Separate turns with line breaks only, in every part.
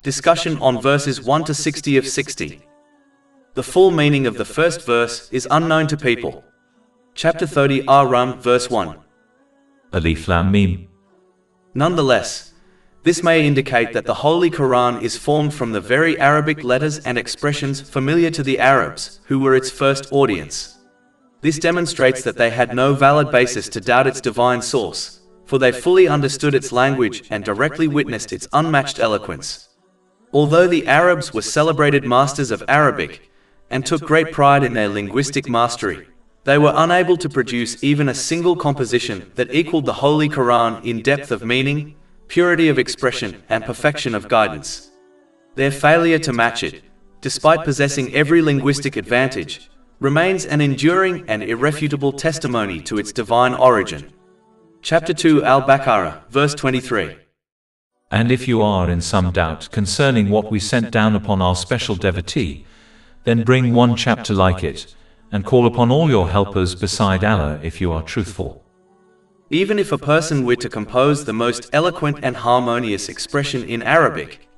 Discussion on verses 1 to 60 of 60. The full meaning of the first verse is unknown to people. Chapter 30 Ar-Rum, verse 1.
Alif Lam Mim.
Nonetheless, this may indicate that the Holy Quran is formed from the very Arabic letters and expressions familiar to the Arabs, who were its first audience. This demonstrates that they had no valid basis to doubt its divine source, for they fully understood its language and directly witnessed its unmatched eloquence. Although the Arabs were celebrated masters of Arabic, and took great pride in their linguistic mastery, they were unable to produce even a single composition that equaled the Holy Quran in depth of meaning, purity of expression, and perfection of guidance. Their failure to match it, despite possessing every linguistic advantage, remains an enduring and irrefutable testimony to its divine origin. Chapter 2 Al-Baqarah, verse 23.
And if you are in some doubt concerning what we sent down upon our special devotee, then bring one chapter like it, and call upon all your helpers beside Allah if you are truthful.
Even if a person were to compose the most eloquent and harmonious expression in Arabic,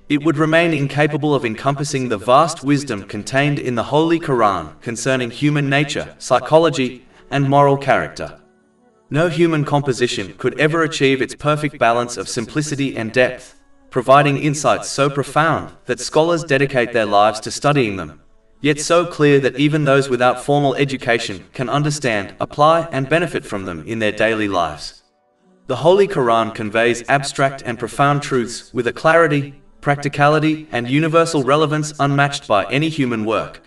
it would remain incapable of encompassing the vast wisdom contained in the Holy Quran concerning human nature, psychology, and moral character. No human composition could ever achieve its perfect balance of simplicity and depth, providing insights so profound that scholars dedicate their lives to studying them, yet so clear that even those without formal education can understand, apply, and benefit from them in their daily lives. The Holy Quran conveys abstract and profound truths with a clarity, practicality, and universal relevance unmatched by any human work.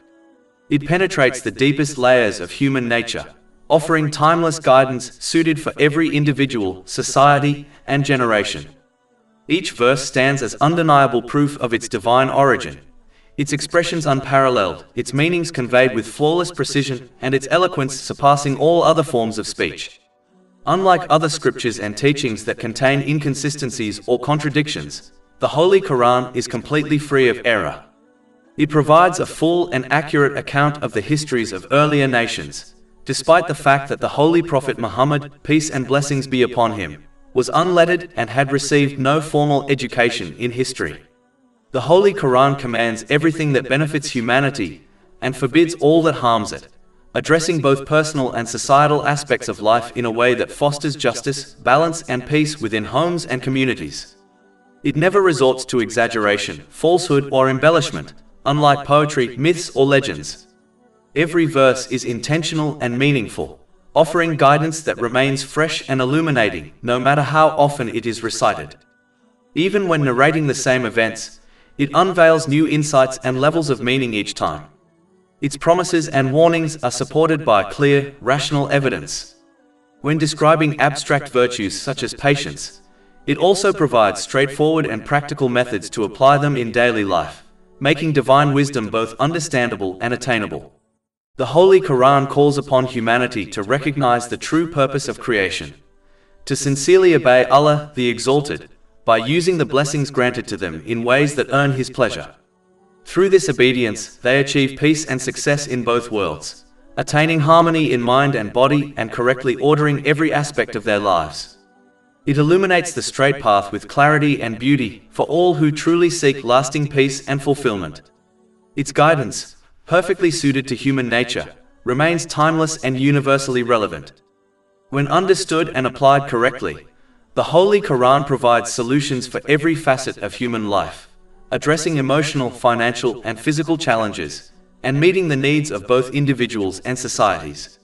It penetrates the deepest layers of human nature, offering timeless guidance suited for every individual, society, and generation. Each verse stands as undeniable proof of its divine origin, its expressions unparalleled, its meanings conveyed with flawless precision, and its eloquence surpassing all other forms of speech. Unlike other scriptures and teachings that contain inconsistencies or contradictions, the Holy Quran is completely free of error. It provides a full and accurate account of the histories of earlier nations, despite the fact that the Holy Prophet Muhammad, peace and blessings be upon him, was unlettered and had received no formal education in history. The Holy Quran commands everything that benefits humanity and forbids all that harms it, addressing both personal and societal aspects of life in a way that fosters justice, balance, and peace within homes and communities. It never resorts to exaggeration, falsehood, or embellishment, unlike poetry, myths, or legends. Every verse is intentional and meaningful, offering guidance that remains fresh and illuminating, no matter how often it is recited. Even when narrating the same events, it unveils new insights and levels of meaning each time. Its promises and warnings are supported by clear, rational evidence. When describing abstract virtues such as patience, it also provides straightforward and practical methods to apply them in daily life, making divine wisdom both understandable and attainable. The Holy Quran calls upon humanity to recognize the true purpose of creation, to sincerely obey Allah the Exalted, by using the blessings granted to them in ways that earn His pleasure. Through this obedience, they achieve peace and success in both worlds, attaining harmony in mind and body and correctly ordering every aspect of their lives. It illuminates the straight path with clarity and beauty for all who truly seek lasting peace and fulfillment. Its guidance, perfectly suited to human nature, remains timeless and universally relevant. When understood and applied correctly, the Holy Quran provides solutions for every facet of human life, addressing emotional, financial, and physical challenges, and meeting the needs of both individuals and societies.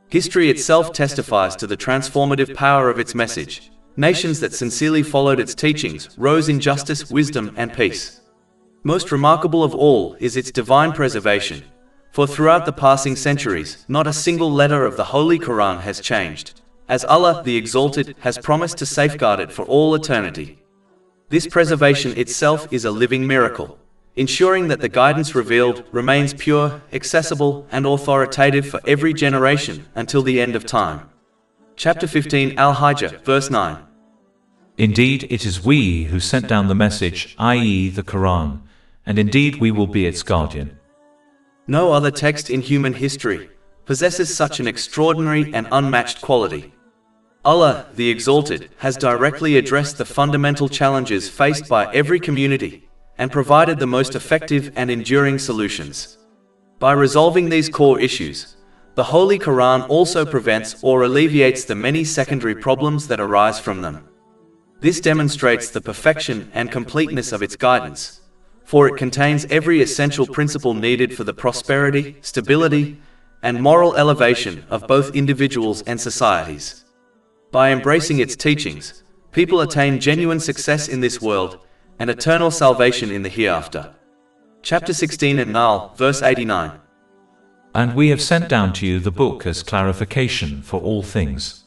History itself testifies to the transformative power of its message. Nations that sincerely followed its teachings rose in justice, wisdom, and peace. Most remarkable of all is its divine preservation, for throughout the passing centuries, not a single letter of the Holy Quran has changed, as Allah the Exalted has promised to safeguard it for all eternity. This preservation itself is a living miracle, ensuring that the guidance revealed remains pure, accessible, and authoritative for every generation until the end of time. Chapter 15 Al-Hijr, verse 9.
Indeed, it is we who sent down the message, i.e. the Quran, and indeed we will be its guardian.
No other text in human history possesses such an extraordinary and unmatched quality. Allah, the Exalted, has directly addressed the fundamental challenges faced by every community and provided the most effective and enduring solutions. By resolving these core issues, the Holy Quran also prevents or alleviates the many secondary problems that arise from them. This demonstrates the perfection and completeness of its guidance, for it contains every essential principle needed for the prosperity, stability, and moral elevation of both individuals and societies. By embracing its teachings, people attain genuine success in this world and eternal salvation in the hereafter. Chapter 16 An-Nahl, verse 89.
And we have sent down to you the book as clarification for all things.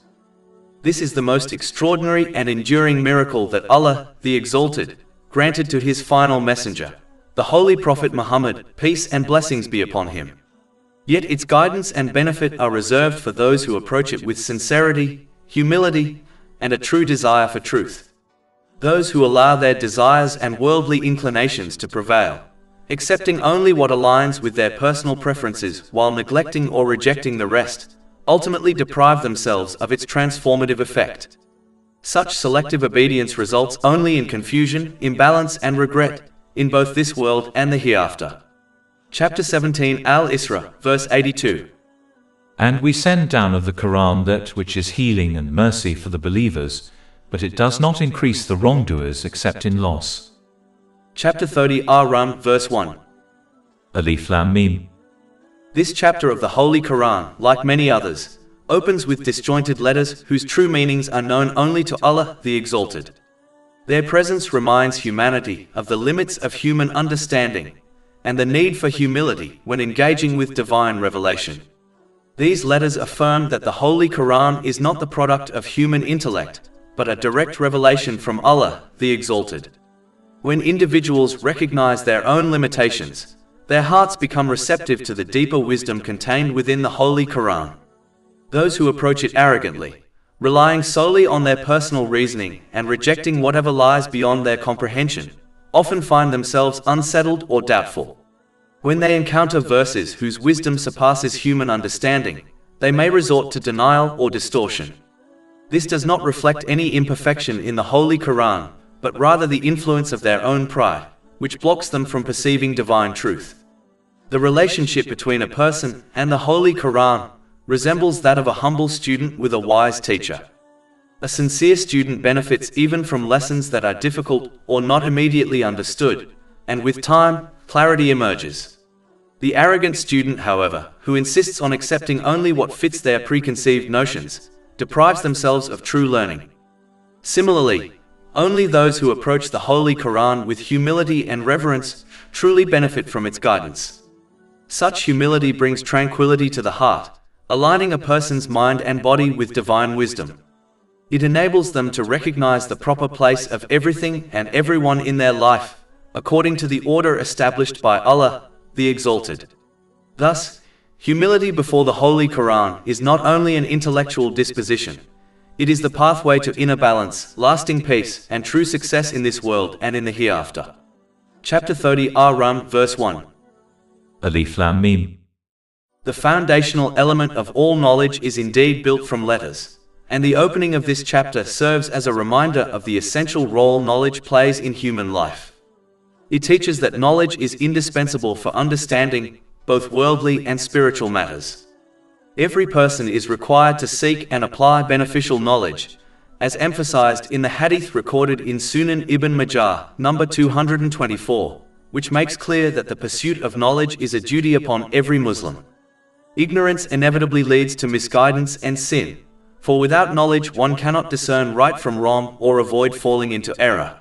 This is the most extraordinary and enduring miracle that Allah, the Exalted, granted to His final messenger, the Holy Prophet Muhammad, peace and blessings be upon him. Yet its guidance and benefit are reserved for those who approach it with sincerity, humility, and a true desire for truth. Those who allow their desires and worldly inclinations to prevail, accepting only what aligns with their personal preferences while neglecting or rejecting the rest, ultimately deprive themselves of its transformative effect. Such selective obedience results only in confusion, imbalance, and regret in both this world and the hereafter. Chapter 17 Al-Isra, verse 82.
And we send down of the Quran that which is healing and mercy for the believers, but it does not increase the wrongdoers except in loss.
Chapter 30 Ar-Rum, verse 1.
Alif Lam Mim.
This chapter of the Holy Quran, like many others, opens with disjointed letters whose true meanings are known only to Allah, the Exalted. Their presence reminds humanity of the limits of human understanding and the need for humility when engaging with divine revelation. These letters affirm that the Holy Quran is not the product of human intellect, but a direct revelation from Allah, the Exalted. When individuals recognize their own limitations, their hearts become receptive to the deeper wisdom contained within the Holy Quran. Those who approach it arrogantly, relying solely on their personal reasoning and rejecting whatever lies beyond their comprehension, often find themselves unsettled or doubtful. When they encounter verses whose wisdom surpasses human understanding, they may resort to denial or distortion. This does not reflect any imperfection in the Holy Quran, but rather the influence of their own pride, which blocks them from perceiving divine truth. The relationship between a person and the Holy Quran resembles that of a humble student with a wise teacher. A sincere student benefits even from lessons that are difficult or not immediately understood, and with time, clarity emerges. The arrogant student, however, who insists on accepting only what fits their preconceived notions, deprives themselves of true learning. Similarly, only those who approach the Holy Quran with humility and reverence truly benefit from its guidance. Such humility brings tranquility to the heart, aligning a person's mind and body with divine wisdom. It enables them to recognize the proper place of everything and everyone in their life, according to the order established by Allah, the Exalted. Thus, humility before the Holy Quran is not only an intellectual disposition, it is the pathway to inner balance, lasting peace, and true success in this world and in the hereafter. Chapter 30 Ar-Rum, verse 1.
Alif Lam Mim.
The foundational element of all knowledge is indeed built from letters, and the opening of this chapter serves as a reminder of the essential role knowledge plays in human life. It teaches that knowledge is indispensable for understanding both worldly and spiritual matters. Every person is required to seek and apply beneficial knowledge, as emphasized in the hadith recorded in Sunan Ibn Majah, number 224, which makes clear that the pursuit of knowledge is a duty upon every Muslim. Ignorance inevitably leads to misguidance and sin, for without knowledge one cannot discern right from wrong or avoid falling into error.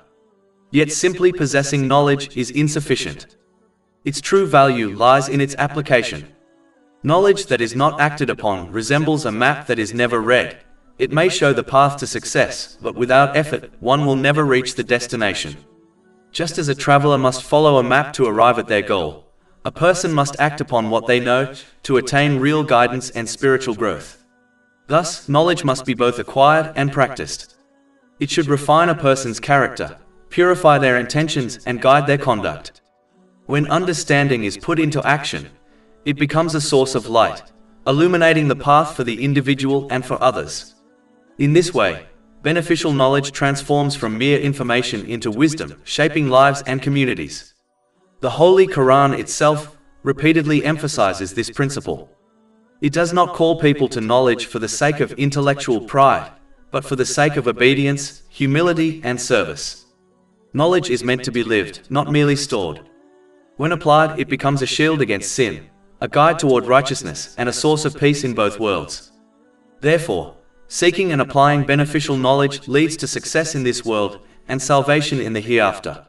Yet simply possessing knowledge is insufficient. Its true value lies in its application. Knowledge that is not acted upon resembles a map that is never read. It may show the path to success, but without effort, one will never reach the destination. Just as a traveler must follow a map to arrive at their goal, a person must act upon what they know to attain real guidance and spiritual growth. Thus, knowledge must be both acquired and practiced. It should refine a person's character, purify their intentions, and guide their conduct. When understanding is put into action, it becomes a source of light, illuminating the path for the individual and for others. In this way, beneficial knowledge transforms from mere information into wisdom, shaping lives and communities. The Holy Quran itself repeatedly emphasizes this principle. It does not call people to knowledge for the sake of intellectual pride, but for the sake of obedience, humility, and service. Knowledge is meant to be lived, not merely stored. When applied, it becomes a shield against sin, a guide toward righteousness, and a source of peace in both worlds. Therefore, seeking and applying beneficial knowledge leads to success in this world and salvation in the hereafter.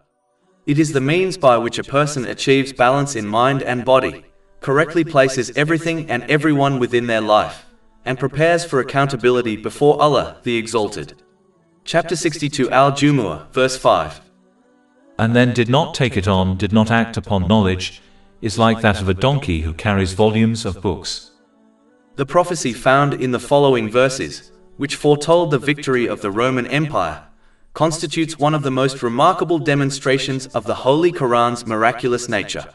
It is the means by which a person achieves balance in mind and body, correctly places everything and everyone within their life, and prepares for accountability before Allah, the Exalted. Chapter 62 Al-Jumu'ah, verse 5.
And then did not take it on, did not act upon knowledge, is like that of a donkey who carries volumes of books.
The prophecy found in the following verses, which foretold the victory of the Roman Empire, constitutes one of the most remarkable demonstrations of the Holy Quran's miraculous nature.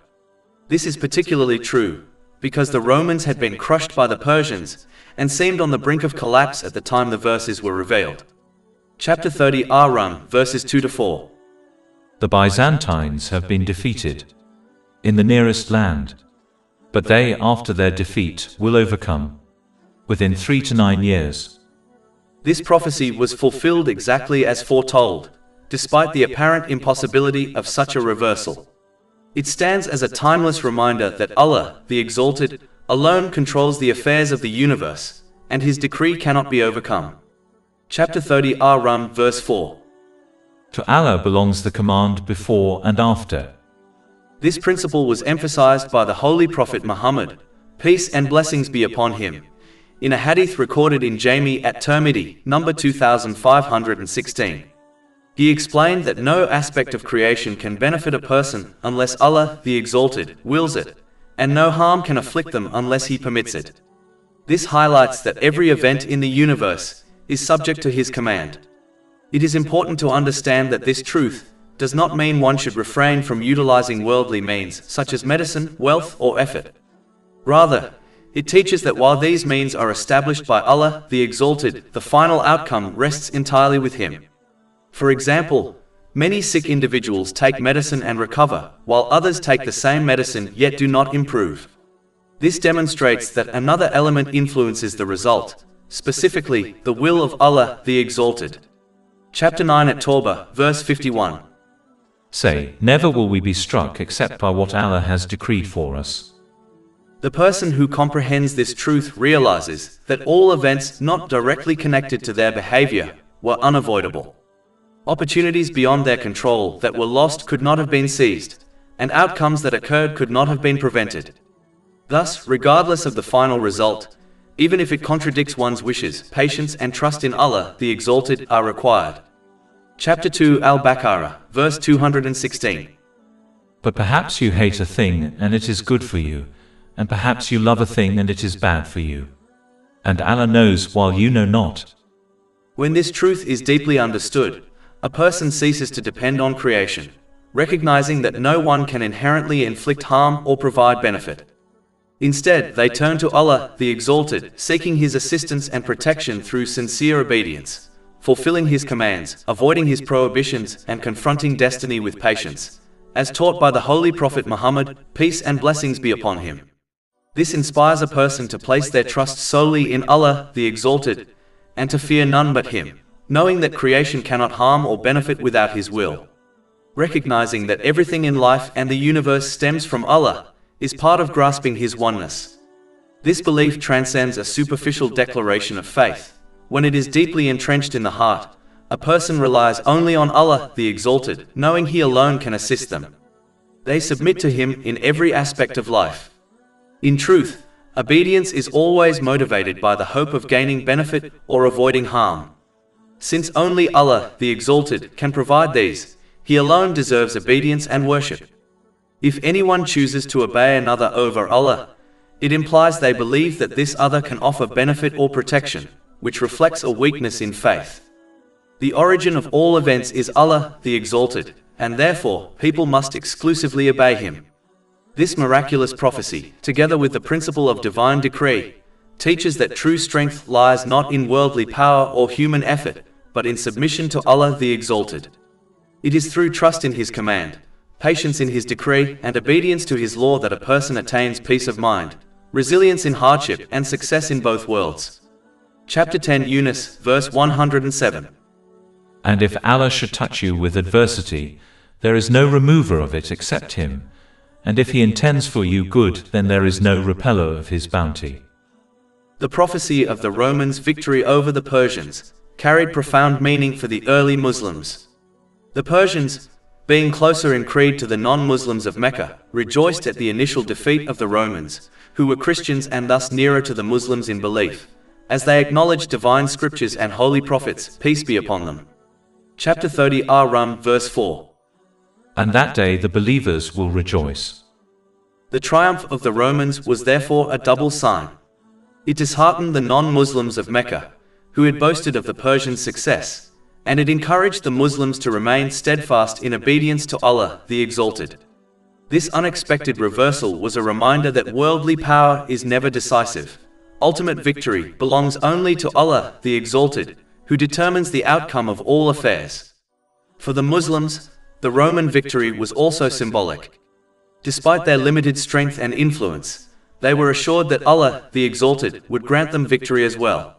This is particularly true because the Romans had been crushed by the Persians and seemed on the brink of collapse at the time the verses were revealed. Chapter 30 Ar-Rum, verses 2-4.
The Byzantines have been defeated in the nearest land, but they, after their defeat, will overcome within 3 to 9 years.
This prophecy was fulfilled exactly as foretold, despite the apparent impossibility of such a reversal. It stands as a timeless reminder that Allah, the Exalted, alone controls the affairs of the universe, and His decree cannot be overcome. Chapter 30 Ar-Rum, verse 4.
To Allah belongs the command before and after.
This principle was emphasized by the Holy Prophet Muhammad, peace and blessings be upon him, in a hadith recorded in Jami at-Tirmidhi, number 2516. He explained that no aspect of creation can benefit a person unless Allah, the Exalted, wills it, and no harm can afflict them unless He permits it. This highlights that every event in the universe is subject to His command. It is important to understand that this truth does not mean one should refrain from utilizing worldly means such as medicine, wealth, or effort. Rather, it teaches that while these means are established by Allah, the Exalted, the final outcome rests entirely with Him. For example, many sick individuals take medicine and recover, while others take the same medicine yet do not improve. This demonstrates that another element influences the result, specifically, the will of Allah, the Exalted. Chapter 9 at-Tawbah, verse 51.
Say, never will we be struck except by what Allah has decreed for us.
The person who comprehends this truth realizes that all events not directly connected to their behavior were unavoidable. Opportunities beyond their control that were lost could not have been seized, and outcomes that occurred could not have been prevented. Thus, regardless of the final result, even if it contradicts one's wishes, patience and trust in Allah, the Exalted, are required. Chapter 2 Al-Baqarah, verse 216.
But perhaps you hate a thing and it is good for you, and perhaps you love a thing and it is bad for you. And Allah knows while you know not.
When this truth is deeply understood, a person ceases to depend on creation, recognizing that no one can inherently inflict harm or provide benefit. Instead, they turn to Allah, the Exalted, seeking His assistance and protection through sincere obedience, fulfilling His commands, avoiding His prohibitions, and confronting destiny with patience, as taught by the Holy Prophet Muhammad, peace and blessings be upon him. This inspires a person to place their trust solely in Allah, the Exalted, and to fear none but Him, knowing that creation cannot harm or benefit without His will. Recognizing that everything in life and the universe stems from Allah is part of grasping His oneness. This belief transcends a superficial declaration of faith. When it is deeply entrenched in the heart, a person relies only on Allah, the Exalted, knowing He alone can assist them. They submit to Him in every aspect of life. In truth, obedience is always motivated by the hope of gaining benefit or avoiding harm. Since only Allah, the Exalted, can provide these, He alone deserves obedience and worship. If anyone chooses to obey another over Allah, it implies they believe that this other can offer benefit or protection, which reflects a weakness in faith. The origin of all events is Allah, the Exalted, and therefore, people must exclusively obey Him. This miraculous prophecy, together with the principle of divine decree, teaches that true strength lies not in worldly power or human effort, but in submission to Allah the Exalted. It is through trust in His command, patience in His decree, and obedience to His law that a person attains peace of mind, resilience in hardship, and success in both worlds. Chapter 10 Yunus, verse 107.
And if Allah should touch you with adversity, there is no remover of it except Him, and if He intends for you good, then there is no repeller of His bounty.
The prophecy of the Romans' victory over the Persians carried profound meaning for the early Muslims. The Persians, being closer in creed to the non-Muslims of Mecca, rejoiced at the initial defeat of the Romans, who were Christians and thus nearer to the Muslims in belief, as they acknowledged divine scriptures and holy prophets, peace be upon them. Chapter 30 Ar-Rum, verse 4.
And that day the believers will rejoice.
The triumph of the Romans was therefore a double sign. It disheartened the non-Muslims of Mecca, who had boasted of the Persians' success, and it encouraged the Muslims to remain steadfast in obedience to Allah the Exalted. This unexpected reversal was a reminder that worldly power is never decisive. Ultimate victory belongs only to Allah the Exalted, who determines the outcome of all affairs. For the Muslims, the Roman victory was also symbolic. Despite their limited strength and influence, they were assured that Allah the Exalted would grant them victory as well.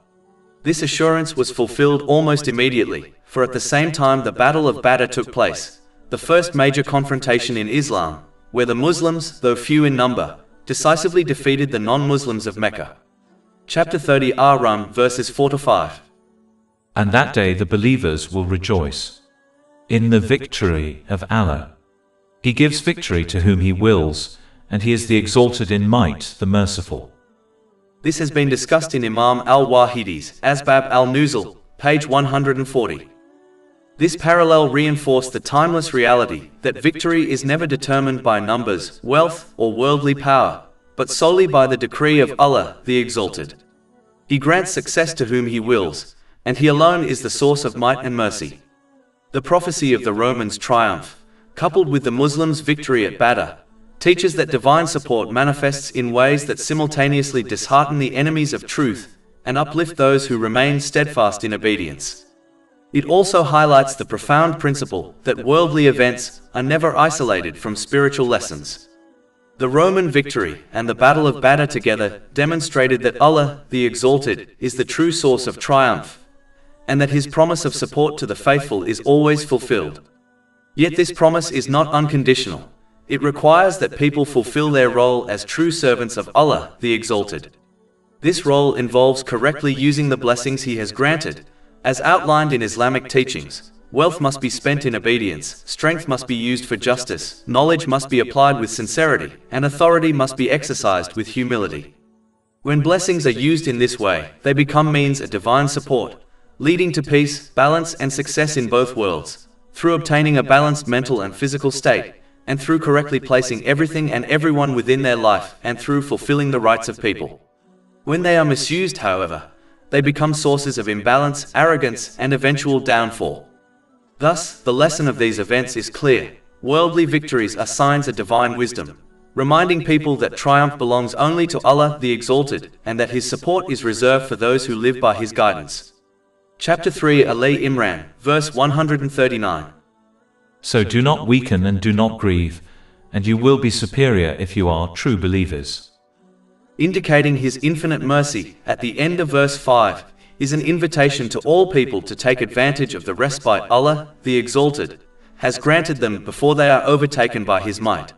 This assurance was fulfilled almost immediately, for at the same time the Battle of Badr took place, the first major confrontation in Islam, where the Muslims, though few in number, decisively defeated the non-Muslims of Mecca. Chapter 30 Ar-Rum, verses 4 to 5.
And that day the believers will rejoice in the victory of Allah. He gives victory to whom He wills, and He is the Exalted in might, the Merciful.
This has been discussed in Imam al-Wahidi's Asbab al-Nuzul, page 140. This parallel reinforced the timeless reality that victory is never determined by numbers, wealth, or worldly power, but solely by the decree of Allah the Exalted. He grants success to whom He wills, and He alone is the source of might and mercy. The prophecy of the Romans' triumph, coupled with the Muslims' victory at Badr, teaches that divine support manifests in ways that simultaneously dishearten the enemies of truth and uplift those who remain steadfast in obedience. It also highlights the profound principle that worldly events are never isolated from spiritual lessons. The Roman victory and the Battle of Badr together demonstrated that Allah, the Exalted, is the true source of triumph, and that His promise of support to the faithful is always fulfilled. Yet this promise is not unconditional. It requires that people fulfill their role as true servants of Allah, the Exalted. This role involves correctly using the blessings He has granted. As outlined in Islamic teachings, wealth must be spent in obedience, strength must be used for justice, knowledge must be applied with sincerity, and authority must be exercised with humility. When blessings are used in this way, they become means of divine support, leading to peace, balance, and success in both worlds, through obtaining a balanced mental and physical state, and through correctly placing everything and everyone within their life, and through fulfilling the rights of people. When they are misused, however, they become sources of imbalance, arrogance, and eventual downfall. Thus, the lesson of these events is clear. Worldly victories are signs of divine wisdom, reminding people that triumph belongs only to Allah the Exalted, and that His support is reserved for those who live by His guidance. Chapter 3 Ali Imran, verse 139.
So do not weaken and do not grieve, and you will be superior if you are true believers.
Indicating His infinite mercy, at the end of verse 5, is an invitation to all people to take advantage of the respite Allah, the Exalted, has granted them before they are overtaken by His might.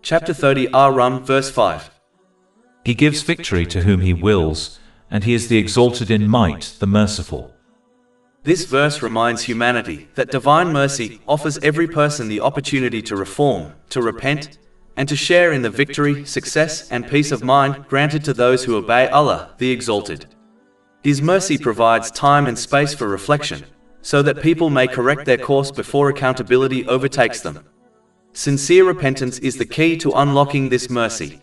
Chapter 30 Ar-Rum, verse 5.
He gives victory to whom He wills, and He is the Exalted in might, the Merciful.
This verse reminds humanity that divine mercy offers every person the opportunity to reform, to repent, and to share in the victory, success, and peace of mind granted to those who obey Allah, the Exalted. His mercy provides time and space for reflection, so that people may correct their course before accountability overtakes them. Sincere repentance is the key to unlocking this mercy.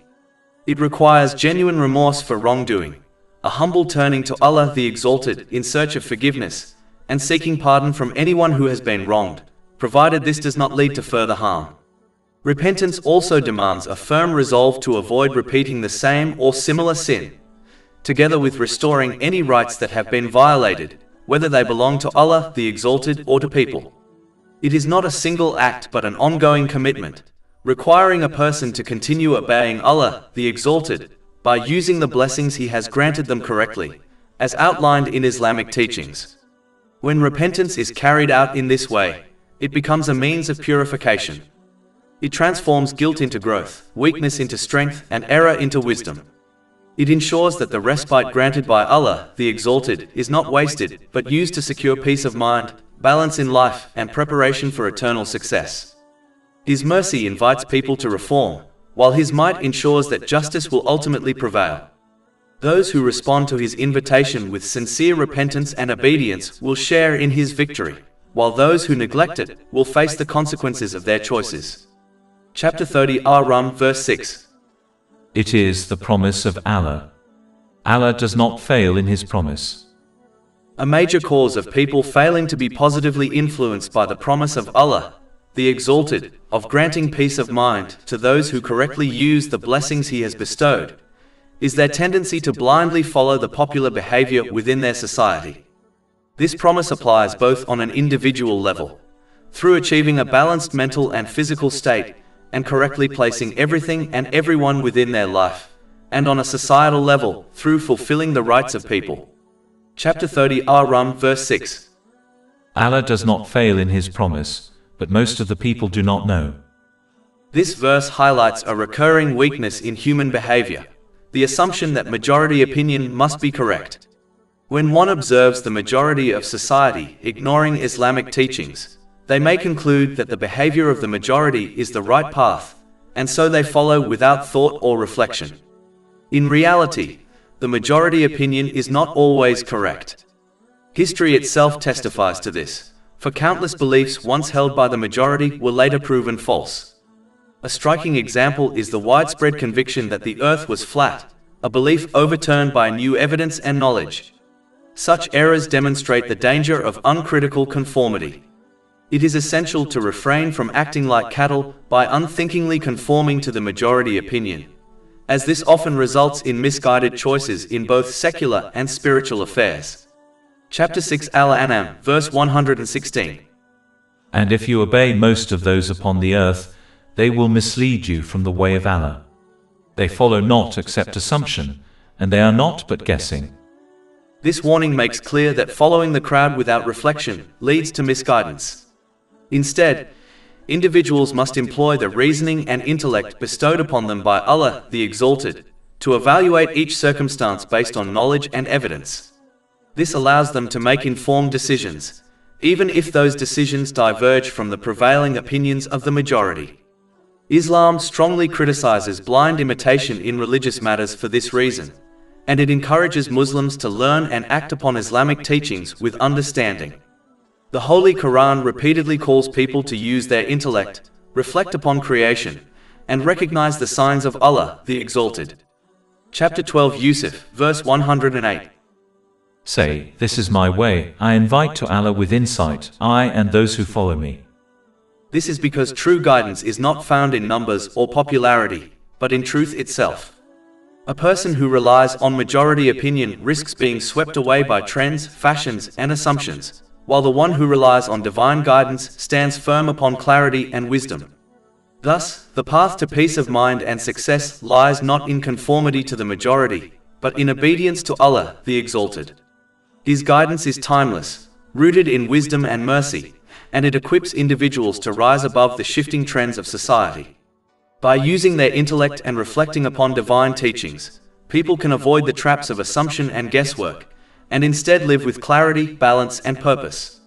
It requires genuine remorse for wrongdoing, a humble turning to Allah the Exalted in search of forgiveness, and seeking pardon from anyone who has been wronged, provided this does not lead to further harm. Repentance also demands a firm resolve to avoid repeating the same or similar sin, together with restoring any rights that have been violated, whether they belong to Allah the Exalted or to people. It is not a single act but an ongoing commitment, requiring a person to continue obeying Allah the Exalted by using the blessings He has granted them correctly, as outlined in Islamic teachings. When repentance is carried out in this way, it becomes a means of purification. It transforms guilt into growth, weakness into strength, and error into wisdom. It ensures that the respite granted by Allah the Exalted is not wasted, but used to secure peace of mind, balance in life, and preparation for eternal success. His mercy invites people to reform, while His might ensures that justice will ultimately prevail. Those who respond to His invitation with sincere repentance and obedience will share in His victory, while those who neglect it will face the consequences of their choices. Chapter 30 Ar-Rum verse 6.
It is the promise of Allah. Allah does not fail in His promise.
A major cause of people failing to be positively influenced by the promise of Allah, the Exalted, of granting peace of mind to those who correctly use the blessings He has bestowed, is their tendency to blindly follow the popular behavior within their society. This promise applies both on an individual level, through achieving a balanced mental and physical state, and correctly placing everything and everyone within their life, and on a societal level, through fulfilling the rights of people. Chapter 30 Ar-Rum verse 6.
Allah does not fail in His promise, but most of the people do not know.
This verse highlights a recurring weakness in human behavior, the assumption that majority opinion must be correct. When one observes the majority of society ignoring Islamic teachings, they may conclude that the behavior of the majority is the right path, and so they follow without thought or reflection. In reality, the majority opinion is not always correct. History itself testifies to this, for countless beliefs once held by the majority were later proven false. A striking example is the widespread conviction that the earth was flat, a belief overturned by new evidence and knowledge. Such errors demonstrate the danger of uncritical conformity. It is essential to refrain from acting like cattle by unthinkingly conforming to the majority opinion, as this often results in misguided choices in both secular and spiritual affairs. Chapter 6 Al-An'am, verse 116.
And if you obey most of those upon the earth, they will mislead you from the way of Allah. They follow not except assumption, and they are not but guessing.
This warning makes clear that following the crowd without reflection leads to misguidance. Instead, individuals must employ the reasoning and intellect bestowed upon them by Allah the Exalted, to evaluate each circumstance based on knowledge and evidence. This allows them to make informed decisions, even if those decisions diverge from the prevailing opinions of the majority. Islam strongly criticizes blind imitation in religious matters for this reason, and it encourages Muslims to learn and act upon Islamic teachings with understanding. The Holy Quran repeatedly calls people to use their intellect, reflect upon creation, and recognize the signs of Allah the Exalted. Chapter 12 Yusuf, verse 108.
Say, this is my way, I invite to Allah with insight, I and those who follow me.
This is because true guidance is not found in numbers or popularity, but in truth itself. A person who relies on majority opinion risks being swept away by trends, fashions, and assumptions, while the one who relies on divine guidance stands firm upon clarity and wisdom. Thus, the path to peace of mind and success lies not in conformity to the majority, but in obedience to Allah the Exalted. His guidance is timeless, rooted in wisdom and mercy, and it equips individuals to rise above the shifting trends of society. By using their intellect and reflecting upon divine teachings, people can avoid the traps of assumption and guesswork, and instead live with clarity, balance, and purpose.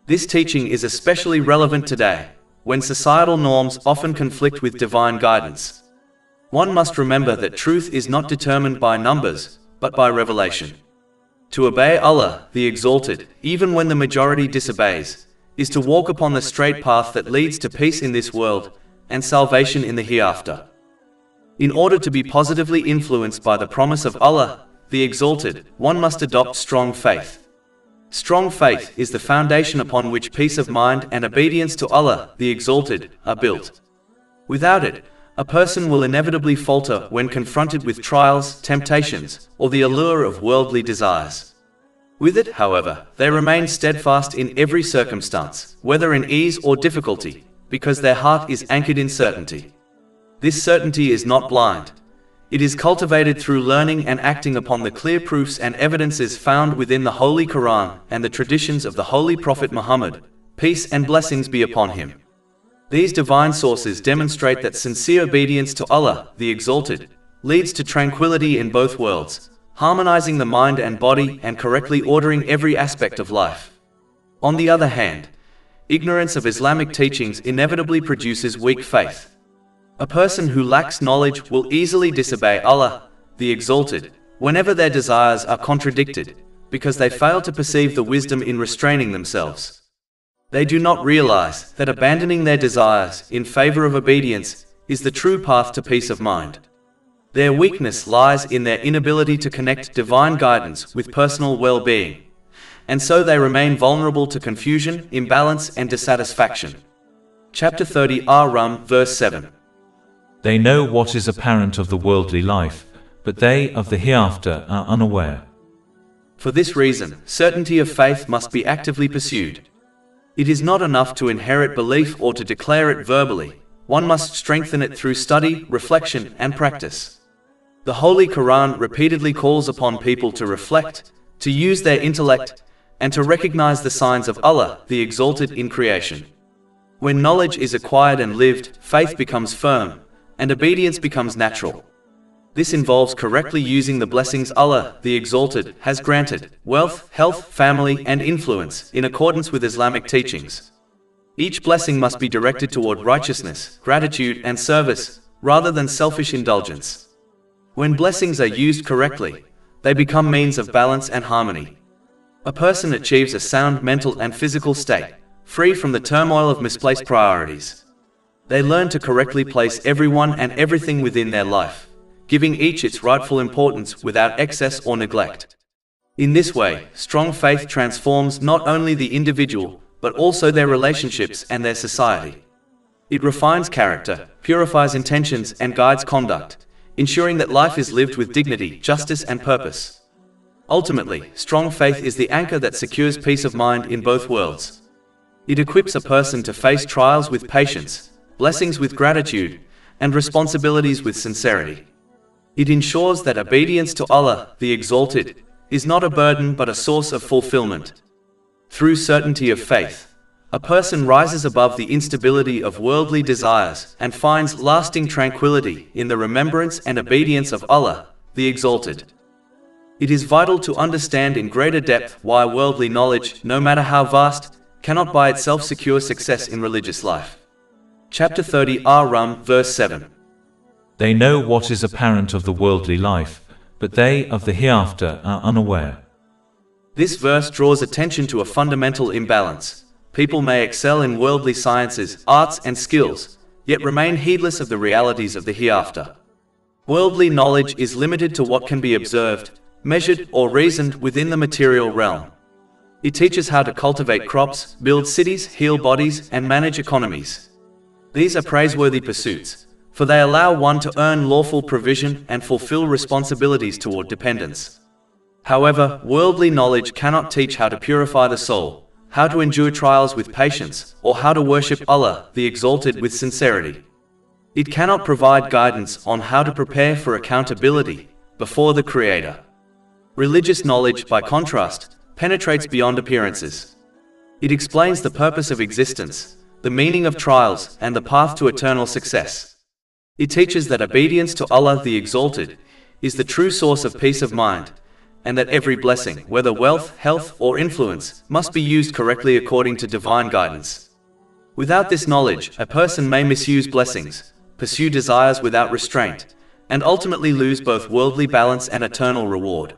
This teaching is especially relevant today, when societal norms often conflict with divine guidance. One must remember that truth is not determined by numbers, but by revelation. To obey Allah, the Exalted, even when the majority disobeys, is to walk upon the straight path that leads to peace in this world and salvation in the hereafter. In order to be positively influenced by the promise of Allah, the Exalted, one must adopt strong faith. Strong faith is the foundation upon which peace of mind and obedience to Allah, the Exalted, are built. Without it, A person will inevitably falter when confronted with trials, temptations, or the allure of worldly desires. With it, however, they remain steadfast in every circumstance, whether in ease or difficulty, because their heart is anchored in certainty. This certainty is not blind. It is cultivated through learning and acting upon the clear proofs and evidences found within the Holy Quran and the traditions of the Holy Prophet Muhammad, peace and blessings be upon him. These divine sources demonstrate that sincere obedience to Allah, the Exalted, leads to tranquility in both worlds, harmonizing the mind and body and correctly ordering every aspect of life. On the other hand, ignorance of Islamic teachings inevitably produces weak faith. A person who lacks knowledge will easily disobey Allah, the Exalted, whenever their desires are contradicted, because they fail to perceive the wisdom in restraining themselves. They do not realize that abandoning their desires in favor of obedience is the true path to peace of mind. Their weakness lies in their inability to connect divine guidance with personal well-being, and so they remain vulnerable to confusion, imbalance, and dissatisfaction. Chapter 30 Ar-Rum, verse 7.
They know what is apparent of the worldly life, but they of the hereafter are unaware.
For this reason, certainty of faith must be actively pursued. It is not enough to inherit belief or to declare it verbally. One must strengthen it through study, reflection, and practice. The Holy Quran repeatedly calls upon people to reflect, to use their intellect, and to recognize the signs of Allah, the Exalted, in creation. When knowledge is acquired and lived, faith becomes firm, and obedience becomes natural. This involves correctly using the blessings Allah, the Exalted, has granted: wealth, health, family, and influence, in accordance with Islamic teachings. Each blessing must be directed toward righteousness, gratitude, and service, rather than selfish indulgence. When blessings are used correctly, they become means of balance and harmony. A person achieves a sound mental and physical state, free from the turmoil of misplaced priorities. They learn to correctly place everyone and everything within their life, giving each its rightful importance without excess or neglect. In this way, strong faith transforms not only the individual, but also their relationships and their society. It refines character, purifies intentions, and guides conduct, ensuring that life is lived with dignity, justice, and purpose. Ultimately, strong faith is the anchor that secures peace of mind in both worlds. It equips a person to face trials with patience, blessings with gratitude, and responsibilities with sincerity. It ensures that obedience to Allah, the Exalted, is not a burden but a source of fulfillment. Through certainty of faith, a person rises above the instability of worldly desires and finds lasting tranquility in the remembrance and obedience of Allah, the Exalted. It is vital to understand in greater depth why worldly knowledge, no matter how vast, cannot by itself secure success in religious life. Chapter 30 Ar-Rum, verse 7.
They know what is apparent of the worldly life, but they of the hereafter are unaware.
This verse draws attention to a fundamental imbalance. People may excel in worldly sciences, arts, and skills, yet remain heedless of the realities of the hereafter. Worldly knowledge is limited to what can be observed, measured, or reasoned within the material realm. It teaches how to cultivate crops, build cities, heal bodies, and manage economies. These are praiseworthy pursuits, for they allow one to earn lawful provision and fulfill responsibilities toward dependence. However, worldly knowledge cannot teach how to purify the soul, how to endure trials with patience, or how to worship Allah, the Exalted, with sincerity. It cannot provide guidance on how to prepare for accountability before the Creator. Religious knowledge, by contrast, penetrates beyond appearances. It explains the purpose of existence, the meaning of trials, and the path to eternal success. It teaches that obedience to Allah, the Exalted, is the true source of peace of mind, and that every blessing, whether wealth, health, or influence, must be used correctly according to divine guidance. Without this knowledge, a person may misuse blessings, pursue desires without restraint, and ultimately lose both worldly balance and eternal reward.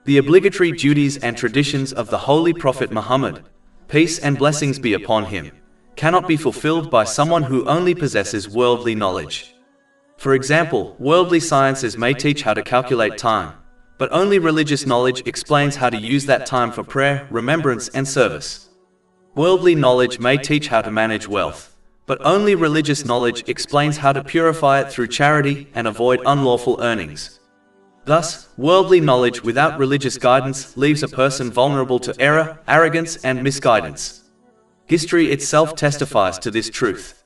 The obligatory duties and traditions of the Holy Prophet Muhammad, peace and blessings be upon him, cannot be fulfilled by someone who only possesses worldly knowledge. For example, worldly sciences may teach how to calculate time, but only religious knowledge explains how to use that time for prayer, remembrance, and service. Worldly knowledge may teach how to manage wealth, but only religious knowledge explains how to purify it through charity and avoid unlawful earnings. Thus, worldly knowledge without religious guidance leaves a person vulnerable to error, arrogance, and misguidance. History itself testifies to this truth.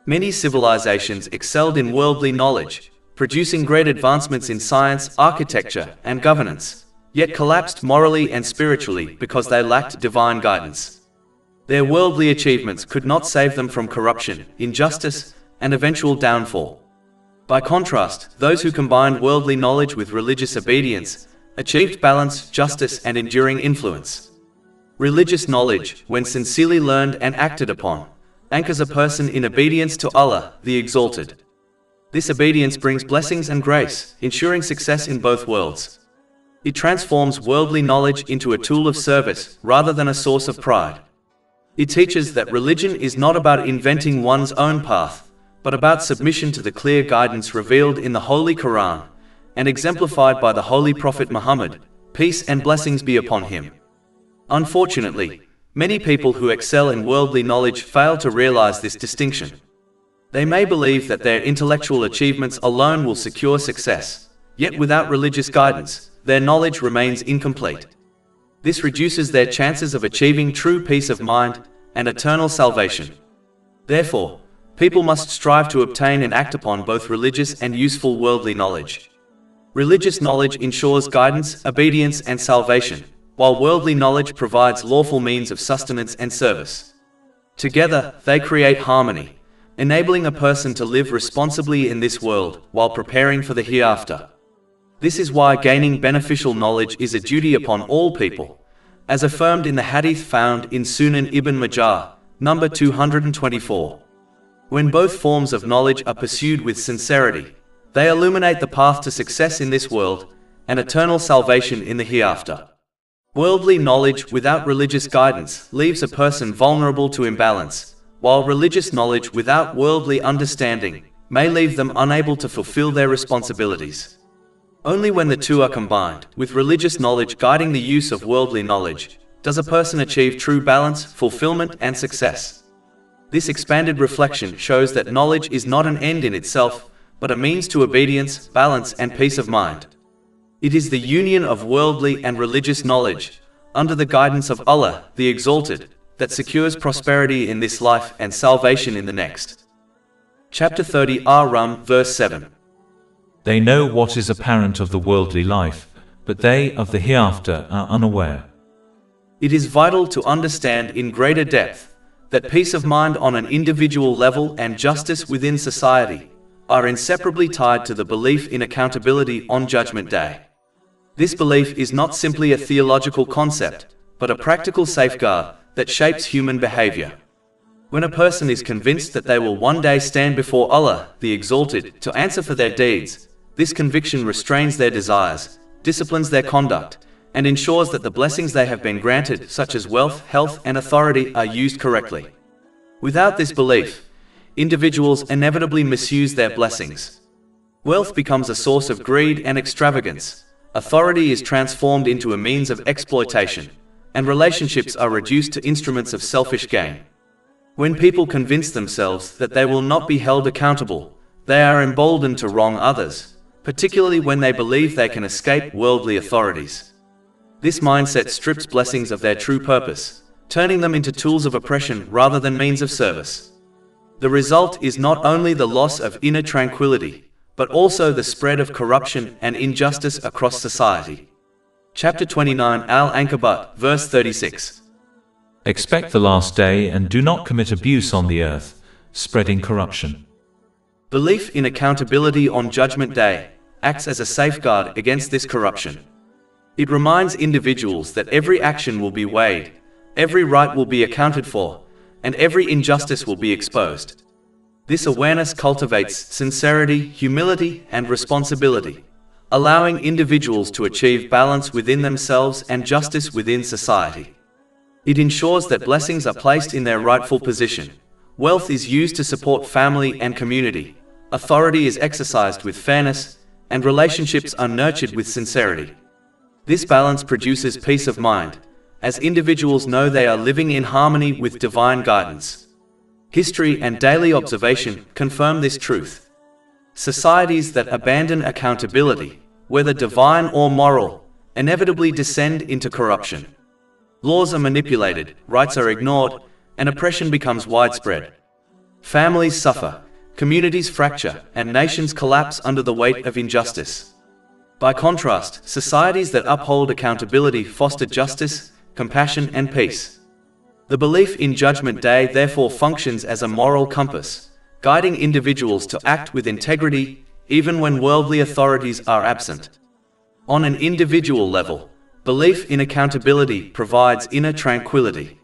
Many civilizations excelled in worldly knowledge, producing great advancements in science, architecture, and governance, yet collapsed morally and spiritually because they lacked divine guidance. Their worldly achievements could not save them from corruption, injustice, and eventual downfall. By contrast, those who combined worldly knowledge with religious obedience achieved balance, justice, and enduring influence. Religious knowledge, when sincerely learned and acted upon, anchors a person in obedience to Allah, the Exalted. This obedience brings blessings and grace, ensuring success in both worlds. It transforms worldly knowledge into a tool of service rather than a source of pride. It teaches that religion is not about inventing one's own path, but about submission to the clear guidance revealed in the Holy Quran and exemplified by the Holy Prophet Muhammad, peace and blessings be upon him. Unfortunately, many people who excel in worldly knowledge fail to realize this distinction. They may believe that their intellectual achievements alone will secure success, yet without religious guidance, their knowledge remains incomplete. This reduces their chances of achieving true peace of mind and eternal salvation. Therefore, people must strive to obtain and act upon both religious and useful worldly knowledge. Religious knowledge ensures guidance, obedience, and salvation, while worldly knowledge provides lawful means of sustenance and service. Together, they create harmony, enabling a person to live responsibly in this world while preparing for the hereafter. This is why gaining beneficial knowledge is a duty upon all people, as affirmed in the hadith found in Sunan Ibn Majah, number 224. When both forms of knowledge are pursued with sincerity, they illuminate the path to success in this world and eternal salvation in the hereafter. Worldly knowledge without religious guidance leaves a person vulnerable to imbalance, while religious knowledge without worldly understanding may leave them unable to fulfill their responsibilities. Only when the two are combined, with religious knowledge guiding the use of worldly knowledge, does a person achieve true balance, fulfillment, and success. This expanded reflection shows that knowledge is not an end in itself, but a means to obedience, balance, and peace of mind. It is the union of worldly and religious knowledge, under the guidance of Allah, the Exalted, that secures prosperity in this life and salvation in the next. Chapter 30 Ar-Rum, verse 7.
They know what is apparent of the worldly life, but they of the hereafter are unaware.
It is vital to understand in greater depth that peace of mind on an individual level and justice within society are inseparably tied to the belief in accountability on Judgment Day. This belief is not simply a theological concept, but a practical safeguard that shapes human behavior. When a person is convinced that they will one day stand before Allah, the Exalted, to answer for their deeds, this conviction restrains their desires, disciplines their conduct, and ensures that the blessings they have been granted, such as wealth, health, and authority, are used correctly. Without this belief, individuals inevitably misuse their blessings. Wealth becomes a source of greed and extravagance, authority is transformed into a means of exploitation, and relationships are reduced to instruments of selfish gain. When people convince themselves that they will not be held accountable, they are emboldened to wrong others, particularly when they believe they can escape worldly authorities. This mindset strips blessings of their true purpose, turning them into tools of oppression rather than means of service. The result is not only the loss of inner tranquility, but also the spread of corruption and injustice across society. Chapter 29 Al-Ankabut, verse 36.
Expect the last day and do not commit abuse on the earth, spreading corruption.
Belief in accountability on Judgment Day acts as a safeguard against this corruption. It reminds individuals that every action will be weighed, every right will be accounted for, and every injustice will be exposed. This awareness cultivates sincerity, humility, and responsibility, allowing individuals to achieve balance within themselves and justice within society. It ensures that blessings are placed in their rightful position, wealth is used to support family and community, authority is exercised with fairness, and relationships are nurtured with sincerity. This balance produces peace of mind, as individuals know they are living in harmony with divine guidance. History and daily observation confirm this truth. Societies that abandon accountability, whether divine or moral, inevitably descend into corruption. Laws are manipulated, rights are ignored, and oppression becomes widespread. Families suffer, communities fracture, and nations collapse under the weight of injustice. By contrast, societies that uphold accountability foster justice, compassion, and peace. The belief in Judgment Day therefore functions as a moral compass, guiding individuals to act with integrity, even when worldly authorities are absent. On an individual level, belief in accountability provides inner tranquility.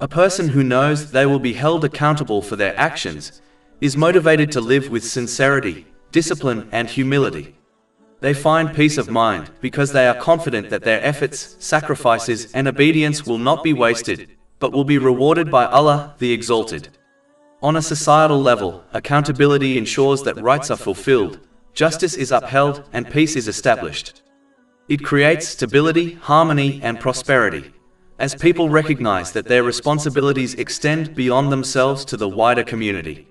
A person who knows they will be held accountable for their actions is motivated to live with sincerity, discipline, and humility. They find peace of mind because they are confident that their efforts, sacrifices, and obedience will not be wasted, but will be rewarded by Allah the Exalted. On a societal level, accountability ensures that rights are fulfilled, justice is upheld, and peace is established. It creates stability, harmony, and prosperity, as people recognize that their responsibilities extend beyond themselves to the wider community.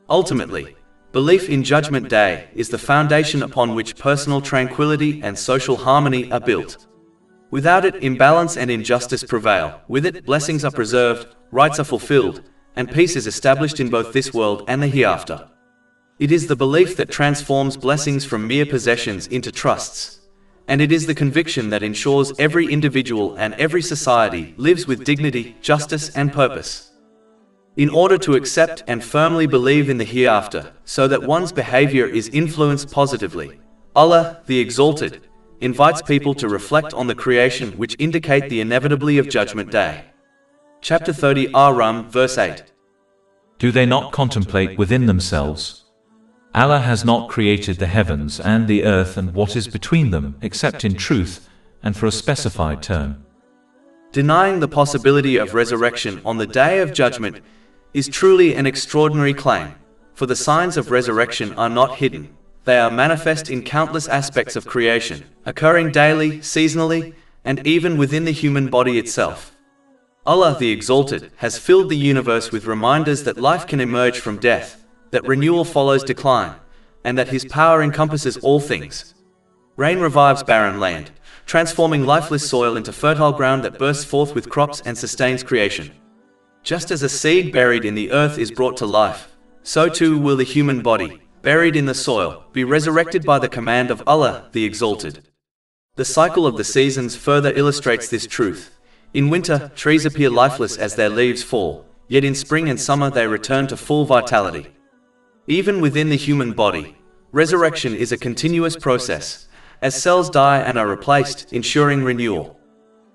Ultimately, belief in Judgment Day is the foundation upon which personal tranquility and social harmony are built. Without it, imbalance and injustice prevail. With it, blessings are preserved, rights are fulfilled, and peace is established in both this world and the hereafter. It is the belief that transforms blessings from mere possessions into trusts, and it is the conviction that ensures every individual and every society lives with dignity, justice, and purpose. In order to accept and firmly believe in the hereafter, so that one's behavior is influenced positively, Allah, the Exalted, invites people to reflect on the creation which indicate the inevitability of Judgment Day. Chapter 30 Ar-Rum, verse 8.
Do they not contemplate within themselves? Allah has not created the heavens and the earth and what is between them, except in truth, and for a specified term.
Denying the possibility of resurrection on the Day of Judgment is truly an extraordinary claim, for the signs of resurrection are not hidden. They are manifest in countless aspects of creation, occurring daily, seasonally, and even within the human body itself. Allah the Exalted has filled the universe with reminders that life can emerge from death, that renewal follows decline, and that His power encompasses all things. Rain revives barren land, transforming lifeless soil into fertile ground that bursts forth with crops and sustains creation. Just as a seed buried in the earth is brought to life, so too will the human body, buried in the soil, be resurrected by the command of Allah the Exalted. The cycle of the seasons further illustrates this truth. In winter, trees appear lifeless as their leaves fall, yet in spring and summer they return to full vitality. Even within the human body, resurrection is a continuous process, as cells die and are replaced, ensuring renewal.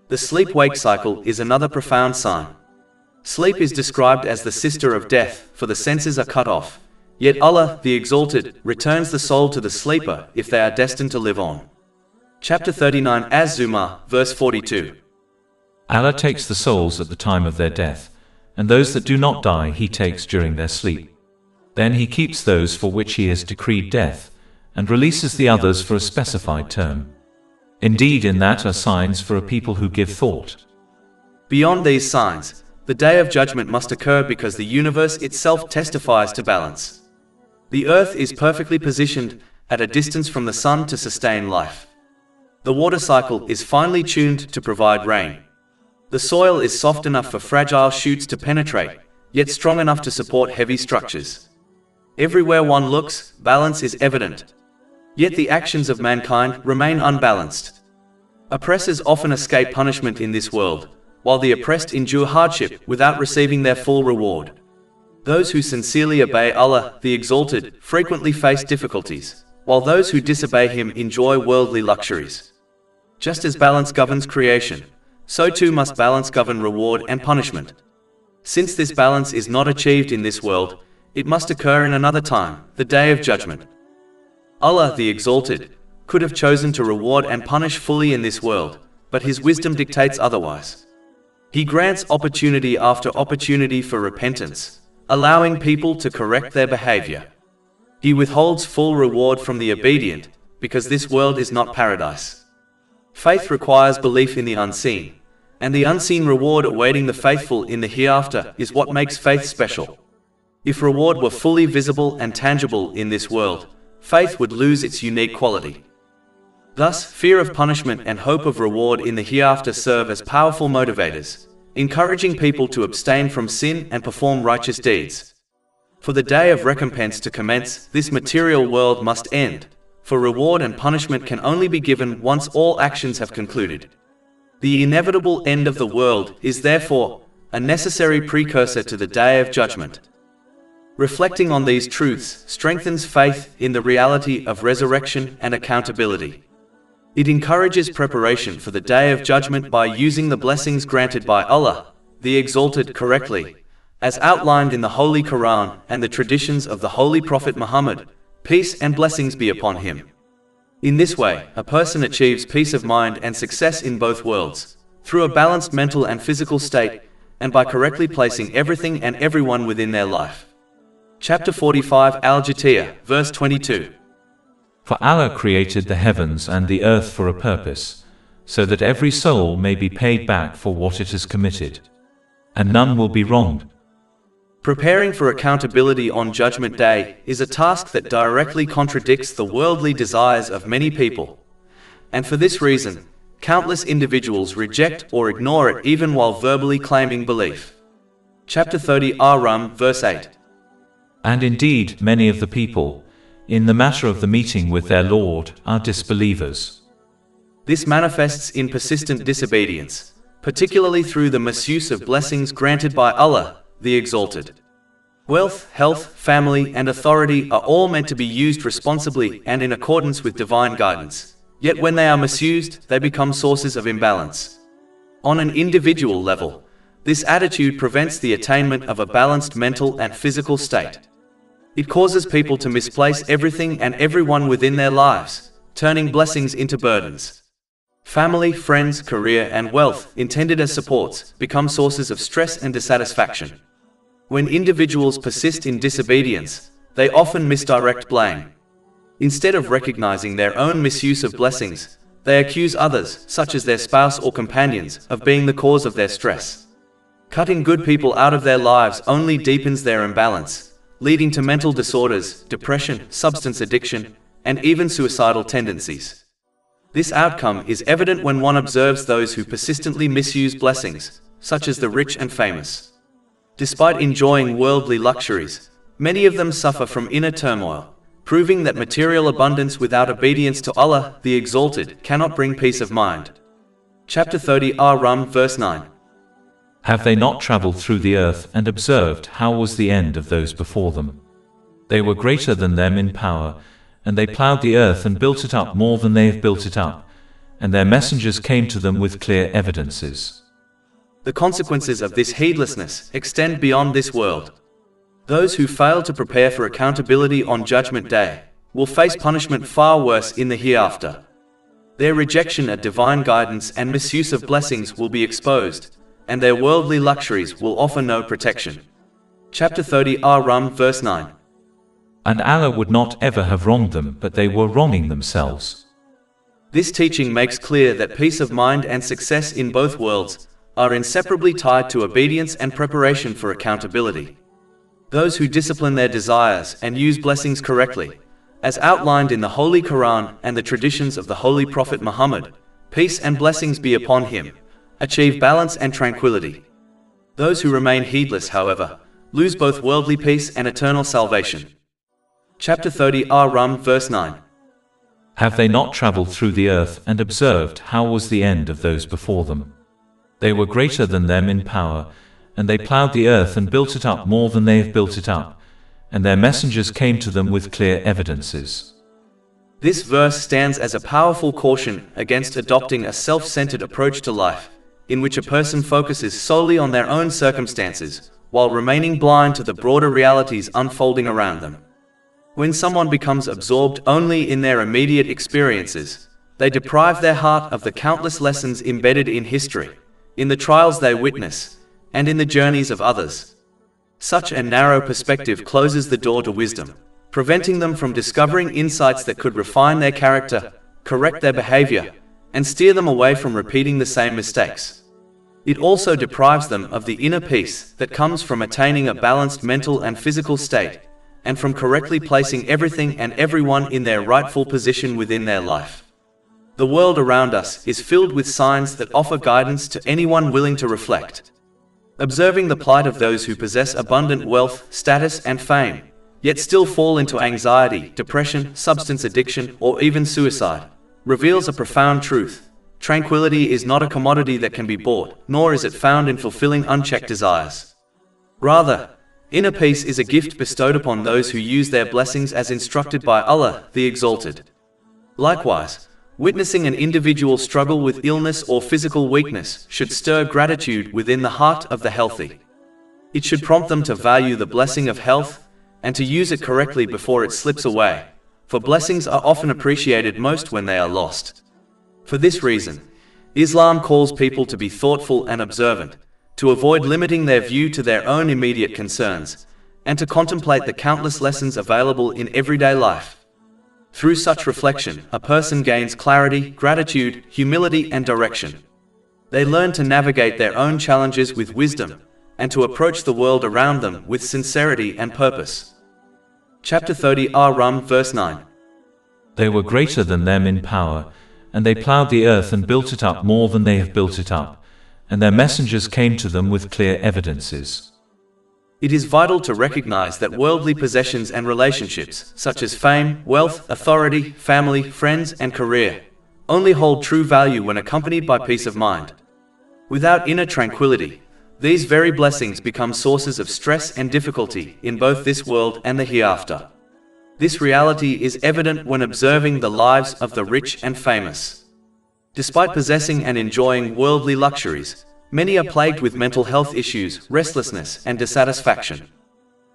The sleep-wake cycle is another profound sign. Sleep is described as the sister of death, for the senses are cut off. Yet Allah, the Exalted, returns the soul to the sleeper if they are destined to live on. Chapter 39 Az-Zumar, verse 42.
Allah takes the souls at the time of their death, and those that do not die He takes during their sleep. Then He keeps those for which He has decreed death, and releases the others for a specified term. Indeed, in that are signs for a people who give thought.
Beyond these signs, the Day of Judgment must occur because the universe itself testifies to balance. The earth is perfectly positioned at a distance from the sun to sustain life. The water cycle is finely tuned to provide rain. The soil is soft enough for fragile shoots to penetrate, yet strong enough to support heavy structures. Everywhere one looks, balance is evident. Yet the actions of mankind remain unbalanced. Oppressors often escape punishment in this world, while the oppressed endure hardship without receiving their full reward. Those who sincerely obey Allah, the Exalted, frequently face difficulties, while those who disobey Him enjoy worldly luxuries. Just as balance governs creation, so too must balance govern reward and punishment. Since this balance is not achieved in this world, it must occur in another time, the Day of Judgment. Allah, the Exalted, could have chosen to reward and punish fully in this world, but His wisdom dictates otherwise. He grants opportunity after opportunity for repentance, allowing people to correct their behavior. He withholds full reward from the obedient, because this world is not paradise. Faith requires belief in the unseen, and the unseen reward awaiting the faithful in the hereafter is what makes faith special. If reward were fully visible and tangible in this world, faith would lose its unique quality. Thus, fear of punishment and hope of reward in the hereafter serve as powerful motivators, encouraging people to abstain from sin and perform righteous deeds. For the day of recompense to commence, this material world must end, for reward and punishment can only be given once all actions have concluded. The inevitable end of the world is therefore a necessary precursor to the day of judgment. Reflecting on these truths strengthens faith in the reality of resurrection and accountability. It encourages preparation for the day of judgment by using the blessings granted by Allah, the Exalted, correctly, as outlined in the Holy Quran and the traditions of the Holy Prophet Muhammad, peace and blessings be upon him. In this way, a person achieves peace of mind and success in both worlds, through a balanced mental and physical state, and by correctly placing everything and everyone within their life. Chapter 45 Al-Jatiyah, verse 22.
For Allah created the heavens and the earth for a purpose, so that every soul may be paid back for what it has committed, and none will be wronged.
Preparing for accountability on Judgment Day is a task that directly contradicts the worldly desires of many people, and for this reason, countless individuals reject or ignore it even while verbally claiming belief. Chapter 30 Ar-Rum, verse 8.
And indeed, many of the people, in the matter of the meeting with their Lord, are disbelievers.
This manifests in persistent disobedience, particularly through the misuse of blessings granted by Allah, the Exalted. Wealth, health, family, and authority are all meant to be used responsibly and in accordance with divine guidance. Yet when they are misused, they become sources of imbalance. On an individual level, this attitude prevents the attainment of a balanced mental and physical state. It causes people to misplace everything and everyone within their lives, turning blessings into burdens. Family, friends, career, and wealth, intended as supports, become sources of stress and dissatisfaction. When individuals persist in disobedience, they often misdirect blame. Instead of recognizing their own misuse of blessings, they accuse others, such as their spouse or companions, of being the cause of their stress. Cutting good people out of their lives only deepens their imbalance, leading to mental disorders, depression, substance addiction, and even suicidal tendencies. This outcome is evident when one observes those who persistently misuse blessings, such as the rich and famous. Despite enjoying worldly luxuries, many of them suffer from inner turmoil, proving that material abundance without obedience to Allah, the Exalted, cannot bring peace of mind. Chapter 30 Ar-Rum, verse 9.
Have they not traveled through the earth and observed how was the end of those before them? They were greater than them in power, and they plowed the earth and built it up more than they have built it up, and their messengers came to them with clear evidences.
The consequences of this heedlessness extend beyond this world. Those who fail to prepare for accountability on Judgment Day will face punishment far worse in the hereafter. Their rejection of divine guidance and misuse of blessings will be exposed, and their worldly luxuries will offer no protection. Chapter 30 Ar-Rum, verse 9.
And Allah would not ever have wronged them, but they were wronging themselves.
This teaching makes clear that peace of mind and success in both worlds are inseparably tied to obedience and preparation for accountability. Those who discipline their desires and use blessings correctly, as outlined in the Holy Quran and the traditions of the Holy Prophet Muhammad, peace and blessings be upon him, achieve balance and tranquility. Those who remain heedless, however, lose both worldly peace and eternal salvation. Chapter 30 Ar-Rum, verse 9.
Have they not traveled through the earth and observed how was the end of those before them? They were greater than them in power, and they plowed the earth and built it up more than they have built it up, and their messengers came to them with clear evidences.
This verse stands as a powerful caution against adopting a self-centered approach to life, in which a person focuses solely on their own circumstances, while remaining blind to the broader realities unfolding around them. When someone becomes absorbed only in their immediate experiences, they deprive their heart of the countless lessons embedded in history, in the trials they witness, and in the journeys of others. Such a narrow perspective closes the door to wisdom, preventing them from discovering insights that could refine their character, correct their behavior, and steer them away from repeating the same mistakes. It also deprives them of the inner peace that comes from attaining a balanced mental and physical state, and from correctly placing everything and everyone in their rightful position within their life. The world around us is filled with signs that offer guidance to anyone willing to reflect. Observing the plight of those who possess abundant wealth, status, and fame, yet still fall into anxiety, depression, substance addiction, or even suicide, reveals a profound truth. Tranquility is not a commodity that can be bought, nor is it found in fulfilling unchecked desires. Rather, inner peace is a gift bestowed upon those who use their blessings as instructed by Allah, the Exalted. Likewise, witnessing an individual struggle with illness or physical weakness should stir gratitude within the heart of the healthy. It should prompt them to value the blessing of health and to use it correctly before it slips away, for blessings are often appreciated most when they are lost. For this reason, Islam calls people to be thoughtful and observant, to avoid limiting their view to their own immediate concerns, and to contemplate the countless lessons available in everyday life. Through such reflection, a person gains clarity, gratitude, humility, and direction. They learn to navigate their own challenges with wisdom, and to approach the world around them with sincerity and purpose. Chapter 30 Ar-Rum, verse 9.
They were greater than them in power, and they plowed the earth and built it up more than they have built it up, and their messengers came to them with clear evidences.
It is vital to recognize that worldly possessions and relationships, such as fame, wealth, authority, family, friends, and career, only hold true value when accompanied by peace of mind. Without inner tranquility, these very blessings become sources of stress and difficulty in both this world and the hereafter. This reality is evident when observing the lives of the rich and famous. Despite possessing and enjoying worldly luxuries, many are plagued with mental health issues, restlessness, and dissatisfaction.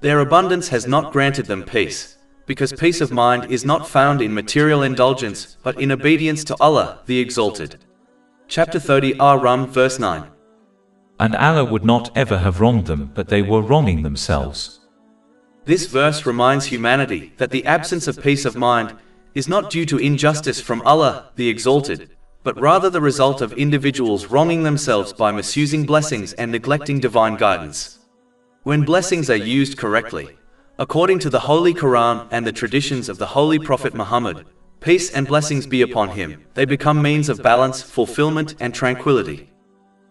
Their abundance has not granted them peace, because peace of mind is not found in material indulgence, but in obedience to Allah, the Exalted. Chapter 30 Ar-Rum, verse 9.
And Allah would not ever have wronged them, but they were wronging themselves.
This verse reminds humanity that the absence of peace of mind is not due to injustice from Allah, the Exalted, but rather the result of individuals wronging themselves by misusing blessings and neglecting divine guidance. When blessings are used correctly, according to the Holy Quran and the traditions of the Holy Prophet Muhammad, peace and blessings be upon him, they become means of balance, fulfillment, and tranquility.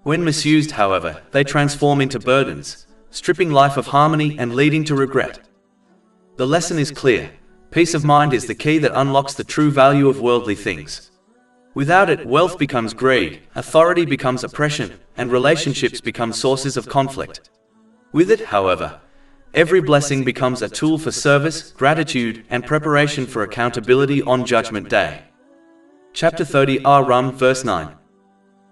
When misused, however, they transform into burdens, stripping life of harmony and leading to regret. The lesson is clear: peace of mind is the key that unlocks the true value of worldly things. Without it, wealth becomes greed, authority becomes oppression, and relationships become sources of conflict. With it, however, every blessing becomes a tool for service, gratitude, and preparation for accountability on Judgment Day. Chapter 30 Ar-Rum, verse 9.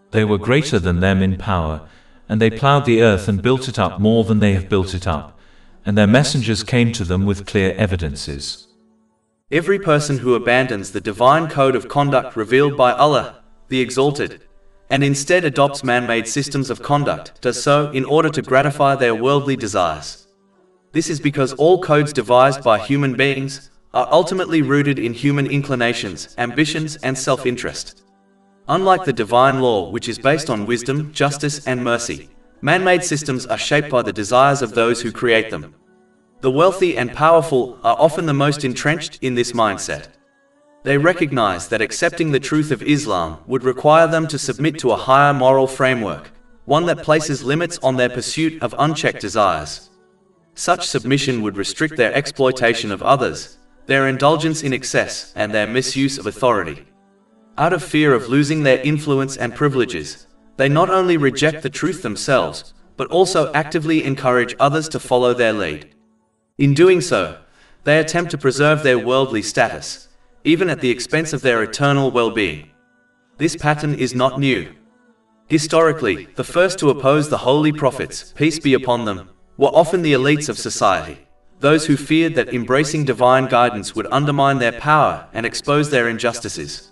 They were greater than them in power, and they plowed the earth and built it up more than they have built it up, and their messengers came to them with clear evidences.
Every person who abandons the divine code of conduct revealed by Allah, the Exalted, and instead adopts man-made systems of conduct, does so in order to gratify their worldly desires. This is because all codes devised by human beings are ultimately rooted in human inclinations, ambitions, and self-interest. Unlike the divine law, which is based on wisdom, justice, and mercy, man-made systems are shaped by the desires of those who create them. The wealthy and powerful are often the most entrenched in this mindset. They recognize that accepting the truth of Islam would require them to submit to a higher moral framework, one that places limits on their pursuit of unchecked desires. Such submission would restrict their exploitation of others, their indulgence in excess, and their misuse of authority. Out of fear of losing their influence and privileges, they not only reject the truth themselves, but also actively encourage others to follow their lead. In doing so, they attempt to preserve their worldly status, even at the expense of their eternal well-being. This pattern is not new. Historically, the first to oppose the holy prophets, peace be upon them, were often the elites of society, those who feared that embracing divine guidance would undermine their power and expose their injustices.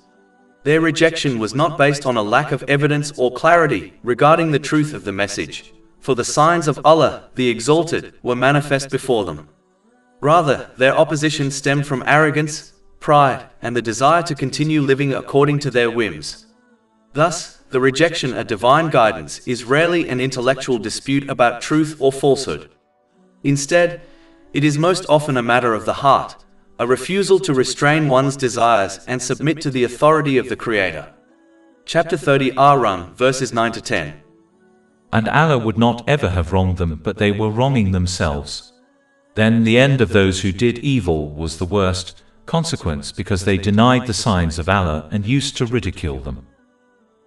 Their rejection was not based on a lack of evidence or clarity regarding the truth of the message, for the signs of Allah, the Exalted, were manifest before them. Rather, their opposition stemmed from arrogance, pride, and the desire to continue living according to their whims. Thus, the rejection of divine guidance is rarely an intellectual dispute about truth or falsehood. Instead, it is most often a matter of the heart, a refusal to restrain one's desires and submit to the authority of the Creator. Chapter 30 Ar-Rum, verses 9 to 10.
And Allah would not ever have wronged them, but they were wronging themselves. Then the end of those who did evil was the worst consequence, because they denied the signs of Allah and used to ridicule them.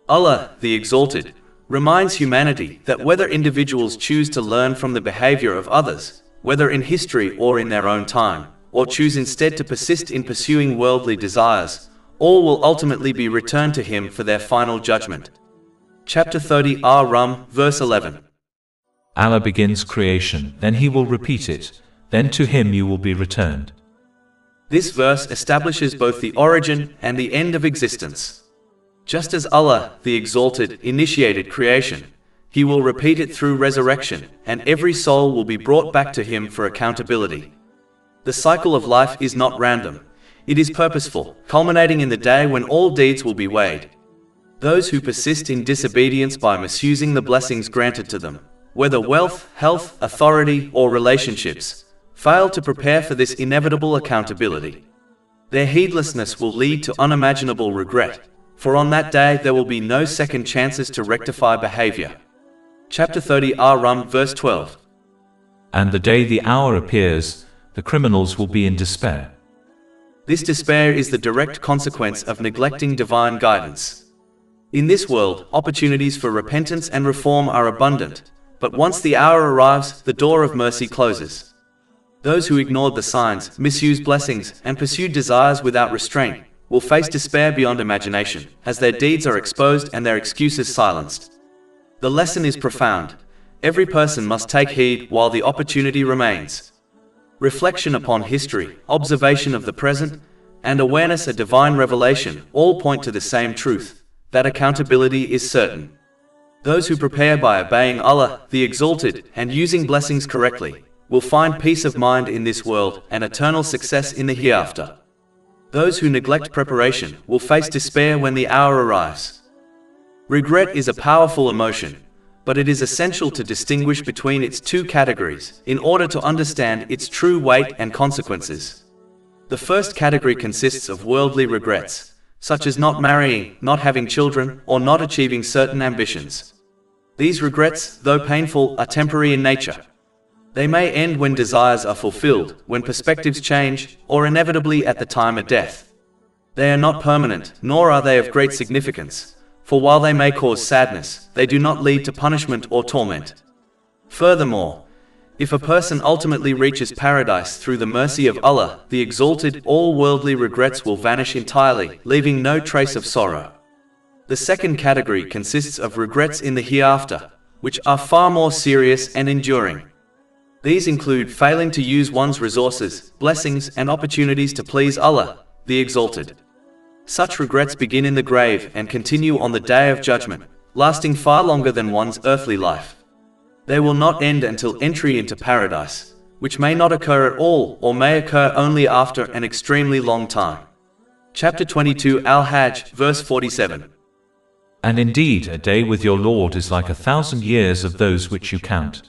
Allah, the Exalted, reminds humanity that whether individuals choose to learn from the behavior of others, whether in history or in their own time, or choose instead to persist in pursuing worldly desires, all will ultimately be returned to Him for their final judgment. Chapter 30 Ar-Rum, verse 11.
Allah begins creation, then He will repeat it, then to Him you will be returned.
This verse establishes both the origin and the end of existence. Just as Allah, the Exalted, initiated creation, He will repeat it through resurrection, and every soul will be brought back to Him for accountability. The cycle of life is not random. It is purposeful, culminating in the day when all deeds will be weighed. Those who persist in disobedience by misusing the blessings granted to them, whether wealth, health, authority, or relationships, fail to prepare for this inevitable accountability. Their heedlessness will lead to unimaginable regret, for on that day there will be no second chances to rectify behavior. Chapter 30 Ar-Rum, verse 12.
And the day the hour appears, the criminals will be in despair.
This despair is the direct consequence of neglecting divine guidance. In this world, opportunities for repentance and reform are abundant, but once the hour arrives, the door of mercy closes. Those who ignored the signs, misused blessings, and pursued desires without restraint will face despair beyond imagination, as their deeds are exposed and their excuses silenced. The lesson is profound. Every person must take heed while the opportunity remains. Reflection upon history, observation of the present, and awareness of divine revelation all point to the same truth, that accountability is certain. Those who prepare by obeying Allah, the Exalted, and using blessings correctly, will find peace of mind in this world and eternal success in the hereafter. Those who neglect preparation will face despair when the hour arrives. Regret is a powerful emotion, but it is essential to distinguish between its two categories in order to understand its true weight and consequences. The first category consists of worldly regrets, such as not marrying, not having children, or not achieving certain ambitions. These regrets, though painful, are temporary in nature. They may end when desires are fulfilled, when perspectives change, or inevitably at the time of death. They are not permanent, nor are they of great significance, for while they may cause sadness, they do not lead to punishment or torment. Furthermore, if a person ultimately reaches paradise through the mercy of Allah, the Exalted, all worldly regrets will vanish entirely, leaving no trace of sorrow. The second category consists of regrets in the hereafter, which are far more serious and enduring. These include failing to use one's resources, blessings, and opportunities to please Allah, the Exalted. Such regrets begin in the grave and continue on the day of judgment, lasting far longer than one's earthly life. They will not end until entry into paradise, which may not occur at all or may occur only after an extremely long time. Chapter 22 Al-Hajj, verse 47.
And indeed, a day with your Lord is like 1,000 years of those which you count.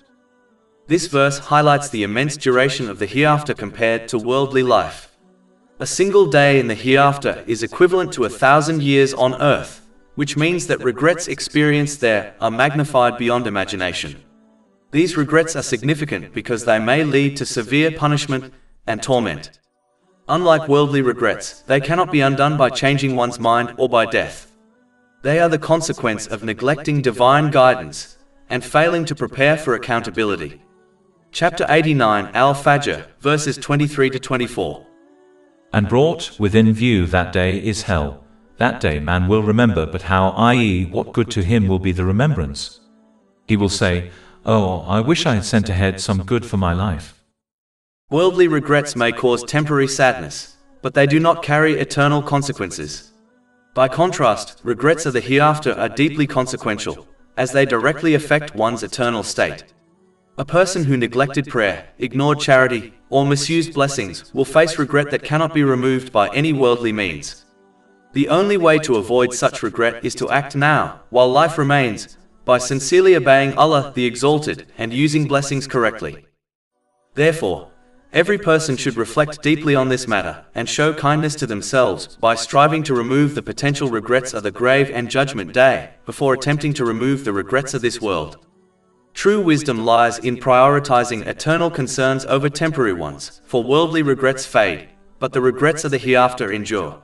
This verse highlights the immense duration of the hereafter compared to worldly life. A single day in the hereafter is equivalent to 1,000 years on earth, which means that regrets experienced there are magnified beyond imagination. These regrets are significant because they may lead to severe punishment and torment. Unlike worldly regrets, they cannot be undone by changing one's mind or by death. They are the consequence of neglecting divine guidance and failing to prepare for accountability. Chapter 89 Al-Fajr, verses 23 to 24.
And brought within view that day is hell. That day man will remember, but how, i.e., what good to him will be the remembrance? He will say, "Oh, I wish I had sent ahead some good for my life."
Worldly regrets may cause temporary sadness, but they do not carry eternal consequences. By contrast, regrets of the hereafter are deeply consequential, as they directly affect one's eternal state. A person who neglected prayer, ignored charity, or misused blessings will face regret that cannot be removed by any worldly means. The only way to avoid such regret is to act now, while life remains, by sincerely obeying Allah the Exalted and using blessings correctly. Therefore, every person should reflect deeply on this matter and show kindness to themselves by striving to remove the potential regrets of the grave and judgment day before attempting to remove the regrets of this world. True wisdom lies in prioritizing eternal concerns over temporary ones, for worldly regrets fade, but the regrets of the hereafter endure.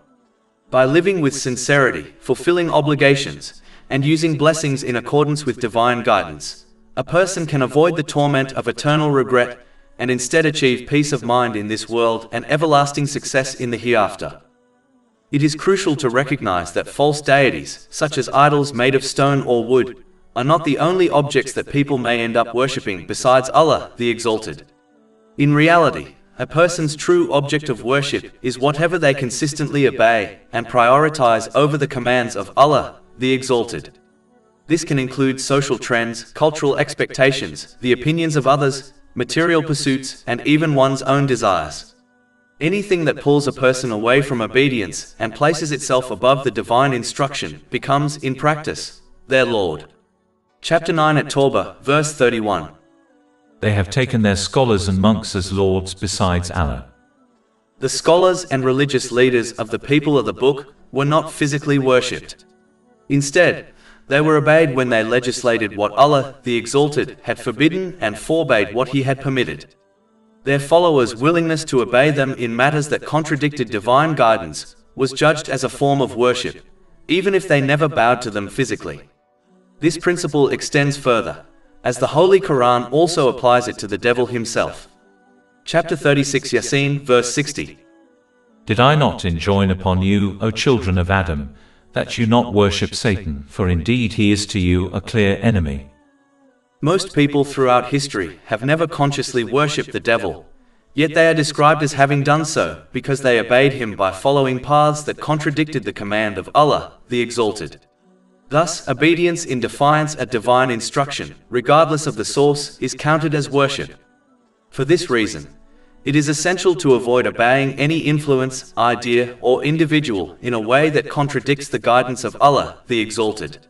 By living with sincerity, fulfilling obligations, and using blessings in accordance with divine guidance, a person can avoid the torment of eternal regret and instead achieve peace of mind in this world and everlasting success in the hereafter. It is crucial to recognize that false deities, such as idols made of stone or wood, are not the only objects that people may end up worshipping besides Allah the Exalted. In reality, a person's true object of worship is whatever they consistently obey and prioritize over the commands of Allah the Exalted. This can include social trends, cultural expectations, the opinions of others, material pursuits, and even one's own desires. Anything that pulls a person away from obedience and places itself above the divine instruction becomes, in practice, their Lord. Chapter 9 at Tawbah, verse 31.
They have taken their scholars and monks as lords besides Allah.
The scholars and religious leaders of the people of the book were not physically worshipped. Instead, they were obeyed when they legislated what Allah the Exalted had forbidden and forbade what He had permitted. Their followers' willingness to obey them in matters that contradicted divine guidance was judged as a form of worship, even if they never bowed to them physically. This principle extends further, as the Holy Quran also applies it to the devil himself. Chapter 36 Yasin, verse 60.
Did I not enjoin upon you, O children of Adam, that you not worship Satan, for indeed he is to you a clear enemy?
Most people throughout history have never consciously worshipped the devil, yet they are described as having done so because they obeyed him by following paths that contradicted the command of Allah the Exalted. Thus, obedience in defiance at divine instruction, regardless of the source, is counted as worship. For this reason, it is essential to avoid obeying any influence, idea, or individual in a way that contradicts the guidance of Allah the Exalted.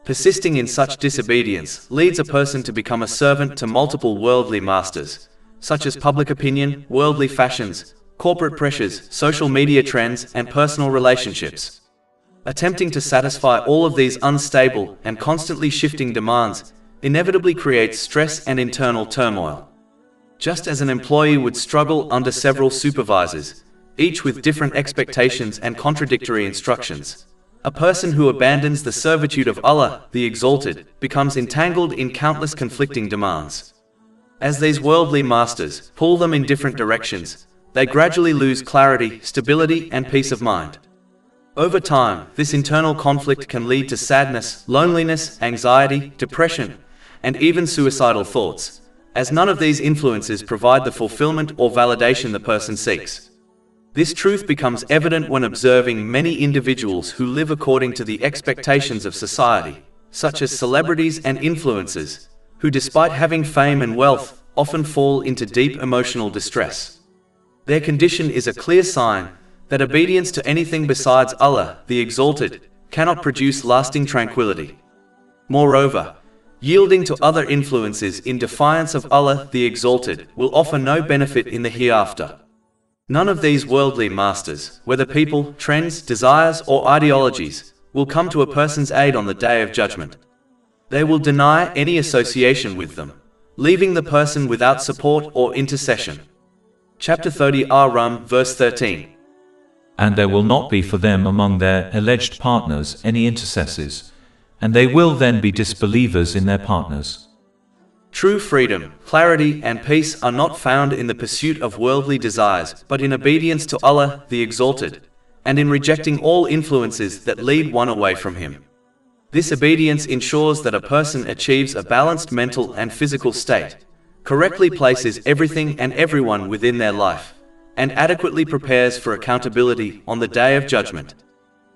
Persisting in such disobedience leads a person to become a servant to multiple worldly masters, such as public opinion, worldly fashions, corporate pressures, social media trends, and personal relationships. Attempting to satisfy all of these unstable and constantly shifting demands inevitably creates stress and internal turmoil. Just as an employee would struggle under several supervisors, each with different expectations and contradictory instructions, a person who abandons the servitude of Allah the Exalted becomes entangled in countless conflicting demands. As these worldly masters pull them in different directions, they gradually lose clarity, stability, and peace of mind. Over time, this internal conflict can lead to sadness, loneliness, anxiety, depression, and even suicidal thoughts, as none of these influences provide the fulfillment or validation the person seeks. This truth becomes evident when observing many individuals who live according to the expectations of society, such as celebrities and influencers, who despite having fame and wealth, often fall into deep emotional distress. Their condition is a clear sign that obedience to anything besides Allah the Exalted cannot produce lasting tranquility. Moreover, yielding to other influences in defiance of Allah the Exalted will offer no benefit in the hereafter. None of these worldly masters, whether people, trends, desires, or ideologies, will come to a person's aid on the Day of Judgment. They will deny any association with them, leaving the person without support or intercession. Chapter 30 Ar-Rum, verse 13.
And there will not be for them among their alleged partners any intercessors, and they will then be disbelievers in their partners.
True freedom, clarity, and peace are not found in the pursuit of worldly desires, but in obedience to Allah the Exalted, and in rejecting all influences that lead one away from Him. This obedience ensures that a person achieves a balanced mental and physical state, correctly places everything and everyone within their life, and adequately prepares for accountability on the Day of Judgment.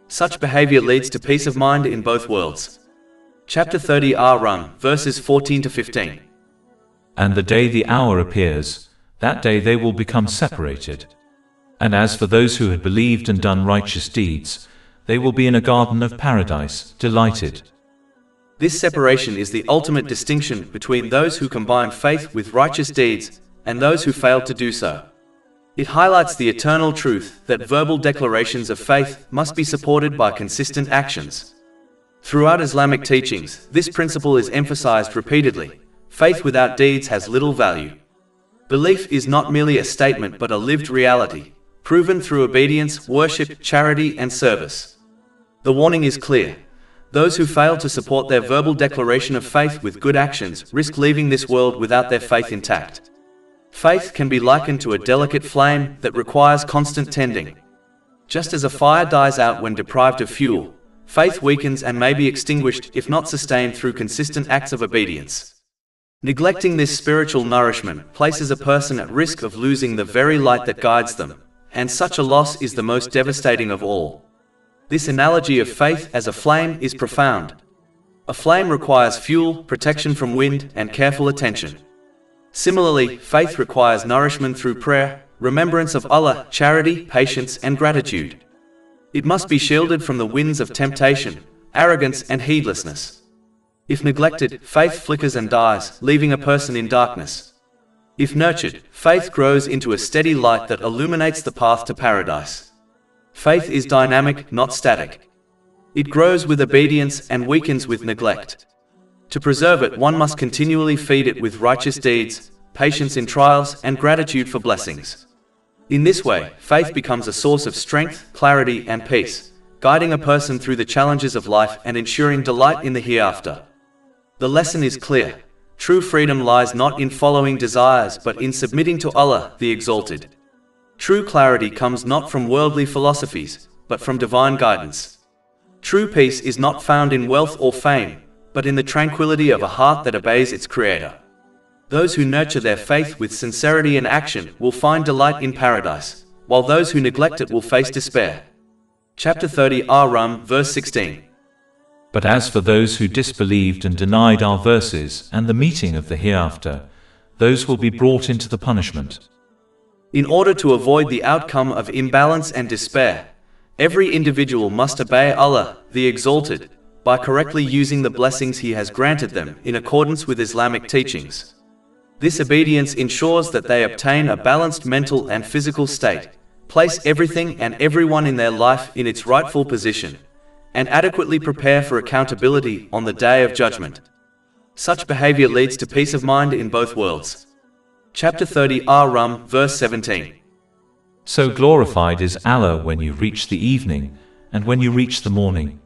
Such behavior leads to peace of mind in both worlds. Chapter 30 Ar-Rum, verses 14 to 15.
And the day the hour appears, that day they will become separated. And as for those who had believed and done righteous deeds, they will be in a garden of paradise, delighted.
This separation is the ultimate distinction between those who combine faith with righteous deeds and those who fail to do so. It highlights the eternal truth that verbal declarations of faith must be supported by consistent actions. Throughout Islamic teachings, this principle is emphasized repeatedly. Faith without deeds has little value. Belief is not merely a statement but a lived reality, proven through obedience, worship, charity, and service. The warning is clear. Those who fail to support their verbal declaration of faith with good actions risk leaving this world without their faith intact. Faith can be likened to a delicate flame that requires constant tending. Just as a fire dies out when deprived of fuel, faith weakens and may be extinguished if not sustained through consistent acts of obedience. Neglecting this spiritual nourishment places a person at risk of losing the very light that guides them, and such a loss is the most devastating of all. This analogy of faith as a flame is profound. A flame requires fuel, protection from wind, and careful attention. Similarly, faith requires nourishment through prayer, remembrance of Allah, charity, patience, and gratitude. It must be shielded from the winds of temptation, arrogance, and heedlessness. If neglected, faith flickers and dies, leaving a person in darkness. If nurtured, faith grows into a steady light that illuminates the path to paradise. Faith is dynamic, not static. It grows with obedience and weakens with neglect. To preserve it, one must continually feed it with righteous deeds, patience in trials, and gratitude for blessings. In this way, faith becomes a source of strength, clarity, and peace, guiding a person through the challenges of life and ensuring delight in the hereafter. The lesson is clear. True freedom lies not in following desires but in submitting to Allah, the Exalted. True clarity comes not from worldly philosophies, but from divine guidance. True peace is not found in wealth or fame, but in the tranquility of a heart that obeys its Creator. Those who nurture their faith with sincerity and action will find delight in paradise, while those who neglect it will face despair. Chapter 30 Ar-Rum, verse 16.
But as for those who disbelieved and denied our verses and the meeting of the hereafter, those will be brought into the punishment.
In order to avoid the outcome of imbalance and despair, every individual must obey Allah, the Exalted, by correctly using the blessings He has granted them in accordance with Islamic teachings. This obedience ensures that they obtain a balanced mental and physical state, place everything and everyone in their life in its rightful position, and adequately prepare for accountability on the Day of Judgment. Such behavior leads to peace of mind in both worlds. Chapter 30 Ar-Rum, verse 17.
So glorified is Allah when you reach the evening, and when you reach the morning.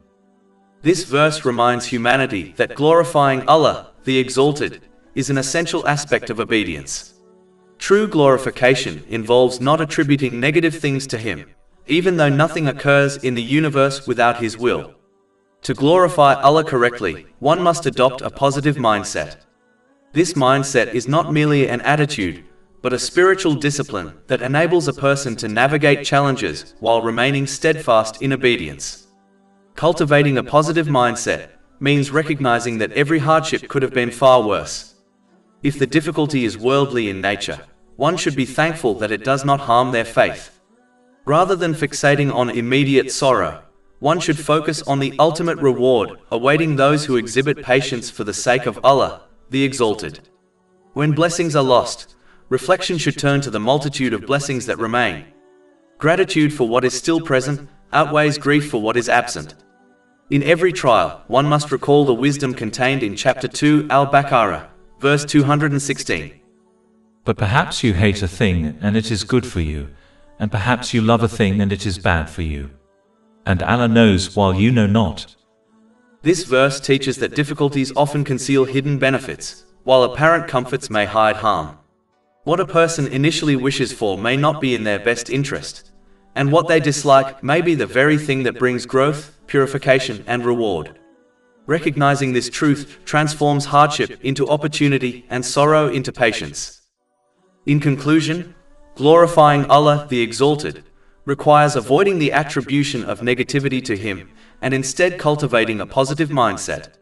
This verse reminds humanity that glorifying Allah, the Exalted, is an essential aspect of obedience. True glorification involves not attributing negative things to Him, even though nothing occurs in the universe without His will. To glorify Allah correctly, one must adopt a positive mindset. This mindset is not merely an attitude, but a spiritual discipline that enables a person to navigate challenges while remaining steadfast in obedience. Cultivating a positive mindset means recognizing that every hardship could have been far worse. If the difficulty is worldly in nature, one should be thankful that it does not harm their faith. Rather than fixating on immediate sorrow, one should focus on the ultimate reward awaiting those who exhibit patience for the sake of Allah, the Exalted. When blessings are lost, reflection should turn to the multitude of blessings that remain. Gratitude for what is still present outweighs grief for what is absent. In every trial, one must recall the wisdom contained in chapter 2 Al-Baqarah, verse 216.
But perhaps you hate a thing and it is good for you, and perhaps you love a thing and it is bad for you. And Allah knows while you know not.
This verse teaches that difficulties often conceal hidden benefits, while apparent comforts may hide harm. What a person initially wishes for may not be in their best interest, and what they dislike may be the very thing that brings growth, purification, and reward. Recognizing this truth transforms hardship into opportunity and sorrow into patience. In conclusion, glorifying Allah the Exalted requires avoiding the attribution of negativity to Him and instead cultivating a positive mindset.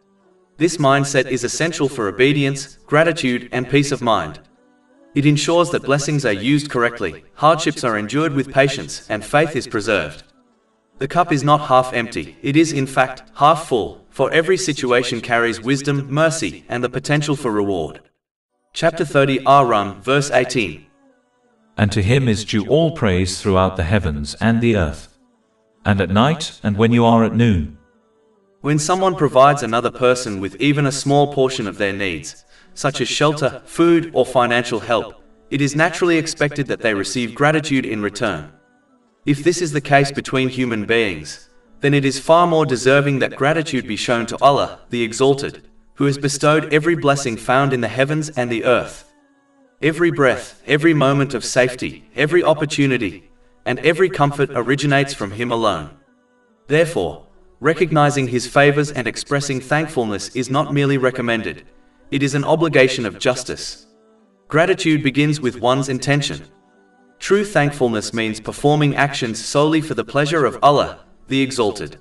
This mindset is essential for obedience, gratitude, and peace of mind. It ensures that blessings are used correctly, hardships are endured with patience, and faith is preserved. The cup is not half empty, it is in fact half full, for every situation carries wisdom, mercy, and the potential for reward. Chapter 30 Ar-Rum, verse 18.
And to him is due all praise throughout the heavens and the earth, and at night, and when you are at noon.
When someone provides another person with even a small portion of their needs, such as shelter, food, or financial help, it is naturally expected that they receive gratitude in return. If this is the case between human beings, then it is far more deserving that gratitude be shown to Allah, the Exalted, who has bestowed every blessing found in the heavens and the earth. Every breath, every moment of safety, every opportunity, and every comfort originates from Him alone. Therefore, recognizing His favors and expressing thankfulness is not merely recommended, it is an obligation of justice. Gratitude begins with one's intention. True thankfulness means performing actions solely for the pleasure of Allah, the Exalted.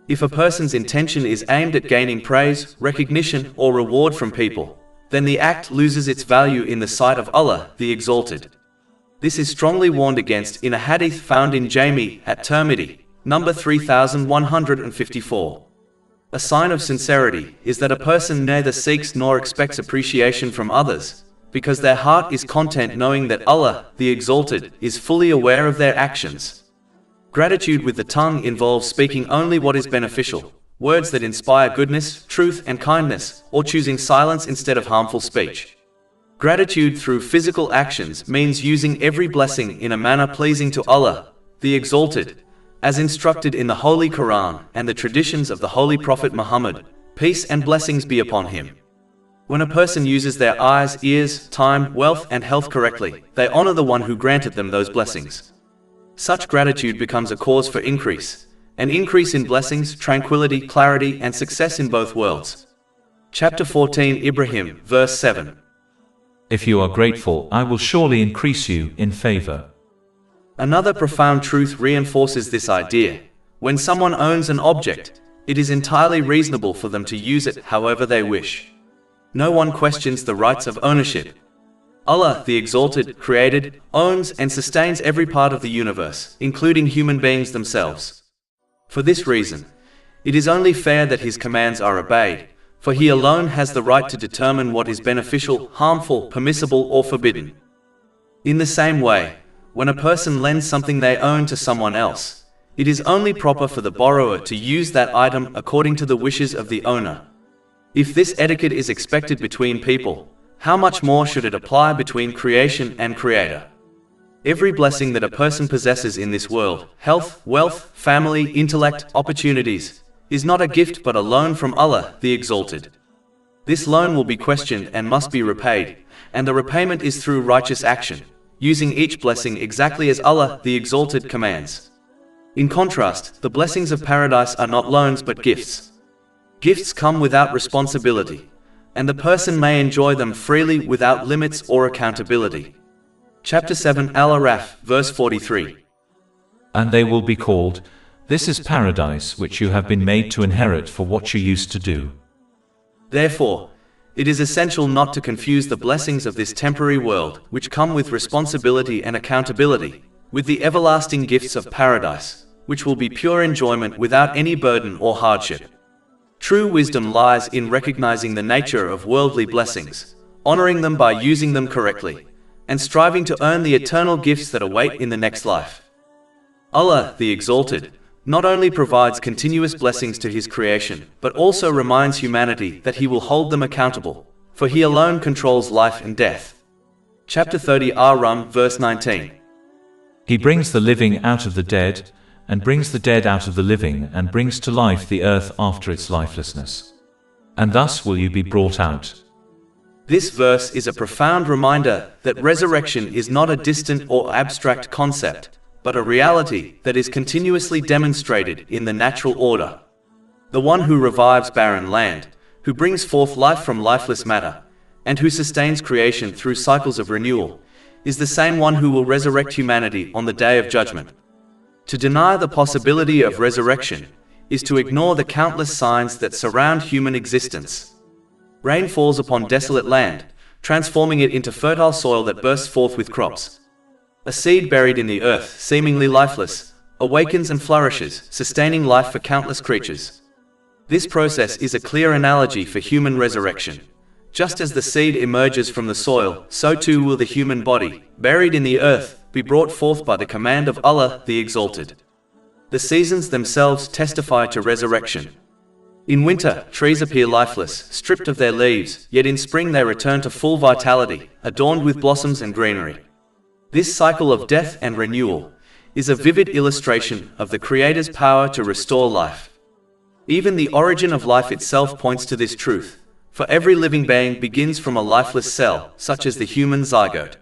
If a person's intention is aimed at gaining praise, recognition, or reward from people, then the act loses its value in the sight of Allah, the Exalted. This is strongly warned against in a hadith found in Jami at Tirmidhi, number 3154. A sign of sincerity is that a person neither seeks nor expects appreciation from others, because their heart is content knowing that Allah, the Exalted, is fully aware of their actions. Gratitude with the tongue involves speaking only what is beneficial, words that inspire goodness, truth, and kindness, or choosing silence instead of harmful speech. Gratitude through physical actions means using every blessing in a manner pleasing to Allah, the Exalted, as instructed in the Holy Quran and the traditions of the Holy Prophet Muhammad, peace and blessings be upon him. When a person uses their eyes, ears, time, wealth, and health correctly, they honor the one who granted them those blessings. Such gratitude becomes a cause for increase, an increase in blessings, tranquility, clarity, and success in both worlds. Chapter 14 Ibrahim, verse 7.
If you are grateful, I will surely increase you in favor.
Another profound truth reinforces this idea. When someone owns an object, it is entirely reasonable for them to use it however they wish. No one questions the rights of ownership. Allah, the Exalted, created, owns, and sustains every part of the universe, including human beings themselves. For this reason, it is only fair that His commands are obeyed, for He alone has the right to determine what is beneficial, harmful, permissible, or forbidden. In the same way, when a person lends something they own to someone else, it is only proper for the borrower to use that item according to the wishes of the owner. If this etiquette is expected between people, how much more should it apply between creation and Creator? Every blessing that a person possesses in this world, health, wealth, family, intellect, opportunities, is not a gift but a loan from Allah, the Exalted. This loan will be questioned and must be repaid, and the repayment is through righteous action, using each blessing exactly as Allah, the Exalted, commands. In contrast, the blessings of paradise are not loans but gifts. Gifts come without responsibility, and the person may enjoy them freely without limits or accountability. Chapter 7 Al-Araf, verse 43.
And they will be called, "This is paradise which you have been made to inherit for what you used to do."
Therefore, it is essential not to confuse the blessings of this temporary world, which come with responsibility and accountability, with the everlasting gifts of paradise, which will be pure enjoyment without any burden or hardship. True wisdom lies in recognizing the nature of worldly blessings, honoring them by using them correctly, and striving to earn the eternal gifts that await in the next life. Allah, the Exalted, not only provides continuous blessings to His creation, but also reminds humanity that He will hold them accountable, for He alone controls life and death. Chapter 30 Ar-Rum, verse 19.
He brings the living out of the dead, and brings the dead out of the living, and brings to life the earth after its lifelessness. And thus will you be brought out.
This verse is a profound reminder that resurrection is not a distant or abstract concept, but a reality that is continuously demonstrated in the natural order. The one who revives barren land, who brings forth life from lifeless matter, and who sustains creation through cycles of renewal, is the same one who will resurrect humanity on the day of judgment. To deny the possibility of resurrection is to ignore the countless signs that surround human existence. Rain falls upon desolate land, transforming it into fertile soil that bursts forth with crops. A seed buried in the earth, seemingly lifeless, awakens and flourishes, sustaining life for countless creatures. This process is a clear analogy for human resurrection. Just as the seed emerges from the soil, so too will the human body, buried in the earth, be brought forth by the command of Allah the Exalted. The seasons themselves testify to resurrection. In winter, trees appear lifeless, stripped of their leaves, yet in spring they return to full vitality, adorned with blossoms and greenery. This cycle of death and renewal is a vivid illustration of the Creator's power to restore life. Even the origin of life itself points to this truth, for every living being begins from a lifeless cell, such as the human zygote.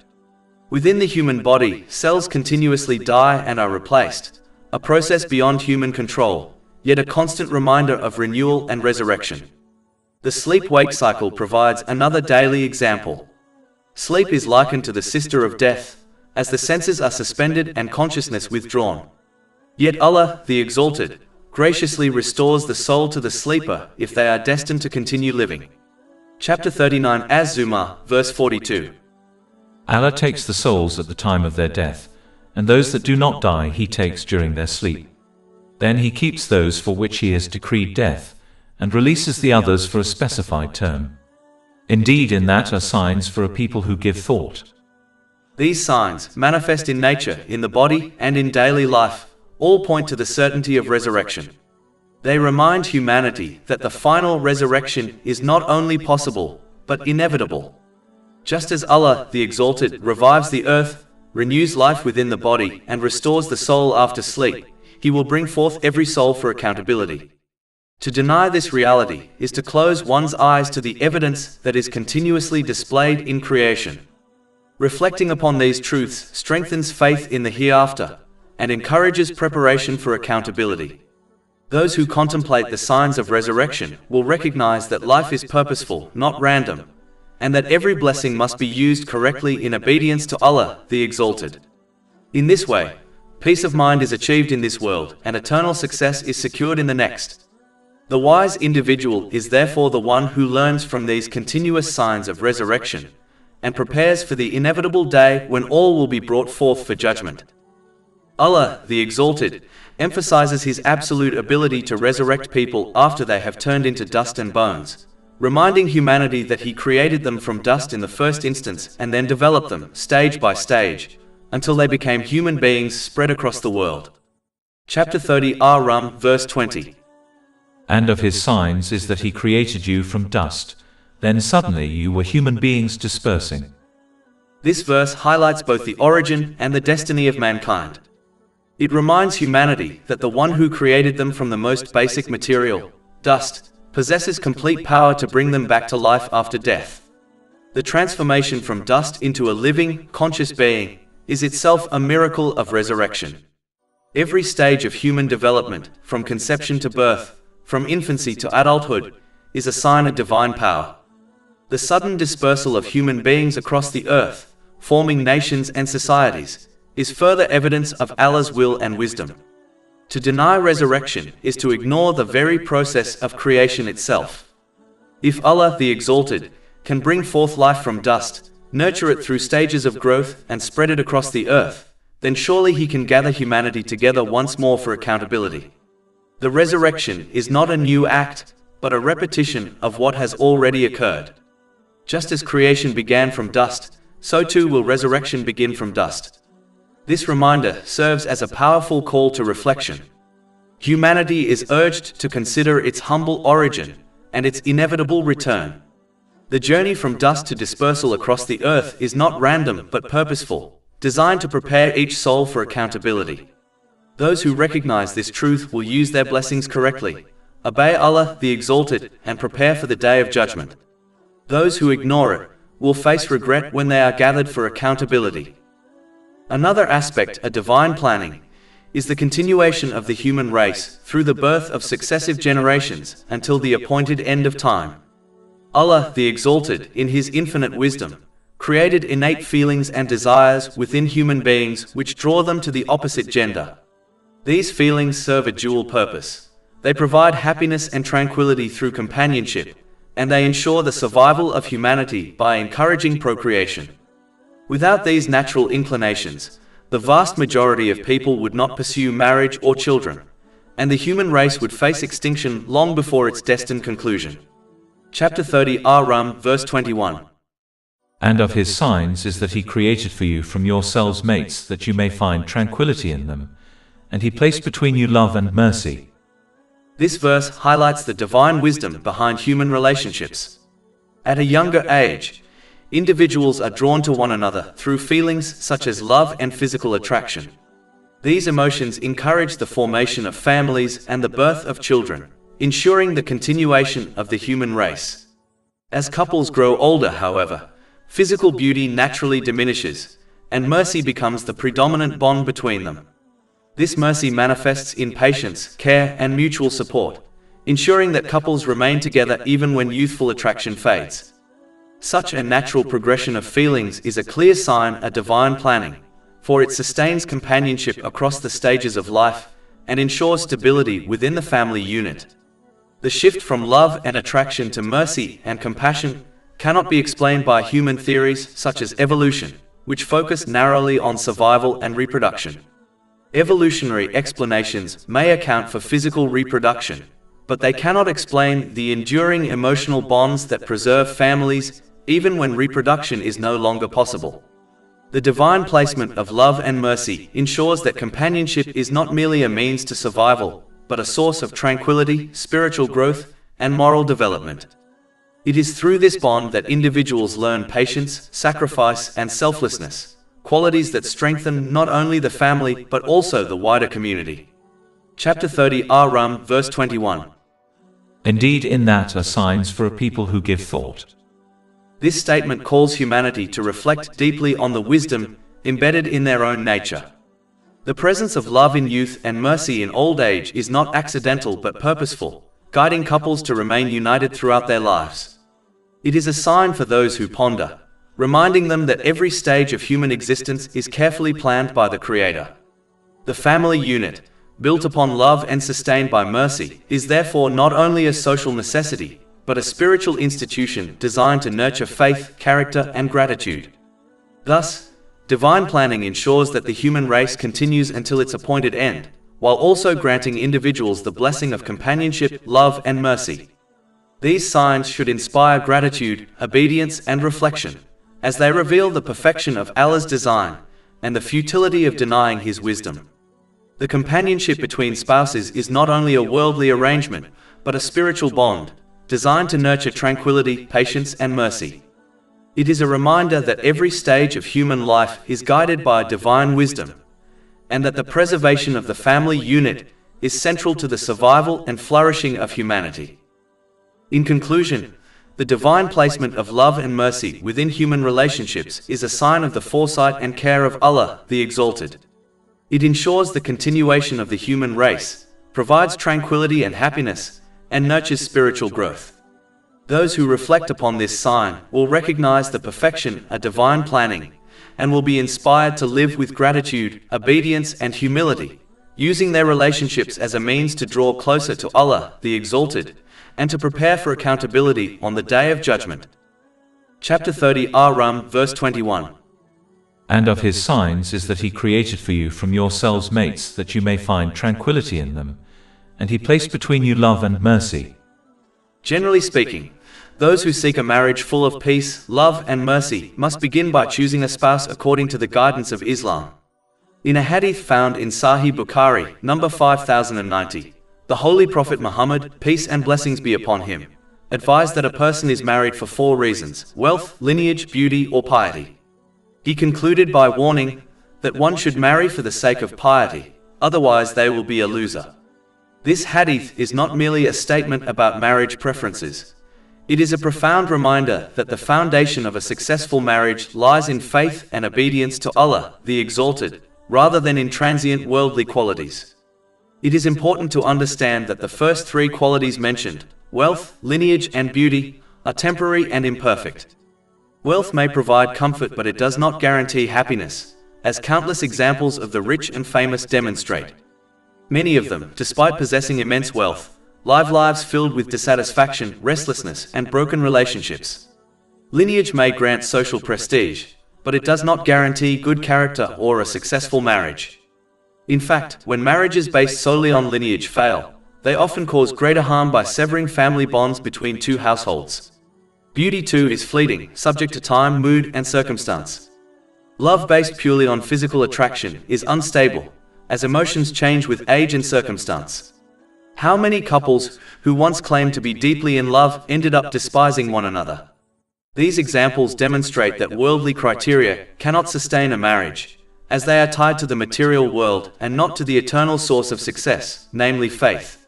Within the human body, cells continuously die and are replaced, a process beyond human control, yet a constant reminder of renewal and resurrection. The sleep-wake cycle provides another daily example. Sleep is likened to the sister of death, as the senses are suspended and consciousness withdrawn. Yet Allah, the Exalted, graciously restores the soul to the sleeper if they are destined to continue living. Chapter 39 Az-Zumar, verse 42.
Allah takes the souls at the time of their death, and those that do not die He takes during their sleep. Then He keeps those for which He has decreed death, and releases the others for a specified term. Indeed, in that are signs for a people who give thought.
These signs, manifest in nature, in the body, and in daily life, all point to the certainty of resurrection. They remind humanity that the final resurrection is not only possible, but inevitable. Just as Allah, the Exalted, revives the earth, renews life within the body, and restores the soul after sleep, He will bring forth every soul for accountability. To deny this reality is to close one's eyes to the evidence that is continuously displayed in creation. Reflecting upon these truths strengthens faith in the hereafter, and encourages preparation for accountability. Those who contemplate the signs of resurrection will recognize that life is purposeful, not random, and that every blessing must be used correctly in obedience to Allah, the Exalted. In this way, peace of mind is achieved in this world, and eternal success is secured in the next. The wise individual is therefore the one who learns from these continuous signs of resurrection, and prepares for the inevitable day when all will be brought forth for judgment. Allah, the Exalted, emphasizes His absolute ability to resurrect people after they have turned into dust and bones, reminding humanity that He created them from dust in the first instance and then developed them, stage by stage, until they became human beings spread across the world. Chapter 30 Ar-Rum, verse 20.
And of His signs is that He created you from dust, then suddenly you were human beings dispersing.
This verse highlights both the origin and the destiny of mankind. It reminds humanity that the one who created them from the most basic material, dust, possesses complete power to bring them back to life after death. The transformation from dust into a living, conscious being is itself a miracle of resurrection. Every stage of human development, from conception to birth, from infancy to adulthood, is a sign of divine power. The sudden dispersal of human beings across the earth, forming nations and societies, is further evidence of Allah's will and wisdom. To deny resurrection is to ignore the very process of creation itself. If Allah, the Exalted, can bring forth life from dust, nurture it through stages of growth, and spread it across the earth, then surely He can gather humanity together once more for accountability. The resurrection is not a new act, but a repetition of what has already occurred. Just as creation began from dust, so too will resurrection begin from dust. This reminder serves as a powerful call to reflection. Humanity is urged to consider its humble origin and its inevitable return. The journey from dust to dispersal across the earth is not random but purposeful, designed to prepare each soul for accountability. Those who recognize this truth will use their blessings correctly, obey Allah the Exalted, and prepare for the day of judgment. Those who ignore it will face regret when they are gathered for accountability. Another aspect of divine planning is the continuation of the human race through the birth of successive generations until the appointed end of time. Allah the Exalted, in His infinite wisdom, created innate feelings and desires within human beings which draw them to the opposite gender. These feelings serve a dual purpose. They provide happiness and tranquility through companionship, and they ensure the survival of humanity by encouraging procreation. Without these natural inclinations, the vast majority of people would not pursue marriage or children, and the human race would face extinction long before its destined conclusion. Chapter 30 Rum, verse 21.
And of his signs is that he created for you from yourselves mates that you may find tranquility in them, and he placed between you love and mercy.
This verse highlights the divine wisdom behind human relationships. At a younger age, individuals are drawn to one another through feelings such as love and physical attraction. These emotions encourage the formation of families and the birth of children, ensuring the continuation of the human race. As couples grow older, however, physical beauty naturally diminishes, and mercy becomes the predominant bond between them. This mercy manifests in patience, care, and mutual support, ensuring that couples remain together even when youthful attraction fades. Such a natural progression of feelings is a clear sign of divine planning, for it sustains companionship across the stages of life and ensures stability within the family unit. The shift from love and attraction to mercy and compassion cannot be explained by human theories such as evolution, which focus narrowly on survival and reproduction. Evolutionary explanations may account for physical reproduction, but they cannot explain the enduring emotional bonds that preserve families even when reproduction is no longer possible. The divine placement of love and mercy ensures that companionship is not merely a means to survival, but a source of tranquility, spiritual growth, and moral development. It is through this bond that individuals learn patience, sacrifice, and selflessness, qualities that strengthen not only the family but also the wider community. Chapter 30 Rum, verse 21.
Indeed, in that are signs for a people who give thought.
This statement calls humanity to reflect deeply on the wisdom embedded in their own nature. The presence of love in youth and mercy in old age is not accidental but purposeful, guiding couples to remain united throughout their lives. It is a sign for those who ponder, reminding them that every stage of human existence is carefully planned by the Creator. The family unit, built upon love and sustained by mercy, is therefore not only a social necessity, but a spiritual institution designed to nurture faith, character, and gratitude. Thus, divine planning ensures that the human race continues until its appointed end, while also granting individuals the blessing of companionship, love, and mercy. These signs should inspire gratitude, obedience, and reflection, as they reveal the perfection of Allah's design and the futility of denying His wisdom. The companionship between spouses is not only a worldly arrangement, but a spiritual bond, designed to nurture tranquility, patience, and mercy. It is a reminder that every stage of human life is guided by divine wisdom, and that the preservation of the family unit is central to the survival and flourishing of humanity. In conclusion, the divine placement of love and mercy within human relationships is a sign of the foresight and care of Allah, the Exalted. It ensures the continuation of the human race, provides tranquility and happiness, and nurtures spiritual growth. Those who reflect upon this sign will recognize the perfection of divine planning, and will be inspired to live with gratitude, obedience, and humility, using their relationships as a means to draw closer to Allah, the Exalted, and to prepare for accountability on the Day of Judgment. Chapter 30 Rum, verse 21.
And of his signs is that he created for you from yourselves mates that you may find tranquility in them, and he placed between you love and mercy.
Generally speaking, those who seek a marriage full of peace, love, and mercy must begin by choosing a spouse according to the guidance of Islam. In a hadith found in Sahih Bukhari, number 5090, the Holy Prophet Muhammad, peace and blessings be upon him, advised that a person is married for 4 reasons: wealth, lineage, beauty, or piety. He concluded by warning that one should marry for the sake of piety, otherwise they will be a loser. This hadith is not merely a statement about marriage preferences. It is a profound reminder that the foundation of a successful marriage lies in faith and obedience to Allah, the Exalted, rather than in transient worldly qualities. It is important to understand that the first 3 qualities mentioned, wealth, lineage, and beauty, are temporary and imperfect. Wealth may provide comfort, but it does not guarantee happiness, as countless examples of the rich and famous demonstrate. Many of them, despite possessing immense wealth, live lives filled with dissatisfaction, restlessness, and broken relationships. Lineage may grant social prestige, but it does not guarantee good character or a successful marriage. In fact, when marriages based solely on lineage fail, they often cause greater harm by severing family bonds between two households. Beauty too is fleeting, subject to time, mood, and circumstance. Love based purely on physical attraction is unstable, as emotions change with age and circumstance. How many couples who once claimed to be deeply in love ended up despising one another? These examples demonstrate that worldly criteria cannot sustain a marriage, as they are tied to the material world and not to the eternal source of success, namely faith.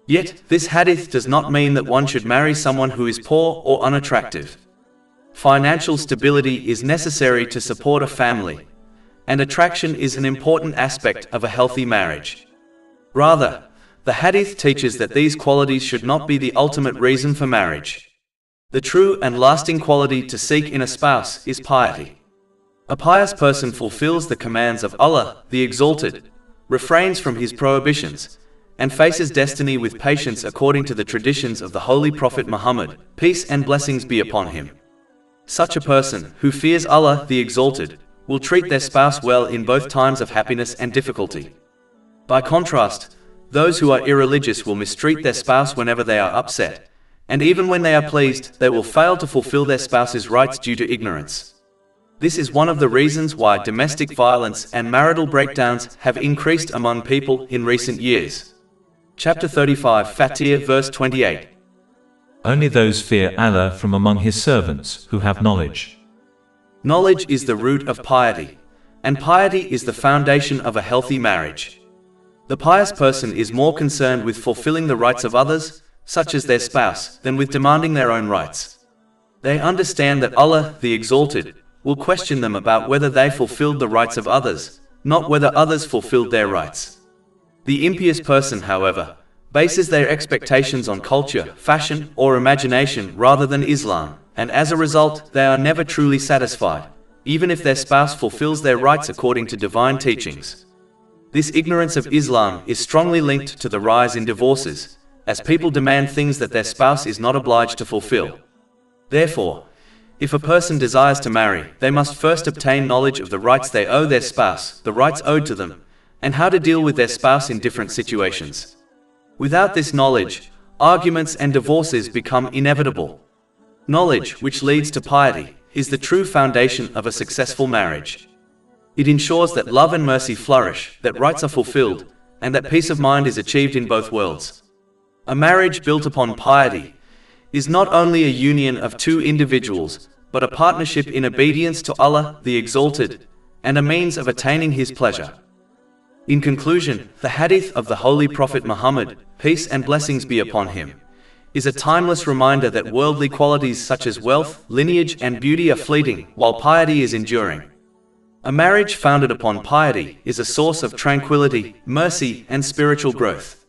Yet, this hadith does not mean that one should marry someone who is poor or unattractive. Financial stability is necessary to support a family, and attraction is an important aspect of a healthy marriage. Rather, the hadith teaches that these qualities should not be the ultimate reason for marriage. The true and lasting quality to seek in a spouse is piety. A pious person fulfills the commands of Allah, the Exalted, refrains from His prohibitions, and faces destiny with patience according to the traditions of the Holy Prophet Muhammad, peace and blessings be upon him. Such a person, who fears Allah, the Exalted, will treat their spouse well in both times of happiness and difficulty. By contrast, those who are irreligious will mistreat their spouse whenever they are upset, and even when they are pleased, they will fail to fulfill their spouse's rights due to ignorance. This is one of the reasons why domestic violence and marital breakdowns have increased among people in recent years. Chapter 35, Fatir, verse 28.
Only those fear Allah from among His servants who have knowledge.
Knowledge is the root of piety, and piety is the foundation of a healthy marriage. The pious person is more concerned with fulfilling the rights of others, such as their spouse, than with demanding their own rights. They understand that Allah, the Exalted, will question them about whether they fulfilled the rights of others, not whether others fulfilled their rights. The impious person, however, bases their expectations on culture, fashion, or imagination rather than Islam, and as a result, they are never truly satisfied, even if their spouse fulfills their rights according to divine teachings. This ignorance of Islam is strongly linked to the rise in divorces, as people demand things that their spouse is not obliged to fulfill. Therefore, if a person desires to marry, they must first obtain knowledge of the rights they owe their spouse, the rights owed to them, and how to deal with their spouse in different situations. Without this knowledge, arguments and divorces become inevitable. Knowledge, which leads to piety, is the true foundation of a successful marriage. It ensures that love and mercy flourish, that rights are fulfilled, and that peace of mind is achieved in both worlds. A marriage built upon piety is not only a union of two individuals, but a partnership in obedience to Allah, the Exalted, and a means of attaining His pleasure. In conclusion, the hadith of the Holy Prophet Muhammad, peace and blessings be upon him, is a timeless reminder that worldly qualities such as wealth, lineage, and beauty are fleeting, while piety is enduring. A marriage founded upon piety is a source of tranquility, mercy, and spiritual growth.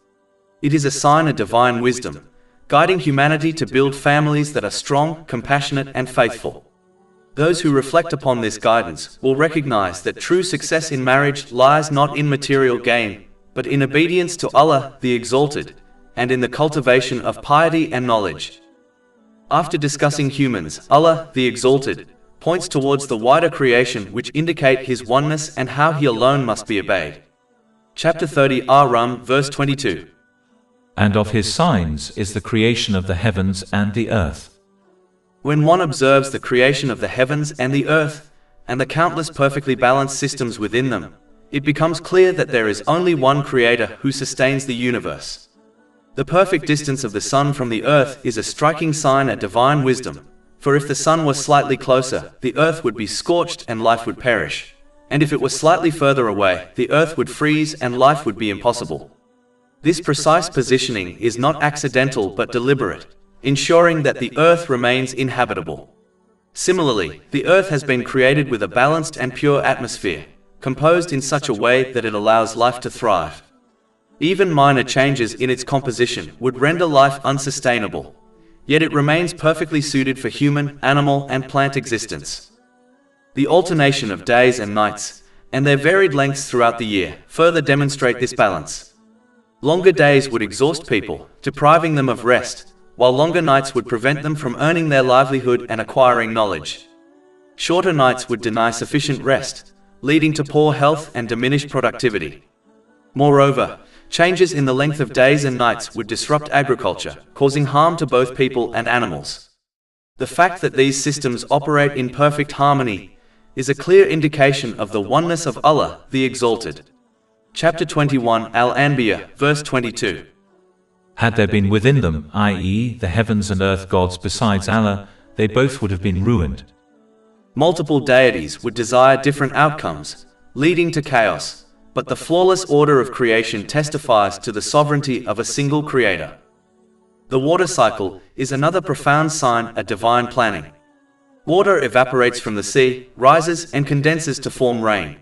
It is a sign of divine wisdom, guiding humanity to build families that are strong, compassionate, and faithful. Those who reflect upon this guidance will recognize that true success in marriage lies not in material gain, but in obedience to Allah, the Exalted, and in the cultivation of piety and knowledge. After discussing humans, Allah, the Exalted, points towards the wider creation which indicate His oneness and how He alone must be obeyed. Chapter 30, Ar-Rum, verse 22.
And of His signs is the creation of the heavens and the earth.
When one observes the creation of the heavens and the earth, and the countless perfectly balanced systems within them, it becomes clear that there is only one Creator who sustains the universe. The perfect distance of the sun from the earth is a striking sign of divine wisdom, for if the sun was slightly closer, the earth would be scorched and life would perish, and if it was slightly further away, the earth would freeze and life would be impossible. This precise positioning is not accidental but deliberate, ensuring that the earth remains inhabitable. Similarly, the earth has been created with a balanced and pure atmosphere, composed in such a way that it allows life to thrive. Even minor changes in its composition would render life unsustainable, yet it remains perfectly suited for human, animal, and plant existence. The alternation of days and nights, and their varied lengths throughout the year, further demonstrate this balance. Longer days would exhaust people, depriving them of rest, while longer nights would prevent them from earning their livelihood and acquiring knowledge. Shorter nights would deny sufficient rest, leading to poor health and diminished productivity. Moreover, changes in the length of days and nights would disrupt agriculture, causing harm to both people and animals. The fact that these systems operate in perfect harmony is a clear indication of the oneness of Allah, the Exalted. Chapter 21 Al-Anbiya, verse 22.
Had there been within them, i.e., the heavens and earth gods besides Allah, they both would have been ruined.
Multiple deities would desire different outcomes, leading to chaos, but the flawless order of creation testifies to the sovereignty of a single creator. The water cycle is another profound sign of divine planning. Water evaporates from the sea, rises and condenses to form rain.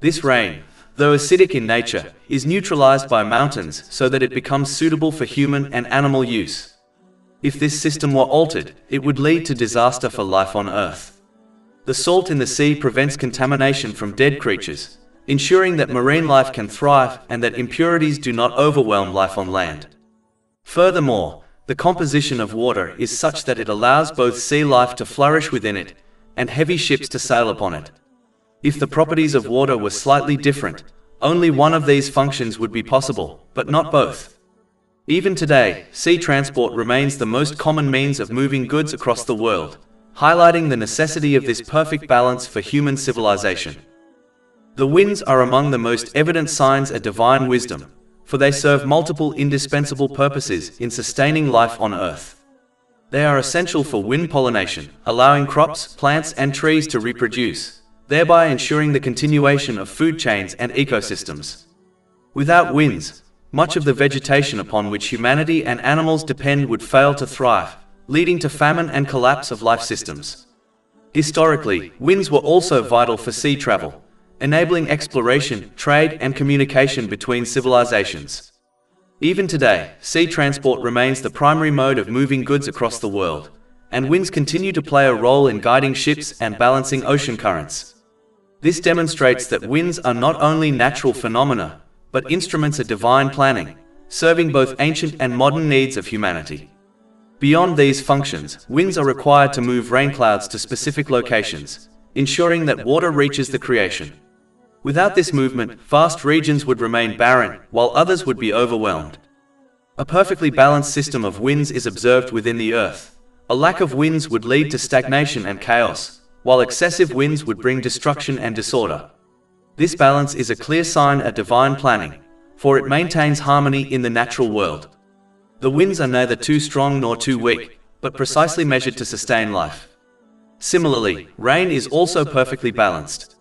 This rain, though acidic in nature, is neutralized by mountains so that it becomes suitable for human and animal use. If this system were altered, it would lead to disaster for life on Earth. The salt in the sea prevents contamination from dead creatures, ensuring that marine life can thrive and that impurities do not overwhelm life on land. Furthermore, the composition of water is such that it allows both sea life to flourish within it and heavy ships to sail upon it. If the properties of water were slightly different, only one of these functions would be possible, but not both. Even today, sea transport remains the most common means of moving goods across the world, highlighting the necessity of this perfect balance for human civilization. The winds are among the most evident signs of divine wisdom, for they serve multiple indispensable purposes in sustaining life on Earth. They are essential for wind pollination, allowing crops, plants, and trees to reproduce, thereby ensuring the continuation of food chains and ecosystems. Without winds, much of the vegetation upon which humanity and animals depend would fail to thrive, leading to famine and collapse of life systems. Historically, winds were also vital for sea travel, enabling exploration, trade, and communication between civilizations. Even today, sea transport remains the primary mode of moving goods across the world, and winds continue to play a role in guiding ships and balancing ocean currents. This demonstrates that winds are not only natural phenomena, but instruments of divine planning, serving both ancient and modern needs of humanity. Beyond these functions, winds are required to move rain clouds to specific locations, ensuring that water reaches the creation. Without this movement, vast regions would remain barren, while others would be overwhelmed. A perfectly balanced system of winds is observed within the Earth. A lack of winds would lead to stagnation and chaos, while excessive winds would bring destruction and disorder. This balance is a clear sign of divine planning, for it maintains harmony in the natural world. The winds are neither too strong nor too weak, but precisely measured to sustain life. Similarly, rain is also perfectly balanced.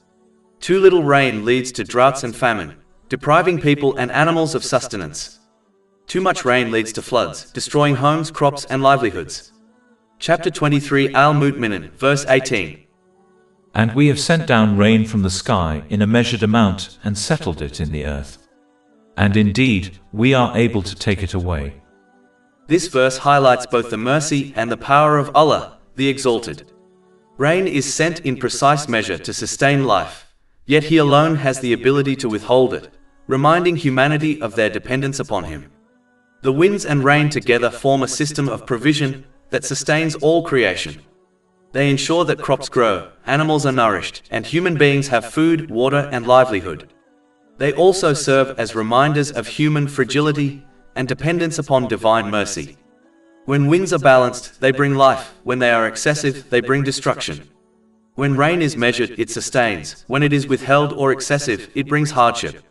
Too little rain leads to droughts and famine, depriving people and animals of sustenance. Too much rain leads to floods, destroying homes, crops, and livelihoods. Chapter 23 Al-Mu'minin, verse 18.
And we have sent down rain from the sky in a measured amount and settled it in the earth. And indeed, we are able to take it away.
This verse highlights both the mercy and the power of Allah, the Exalted. Rain is sent in precise measure to sustain life, yet He alone has the ability to withhold it, reminding humanity of their dependence upon Him. The winds and rain together form a system of provision that sustains all creation. They ensure that crops grow, animals are nourished, and human beings have food, water, and livelihood. They also serve as reminders of human fragility and dependence upon divine mercy. When winds are balanced, they bring life. When they are excessive, they bring destruction. When rain is measured, it sustains. When it is withheld or excessive, it brings hardship.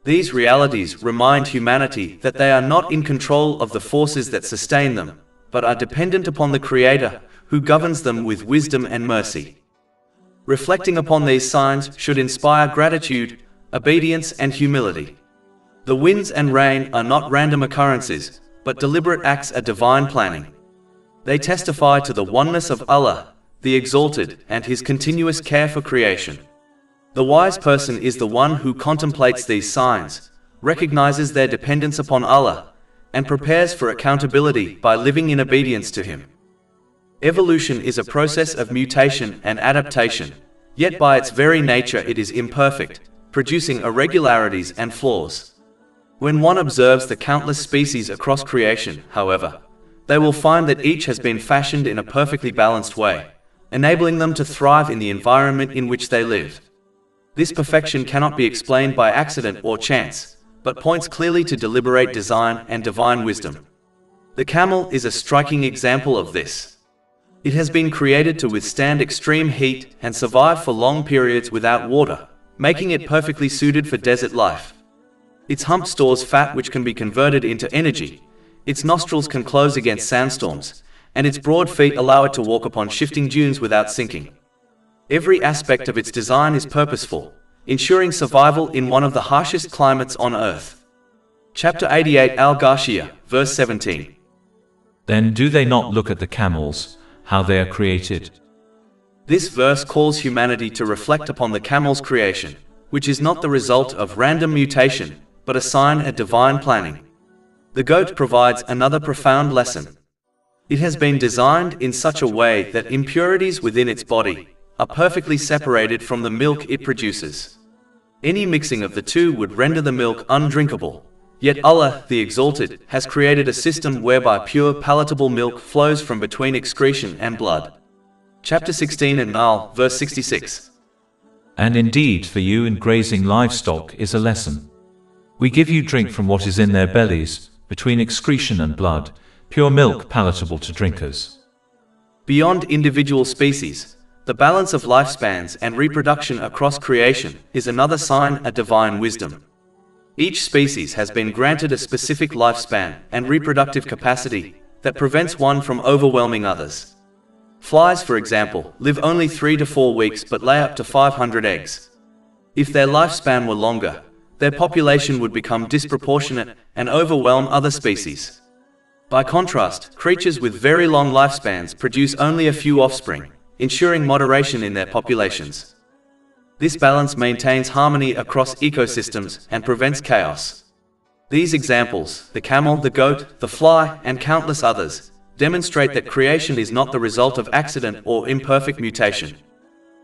These realities remind humanity that they are not in control of the forces that sustain them, but are dependent upon the Creator, who governs them with wisdom and mercy. Reflecting upon these signs should inspire gratitude, obedience, and humility. The winds and rain are not random occurrences, but deliberate acts of divine planning. They testify to the oneness of Allah, the Exalted, and His continuous care for creation. The wise person is the one who contemplates these signs, recognizes their dependence upon Allah, and prepares for accountability by living in obedience to Him. Evolution is a process of mutation and adaptation, yet by its very nature it is imperfect, producing irregularities and flaws. When one observes the countless species across creation, however, they will find that each has been fashioned in a perfectly balanced way, enabling them to thrive in the environment in which they live. This perfection cannot be explained by accident or chance, but points clearly to deliberate design and divine wisdom. The camel is a striking example of this. It has been created to withstand extreme heat and survive for long periods without water, making it perfectly suited for desert life. Its hump stores fat which can be converted into energy, its nostrils can close against sandstorms, and its broad feet allow it to walk upon shifting dunes without sinking. Every aspect of its design is purposeful, ensuring survival in one of the harshest climates on earth. Chapter 88 Al-Ghashiyah, verse 17.
Then do they not look at the camels, how they are created?
This verse calls humanity to reflect upon the camel's creation, which is not the result of random mutation, but a sign of divine planning. The goat provides another profound lesson. It has been designed in such a way that impurities within its body are perfectly separated from the milk it produces. Any mixing of the two would render the milk undrinkable. Yet Allah, the Exalted, has created a system whereby pure palatable milk flows from between excretion and blood. Chapter 16 and Al, verse 66.
And indeed for you in grazing livestock is a lesson. We give you drink from what is in their bellies, between excretion and blood, pure milk palatable to drinkers.
Beyond individual species, the balance of lifespans and reproduction across creation is another sign of divine wisdom. Each species has been granted a specific lifespan and reproductive capacity that prevents one from overwhelming others. Flies, for example, live only 3 to 4 weeks but lay up to 500 eggs. If their lifespan were longer, their population would become disproportionate and overwhelm other species. By contrast, creatures with very long lifespans produce only a few offspring, ensuring moderation in their populations. This balance maintains harmony across ecosystems and prevents chaos. These examples, the camel, the goat, the fly, and countless others, demonstrate that creation is not the result of accident or imperfect mutation.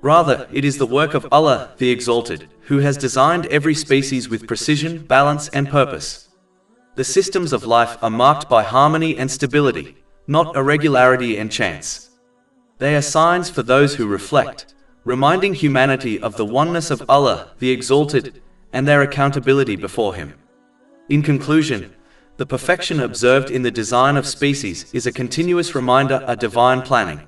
Rather, it is the work of Allah, the Exalted, who has designed every species with precision, balance, and purpose. The systems of life are marked by harmony and stability, not irregularity and chance. They are signs for those who reflect, reminding humanity of the oneness of Allah, the Exalted, and their accountability before Him. In conclusion, the perfection observed in the design of species is a continuous reminder of divine planning.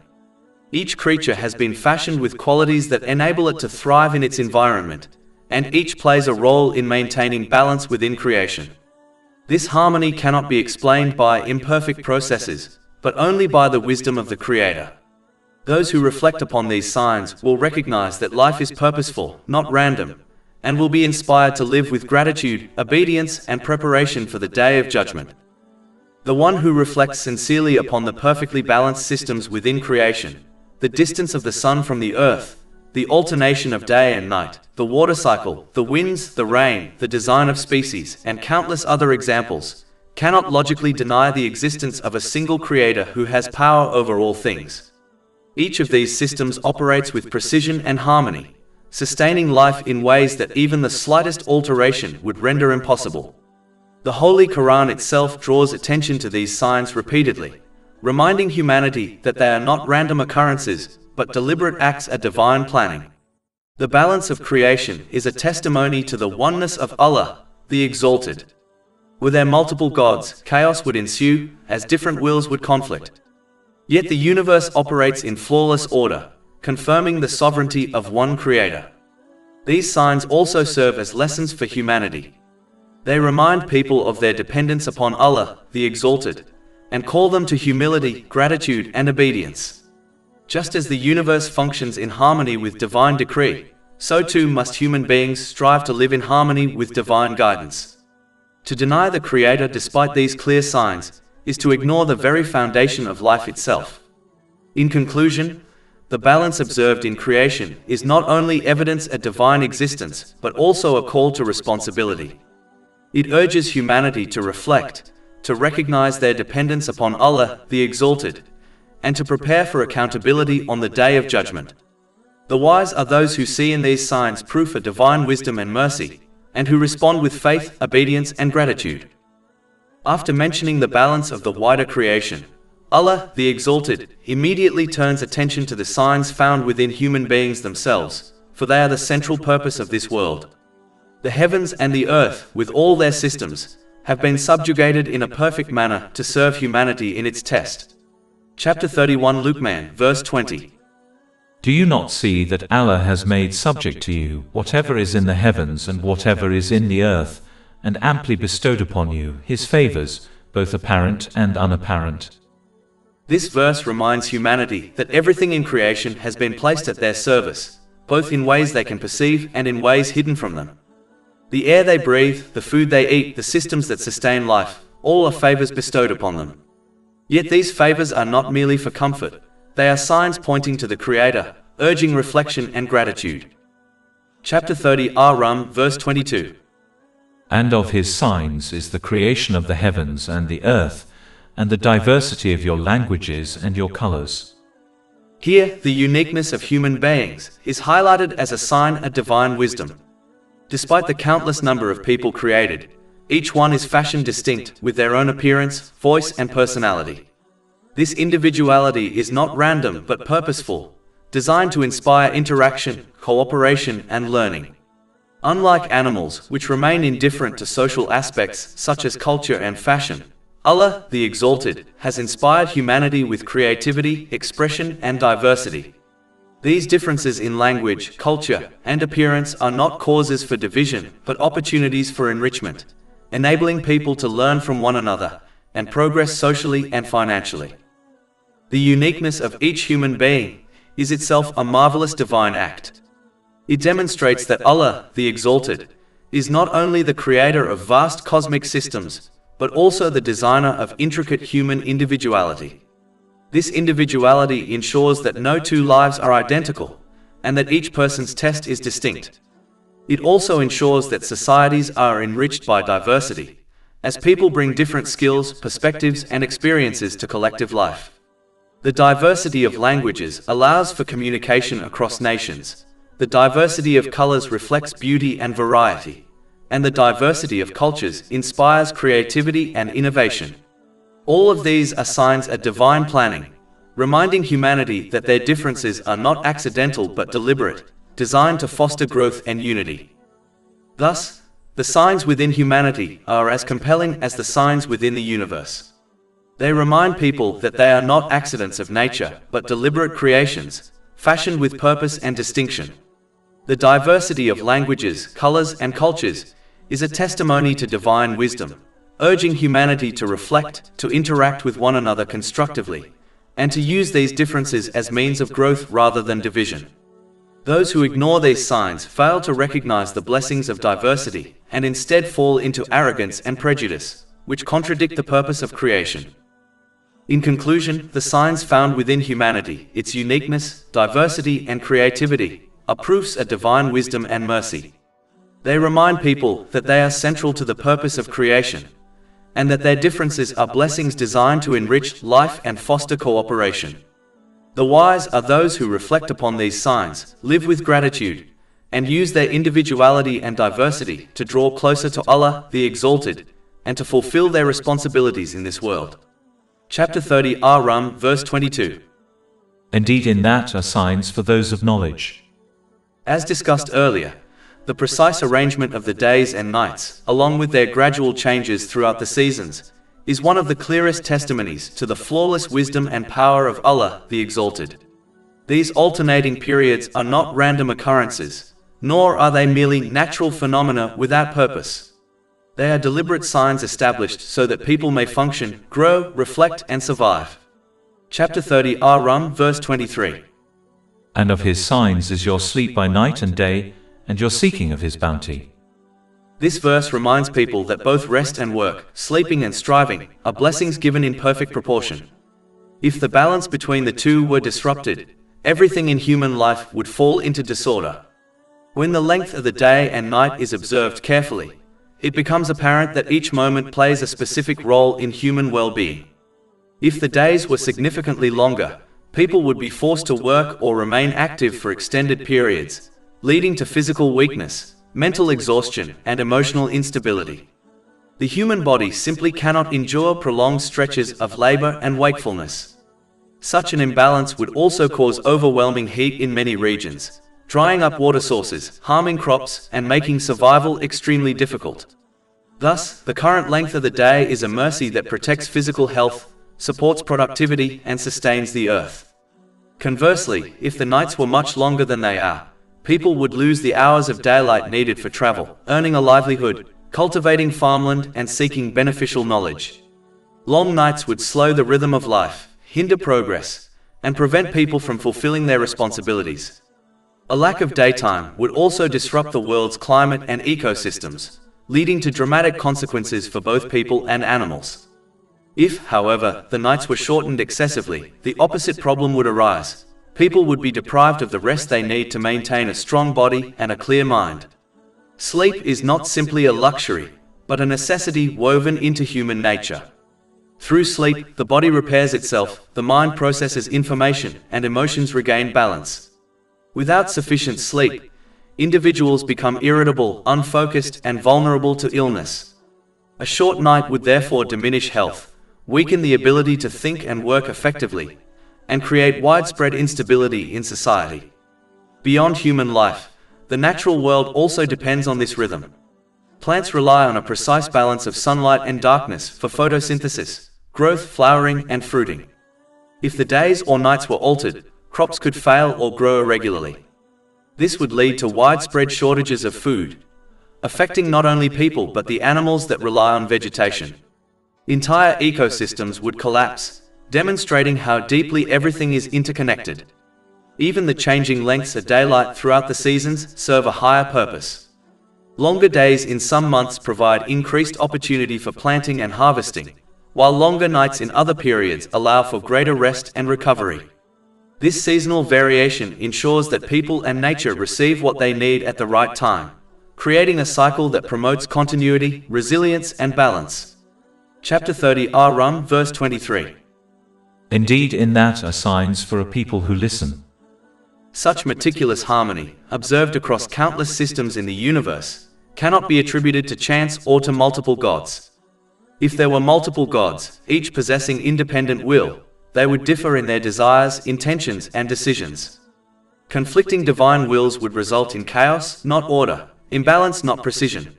Each creature has been fashioned with qualities that enable it to thrive in its environment, and each plays a role in maintaining balance within creation. This harmony cannot be explained by imperfect processes, but only by the wisdom of the Creator. Those who reflect upon these signs will recognize that life is purposeful, not random, and will be inspired to live with gratitude, obedience, and preparation for the Day of Judgment. The one who reflects sincerely upon the perfectly balanced systems within creation, the distance of the sun from the earth, the alternation of day and night, the water cycle, the winds, the rain, the design of species, and countless other examples, cannot logically deny the existence of a single Creator who has power over all things. Each of these systems operates with precision and harmony, sustaining life in ways that even the slightest alteration would render impossible. The Holy Quran itself draws attention to these signs repeatedly, reminding humanity that they are not random occurrences, but deliberate acts of divine planning. The balance of creation is a testimony to the oneness of Allah, the Exalted. Were there multiple gods, chaos would ensue, as different wills would conflict. Yet the universe operates in flawless order, confirming the sovereignty of one Creator. These signs also serve as lessons for humanity. They remind people of their dependence upon Allah, the Exalted, and call them to humility, gratitude, and obedience. Just as the universe functions in harmony with divine decree, so too must human beings strive to live in harmony with divine guidance. To deny the Creator despite these clear signs is to ignore the very foundation of life itself. In conclusion, the balance observed in creation is not only evidence of divine existence, but also a call to responsibility. It urges humanity to reflect, to recognize their dependence upon Allah, the Exalted, and to prepare for accountability on the Day of Judgment. The wise are those who see in these signs proof of divine wisdom and mercy, and who respond with faith, obedience, and gratitude. After mentioning the balance of the wider creation, Allah, the Exalted, immediately turns attention to the signs found within human beings themselves, for they are the central purpose of this world. The heavens and the earth, with all their systems, have been subjugated in a perfect manner to serve humanity in its test. Chapter 31 Luqman, verse 20.
Do you not see that Allah has made subject to you whatever is in the heavens and whatever is in the earth, and amply bestowed upon you His favors, both apparent and unapparent?
This verse reminds humanity that everything in creation has been placed at their service, both in ways they can perceive and in ways hidden from them. The air they breathe, the food they eat, the systems that sustain life, all are favors bestowed upon them. Yet these favors are not merely for comfort, they are signs pointing to the Creator, urging reflection and gratitude. Chapter 30 Ar-Rum, verse 22.
And of His signs is the creation of the heavens and the earth, and the diversity of your languages and your colors.
Here, the uniqueness of human beings is highlighted as a sign of divine wisdom. Despite the countless number of people created, each one is fashioned distinct with their own appearance, voice, and personality. This individuality is not random but purposeful, designed to inspire interaction, cooperation, and learning. Unlike animals, which remain indifferent to social aspects such as culture and fashion, Allah, the Exalted, has inspired humanity with creativity, expression, and diversity. These differences in language, culture, and appearance are not causes for division, but opportunities for enrichment, enabling people to learn from one another and progress socially and financially. The uniqueness of each human being is itself a marvelous divine act. It demonstrates that Allah, the Exalted, is not only the creator of vast cosmic systems, but also the designer of intricate human individuality. This individuality ensures that no two lives are identical, and that each person's test is distinct. It also ensures that societies are enriched by diversity, as people bring different skills, perspectives, and experiences to collective life. The diversity of languages allows for communication across nations. The diversity of colors reflects beauty and variety, and the diversity of cultures inspires creativity and innovation. All of these are signs of divine planning, reminding humanity that their differences are not accidental but deliberate, designed to foster growth and unity. Thus, the signs within humanity are as compelling as the signs within the universe. They remind people that they are not accidents of nature, but deliberate creations, fashioned with purpose and distinction. The diversity of languages, colors, and cultures is a testimony to divine wisdom, urging humanity to reflect, to interact with one another constructively, and to use these differences as means of growth rather than division. Those who ignore these signs fail to recognize the blessings of diversity, and instead fall into arrogance and prejudice, which contradict the purpose of creation. In conclusion, the signs found within humanity, its uniqueness, diversity, and creativity, are proofs of divine wisdom and mercy. They remind people that they are central to the purpose of creation, and that their differences are blessings designed to enrich life and foster cooperation. The wise are those who reflect upon these signs, live with gratitude, and use their individuality and diversity to draw closer to Allah, the Exalted, and to fulfill their responsibilities in this world. Chapter 30 Ar-Rum, verse 22.
Indeed, in that are signs for those of knowledge.
As discussed earlier, the precise arrangement of the days and nights, along with their gradual changes throughout the seasons, is one of the clearest testimonies to the flawless wisdom and power of Allah, the Exalted. These alternating periods are not random occurrences, nor are they merely natural phenomena without purpose. They are deliberate signs established so that people may function, grow, reflect, and survive. Chapter 30 Ar-Rum, verse 23.
And of His signs is your sleep by night and day, and your seeking of His bounty.
This verse reminds people that both rest and work, sleeping and striving, are blessings given in perfect proportion. If the balance between the two were disrupted, everything in human life would fall into disorder. When the length of the day and night is observed carefully, it becomes apparent that each moment plays a specific role in human well-being. If the days were significantly longer, people would be forced to work or remain active for extended periods, leading to physical weakness, mental exhaustion, and emotional instability. The human body simply cannot endure prolonged stretches of labor and wakefulness. Such an imbalance would also cause overwhelming heat in many regions, drying up water sources, harming crops, and making survival extremely difficult. Thus, the current length of the day is a mercy that protects physical health, supports productivity, and sustains the earth. Conversely, if the nights were much longer than they are, people would lose the hours of daylight needed for travel, earning a livelihood, cultivating farmland, and seeking beneficial knowledge. Long nights would slow the rhythm of life, hinder progress, and prevent people from fulfilling their responsibilities. A lack of daytime would also disrupt the world's climate and ecosystems, leading to dramatic consequences for both people and animals. If, however, the nights were shortened excessively, the opposite problem would arise. People would be deprived of the rest they need to maintain a strong body and a clear mind. Sleep is not simply a luxury, but a necessity woven into human nature. Through sleep, the body repairs itself, the mind processes information, and emotions regain balance. Without sufficient sleep, individuals become irritable, unfocused, and vulnerable to illness. A short night would therefore diminish health, weaken the ability to think and work effectively, and create widespread instability in society. Beyond human life, the natural world also depends on this rhythm. Plants rely on a precise balance of sunlight and darkness for photosynthesis, growth, flowering, and fruiting. If the days or nights were altered, crops could fail or grow irregularly. This would lead to widespread shortages of food, affecting not only people but the animals that rely on vegetation. Entire ecosystems would collapse, demonstrating how deeply everything is interconnected. Even the changing lengths of daylight throughout the seasons serve a higher purpose. Longer days in some months provide increased opportunity for planting and harvesting, while longer nights in other periods allow for greater rest and recovery. This seasonal variation ensures that people and nature receive what they need at the right time, creating a cycle that promotes continuity, resilience, and balance. Chapter 30 Ar-Rum, verse 23.
Indeed, in that are signs for a people who listen.
Such meticulous harmony, observed across countless systems in the universe, cannot be attributed to chance or to multiple gods. If there were multiple gods, each possessing independent will, they would differ in their desires, intentions, and decisions. Conflicting divine wills would result in chaos, not order, imbalance, not precision.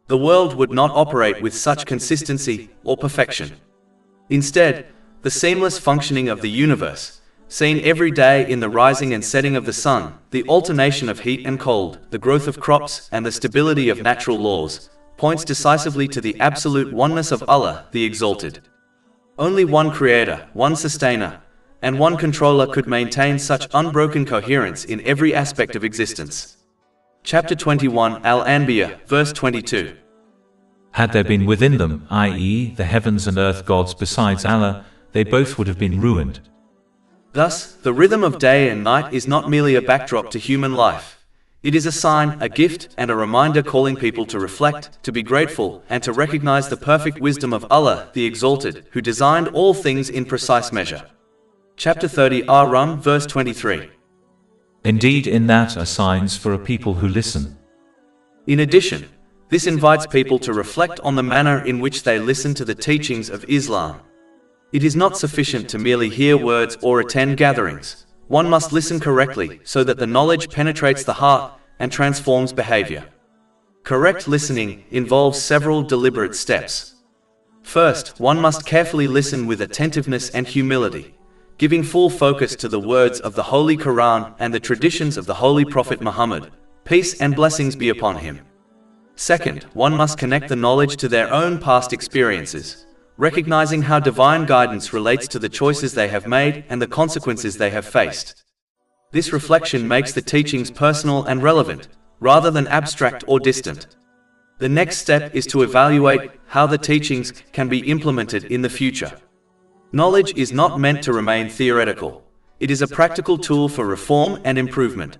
The world would not operate with such consistency or perfection. Instead, the seamless functioning of the universe, seen every day in the rising and setting of the sun, the alternation of heat and cold, the growth of crops, and the stability of natural laws, points decisively to the absolute oneness of Allah, the Exalted. Only one Creator, one Sustainer, and one Controller could maintain such unbroken coherence in every aspect of existence. Chapter 21 Al-Anbiya, verse 22.
Had there been within them, i.e., the heavens and earth gods besides Allah, they both would have been ruined.
Thus, the rhythm of day and night is not merely a backdrop to human life. It is a sign, a gift, and a reminder calling people to reflect, to be grateful, and to recognize the perfect wisdom of Allah, the Exalted, who designed all things in precise measure. Chapter 30 Ar-Rum, verse 23.
Indeed, in that are signs for a people who listen.
In addition, this invites people to reflect on the manner in which they listen to the teachings of Islam. It is not sufficient to merely hear words or attend gatherings. One must listen correctly so that the knowledge penetrates the heart and transforms behavior. Correct listening involves several deliberate steps. First, one must carefully listen with attentiveness and humility, giving full focus to the words of the Holy Quran and the traditions of the Holy Prophet Muhammad, peace and blessings be upon him. Second, one must connect the knowledge to their own past experiences, recognizing how divine guidance relates to the choices they have made and the consequences they have faced. This reflection makes the teachings personal and relevant, rather than abstract or distant. The next step is to evaluate how the teachings can be implemented in the future. Knowledge is not meant to remain theoretical. It is a practical tool for reform and improvement.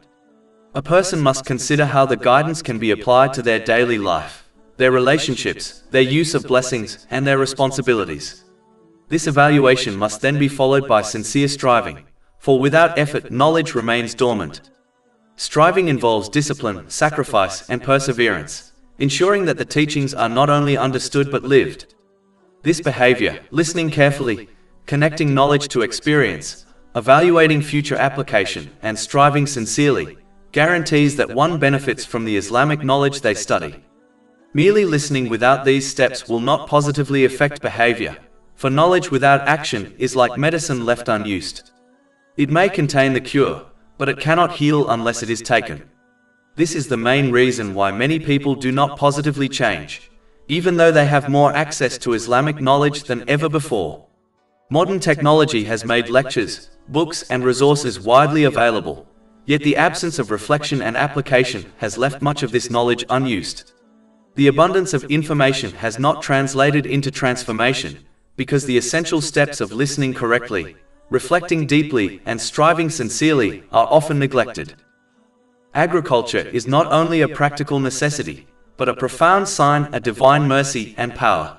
A person must consider how the guidance can be applied to their daily life, their relationships, their use of blessings, and their responsibilities. This evaluation must then be followed by sincere striving, for without effort, knowledge remains dormant. Striving involves discipline, sacrifice, and perseverance, ensuring that the teachings are not only understood but lived. This behavior, listening carefully, connecting knowledge to experience, evaluating future application, and striving sincerely, guarantees that one benefits from the Islamic knowledge they study. Merely listening without these steps will not positively affect behavior, for knowledge without action is like medicine left unused. It may contain the cure, but it cannot heal unless it is taken. This is the main reason why many people do not positively change, even though they have more access to Islamic knowledge than ever before. Modern technology has made lectures, books, and resources widely available, yet the absence of reflection and application has left much of this knowledge unused. The abundance of information has not translated into transformation, because the essential steps of listening correctly, reflecting deeply, and striving sincerely are often neglected. Agriculture is not only a practical necessity, but a profound sign of divine mercy and power.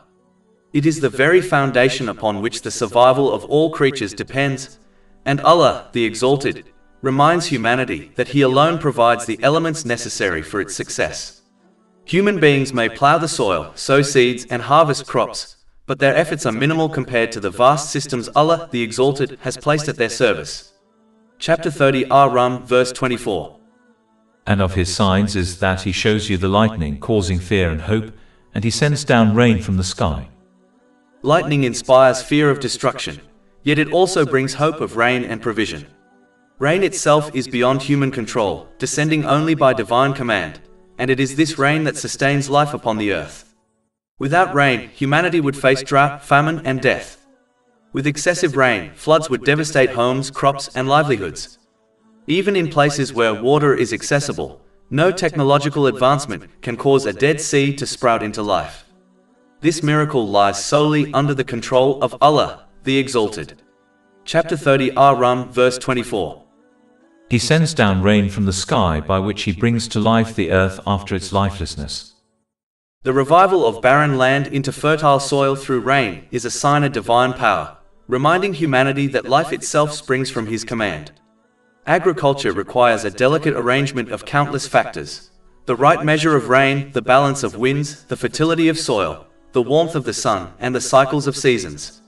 It is the very foundation upon which the survival of all creatures depends, and Allah, the Exalted, reminds humanity that He alone provides the elements necessary for its success. Human beings may plow the soil, sow seeds, and harvest crops, but their efforts are minimal compared to the vast systems Allah, the Exalted, has placed at their service. Chapter 30 Ar-Rum, verse 24.
And of His signs is that He shows you the lightning causing fear and hope, and He sends down rain from the sky.
Lightning inspires fear of destruction, yet it also brings hope of rain and provision. Rain itself is beyond human control, descending only by divine command, and it is this rain that sustains life upon the earth. Without rain, humanity would face drought, famine, and death. With excessive rain, floods would devastate homes, crops, and livelihoods. Even in places where water is accessible, no technological advancement can cause a Dead Sea to sprout into life. This miracle lies solely under the control of Allah, the Exalted. Chapter 30 Ar-Rum, verse 24.
He sends down rain from the sky by which He brings to life the earth after its lifelessness.
The revival of barren land into fertile soil through rain is a sign of divine power, reminding humanity that life itself springs from His command. Agriculture requires a delicate arrangement of countless factors: the right measure of rain, the balance of winds, the fertility of soil, the warmth of the sun, and the cycles of seasons.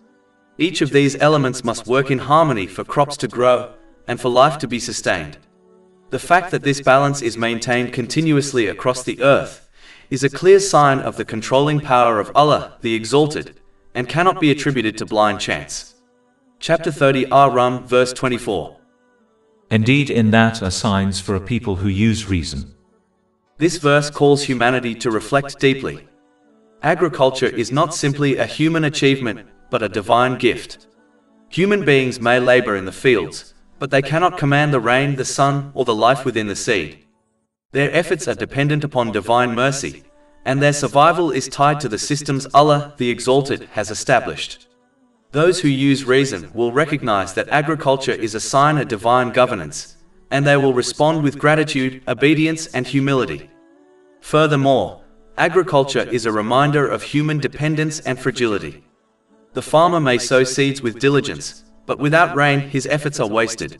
Each of these elements must work in harmony for crops to grow, and for life to be sustained. The fact that this balance is maintained continuously across the earth is a clear sign of the controlling power of Allah, the Exalted, and cannot be attributed to blind chance. Chapter 30 Ar-Rum, verse 24.
Indeed, in that are signs for a people who use reason.
This verse calls humanity to reflect deeply. Agriculture is not simply a human achievement, but a divine gift. Human beings may labor in the fields, but they cannot command the rain, the sun, or the life within the seed. Their efforts are dependent upon divine mercy, and their survival is tied to the systems Allah, the Exalted, has established. Those who use reason will recognize that agriculture is a sign of divine governance, and they will respond with gratitude, obedience, and humility. Furthermore, agriculture is a reminder of human dependence and fragility. The farmer may sow seeds with diligence, but without rain, his efforts are wasted.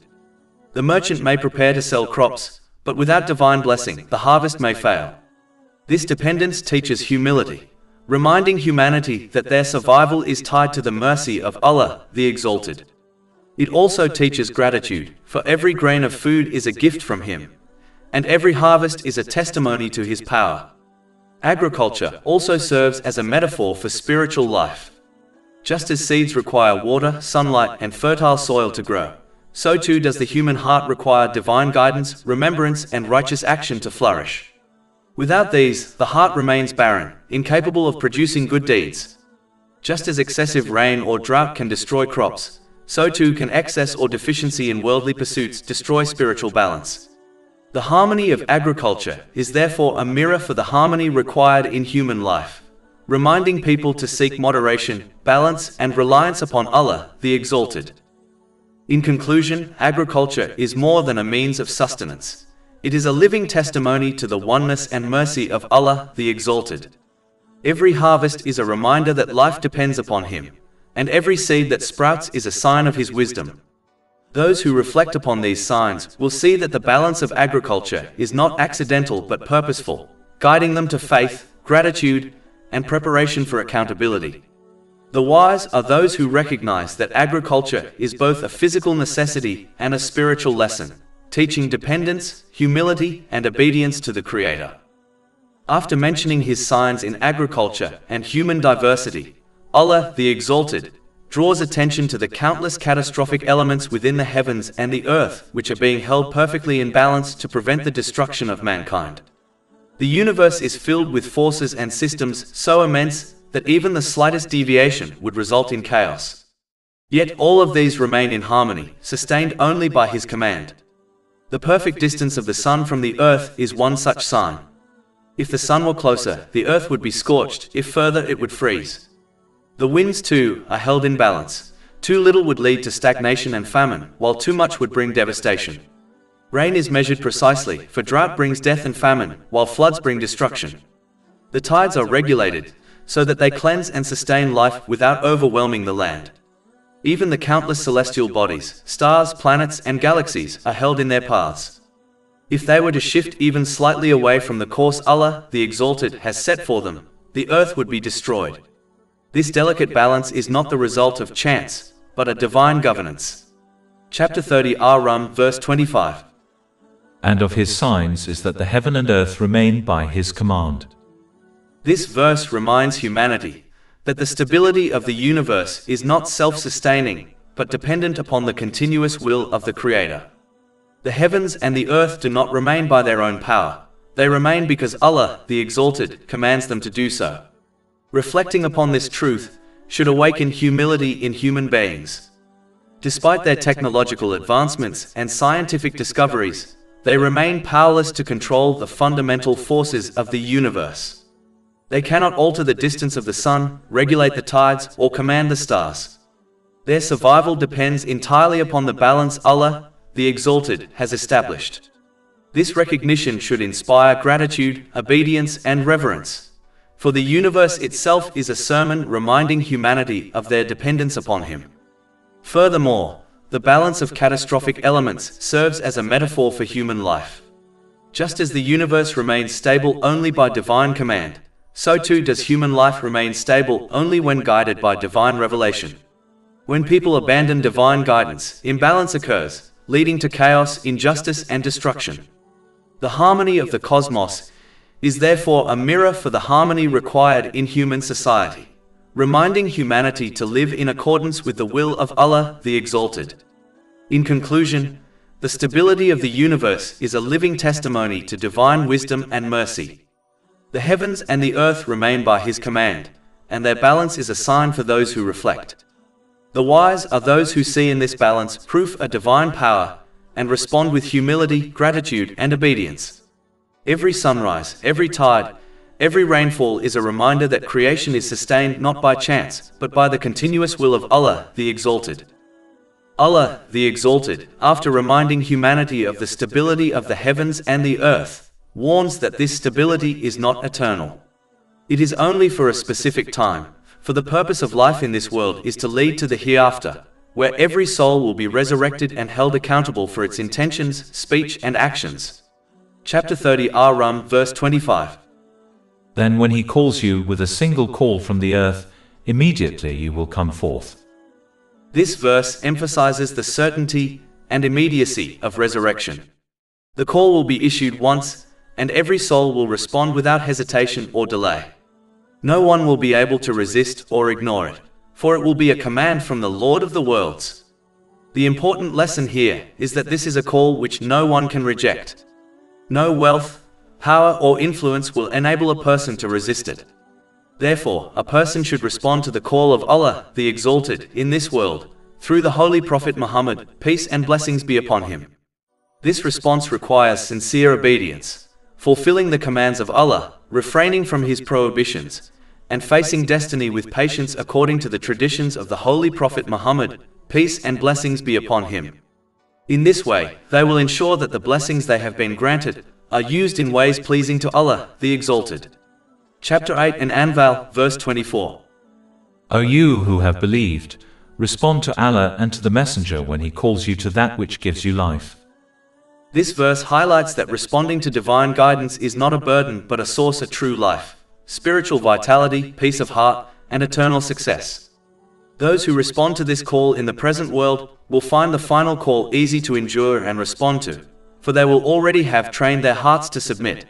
The merchant may prepare to sell crops, but without divine blessing, the harvest may fail. This dependence teaches humility, reminding humanity that their survival is tied to the mercy of Allah, the Exalted. It also teaches gratitude, for every grain of food is a gift from Him, and every harvest is a testimony to His power. Agriculture also serves as a metaphor for spiritual life. Just as seeds require water, sunlight, and fertile soil to grow, so too does the human heart require divine guidance, remembrance, and righteous action to flourish. Without these, the heart remains barren, incapable of producing good deeds. Just as excessive rain or drought can destroy crops, so too can excess or deficiency in worldly pursuits destroy spiritual balance. The harmony of agriculture is therefore a mirror for the harmony required in human life, reminding people to seek moderation, balance, and reliance upon Allah, the Exalted. In conclusion, agriculture is more than a means of sustenance. It is a living testimony to the oneness and mercy of Allah, the Exalted. Every harvest is a reminder that life depends upon Him, and every seed that sprouts is a sign of His wisdom. Those who reflect upon these signs will see that the balance of agriculture is not accidental but purposeful, guiding them to faith, gratitude, and preparation for accountability. The wise are those who recognize that agriculture is both a physical necessity and a spiritual lesson, teaching dependence, humility, and obedience to the Creator. After mentioning His signs in agriculture and human diversity, Allah, the Exalted, draws attention to the countless catastrophic elements within the heavens and the earth which are being held perfectly in balance to prevent the destruction of mankind. The universe is filled with forces and systems so immense that even the slightest deviation would result in chaos. Yet all of these remain in harmony, sustained only by His command. The perfect distance of the sun from the earth is one such sign. If the sun were closer, the earth would be scorched; if further, it would freeze. The winds, too, are held in balance. Too little would lead to stagnation and famine, while too much would bring devastation. Rain is measured precisely, for drought brings death and famine, while floods bring destruction. The tides are regulated, so that they cleanse and sustain life without overwhelming the land. Even the countless celestial bodies, stars, planets, and galaxies are held in their paths. If they were to shift even slightly away from the course Allah, the Exalted, has set for them, the earth would be destroyed. This delicate balance is not the result of chance, but a divine governance. Chapter 30 Ar-Rum, verse 25.
And of His signs is that the heaven and earth remain by His command.
This verse reminds humanity that the stability of the universe is not self-sustaining, but dependent upon the continuous will of the Creator. The heavens and the earth do not remain by their own power. They remain because Allah, the Exalted, commands them to do so. Reflecting upon this truth should awaken humility in human beings. Despite their technological advancements and scientific discoveries, they remain powerless to control the fundamental forces of the universe. They cannot alter the distance of the sun, regulate the tides, or command the stars. Their survival depends entirely upon the balance Allah, the Exalted, has established. This recognition should inspire gratitude, obedience, and reverence. For the universe itself is a sermon reminding humanity of their dependence upon Him. Furthermore, the balance of catastrophic elements serves as a metaphor for human life. Just as the universe remains stable only by divine command, so too does human life remain stable only when guided by divine revelation. When people abandon divine guidance, imbalance occurs, leading to chaos, injustice, and destruction. The harmony of the cosmos is therefore a mirror for the harmony required in human society, reminding humanity to live in accordance with the will of Allah, the Exalted. In conclusion, the stability of the universe is a living testimony to divine wisdom and mercy. The heavens and the earth remain by His command, and their balance is a sign for those who reflect. The wise are those who see in this balance proof of divine power, and respond with humility, gratitude, and obedience. Every sunrise, every tide, every rainfall is a reminder that creation is sustained not by chance, but by the continuous will of Allah, the Exalted. Allah, the Exalted, after reminding humanity of the stability of the heavens and the earth, warns that this stability is not eternal. It is only for a specific time, for the purpose of life in this world is to lead to the hereafter, where every soul will be resurrected and held accountable for its intentions, speech, and actions. Chapter 30 Ar-Rum, verse 25.
Then when He calls you with a single call from the earth, immediately you will come forth.
This verse emphasizes the certainty and immediacy of resurrection. The call will be issued once, and every soul will respond without hesitation or delay. No one will be able to resist or ignore it, for it will be a command from the Lord of the worlds. The important lesson here is that this is a call which no one can reject. No wealth, power, or influence will enable a person to resist it. Therefore, a person should respond to the call of Allah, the Exalted, in this world, through the Holy Prophet Muhammad, peace and blessings be upon him. This response requires sincere obedience, fulfilling the commands of Allah, refraining from His prohibitions, and facing destiny with patience according to the traditions of the Holy Prophet Muhammad, peace and blessings be upon him. In this way, they will ensure that the blessings they have been granted are used in ways pleasing to Allah, the Exalted. Chapter 8 and Anfal, verse 24.
O you who have believed, respond to Allah and to the Messenger when He calls you to that which gives you life.
This verse highlights that responding to divine guidance is not a burden but a source of true life, spiritual vitality, peace of heart, and eternal success. Those who respond to this call in the present world will find the final call easy to endure and respond to, for they will already have trained their hearts to submit.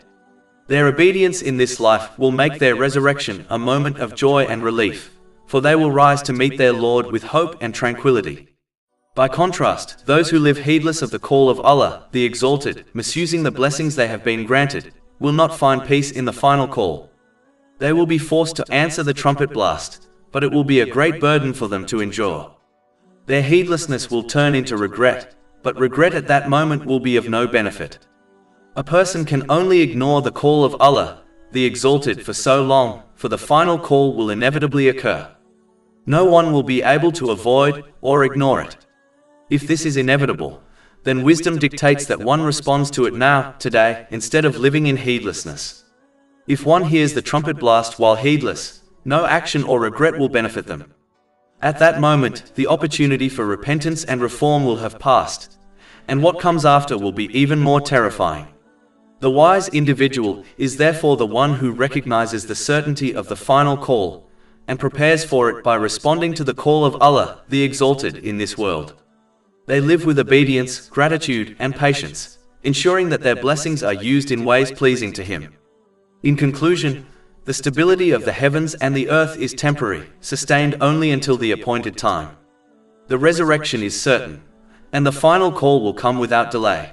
Their obedience in this life will make their resurrection a moment of joy and relief, for they will rise to meet their Lord with hope and tranquility. By contrast, those who live heedless of the call of Allah, the Exalted, misusing the blessings they have been granted, will not find peace in the final call. They will be forced to answer the trumpet blast, but it will be a great burden for them to endure. Their heedlessness will turn into regret, but regret at that moment will be of no benefit. A person can only ignore the call of Allah, the Exalted, for so long, for the final call will inevitably occur. No one will be able to avoid or ignore it. If this is inevitable, then wisdom dictates that one responds to it now, today, instead of living in heedlessness. If one hears the trumpet blast while heedless, no action or regret will benefit them. At that moment, the opportunity for repentance and reform will have passed, and what comes after will be even more terrifying. The wise individual is therefore the one who recognizes the certainty of the final call, and prepares for it by responding to the call of Allah, the Exalted, in this world. They live with obedience, gratitude, and patience, ensuring that their blessings are used in ways pleasing to Him. In conclusion, the stability of the heavens and the earth is temporary, sustained only until the appointed time. The resurrection is certain, and the final call will come without delay.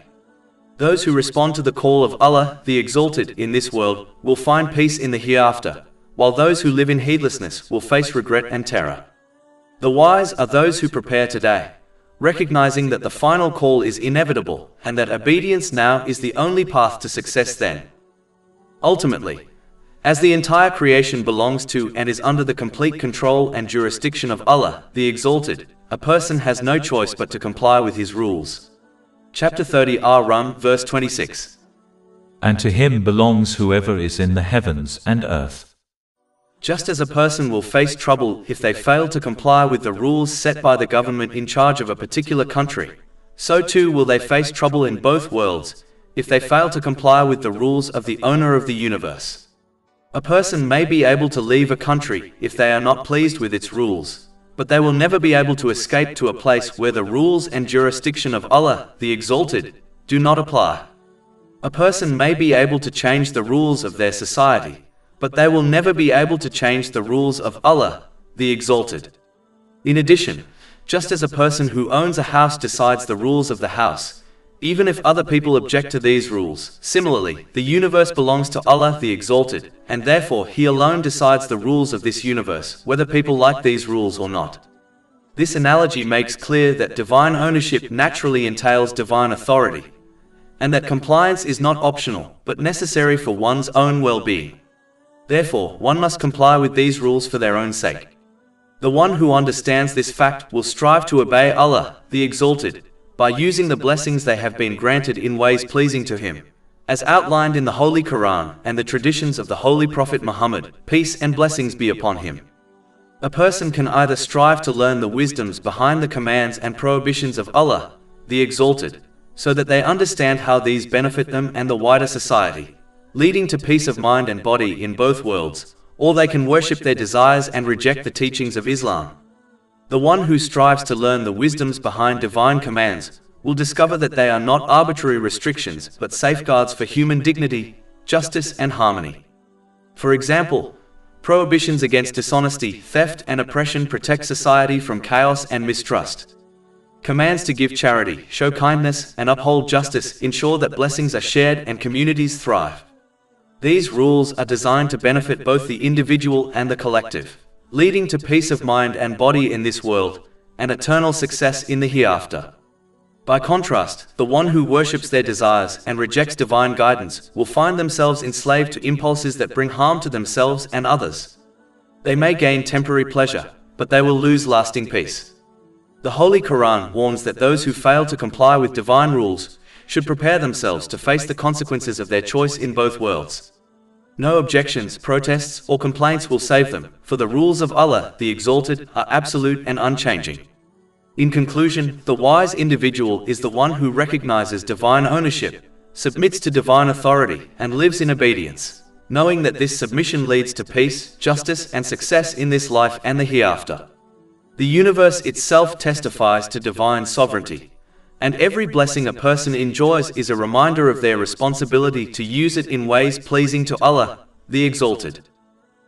Those who respond to the call of Allah, the Exalted, in this world, will find peace in the hereafter, while those who live in heedlessness will face regret and terror. The wise are those who prepare today, recognizing that the final call is inevitable, and that obedience now is the only path to success then. Ultimately, as the entire creation belongs to and is under the complete control and jurisdiction of Allah, the Exalted, a person has no choice but to comply with His rules. Chapter 30 Ar-Rum, verse 26.
And to Him belongs whoever is in the heavens and earth.
Just as a person will face trouble if they fail to comply with the rules set by the government in charge of a particular country, so too will they face trouble in both worlds if they fail to comply with the rules of the owner of the universe. A person may be able to leave a country if they are not pleased with its rules, but they will never be able to escape to a place where the rules and jurisdiction of Allah, the Exalted, do not apply. A person may be able to change the rules of their society, but they will never be able to change the rules of Allah, the Exalted. In addition, just as a person who owns a house decides the rules of the house, even if other people object to these rules, similarly, the universe belongs to Allah, the Exalted, and therefore He alone decides the rules of this universe, whether people like these rules or not. This analogy makes clear that divine ownership naturally entails divine authority, and that compliance is not optional, but necessary for one's own well-being. Therefore, one must comply with these rules for their own sake. The one who understands this fact will strive to obey Allah, the Exalted, by using the blessings they have been granted in ways pleasing to Him, as outlined in the Holy Quran and the traditions of the Holy Prophet Muhammad, peace and blessings be upon him. A person can either strive to learn the wisdoms behind the commands and prohibitions of Allah, the Exalted, so that they understand how these benefit them and the wider society, leading to peace of mind and body in both worlds, or they can worship their desires and reject the teachings of Islam. The one who strives to learn the wisdoms behind divine commands will discover that they are not arbitrary restrictions but safeguards for human dignity, justice and harmony. For example, prohibitions against dishonesty, theft and oppression protect society from chaos and mistrust. Commands to give charity, show kindness and uphold justice ensure that blessings are shared and communities thrive. These rules are designed to benefit both the individual and the collective, leading to peace of mind and body in this world, and eternal success in the hereafter. By contrast, the one who worships their desires and rejects divine guidance will find themselves enslaved to impulses that bring harm to themselves and others. They may gain temporary pleasure, but they will lose lasting peace. The Holy Quran warns that those who fail to comply with divine rules should prepare themselves to face the consequences of their choice in both worlds. No objections, protests, or complaints will save them, for the rules of Allah, the Exalted, are absolute and unchanging. In conclusion, the wise individual is the one who recognizes divine ownership, submits to divine authority, and lives in obedience, knowing that this submission leads to peace, justice, and success in this life and the hereafter. The universe itself testifies to divine sovereignty, and every blessing a person enjoys is a reminder of their responsibility to use it in ways pleasing to Allah, the Exalted.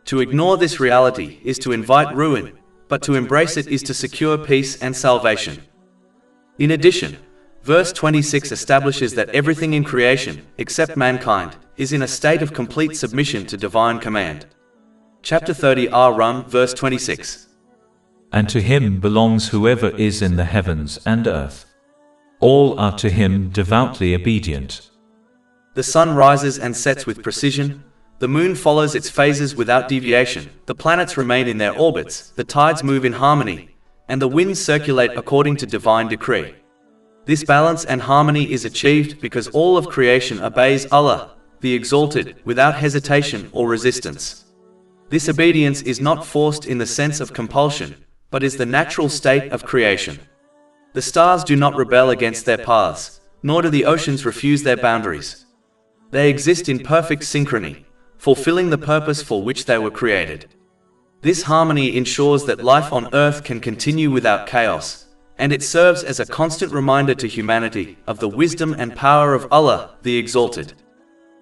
To ignore this reality is to invite ruin, but to embrace it is to secure peace and salvation. In addition, verse 26 establishes that everything in creation, except mankind, is in a state of complete submission to divine command. Chapter 30 Rum, verse 26.
And to him belongs whoever is in the heavens and earth. All are to him devoutly obedient.
The sun rises and sets with precision, the moon follows its phases without deviation, the planets remain in their orbits, the tides move in harmony, and the winds circulate according to divine decree. This balance and harmony is achieved because all of creation obeys Allah, the Exalted, without hesitation or resistance. This obedience is not forced in the sense of compulsion, but is the natural state of creation. The stars do not rebel against their paths, nor do the oceans refuse their boundaries. They exist in perfect synchrony, fulfilling the purpose for which they were created. This harmony ensures that life on earth can continue without chaos, and it serves as a constant reminder to humanity of the wisdom and power of Allah, the Exalted.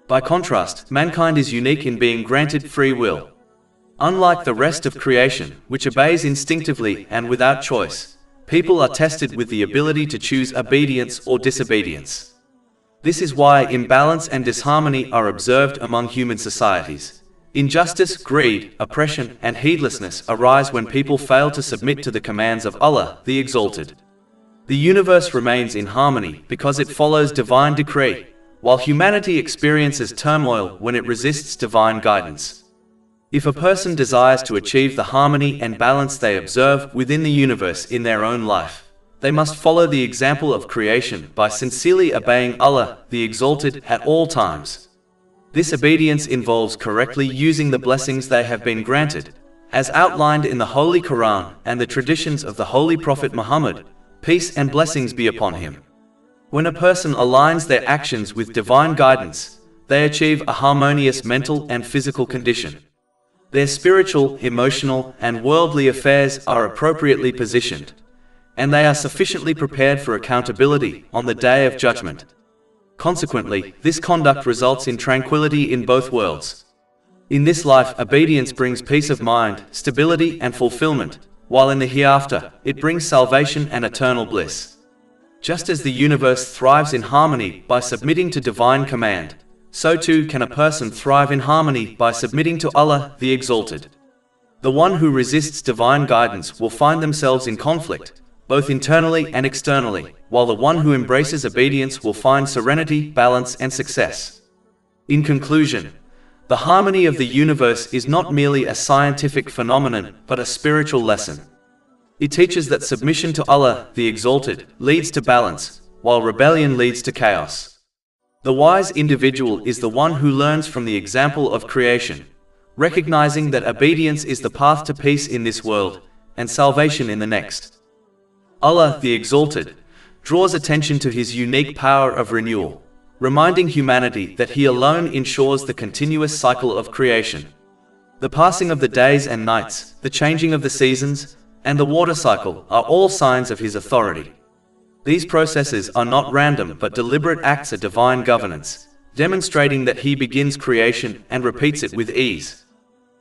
By contrast, mankind is unique in being granted free will. Unlike the rest of creation, which obeys instinctively and without choice, people are tested with the ability to choose obedience or disobedience. This is why imbalance and disharmony are observed among human societies. Injustice, greed, oppression, and heedlessness arise when people fail to submit to the commands of Allah, the Exalted. The universe remains in harmony because it follows divine decree, while humanity experiences turmoil when it resists divine guidance. If a person desires to achieve the harmony and balance they observe within the universe in their own life, they must follow the example of creation by sincerely obeying Allah, the Exalted, at all times. This obedience involves correctly using the blessings they have been granted, as outlined in the Holy Quran and the traditions of the Holy Prophet Muhammad, peace and blessings be upon him. When a person aligns their actions with divine guidance, they achieve a harmonious mental and physical condition. Their spiritual, emotional, and worldly affairs are appropriately positioned, and they are sufficiently prepared for accountability on the Day of Judgment. Consequently, this conduct results in tranquility in both worlds. In this life, obedience brings peace of mind, stability, and fulfillment, while in the hereafter, it brings salvation and eternal bliss. Just as the universe thrives in harmony by submitting to divine command, so too can a person thrive in harmony by submitting to Allah, the Exalted. The one who resists divine guidance will find themselves in conflict, both internally and externally, while the one who embraces obedience will find serenity, balance, and success. In conclusion, the harmony of the universe is not merely a scientific phenomenon, but a spiritual lesson. It teaches that submission to Allah, the Exalted, leads to balance, while rebellion leads to chaos. The wise individual is the one who learns from the example of creation, recognizing that obedience is the path to peace in this world, and salvation in the next. Allah, the Exalted, draws attention to His unique power of renewal, reminding humanity that He alone ensures the continuous cycle of creation. The passing of the days and nights, the changing of the seasons, and the water cycle are all signs of His authority. These processes are not random but deliberate acts of divine governance, demonstrating that He begins creation and repeats it with ease.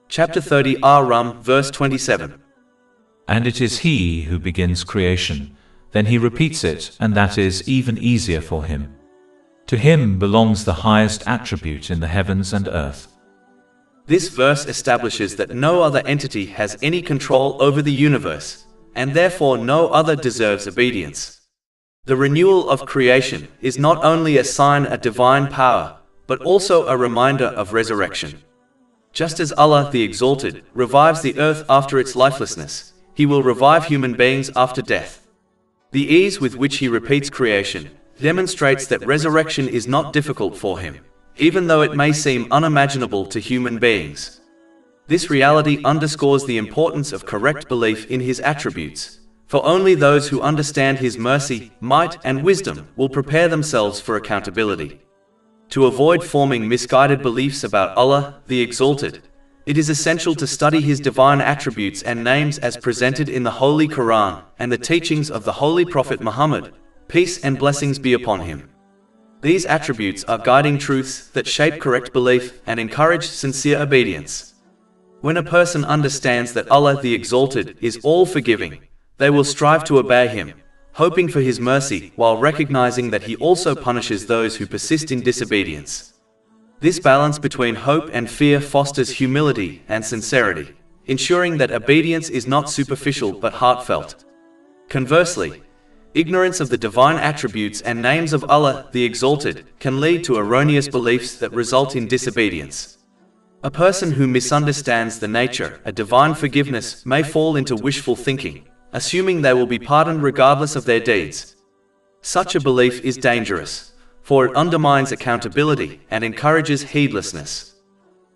Chapter 30 Rum, verse 27.
And it is He who begins creation, then He repeats it, and that is even easier for Him. To Him belongs the highest attribute in the heavens and earth.
This verse establishes that no other entity has any control over the universe, and therefore no other deserves obedience. The renewal of creation is not only a sign of divine power, but also a reminder of resurrection. Just as Allah the Exalted revives the earth after its lifelessness, He will revive human beings after death. The ease with which He repeats creation demonstrates that resurrection is not difficult for Him, even though it may seem unimaginable to human beings. This reality underscores the importance of correct belief in His attributes, For only those who understand His mercy, might, and wisdom will prepare themselves for accountability. To avoid forming misguided beliefs about Allah, the Exalted, it is essential to study His divine attributes and names as presented in the Holy Quran and the teachings of the Holy Prophet Muhammad, peace and blessings be upon him. These attributes are guiding truths that shape correct belief and encourage sincere obedience. When a person understands that Allah the Exalted is all-forgiving, they will strive to obey Him, hoping for His mercy while recognizing that He also punishes those who persist in disobedience. This balance between hope and fear fosters humility and sincerity, ensuring that obedience is not superficial but heartfelt. Conversely, ignorance of the divine attributes and names of Allah the Exalted can lead to erroneous beliefs that result in disobedience. A person who misunderstands the nature of divine forgiveness may fall into wishful thinking, assuming they will be pardoned regardless of their deeds. Such a belief is dangerous, for it undermines accountability and encourages heedlessness.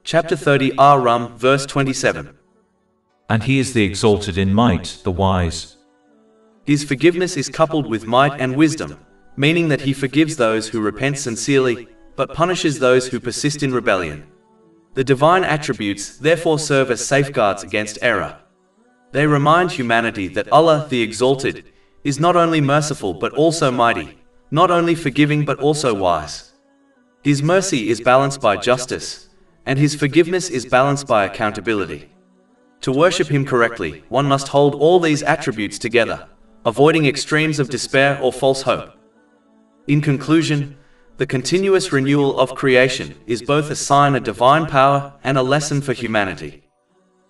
Chapter 30 Ar-Rum, verse 27.
And He is the exalted in might, the wise.
His forgiveness is coupled with might and wisdom, meaning that He forgives those who repent sincerely, but punishes those who persist in rebellion. The divine attributes therefore serve as safeguards against error. They remind humanity that Allah the Exalted is not only merciful but also mighty, not only forgiving but also wise. His mercy is balanced by justice, and His forgiveness is balanced by accountability. To worship Him correctly, one must hold all these attributes together, avoiding extremes of despair or false hope. In conclusion, the continuous renewal of creation is both a sign of divine power and a lesson for humanity.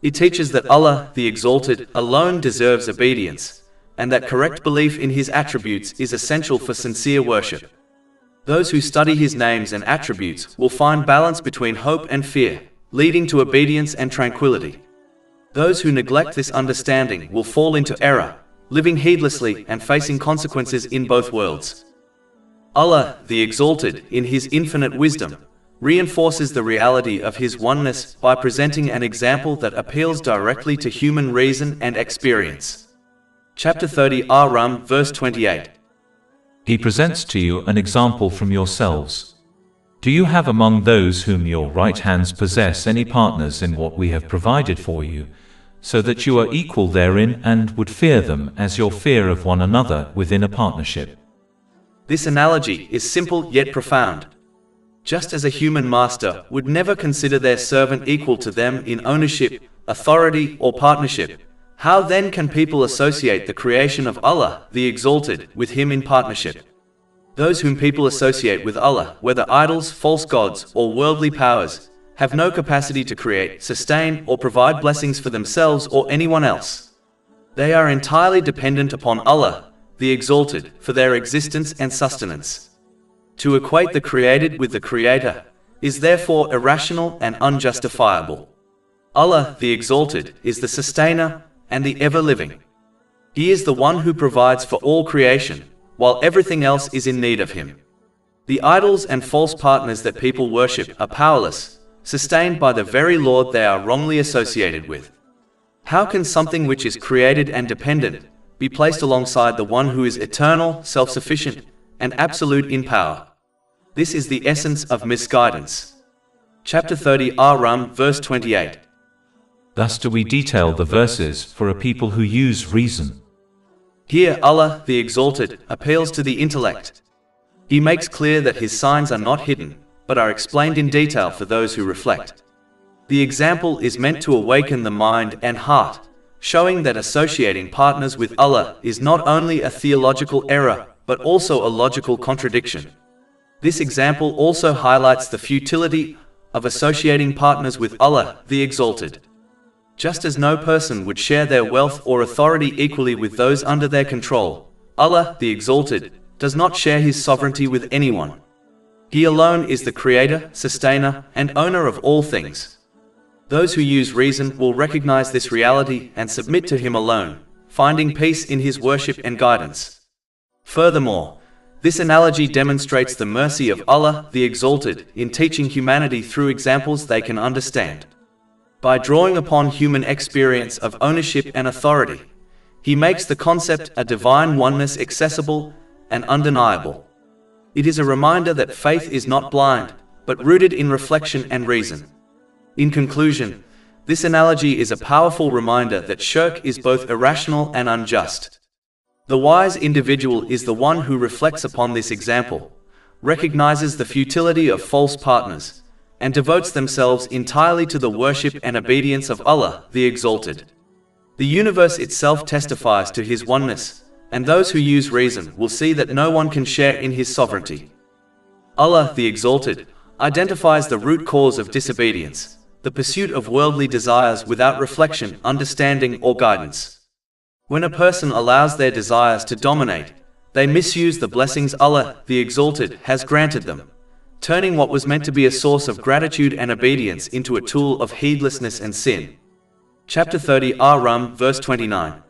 It teaches that Allah, the Exalted, alone deserves obedience, and that correct belief in His attributes is essential for sincere worship. Those who study His names and attributes will find balance between hope and fear, leading to obedience and tranquility. Those who neglect this understanding will fall into error, living heedlessly and facing consequences in both worlds. Allah, the Exalted, in His infinite wisdom, reinforces the reality of His oneness by presenting an example that appeals directly to human reason and experience. Chapter 30 Ar-Rum, verse 28.
He presents to you an example from yourselves. Do you have among those whom your right hands possess any partners in what we have provided for you, so that you are equal therein and would fear them as your fear of one another within a partnership?
This analogy is simple yet profound. Just as a human master would never consider their servant equal to them in ownership, authority, or partnership, how then can people associate the creation of Allah, the Exalted, with Him in partnership? Those whom people associate with Allah, whether idols, false gods, or worldly powers, have no capacity to create, sustain, or provide blessings for themselves or anyone else. They are entirely dependent upon Allah, the Exalted, for their existence and sustenance. To equate the created with the Creator is therefore irrational and unjustifiable. Allah, the Exalted, is the sustainer and the ever-living. He is the one who provides for all creation, while everything else is in need of Him. The idols and false partners that people worship are powerless, sustained by the very Lord they are wrongly associated with. How can something which is created and dependent be placed alongside the one who is eternal, self-sufficient, and absolute in power? This is the essence of misguidance. Chapter 30 Ar-Rum, verse 28.
Thus do we detail the verses for a people who use reason.
Here Allah, the Exalted, appeals to the intellect. He makes clear that His signs are not hidden, but are explained in detail for those who reflect. The example is meant to awaken the mind and heart, showing that associating partners with Allah is not only a theological error, but also a logical contradiction. This example also highlights the futility of associating partners with Allah, the Exalted. Just as no person would share their wealth or authority equally with those under their control, Allah, the Exalted, does not share His sovereignty with anyone. He alone is the Creator, Sustainer, and Owner of all things. Those who use reason will recognize this reality and submit to Him alone, finding peace in His worship and guidance. Furthermore, this analogy demonstrates the mercy of Allah, the Exalted, in teaching humanity through examples they can understand. By drawing upon human experience of ownership and authority, He makes the concept a divine oneness accessible and undeniable. It is a reminder that faith is not blind, but rooted in reflection and reason. In conclusion, this analogy is a powerful reminder that shirk is both irrational and unjust. The wise individual is the one who reflects upon this example, recognizes the futility of false partners, and devotes themselves entirely to the worship and obedience of Allah, the Exalted. The universe itself testifies to His oneness, and those who use reason will see that no one can share in His sovereignty. Allah, the Exalted, identifies the root cause of disobedience, the pursuit of worldly desires without reflection, understanding, or guidance. When a person allows their desires to dominate, they misuse the blessings Allah, the Exalted, has granted them, turning what was meant to be a source of gratitude and obedience into a tool of heedlessness and sin. Chapter 30 Ar-Rum, verse 29.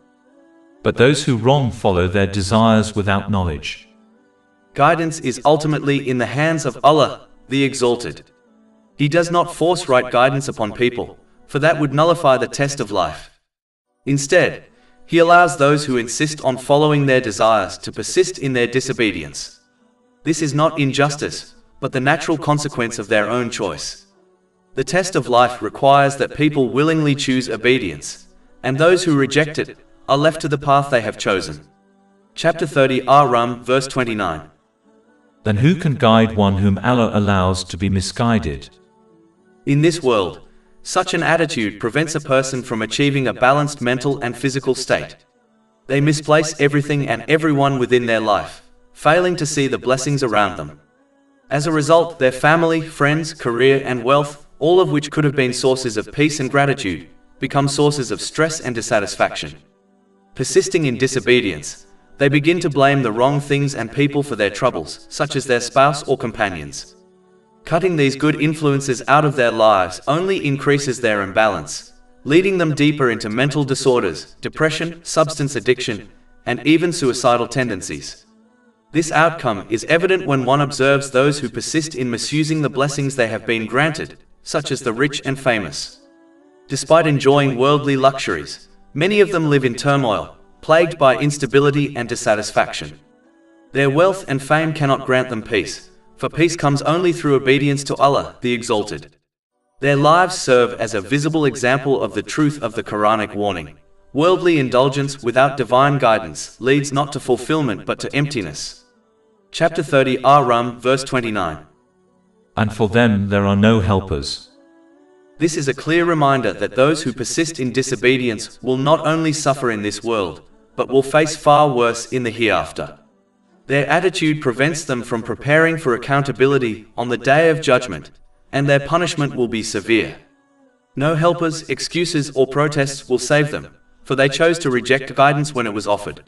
But those who wrong follow their desires without knowledge.
Guidance is ultimately in the hands of Allah, the Exalted. He does not force right guidance upon people, for that would nullify the test of life. Instead, He allows those who insist on following their desires to persist in their disobedience. This is not injustice, but the natural consequence of their own choice. The test of life requires that people willingly choose obedience, and those who reject it are left to the path they have chosen. Chapter 30 Ar-Rum, verse 29.
Then who can guide one whom Allah allows to be misguided?
In this world, such an attitude prevents a person from achieving a balanced mental and physical state. They misplace everything and everyone within their life, failing to see the blessings around them. As a result, their family, friends, career, and wealth, all of which could have been sources of peace and gratitude, become sources of stress and dissatisfaction. Persisting in disobedience, they begin to blame the wrong things and people for their troubles, such as their spouse or companions. Cutting these good influences out of their lives only increases their imbalance, leading them deeper into mental disorders, depression, substance addiction, and even suicidal tendencies. This outcome is evident when one observes those who persist in misusing the blessings they have been granted, such as the rich and famous. Despite enjoying worldly luxuries, many of them live in turmoil, plagued by instability and dissatisfaction. Their wealth and fame cannot grant them peace, for peace comes only through obedience to Allah, the Exalted. Their lives serve as a visible example of the truth of the Quranic warning. Worldly indulgence without divine guidance leads not to fulfillment but to emptiness. Chapter 30 Ar-Rum, verse 29.
And for them there are no helpers.
This is a clear reminder that those who persist in disobedience will not only suffer in this world, but will face far worse in the hereafter. Their attitude prevents them from preparing for accountability on the Day of Judgment, and their punishment will be severe. No helpers, excuses, or protests will save them, for they chose to reject guidance when it was offered.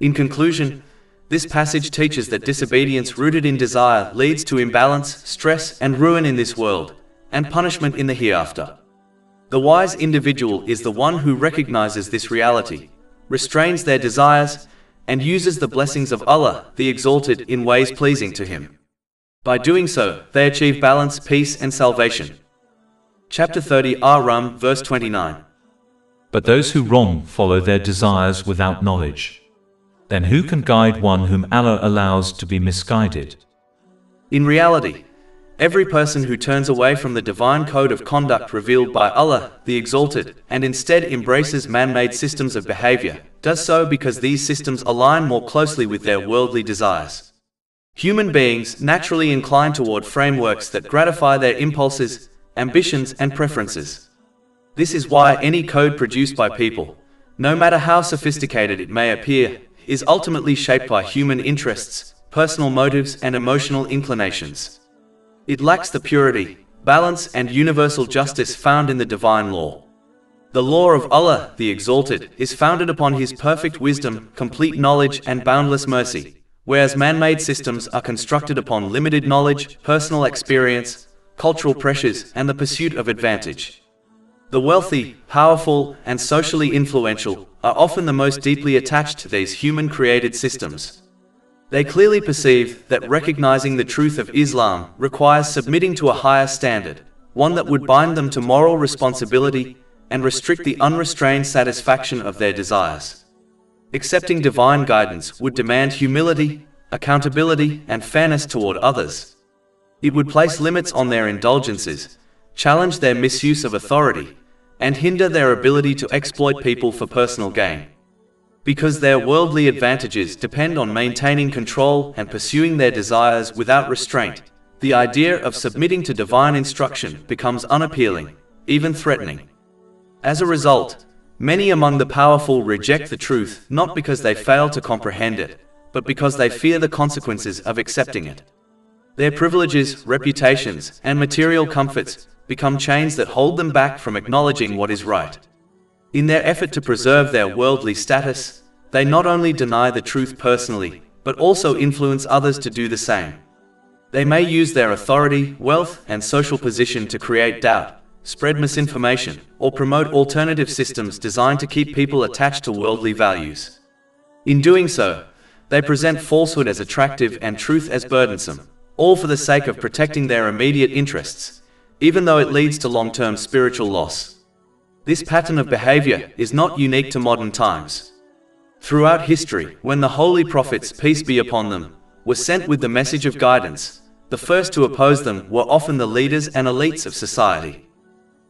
In conclusion, this passage teaches that disobedience rooted in desire leads to imbalance, stress, and ruin in this world, and punishment in the hereafter. The wise individual is the one who recognizes this reality, restrains their desires, and uses the blessings of Allah, the Exalted, in ways pleasing to Him. By doing so, they achieve balance, peace, and salvation. Chapter 30 Ar-Rum, verse 29.
But those who wrong follow their desires without knowledge. Then who can guide one whom Allah allows to be misguided?
In reality, every person who turns away from the divine code of conduct revealed by Allah, the Exalted, and instead embraces man-made systems of behavior, does so because these systems align more closely with their worldly desires. Human beings naturally incline toward frameworks that gratify their impulses, ambitions, and preferences. This is why any code produced by people, no matter how sophisticated it may appear, is ultimately shaped by human interests, personal motives, and emotional inclinations. It lacks the purity, balance, and universal justice found in the divine law. The law of Allah, the Exalted, is founded upon His perfect wisdom, complete knowledge, and boundless mercy, whereas man-made systems are constructed upon limited knowledge, personal experience, cultural pressures, and the pursuit of advantage. The wealthy, powerful, and socially influential are often the most deeply attached to these human-created systems. They clearly perceive that recognizing the truth of Islam requires submitting to a higher standard, one that would bind them to moral responsibility and restrict the unrestrained satisfaction of their desires. Accepting divine guidance would demand humility, accountability, and fairness toward others. It would place limits on their indulgences, challenge their misuse of authority, and hinder their ability to exploit people for personal gain. Because their worldly advantages depend on maintaining control and pursuing their desires without restraint, the idea of submitting to divine instruction becomes unappealing, even threatening. As a result, many among the powerful reject the truth not because they fail to comprehend it, but because they fear the consequences of accepting it. Their privileges, reputations, and material comforts become chains that hold them back from acknowledging what is right. In their effort to preserve their worldly status, they not only deny the truth personally, but also influence others to do the same. They may use their authority, wealth, and social position to create doubt, spread misinformation, or promote alternative systems designed to keep people attached to worldly values. In doing so, they present falsehood as attractive and truth as burdensome, all for the sake of protecting their immediate interests, even though it leads to long-term spiritual loss. This pattern of behavior is not unique to modern times. Throughout history, when the holy prophets, peace be upon them, were sent with the message of guidance, the first to oppose them were often the leaders and elites of society.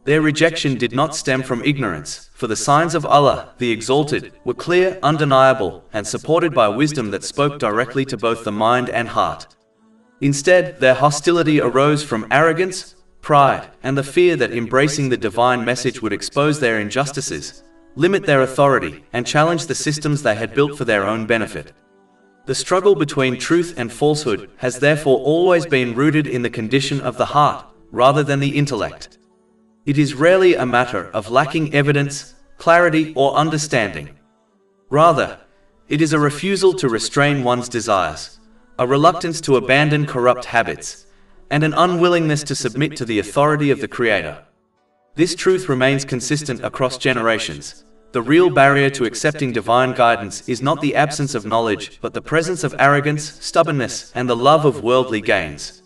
Their rejection did not stem from ignorance, for the signs of Allah, the Exalted, were clear, undeniable, and supported by wisdom that spoke directly to both the mind and heart. Instead, their hostility arose from arrogance, pride, and the fear that embracing the divine message would expose their injustices, limit their authority, and challenge the systems they had built for their own benefit. The struggle between truth and falsehood has therefore always been rooted in the condition of the heart, rather than the intellect. It is rarely a matter of lacking evidence, clarity, or understanding. Rather, it is a refusal to restrain one's desires, a reluctance to abandon corrupt habits, and an unwillingness to submit to the authority of the Creator. This truth remains consistent across generations. The real barrier to accepting divine guidance is not the absence of knowledge, but the presence of arrogance, stubbornness, and the love of worldly gains.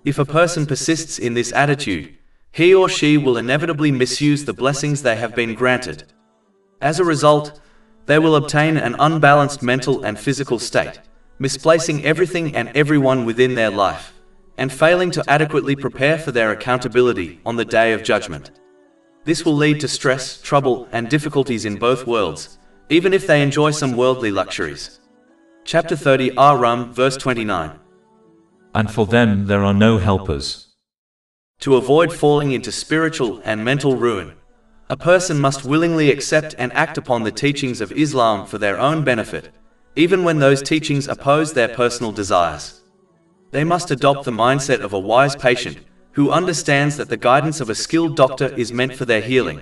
If a person persists in this attitude, he or she will inevitably misuse the blessings they have been granted. As a result, they will obtain an unbalanced mental and physical state, misplacing everything and everyone within their life, and failing to adequately prepare for their accountability on the Day of Judgment. This will lead to stress, trouble, and difficulties in both worlds, even if they enjoy some worldly luxuries. Chapter 30 Ar-Rum, verse 29.
And for them there are no helpers.
To avoid falling into spiritual and mental ruin, a person must willingly accept and act upon the teachings of Islam for their own benefit, even when those teachings oppose their personal desires. They must adopt the mindset of a wise patient, who understands that the guidance of a skilled doctor is meant for their healing.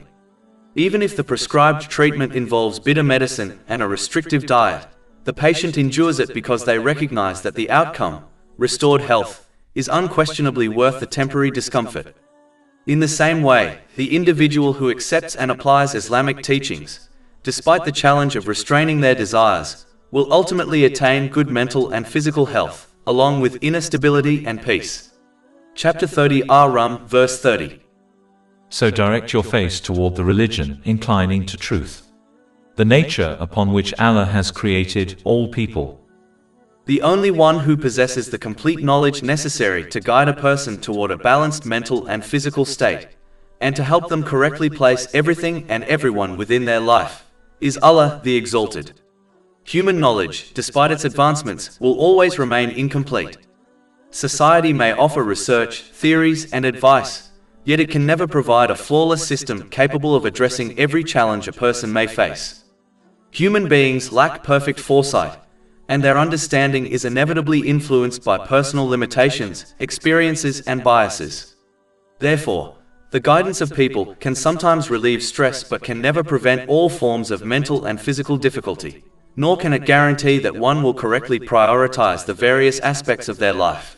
Even if the prescribed treatment involves bitter medicine and a restrictive diet, the patient endures it because they recognize that the outcome, restored health, is unquestionably worth the temporary discomfort. In the same way, the individual who accepts and applies Islamic teachings, despite the challenge of restraining their desires, will ultimately attain good mental and physical health, along with inner stability and peace. Chapter 30 Ar-Rum, verse 30.
So direct your face toward the religion, inclining to truth, the nature upon which Allah has created all people.
The only one who possesses the complete knowledge necessary to guide a person toward a balanced mental and physical state, and to help them correctly place everything and everyone within their life, is Allah the Exalted. Human knowledge, despite its advancements, will always remain incomplete. Society may offer research, theories, and advice, yet it can never provide a flawless system capable of addressing every challenge a person may face. Human beings lack perfect foresight, and their understanding is inevitably influenced by personal limitations, experiences, and biases. Therefore, the guidance of people can sometimes relieve stress but can never prevent all forms of mental and physical difficulty, nor can it guarantee that one will correctly prioritize the various aspects of their life.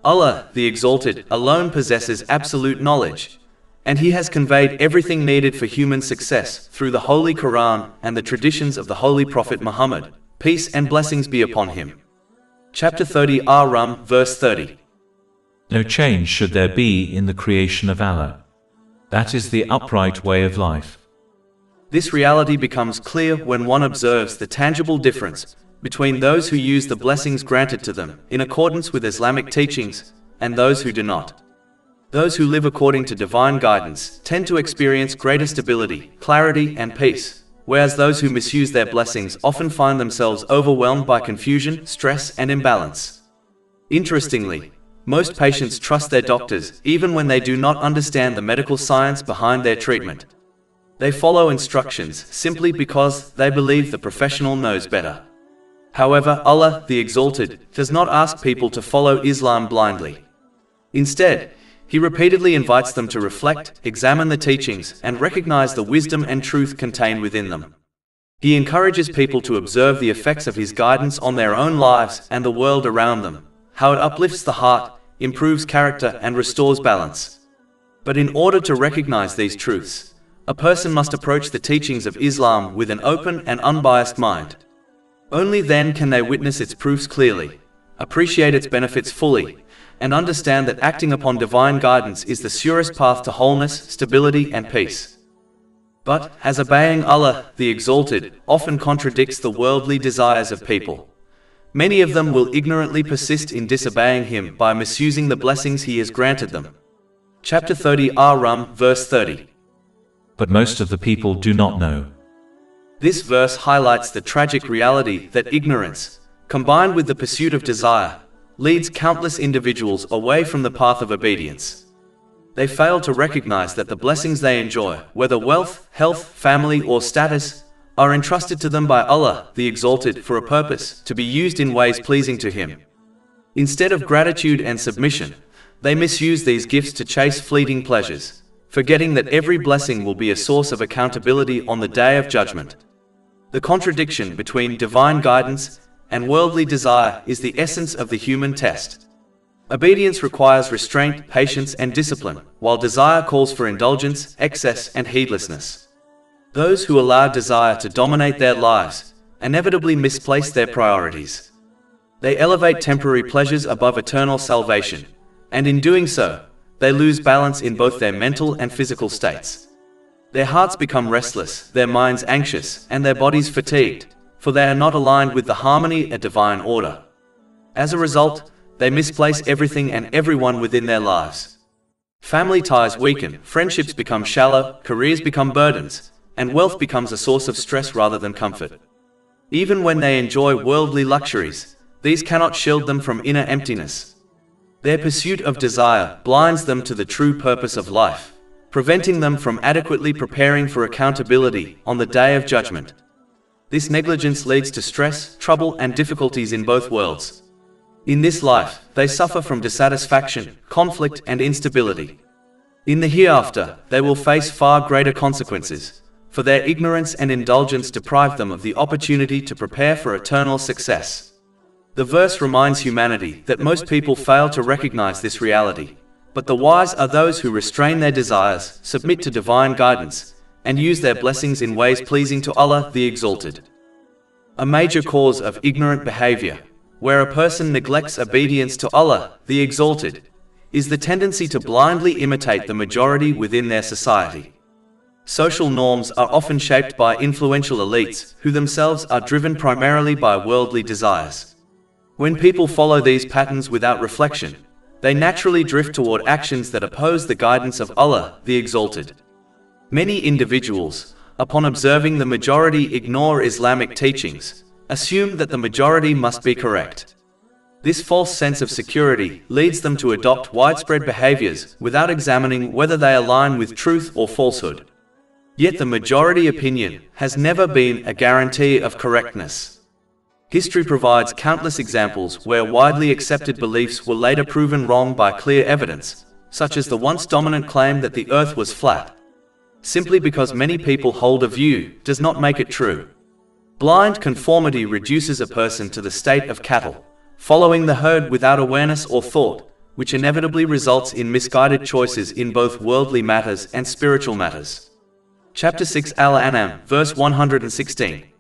Allah, the Exalted, alone possesses absolute knowledge, and He has conveyed everything needed for human success through the Holy Quran and the traditions of the Holy Prophet Muhammad, peace and blessings be upon him. Chapter 30 Ar-Rum, verse 30.
No change should there be in the creation of Allah. That is the upright way of life.
This reality becomes clear when one observes the tangible difference between those who use the blessings granted to them in accordance with Islamic teachings and those who do not. Those who live according to divine guidance tend to experience greater stability, clarity, and peace, whereas those who misuse their blessings often find themselves overwhelmed by confusion, stress, and imbalance. Interestingly, most patients trust their doctors even when they do not understand the medical science behind their treatment. They follow instructions simply because they believe the professional knows better. However, Allah, the Exalted, does not ask people to follow Islam blindly. Instead, He repeatedly invites them to reflect, examine the teachings, and recognize the wisdom and truth contained within them. He encourages people to observe the effects of His guidance on their own lives and the world around them, how it uplifts the heart, improves character, and restores balance. But in order to recognize these truths, a person must approach the teachings of Islam with an open and unbiased mind. Only then can they witness its proofs clearly, appreciate its benefits fully, and understand that acting upon divine guidance is the surest path to wholeness, stability, and peace. But, as obeying Allah, the Exalted, often contradicts the worldly desires of people, many of them will ignorantly persist in disobeying Him by misusing the blessings He has granted them. Chapter 30 Ar-Rum, verse 30.
But most of the people do not know.
This verse highlights the tragic reality that ignorance, combined with the pursuit of desire, leads countless individuals away from the path of obedience. They fail to recognize that the blessings they enjoy, whether wealth, health, family, or status, are entrusted to them by Allah, the Exalted, for a purpose, to be used in ways pleasing to Him. Instead of gratitude and submission, they misuse these gifts to chase fleeting pleasures, forgetting that every blessing will be a source of accountability on the Day of Judgment. The contradiction between divine guidance and worldly desire is the essence of the human test. Obedience requires restraint, patience, and discipline, while desire calls for indulgence, excess, and heedlessness. Those who allow desire to dominate their lives inevitably misplace their priorities. They elevate temporary pleasures above eternal salvation, and in doing so, they lose balance in both their mental and physical states. Their hearts become restless, their minds anxious, and their bodies fatigued, for they are not aligned with the harmony and divine order. As a result, they misplace everything and everyone within their lives. Family ties weaken, friendships become shallow, careers become burdens, and wealth becomes a source of stress rather than comfort. Even when they enjoy worldly luxuries, these cannot shield them from inner emptiness. Their pursuit of desire blinds them to the true purpose of life, preventing them from adequately preparing for accountability on the Day of Judgment. This negligence leads to stress, trouble, and difficulties in both worlds. In this life, they suffer from dissatisfaction, conflict, and instability. In the hereafter, they will face far greater consequences, for their ignorance and indulgence deprive them of the opportunity to prepare for eternal success. The verse reminds humanity that most people fail to recognize this reality, but the wise are those who restrain their desires, submit to divine guidance, and use their blessings in ways pleasing to Allah, the Exalted. A major cause of ignorant behavior, where a person neglects obedience to Allah, the Exalted, is the tendency to blindly imitate the majority within their society. Social norms are often shaped by influential elites who themselves are driven primarily by worldly desires. When people follow these patterns without reflection, they naturally drift toward actions that oppose the guidance of Allah, the Exalted. Many individuals, upon observing the majority ignore Islamic teachings, assume that the majority must be correct. This false sense of security leads them to adopt widespread behaviors without examining whether they align with truth or falsehood. Yet the majority opinion has never been a guarantee of correctness. History provides countless examples where widely accepted beliefs were later proven wrong by clear evidence, such as the once dominant claim that the earth was flat. Simply because many people hold a view does not make it true. Blind conformity reduces a person to the state of cattle, following the herd without awareness or thought, which inevitably results in misguided choices in both worldly matters and spiritual matters. Chapter 6 Al-An'am, verse 116.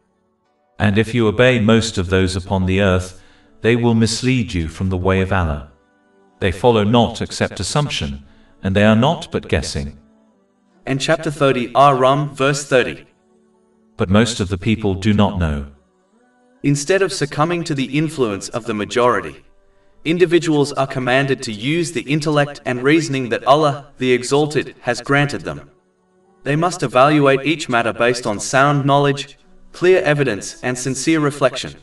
And if you obey most of those upon the earth, they will mislead you from the way of Allah. They follow not except assumption, and they are not but guessing.
And chapter 30 Ar-Rum, verse 30.
But most of the people do not know.
Instead of succumbing to the influence of the majority, individuals are commanded to use the intellect and reasoning that Allah, the Exalted, has granted them. They must evaluate each matter based on sound knowledge, clear evidence, and sincere reflection,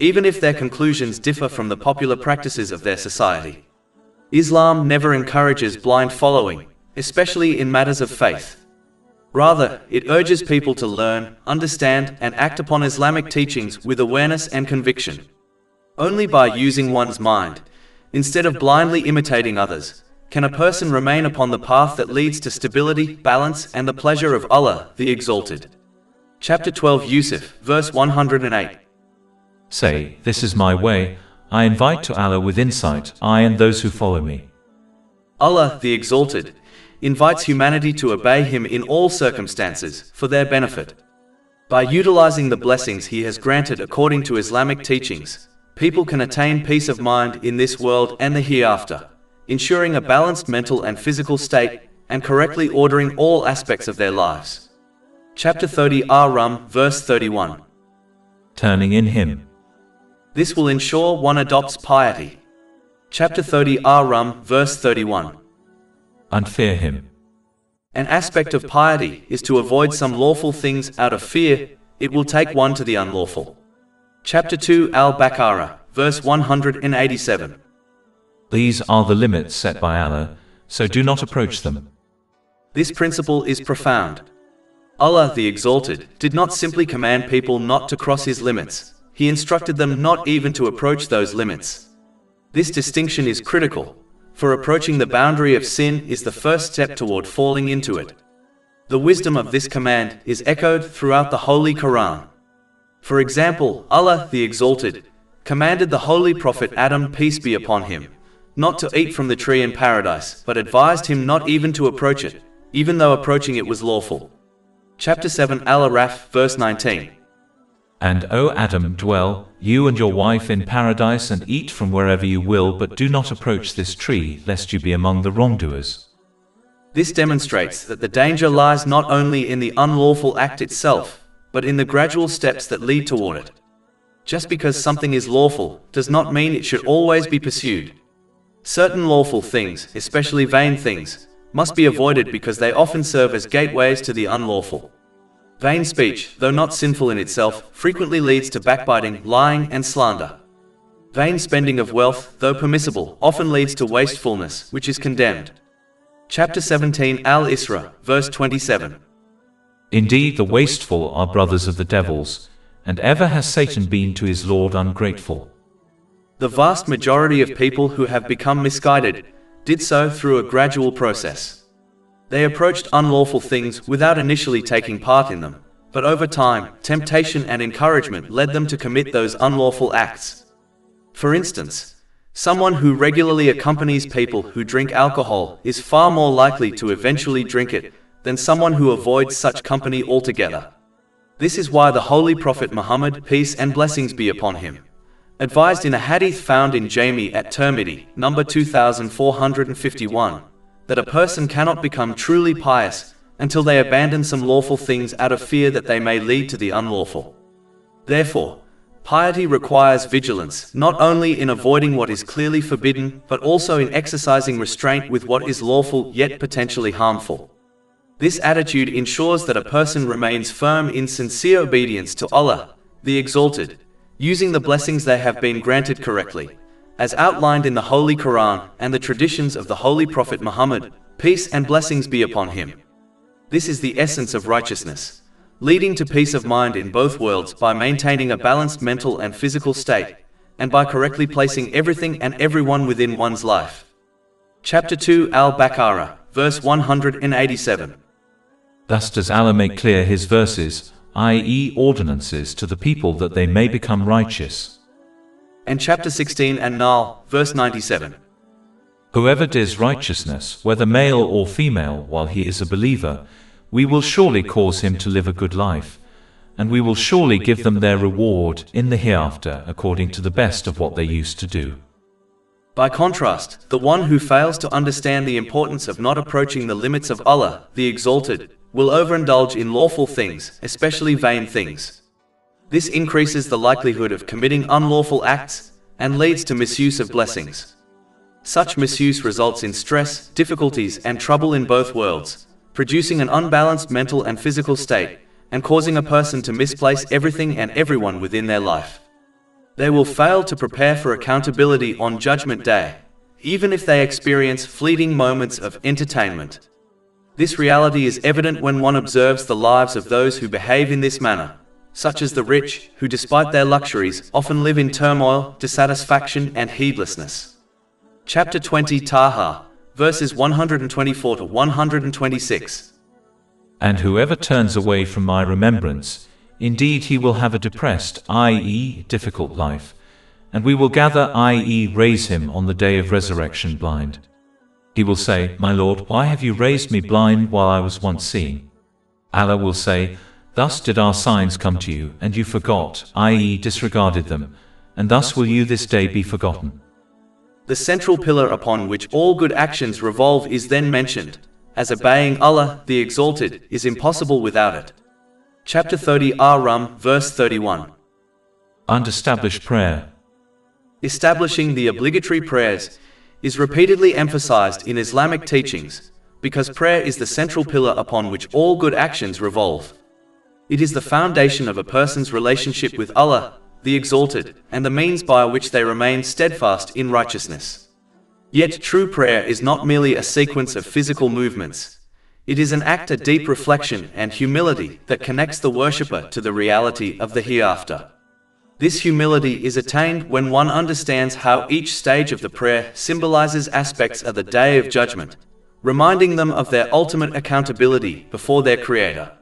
even if their conclusions differ from the popular practices of their society. Islam never encourages blind following, especially in matters of faith. Rather, it urges people to learn, understand, and act upon Islamic teachings with awareness and conviction. Only by using one's mind, instead of blindly imitating others, can a person remain upon the path that leads to stability, balance, and the pleasure of Allah, the Exalted. Chapter 12 Yusuf, verse 108.
Say, this is my way, I invite to Allah with insight, I and those who follow me.
Allah, the Exalted, invites humanity to obey Him in all circumstances, for their benefit. By utilizing the blessings He has granted according to Islamic teachings, people can attain peace of mind in this world and the hereafter, ensuring a balanced mental and physical state, and correctly ordering all aspects of their lives. Chapter 30 Ar-Rum, verse 31.
Turning in Him.
This will ensure one adopts piety. Chapter 30 Ar-Rum, verse 31.
And fear Him.
An aspect of piety is to avoid some lawful things out of fear, it will take one to the unlawful. Chapter 2 Al-Baqarah, verse 187.
These are the limits set by Allah, so do not approach them.
This principle is profound. Allah, the Exalted, did not simply command people not to cross His limits, He instructed them not even to approach those limits. This distinction is critical, for approaching the boundary of sin is the first step toward falling into it. The wisdom of this command is echoed throughout the Holy Quran. For example, Allah, the Exalted, commanded the Holy Prophet Adam, peace be upon him, not to eat from the tree in paradise, but advised him not even to approach it, even though approaching it was lawful. Chapter 7 Al-Araf, verse 19.
And O Adam, dwell, you and your wife in paradise and eat from wherever you will, but do not approach this tree, lest you be among the wrongdoers.
This demonstrates that the danger lies not only in the unlawful act itself, but in the gradual steps that lead toward it. Just because something is lawful does not mean it should always be pursued. Certain lawful things, especially vain things, must be avoided because they often serve as gateways to the unlawful. Vain speech, though not sinful in itself, frequently leads to backbiting, lying, and slander. Vain spending of wealth, though permissible, often leads to wastefulness, which is condemned. Chapter 17 Al-Isra, verse 27.
Indeed, the wasteful are brothers of the devils, and ever has Satan been to his Lord ungrateful.
The vast majority of people who have become misguided did so through a gradual process. They approached unlawful things without initially taking part in them, but over time, temptation and encouragement led them to commit those unlawful acts. For instance, someone who regularly accompanies people who drink alcohol is far more likely to eventually drink it than someone who avoids such company altogether. This is why the Holy Prophet Muhammad, peace and blessings be upon him, advised in a hadith found in Jami at Tirmidhi, number 2451, that a person cannot become truly pious until they abandon some lawful things out of fear that they may lead to the unlawful. Therefore, piety requires vigilance, not only in avoiding what is clearly forbidden, but also in exercising restraint with what is lawful yet potentially harmful. This attitude ensures that a person remains firm in sincere obedience to Allah, the Exalted, using the blessings they have been granted correctly, as outlined in the Holy Quran and the traditions of the Holy Prophet Muhammad, peace and blessings be upon him. This is the essence of righteousness, leading to peace of mind in both worlds by maintaining a balanced mental and physical state, and by correctly placing everything and everyone within one's life. Chapter 2 Al-Baqarah, verse 187.
Thus does Allah make clear His verses, i.e. ordinances to the people that they may become righteous.
And chapter 16 An-Nahl, verse 97.
Whoever does righteousness, whether male or female, while he is a believer, we will surely cause him to live a good life, and we will surely give them their reward in the hereafter according to the best of what they used to do.
By contrast, the one who fails to understand the importance of not approaching the limits of Allah, the Exalted, will overindulge in lawful things, especially vain things. This increases the likelihood of committing unlawful acts and leads to misuse of blessings. Such misuse results in stress, difficulties, and trouble in both worlds, producing an unbalanced mental and physical state, and causing a person to misplace everything and everyone within their life. They will fail to prepare for accountability on Judgment Day, even if they experience fleeting moments of entertainment. This reality is evident when one observes the lives of those who behave in this manner, such as the rich, who despite their luxuries often live in turmoil, dissatisfaction, and heedlessness. Chapter 20 Taha, verses 124 to 126.
And whoever turns away from my remembrance, indeed he will have a depressed, i.e., difficult life, and we will gather, i.e., raise him on the day of resurrection blind. He will say, My Lord, why have you raised me blind while I was once seeing? Allah will say, Thus did our signs come to you, and you forgot, i.e., disregarded them, and thus will you this day be forgotten.
The central pillar upon which all good actions revolve is then mentioned, as obeying Allah, the Exalted, is impossible without it. Chapter 30 Ar-Rum, verse 31.
And establish prayer.
Establishing the obligatory prayers is repeatedly emphasized in Islamic teachings, because prayer is the central pillar upon which all good actions revolve. It is the foundation of a person's relationship with Allah, the Exalted, and the means by which they remain steadfast in righteousness. Yet true prayer is not merely a sequence of physical movements. It is an act of deep reflection and humility that connects the worshipper to the reality of the hereafter. This humility is attained when one understands how each stage of the prayer symbolizes aspects of the Day of Judgment, reminding them of their ultimate accountability before their Creator.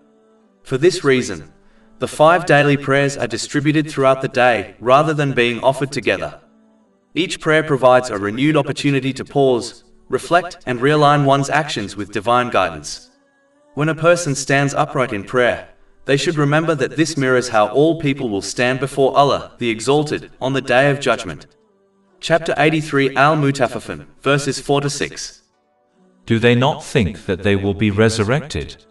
For this reason, the 5 daily prayers are distributed throughout the day rather than being offered together. Each prayer provides a renewed opportunity to pause, reflect, and realign one's actions with divine guidance. When a person stands upright in prayer, they should remember that this mirrors how all people will stand before Allah, the Exalted, on the Day of Judgment. Chapter 83 Al-Mutaffifin, verses 4 to 6.
Do they not think that they will be resurrected?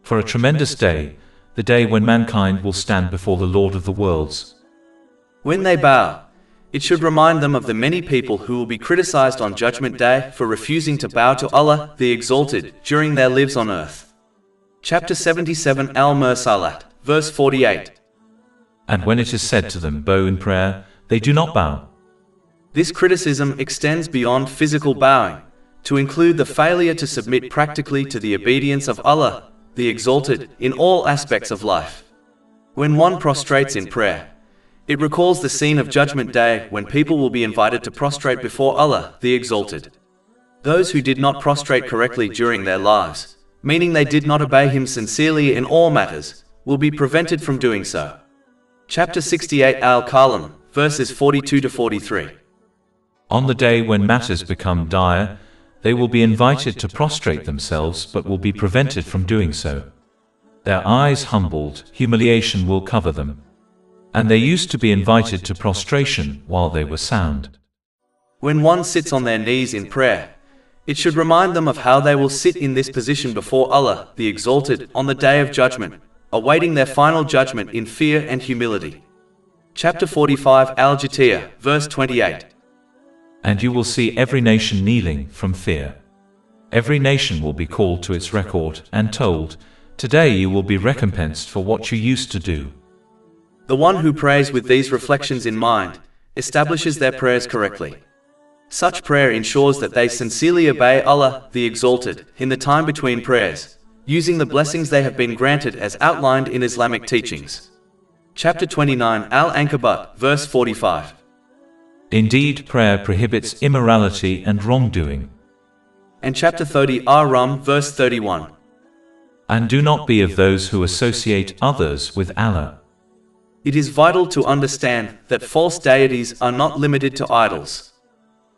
For a tremendous day, the day when mankind will stand before the Lord of the worlds.
When they bow, it should remind them of the many people who will be criticized on Judgment Day for refusing to bow to Allah, the Exalted, during their lives on earth. Chapter 77 Al-Mursalat, verse 48.
And when it is said to them, bow in prayer, they do not bow.
This criticism extends beyond physical bowing, to include the failure to submit practically to the obedience of Allah, the Exalted, in all aspects of life. When one prostrates in prayer, it recalls the scene of Judgment Day when people will be invited to prostrate before Allah, the Exalted. Those who did not prostrate correctly during their lives, meaning they did not obey Him sincerely in all matters, will be prevented from doing so. Chapter 68 Al-Kalam, verses 42 to 43.
On the day when matters become dire, they will be invited to prostrate themselves but will be prevented from doing so. Their eyes humbled, humiliation will cover them. And they used to be invited to prostration while they were sound.
When one sits on their knees in prayer, it should remind them of how they will sit in this position before Allah, the Exalted, on the Day of Judgment, awaiting their final judgment in fear and humility. Chapter 45 Al-Jatiyah, verse 28.
And you will see every nation kneeling from fear. Every nation will be called to its record and told, Today you will be recompensed for what you used to do.
The one who prays with these reflections in mind establishes their prayers correctly. Such prayer ensures that they sincerely obey Allah, the Exalted, in the time between prayers, using the blessings they have been granted as outlined in Islamic teachings. Chapter 29 Al-Ankabut, verse 45.
Indeed, prayer prohibits immorality and wrongdoing.
And chapter 30 Ar-Rum, verse 31.
And do not be of those who associate others with Allah.
It is vital to understand that false deities are not limited to idols.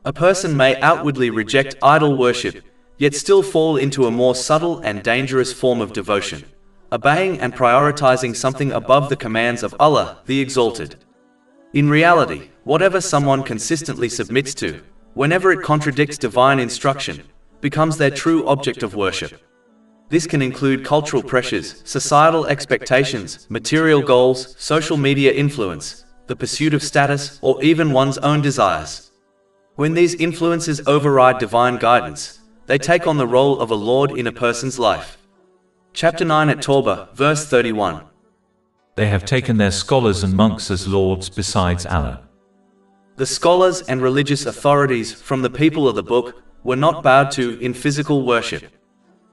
A person may outwardly reject idol worship, yet still fall into a more subtle and dangerous form of devotion, obeying and prioritizing something above the commands of Allah, the Exalted. In reality, whatever someone consistently submits to, whenever it contradicts divine instruction, becomes their true object of worship. This can include cultural pressures, societal expectations, material goals, social media influence, the pursuit of status, or even one's own desires. When these influences override divine guidance, they take on the role of a lord in a person's life. Chapter 9 at Tawbah, verse 31.
They have taken their scholars and monks as lords besides Allah.
The scholars and religious authorities from the people of the book were not bowed to in physical worship.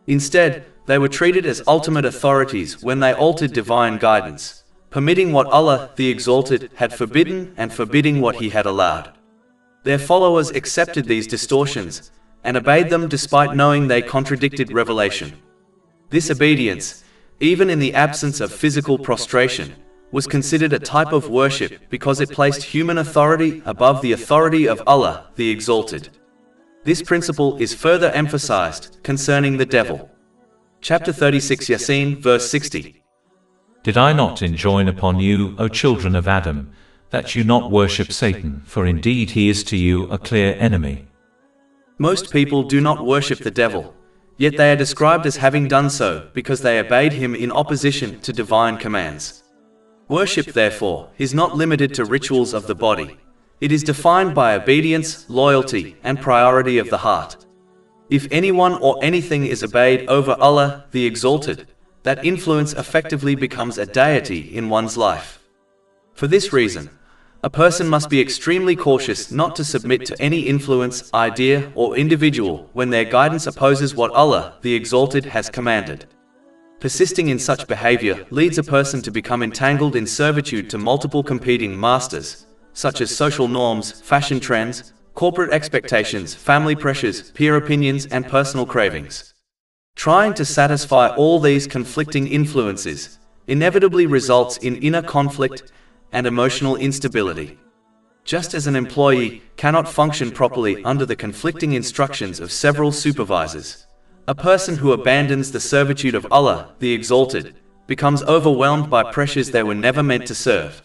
Instead, they were treated as ultimate authorities when they altered divine guidance, permitting what Allah, the Exalted, had forbidden and forbidding what He had allowed. Their followers accepted these distortions and obeyed them despite knowing they contradicted revelation. This obedience, even in the absence of physical prostration, was considered a type of worship because it placed human authority above the authority of Allah, the Exalted. This principle is further emphasized concerning the devil. Chapter 36 Yasin, verse 60.
Did I not enjoin upon you, O children of Adam, that you not worship Satan, for indeed he is to you a clear enemy?
Most people do not worship the devil, yet they are described as having done so because they obeyed him in opposition to divine commands. Worship, therefore, is not limited to rituals of the body. It is defined by obedience, loyalty, and priority of the heart. If anyone or anything is obeyed over Allah, the Exalted, that influence effectively becomes a deity in one's life. For this reason, a person must be extremely cautious not to submit to any influence, idea, or individual when their guidance opposes what Allah, the Exalted, has commanded. Persisting in such behavior leads a person to become entangled in servitude to multiple competing masters, such as social norms, fashion trends, corporate expectations, family pressures, peer opinions, and personal cravings. Trying to satisfy all these conflicting influences inevitably results in inner conflict and emotional instability. Just as an employee cannot function properly under the conflicting instructions of several supervisors, a person who abandons the servitude of Allah, the Exalted, becomes overwhelmed by pressures they were never meant to serve.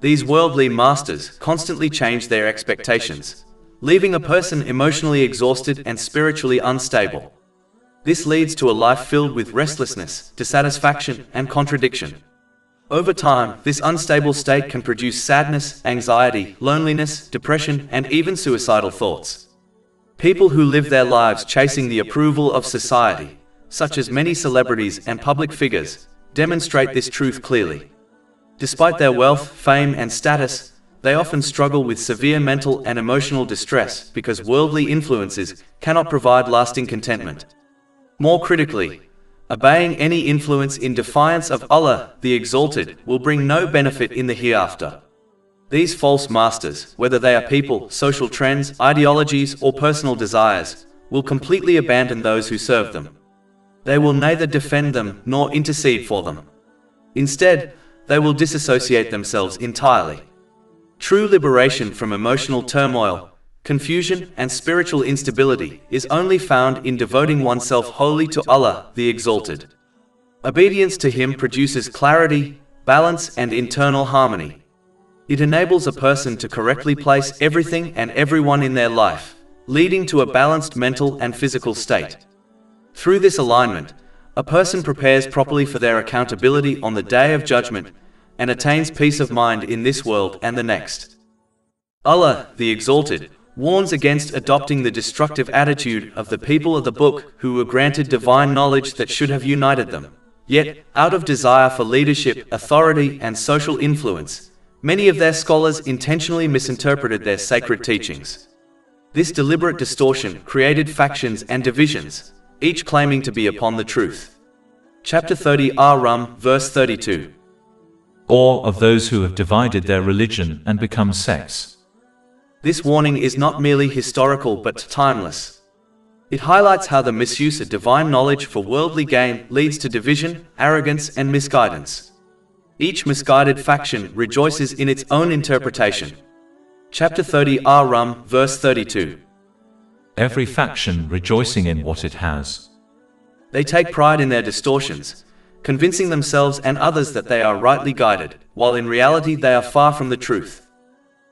These worldly masters constantly change their expectations, leaving a person emotionally exhausted and spiritually unstable. This leads to a life filled with restlessness, dissatisfaction, and contradiction. Over time, this unstable state can produce sadness, anxiety, loneliness, depression, and even suicidal thoughts. People who live their lives chasing the approval of society, such as many celebrities and public figures, demonstrate this truth clearly. Despite their wealth, fame, and status, they often struggle with severe mental and emotional distress because worldly influences cannot provide lasting contentment. More critically, obeying any influence in defiance of Allah, the Exalted, will bring no benefit in the hereafter. These false masters, whether they are people, social trends, ideologies, or personal desires, will completely abandon those who serve them. They will neither defend them nor intercede for them. Instead, they will disassociate themselves entirely. True liberation from emotional turmoil, confusion, and spiritual instability is only found in devoting oneself wholly to Allah, the Exalted. Obedience to Him produces clarity, balance, and internal harmony. It enables a person to correctly place everything and everyone in their life, leading to a balanced mental and physical state. Through this alignment, a person prepares properly for their accountability on the Day of Judgment and attains peace of mind in this world and the next. Allah, the Exalted, warns against adopting the destructive attitude of the people of the book who were granted divine knowledge that should have united them. Yet, out of desire for leadership, authority, and social influence, many of their scholars intentionally misinterpreted their sacred teachings. This deliberate distortion created factions and divisions, each claiming to be upon the truth. Chapter 30 Ar-Rum, verse 32.
Or of those who have divided their religion and become sects.
This warning is not merely historical but timeless. It highlights how the misuse of divine knowledge for worldly gain leads to division, arrogance, and misguidance. Each misguided faction rejoices in its own interpretation. Chapter 30 Ar-Rum, verse 32.
Every faction rejoicing in what it has.
They take pride in their distortions, convincing themselves and others that they are rightly guided, while in reality they are far from the truth.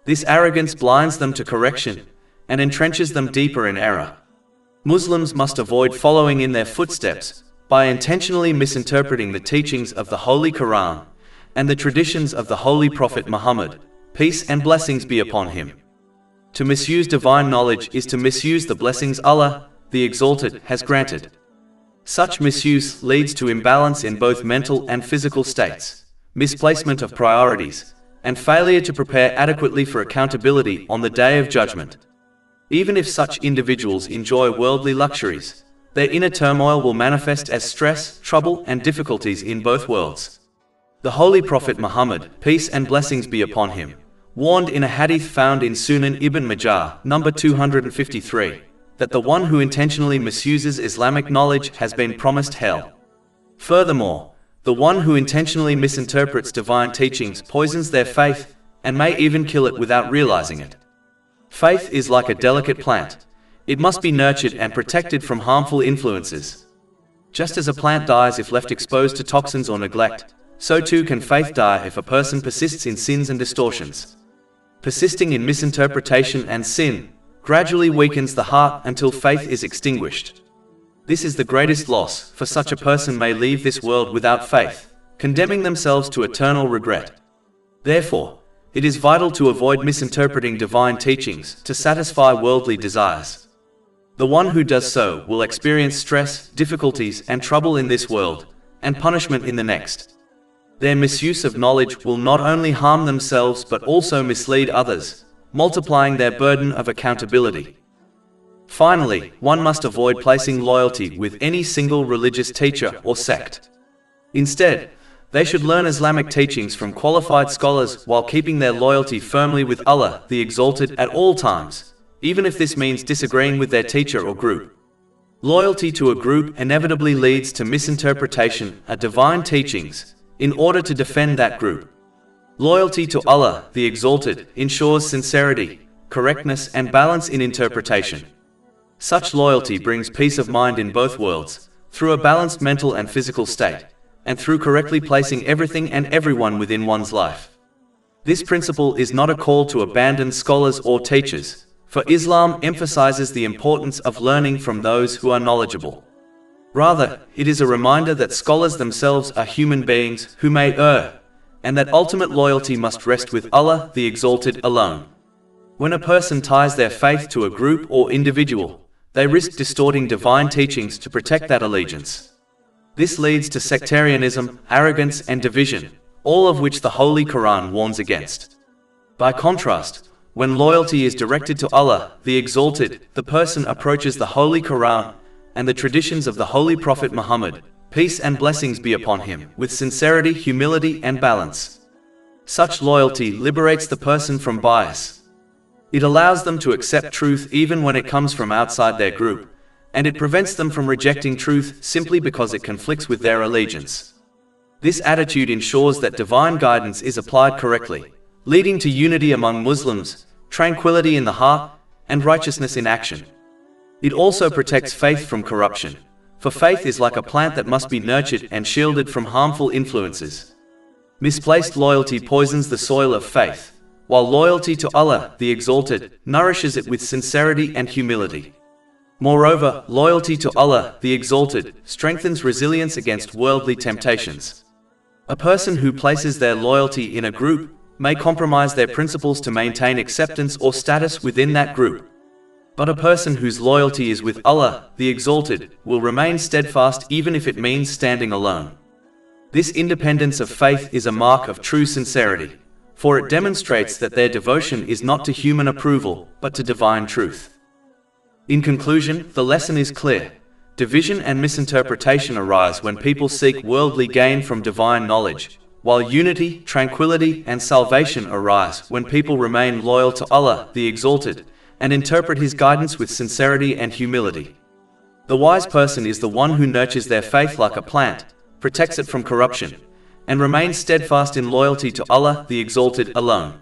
This arrogance blinds them to correction and entrenches them deeper in error. Muslims must avoid following in their footsteps, by intentionally misinterpreting the teachings of the Holy Quran and the traditions of the Holy Prophet Muhammad, peace and blessings be upon him. To misuse divine knowledge is to misuse the blessings Allah, the Exalted, has granted. Such misuse leads to imbalance in both mental and physical states, misplacement of priorities, and failure to prepare adequately for accountability on the Day of Judgment. Even if such individuals enjoy worldly luxuries, their inner turmoil will manifest as stress, trouble, and difficulties in both worlds. The Holy Prophet Muhammad, peace and blessings be upon him, warned in a hadith found in Sunan Ibn Majah, number 253, that the one who intentionally misuses Islamic knowledge has been promised hell. Furthermore, the one who intentionally misinterprets divine teachings poisons their faith and may even kill it without realizing it. Faith is like a delicate plant. It must be nurtured and protected from harmful influences. Just as a plant dies if left exposed to toxins or neglect, so too can faith die if a person persists in sins and distortions. Persisting in misinterpretation and sin gradually weakens the heart until faith is extinguished. This is the greatest loss, for such a person may leave this world without faith, condemning themselves to eternal regret. Therefore, it is vital to avoid misinterpreting divine teachings to satisfy worldly desires. The one who does so will experience stress, difficulties, and trouble in this world, and punishment in the next. Their misuse of knowledge will not only harm themselves but also mislead others, multiplying their burden of accountability. Finally, one must avoid placing loyalty with any single religious teacher or sect. Instead, they should learn Islamic teachings from qualified scholars while keeping their loyalty firmly with Allah, the Exalted, at all times, even if this means disagreeing with their teacher or group. Loyalty to a group inevitably leads to misinterpretation of divine teachings in order to defend that group. Loyalty to Allah, the Exalted, ensures sincerity, correctness, and balance in interpretation. Such loyalty brings peace of mind in both worlds, through a balanced mental and physical state, and through correctly placing everything and everyone within one's life. This principle is not a call to abandon scholars or teachers, for Islam emphasizes the importance of learning from those who are knowledgeable. Rather, it is a reminder that scholars themselves are human beings who may err, and that ultimate loyalty must rest with Allah, the Exalted, alone. When a person ties their faith to a group or individual, they risk distorting divine teachings to protect that allegiance. This leads to sectarianism, arrogance, and division, all of which the Holy Quran warns against. By contrast, when loyalty is directed to Allah, the Exalted, the person approaches the Holy Quran and the traditions of the Holy Prophet Muhammad, peace and blessings be upon him, with sincerity, humility, and balance. Such loyalty liberates the person from bias. It allows them to accept truth even when it comes from outside their group, and it prevents them from rejecting truth simply because it conflicts with their allegiance. This attitude ensures that divine guidance is applied correctly, leading to unity among Muslims, tranquility in the heart, and righteousness in action. It also protects faith from corruption, for faith is like a plant that must be nurtured and shielded from harmful influences. Misplaced loyalty poisons the soil of faith, while loyalty to Allah, the Exalted, nourishes it with sincerity and humility. Moreover, loyalty to Allah, the Exalted, strengthens resilience against worldly temptations. A person who places their loyalty in a group may compromise their principles to maintain acceptance or status within that group. But a person whose loyalty is with Allah, the Exalted, will remain steadfast even if it means standing alone. This independence of faith is a mark of true sincerity, for it demonstrates that their devotion is not to human approval, but to divine truth. In conclusion, the lesson is clear. Division and misinterpretation arise when people seek worldly gain from divine knowledge, while unity, tranquility, and salvation arise when people remain loyal to Allah, the Exalted, and interpret His guidance with sincerity and humility. The wise person is the one who nurtures their faith like a plant, protects it from corruption, and remains steadfast in loyalty to Allah, the Exalted, alone.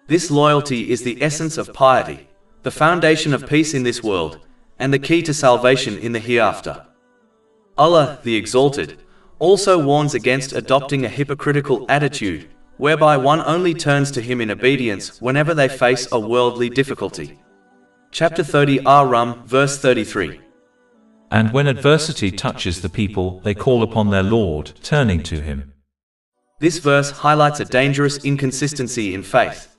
This loyalty is the essence of piety, the foundation of peace in this world, and the key to salvation in the hereafter. Allah, the Exalted, also warns against adopting a hypocritical attitude, whereby one only turns to Him in obedience whenever they face a worldly difficulty. Chapter 30 Ar-Rum, verse 33.
And when adversity touches the people, they call upon their Lord, turning to Him.
This verse highlights a dangerous inconsistency in faith.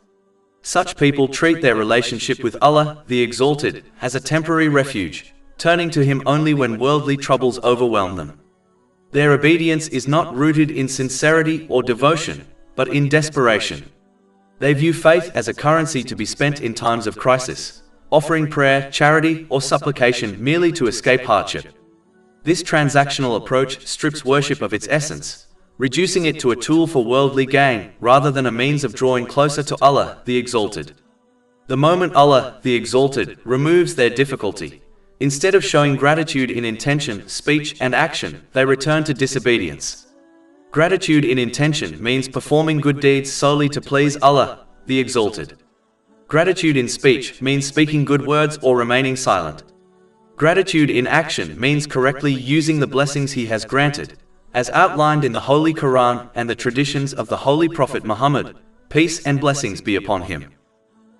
Such people treat their relationship with Allah, the Exalted, as a temporary refuge, turning to Him only when worldly troubles overwhelm them. Their obedience is not rooted in sincerity or devotion, but in desperation. They view faith as a currency to be spent in times of crisis, offering prayer, charity, or supplication merely to escape hardship. This transactional approach strips worship of its essence, reducing it to a tool for worldly gain rather than a means of drawing closer to Allah, the Exalted. The moment Allah, the Exalted, removes their difficulty, instead of showing gratitude in intention, speech, and action, they return to disobedience. Gratitude in intention means performing good deeds solely to please Allah, the Exalted. Gratitude in speech means speaking good words or remaining silent. Gratitude in action means correctly using the blessings He has granted, as outlined in the Holy Quran and the traditions of the Holy Prophet Muhammad, peace and blessings be upon him.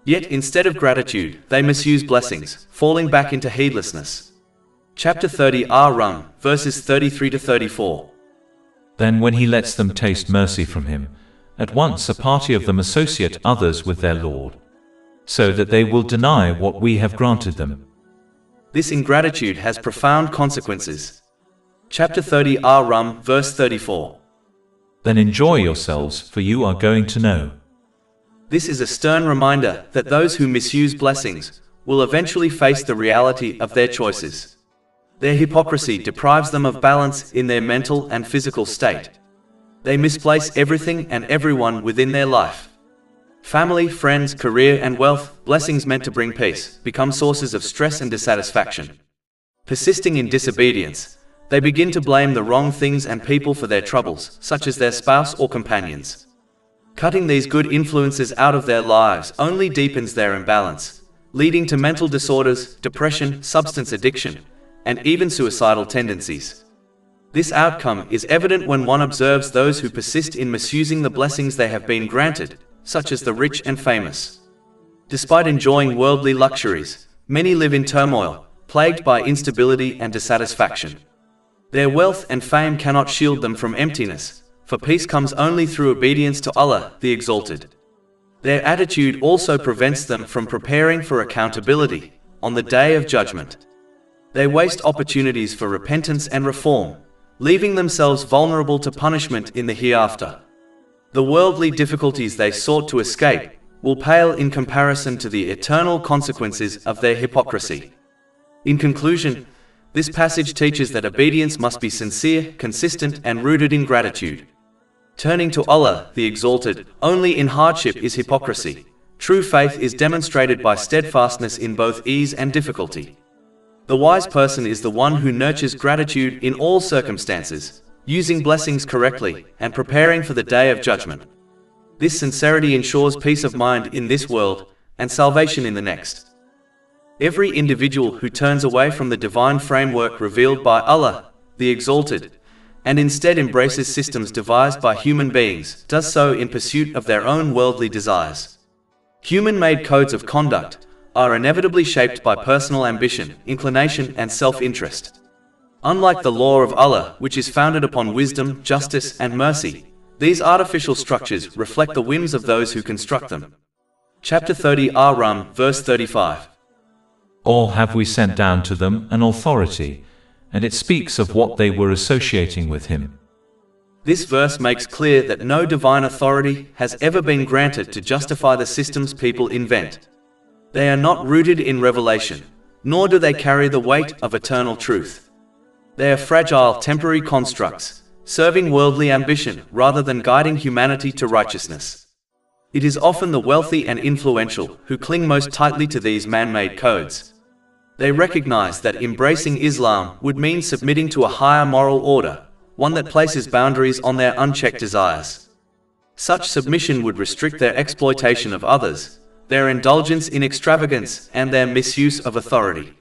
Yet instead of gratitude, they misuse blessings, falling back into heedlessness. Chapter 30 Ar-Rum, verses 33 to 34.
Then when He lets them taste mercy from Him, at once a party of them associate others with their Lord, so that they will deny what we have granted them.
This ingratitude has profound consequences. Chapter 30 Ar-Rum, verse 34.
Then enjoy yourselves, for you are going to know.
This is a stern reminder that those who misuse blessings will eventually face the reality of their choices. Their hypocrisy deprives them of balance in their mental and physical state. They misplace everything and everyone within their life. Family, friends, career, and wealth, blessings meant to bring peace, become sources of stress and dissatisfaction. Persisting in disobedience, they begin to blame the wrong things and people for their troubles, such as their spouse or companions. Cutting these good influences out of their lives only deepens their imbalance, leading to mental disorders, depression, substance addiction, and even suicidal tendencies. This outcome is evident when one observes those who persist in misusing the blessings they have been granted, such as the rich and famous. Despite enjoying worldly luxuries, many live in turmoil, plagued by instability and dissatisfaction. Their wealth and fame cannot shield them from emptiness, for peace comes only through obedience to Allah, the Exalted. Their attitude also prevents them from preparing for accountability on the Day of Judgment. They waste opportunities for repentance and reform, leaving themselves vulnerable to punishment in the hereafter. The worldly difficulties they sought to escape will pale in comparison to the eternal consequences of their hypocrisy. In conclusion, this passage teaches that obedience must be sincere, consistent, and rooted in gratitude. Turning to Allah, the Exalted, only in hardship is hypocrisy. True faith is demonstrated by steadfastness in both ease and difficulty. The wise person is the one who nurtures gratitude in all circumstances, using blessings correctly, and preparing for the Day of Judgment. This sincerity ensures peace of mind in this world, and salvation in the next. Every individual who turns away from the divine framework revealed by Allah, the Exalted, and instead embraces systems devised by human beings, does so in pursuit of their own worldly desires. Human-made codes of conduct are inevitably shaped by personal ambition, inclination, and self-interest. Unlike the law of Allah, which is founded upon wisdom, justice, and mercy, these artificial structures reflect the whims of those who construct them. Chapter 30 Ar-Rum, verse 35.
Or have we sent down to them an authority, and it speaks of what they were associating with Him.
This verse makes clear that no divine authority has ever been granted to justify the systems people invent. They are not rooted in revelation, nor do they carry the weight of eternal truth. They are fragile, temporary constructs, serving worldly ambition rather than guiding humanity to righteousness. It is often the wealthy and influential who cling most tightly to these man-made codes. They recognize that embracing Islam would mean submitting to a higher moral order, one that places boundaries on their unchecked desires. Such submission would restrict their exploitation of others, their indulgence in extravagance, and their misuse of authority.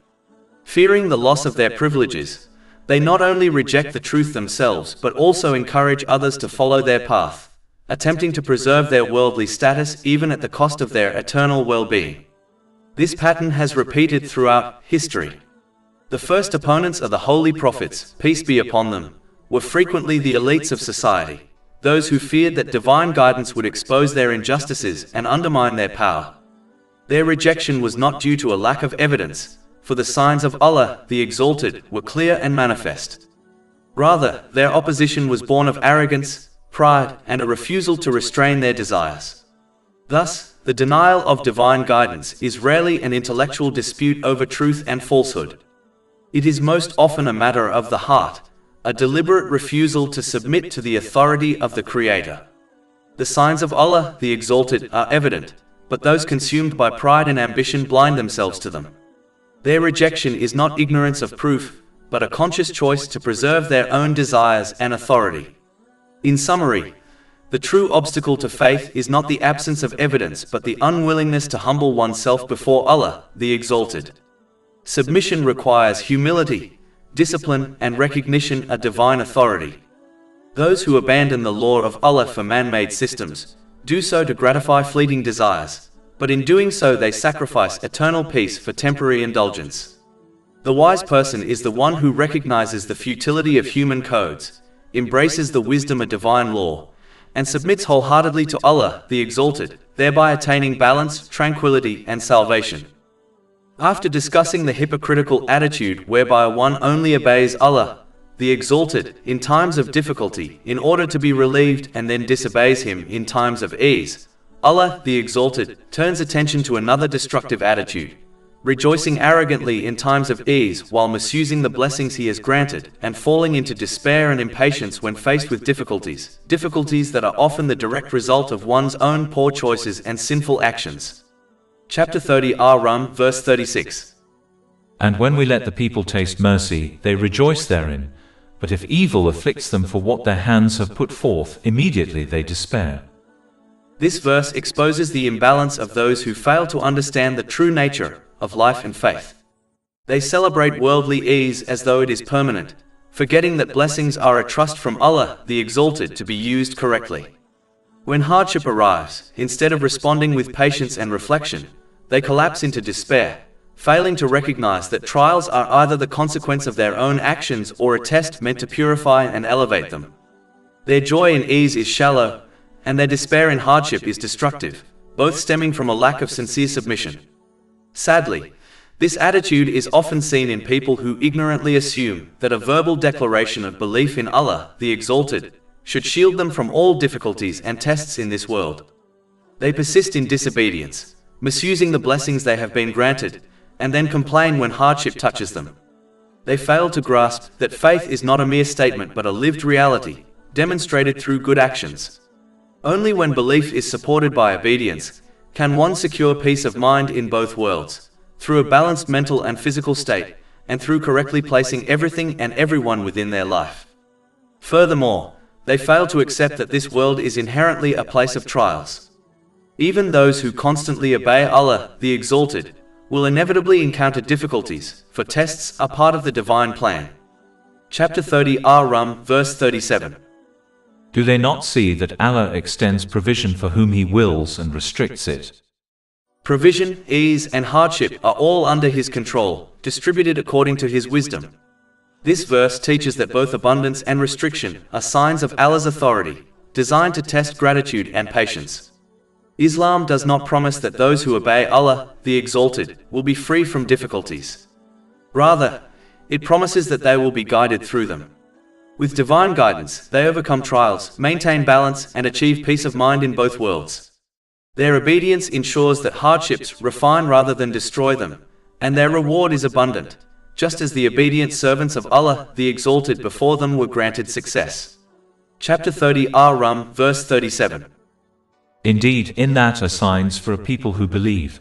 Fearing the loss of their privileges, they not only reject the truth themselves but also encourage others to follow their path, attempting to preserve their worldly status even at the cost of their eternal well-being. This pattern has repeated throughout history. The first opponents of the holy prophets, peace be upon them, were frequently the elites of society, those who feared that divine guidance would expose their injustices and undermine their power. Their rejection was not due to a lack of evidence, for the signs of Allah, the Exalted, were clear and manifest. Rather, their opposition was born of arrogance, pride, and a refusal to restrain their desires. Thus, the denial of divine guidance is rarely an intellectual dispute over truth and falsehood. It is most often a matter of the heart, a deliberate refusal to submit to the authority of the Creator. The signs of Allah, the Exalted, are evident, but those consumed by pride and ambition blind themselves to them. Their rejection is not ignorance of proof, but a conscious choice to preserve their own desires and authority. In summary, the true obstacle to faith is not the absence of evidence but the unwillingness to humble oneself before Allah, the Exalted. Submission requires humility, discipline, and recognition of divine authority. Those who abandon the law of Allah for man-made systems do so to gratify fleeting desires, but in doing so they sacrifice eternal peace for temporary indulgence. The wise person is the one who recognizes the futility of human codes, embraces the wisdom of divine law, and submits wholeheartedly to Allah, the Exalted, thereby attaining balance, tranquility, and salvation. After discussing the hypocritical attitude whereby one only obeys Allah, the Exalted, in times of difficulty, in order to be relieved, and then disobeys Him in times of ease, Allah, the Exalted, turns attention to another destructive attitude, rejoicing arrogantly in times of ease while misusing the blessings He has granted, and falling into despair and impatience when faced with difficulties that are often the direct result of one's own poor choices and sinful actions. Chapter 30 Ar-Rum, verse 36.
And when we let the people taste mercy, they rejoice therein. But if evil afflicts them for what their hands have put forth, immediately they despair.
This verse exposes the imbalance of those who fail to understand the true nature of life and faith. They celebrate worldly ease as though it is permanent, forgetting that blessings are a trust from Allah, the Exalted, to be used correctly. When hardship arrives, instead of responding with patience and reflection, they collapse into despair, failing to recognize that trials are either the consequence of their own actions or a test meant to purify and elevate them. Their joy in ease is shallow, and their despair in hardship is destructive, both stemming from a lack of sincere submission. Sadly, this attitude is often seen in people who ignorantly assume that a verbal declaration of belief in Allah, the Exalted, should shield them from all difficulties and tests in this world. They persist in disobedience, misusing the blessings they have been granted, and then complain when hardship touches them. They fail to grasp that faith is not a mere statement but a lived reality, demonstrated through good actions. Only when belief is supported by obedience can one secure peace of mind in both worlds, through a balanced mental and physical state, and through correctly placing everything and everyone within their life. Furthermore, they fail to accept that this world is inherently a place of trials. Even those who constantly obey Allah, the Exalted, will inevitably encounter difficulties, for tests are part of the divine plan. Chapter 30 Ar-Rum, verse 37.
Do they not see that Allah extends provision for whom He wills and restricts it?
Provision, ease, and hardship are all under His control, distributed according to His wisdom. This verse teaches that both abundance and restriction are signs of Allah's authority, designed to test gratitude and patience. Islam does not promise that those who obey Allah, the Exalted, will be free from difficulties. Rather, it promises that they will be guided through them. With divine guidance, they overcome trials, maintain balance, and achieve peace of mind in both worlds. Their obedience ensures that hardships refine rather than destroy them, and their reward is abundant, just as the obedient servants of Allah, the Exalted, before them were granted success. Chapter 30 Ar-Rum, verse 37.
Indeed, in that are signs for a people who believe.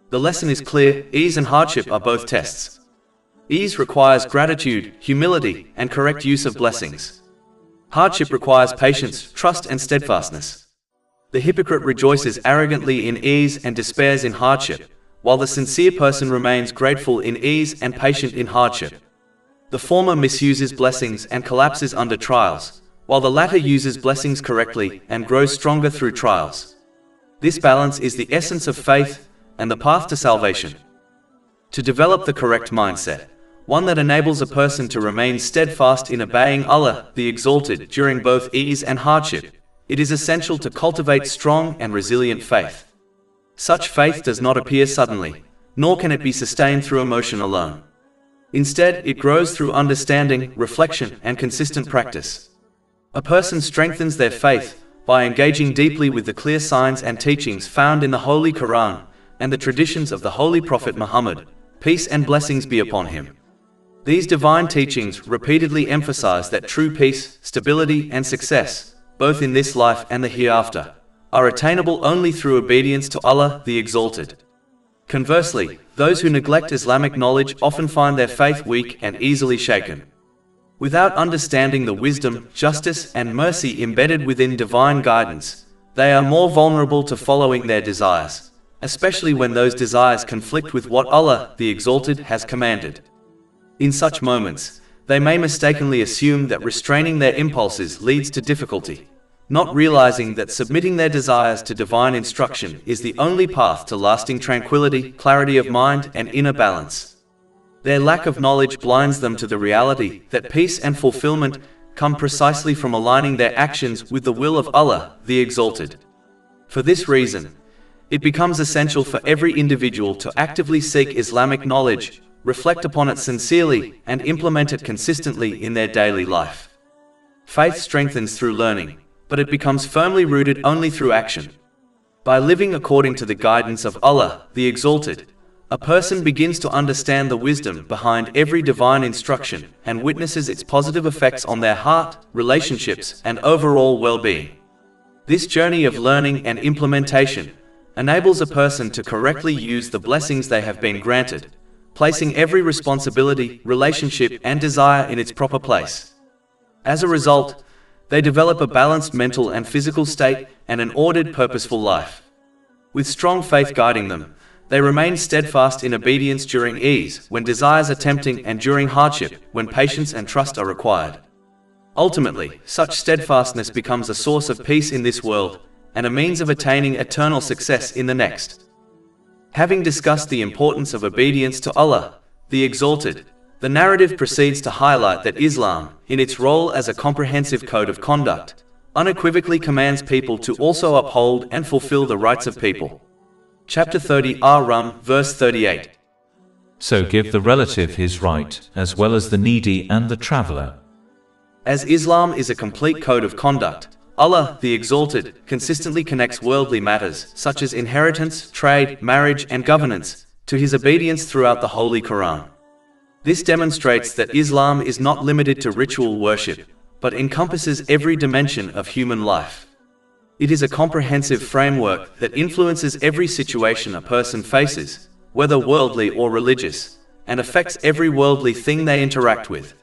The lesson is clear: ease and hardship are both tests. Ease requires gratitude, humility, and correct use of blessings. Hardship requires patience, trust, and steadfastness. The hypocrite rejoices arrogantly in ease and despairs in hardship, while the sincere person remains grateful in ease and patient in hardship. The former misuses blessings and collapses under trials, while the latter uses blessings correctly and grows stronger through trials. This balance is the essence of faith and the path to salvation. To develop the correct mindset, one that enables a person to remain steadfast in obeying Allah, the Exalted, during both ease and hardship. It is essential to cultivate strong and resilient faith. Such faith does not appear suddenly, nor can it be sustained through emotion alone. Instead, it grows through understanding, reflection, and consistent practice. A person strengthens their faith by engaging deeply with the clear signs and teachings found in the Holy Quran and the traditions of the Holy Prophet Muhammad, peace and blessings be upon him. These divine teachings repeatedly emphasize that true peace, stability, and success, both in this life and the hereafter, are attainable only through obedience to Allah, the Exalted. Conversely, those who neglect Islamic knowledge often find their faith weak and easily shaken. Without understanding the wisdom, justice, and mercy embedded within divine guidance, they are more vulnerable to following their desires, especially when those desires conflict with what Allah, the Exalted, has commanded. In such moments, they may mistakenly assume that restraining their impulses leads to difficulty, not realizing that submitting their desires to divine instruction is the only path to lasting tranquility, clarity of mind, and inner balance. Their lack of knowledge blinds them to the reality that peace and fulfillment come precisely from aligning their actions with the will of Allah, the Exalted. For this reason, it becomes essential for every individual to actively seek Islamic knowledge, reflect upon it sincerely, and implement it consistently in their daily life. Faith strengthens through learning, but it becomes firmly rooted only through action. By living according to the guidance of Allah, the Exalted, a person begins to understand the wisdom behind every divine instruction and witnesses its positive effects on their heart, relationships, and overall well-being. This journey of learning and implementation enables a person to correctly use the blessings they have been granted, placing every responsibility, relationship, and desire in its proper place. As a result, they develop a balanced mental and physical state and an ordered, purposeful life. With strong faith guiding them, they remain steadfast in obedience during ease, when desires are tempting, and during hardship, when patience and trust are required. Ultimately, such steadfastness becomes a source of peace in this world, and a means of attaining eternal success in the next. Having discussed the importance of obedience to Allah, the Exalted, the narrative proceeds to highlight that Islam, in its role as a comprehensive code of conduct, unequivocally commands people to also uphold and fulfill the rights of people. Chapter 30 Ar-Rum, verse 38.
So give the relative his right, as well as the needy and the traveler.
As Islam is a complete code of conduct, Allah, the Exalted, consistently connects worldly matters, such as inheritance, trade, marriage, and governance, to his obedience throughout the Holy Quran. This demonstrates that Islam is not limited to ritual worship, but encompasses every dimension of human life. It is a comprehensive framework that influences every situation a person faces, whether worldly or religious, and affects every worldly thing they interact with.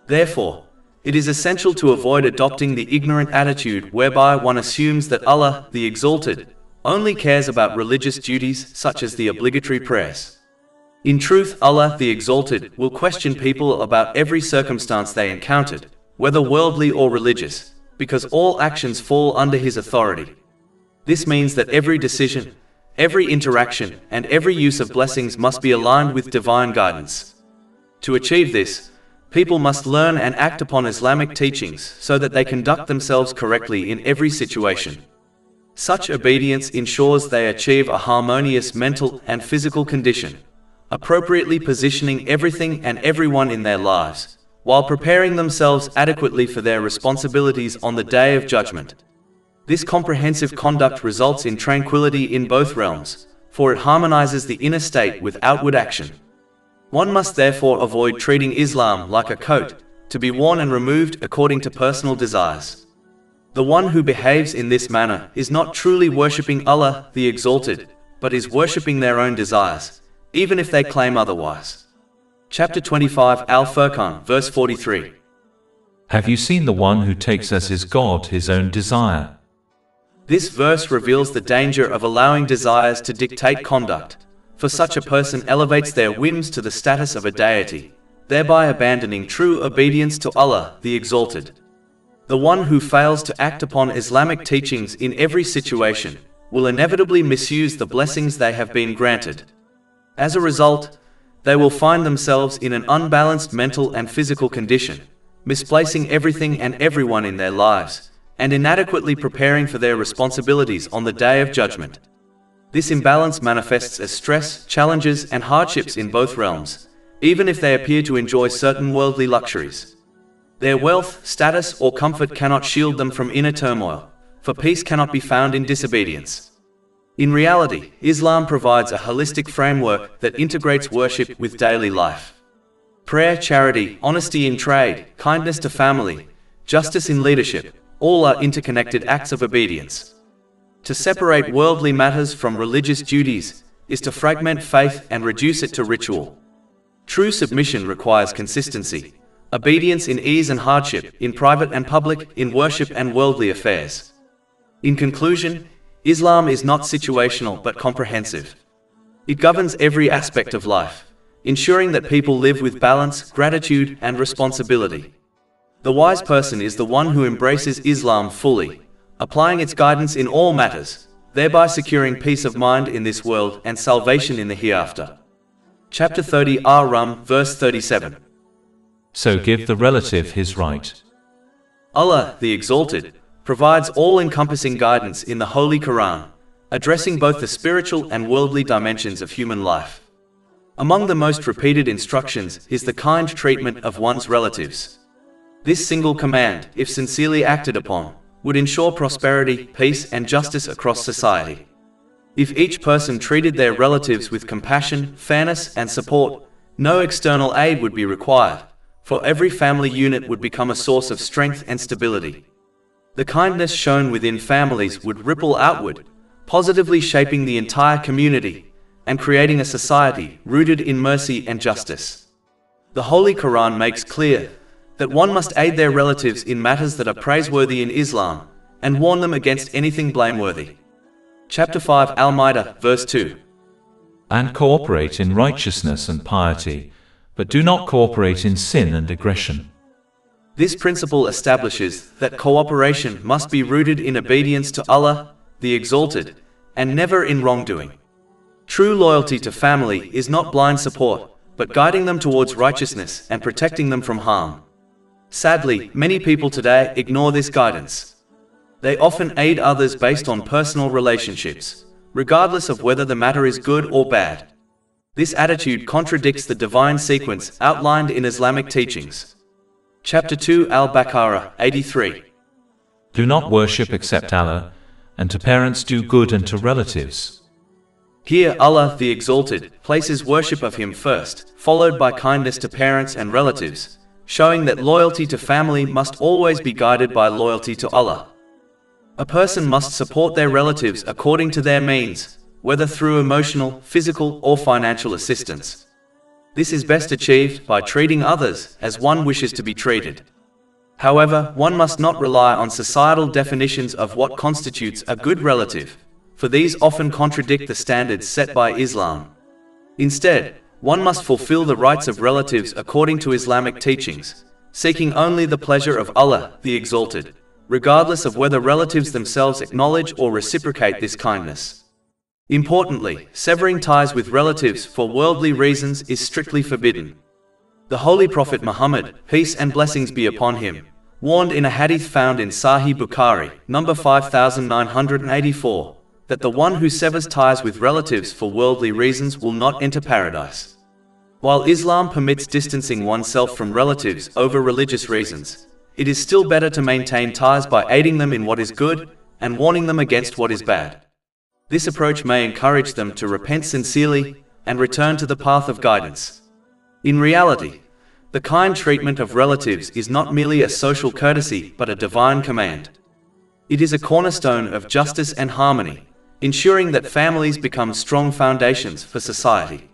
Therefore, it is essential to avoid adopting the ignorant attitude whereby one assumes that Allah, the Exalted, only cares about religious duties such as the obligatory prayers. In truth, Allah, the Exalted, will question people about every circumstance they encountered, whether worldly or religious, because all actions fall under His authority. This means that every decision, every interaction, and every use of blessings must be aligned with divine guidance. To achieve this, people must learn and act upon Islamic teachings so that they conduct themselves correctly in every situation. Such obedience ensures they achieve a harmonious mental and physical condition, appropriately positioning everything and everyone in their lives, while preparing themselves adequately for their responsibilities on the Day of Judgment. This comprehensive conduct results in tranquility in both realms, for it harmonizes the inner state with outward action. One must therefore avoid treating Islam like a coat, to be worn and removed according to personal desires. The one who behaves in this manner is not truly worshipping Allah, the Exalted, but is worshipping their own desires, even if they claim otherwise. Chapter 25 Al-Furqan, verse 43.
Have you seen the one who takes as his God his own desire?
This verse reveals the danger of allowing desires to dictate conduct, for such a person elevates their whims to the status of a deity, thereby abandoning true obedience to Allah, the Exalted. The one who fails to act upon Islamic teachings in every situation will inevitably misuse the blessings they have been granted. As a result, They will find themselves in an unbalanced mental and physical condition, misplacing everything and everyone in their lives, and inadequately preparing for their responsibilities on the day of judgment. This imbalance manifests as stress, challenges, and hardships in both realms, even if they appear to enjoy certain worldly luxuries. Their wealth, status, or comfort cannot shield them from inner turmoil, for peace cannot be found in disobedience. In reality, Islam provides a holistic framework that integrates worship with daily life. Prayer, charity, honesty in trade, kindness to family, justice in leadership, all are interconnected acts of obedience. To separate worldly matters from religious duties is to fragment faith and reduce it to ritual. True submission requires consistency, obedience in ease and hardship, in private and public, in worship and worldly affairs. In conclusion, Islam is not situational but comprehensive. It governs every aspect of life, ensuring that people live with balance, gratitude, and responsibility. The wise person is the one who embraces Islam fully, applying its guidance in all matters, thereby securing peace of mind in this world and salvation in the hereafter. Chapter 30 Ar-Rum, verse 37.
So give the relative his right.
Allah, the Exalted, provides all-encompassing guidance in the Holy Quran, addressing both the spiritual and worldly dimensions of human life. Among the most repeated instructions is the kind treatment of one's relatives. This single command, if sincerely acted upon, would ensure prosperity, peace, and justice across society. If each person treated their relatives with compassion, fairness, and support, no external aid would be required, for every family unit would become a source of strength and stability. The kindness shown within families would ripple outward, positively shaping the entire community and creating a society rooted in mercy and justice. The Holy Quran makes clear that one must aid their relatives in matters that are praiseworthy in Islam and warn them against anything blameworthy. Chapter 5 Al-Ma'idah, verse 2.
And cooperate in righteousness and piety, but do not cooperate in sin and aggression.
This principle establishes that cooperation must be rooted in obedience to Allah, the Exalted, and never in wrongdoing. True loyalty to family is not blind support, but guiding them towards righteousness and protecting them from harm. Sadly, many people today ignore this guidance. They often aid others based on personal relationships, regardless of whether the matter is good or bad. This attitude contradicts the divine sequence outlined in Islamic teachings. Chapter 2 Al-Baqarah, 83.
Do not worship except Allah, and to parents do good and to relatives.
Here Allah, the Exalted, places worship of Him first, followed by kindness to parents and relatives, showing that loyalty to family must always be guided by loyalty to Allah. A person must support their relatives according to their means, whether through emotional, physical, or financial assistance. This is best achieved by treating others as one wishes to be treated. However, one must not rely on societal definitions of what constitutes a good relative, for these often contradict the standards set by Islam. Instead, one must fulfill the rights of relatives according to Islamic teachings, seeking only the pleasure of Allah, the Exalted, regardless of whether relatives themselves acknowledge or reciprocate this kindness. Importantly, severing ties with relatives for worldly reasons is strictly forbidden. The Holy Prophet Muhammad, peace and blessings be upon him, warned in a hadith found in Sahih Bukhari, number 5984, that the one who severs ties with relatives for worldly reasons will not enter paradise. While Islam permits distancing oneself from relatives over religious reasons, it is still better to maintain ties by aiding them in what is good and warning them against what is bad. This approach may encourage them to repent sincerely and return to the path of guidance. In reality, the kind treatment of relatives is not merely a social courtesy but a divine command. It is a cornerstone of justice and harmony, ensuring that families become strong foundations for society.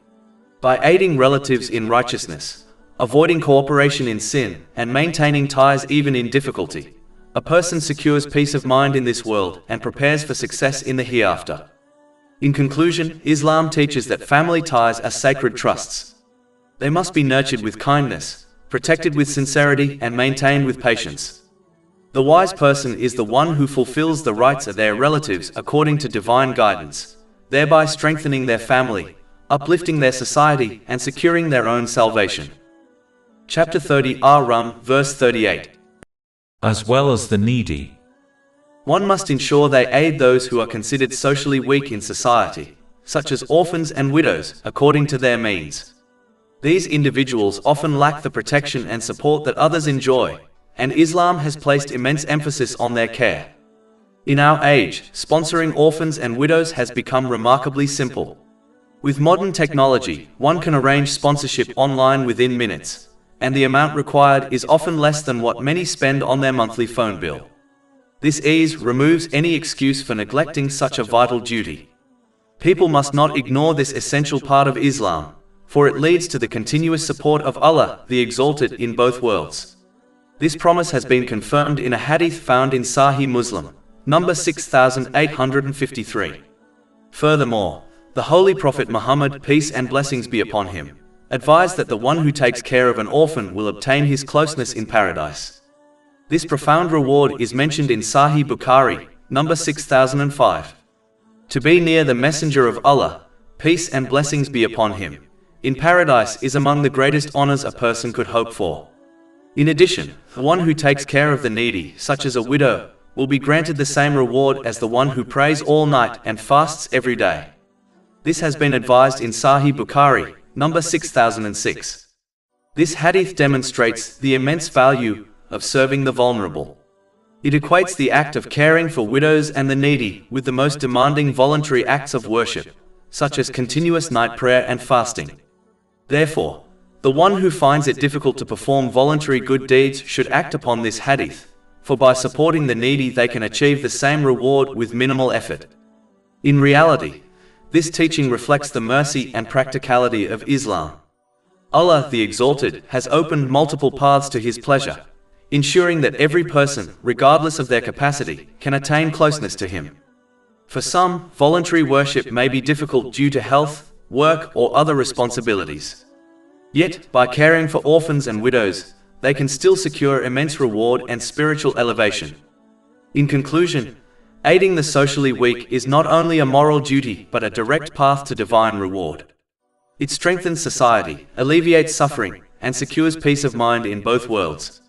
By aiding relatives in righteousness, avoiding cooperation in sin, and maintaining ties even in difficulty, a person secures peace of mind in this world and prepares for success in the hereafter. In conclusion, Islam teaches that family ties are sacred trusts. They must be nurtured with kindness, protected with sincerity, and maintained with patience. The wise person is the one who fulfills the rights of their relatives according to divine guidance, thereby strengthening their family, uplifting their society and securing their own salvation. Chapter 30 Rum, verse 38.
As well as the needy.
One must ensure they aid those who are considered socially weak in society, such as orphans and widows, according to their means. These individuals often lack the protection and support that others enjoy, and Islam has placed immense emphasis on their care. In our age, sponsoring orphans and widows has become remarkably simple. With modern technology, one can arrange sponsorship online within minutes, and the amount required is often less than what many spend on their monthly phone bill. This ease removes any excuse for neglecting such a vital duty. People must not ignore this essential part of Islam, for it leads to the continuous support of Allah, the Exalted, in both worlds. This promise has been confirmed in a hadith found in Sahih Muslim, number 6853. Furthermore, the Holy Prophet Muhammad, peace and blessings be upon him, advised that the one who takes care of an orphan will obtain his closeness in paradise. This profound reward is mentioned in Sahih Bukhari, number 6005. To be near the Messenger of Allah, peace and blessings be upon him, in paradise is among the greatest honors a person could hope for. In addition, the one who takes care of the needy, such as a widow, will be granted the same reward as the one who prays all night and fasts every day. This has been advised in Sahih Bukhari, number 6006. This hadith demonstrates the immense value of serving the vulnerable. It equates the act of caring for widows and the needy with the most demanding voluntary acts of worship, such as continuous night prayer and fasting. Therefore, the one who finds it difficult to perform voluntary good deeds should act upon this hadith, for by supporting the needy they can achieve the same reward with minimal effort. In reality, this teaching reflects the mercy and practicality of Islam. Allah, the Exalted, has opened multiple paths to His pleasure, ensuring that every person, regardless of their capacity, can attain closeness to Him. For some, voluntary worship may be difficult due to health, work, or other responsibilities. Yet, by caring for orphans and widows, they can still secure immense reward and spiritual elevation. In conclusion, aiding the socially weak is not only a moral duty but a direct path to divine reward. It strengthens society, alleviates suffering, and secures peace of mind in both worlds.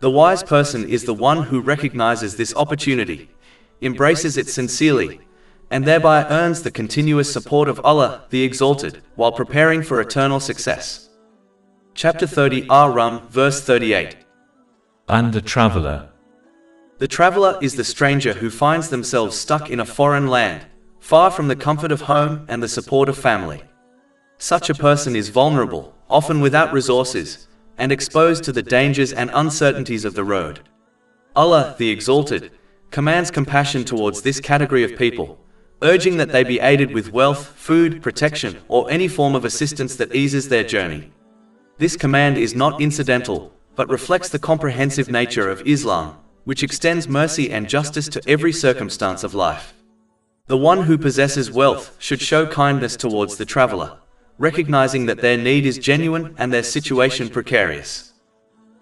The wise person is the one who recognizes this opportunity, embraces it sincerely, and thereby earns the continuous support of Allah, the Exalted, while preparing for eternal success. Chapter 30 Rum, verse 38.
And a traveler.
The traveler is the stranger who finds themselves stuck in a foreign land, far from the comfort of home and the support of family. Such a person is vulnerable, often without resources, and exposed to the dangers and uncertainties of the road. Allah, the Exalted, commands compassion towards this category of people, urging that they be aided with wealth, food, protection, or any form of assistance that eases their journey. This command is not incidental, but reflects the comprehensive nature of Islam, which extends mercy and justice to every circumstance of life. The one who possesses wealth should show kindness towards the traveler, recognizing that their need is genuine and their situation precarious.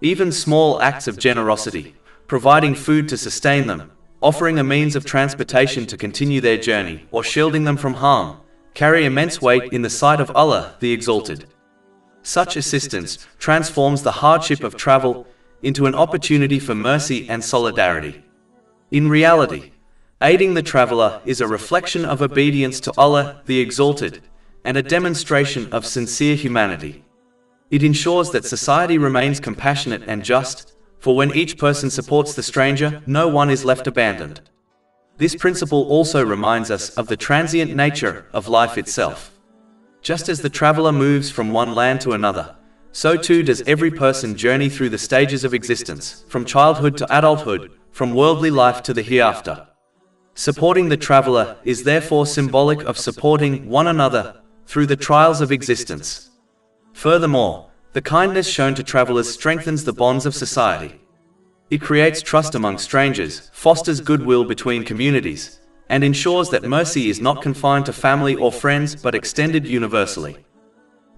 Even small acts of generosity, providing food to sustain them, offering a means of transportation to continue their journey, or shielding them from harm, carry immense weight in the sight of Allah, the Exalted. Such assistance transforms the hardship of travel into an opportunity for mercy and solidarity. In reality, aiding the traveler is a reflection of obedience to Allah, the Exalted, and a demonstration of sincere humanity. It ensures that society remains compassionate and just, for when each person supports the stranger, no one is left abandoned. This principle also reminds us of the transient nature of life itself. Just as the traveler moves from one land to another, so too does every person journey through the stages of existence, from childhood to adulthood, from worldly life to the hereafter. Supporting the traveler is therefore symbolic of supporting one another through the trials of existence. Furthermore, the kindness shown to travelers strengthens the bonds of society. It creates trust among strangers, fosters goodwill between communities, and ensures that mercy is not confined to family or friends but extended universally.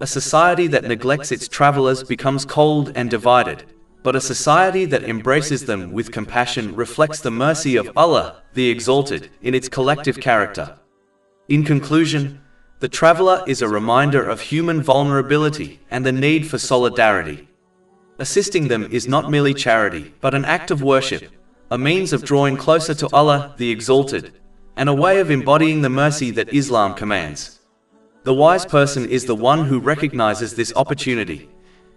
A society that neglects its travelers becomes cold and divided, but a society that embraces them with compassion reflects the mercy of Allah, the Exalted, in its collective character. In conclusion, The traveler is a reminder of human vulnerability and the need for solidarity. Assisting them is not merely charity, but an act of worship, a means of drawing closer to Allah, the Exalted, and a way of embodying the mercy that Islam commands. The wise person is the one who recognizes this opportunity,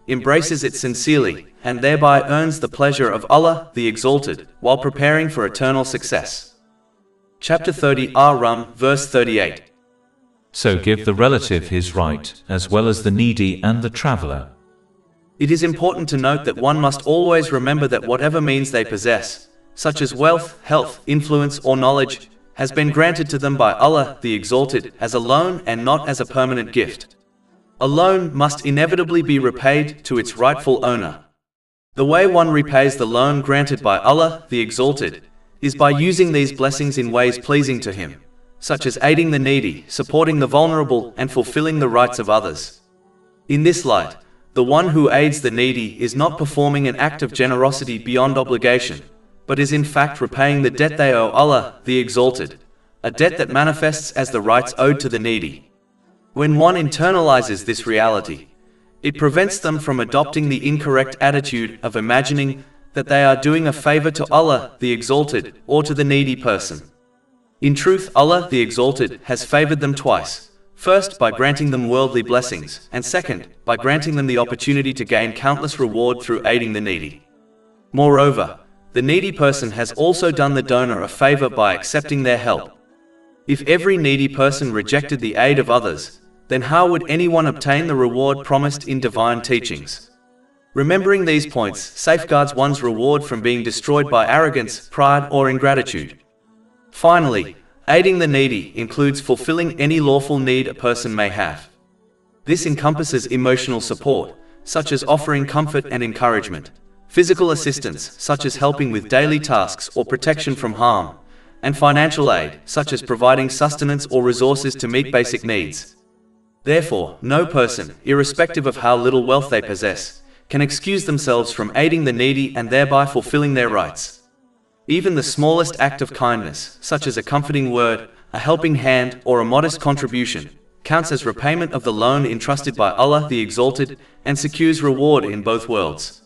embraces it sincerely, and thereby earns the pleasure of Allah, the Exalted, while preparing for eternal success. Chapter 30 Ar-Rum, verse 38.
So give the relative his right, as well as the needy and the traveler.
It is important to note that one must always remember that whatever means they possess, such as wealth, health, influence, or knowledge, has been granted to them by Allah, the Exalted, as a loan and not as a permanent gift. A loan must inevitably be repaid to its rightful owner. The way one repays the loan granted by Allah, the Exalted, is by using these blessings in ways pleasing to Him, such as aiding the needy, supporting the vulnerable, and fulfilling the rights of others. In this light, the one who aids the needy is not performing an act of generosity beyond obligation, but is in fact repaying the debt they owe Allah, the Exalted, a debt that manifests as the rights owed to the needy. When one internalizes this reality, it prevents them from adopting the incorrect attitude of imagining that they are doing a favor to Allah, the Exalted, or to the needy person. In truth, Allah, the Exalted, has favored them twice. First, by granting them worldly blessings, and second, by granting them the opportunity to gain countless reward through aiding the needy. Moreover, the needy person has also done the donor a favor by accepting their help. If every needy person rejected the aid of others, then how would anyone obtain the reward promised in divine teachings? Remembering these points safeguards one's reward from being destroyed by arrogance, pride, or ingratitude. Finally, aiding the needy includes fulfilling any lawful need a person may have. This encompasses emotional support, such as offering comfort and encouragement, physical assistance, such as helping with daily tasks or protection from harm, and financial aid, such as providing sustenance or resources to meet basic needs. Therefore, no person, irrespective of how little wealth they possess, can excuse themselves from aiding the needy and thereby fulfilling their rights. Even the smallest act of kindness, such as a comforting word, a helping hand, or a modest contribution, counts as repayment of the loan entrusted by Allah the Exalted and secures reward in both worlds.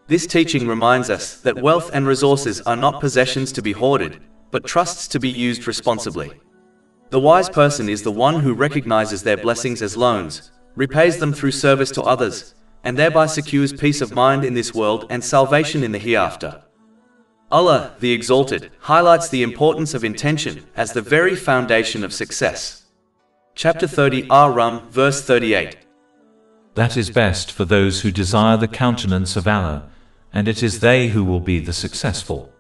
This teaching reminds us that wealth and resources are not possessions to be hoarded, but trusts to be used responsibly. The wise person is the one who recognizes their blessings as loans, repays them through service to others, and thereby secures peace of mind in this world and salvation in the hereafter. Allah, the Exalted, highlights the importance of intention as the very foundation of success. Chapter 30 Ar-Rum, verse 38.
That is best for those who desire the countenance of Allah, and it is they who will be the successful.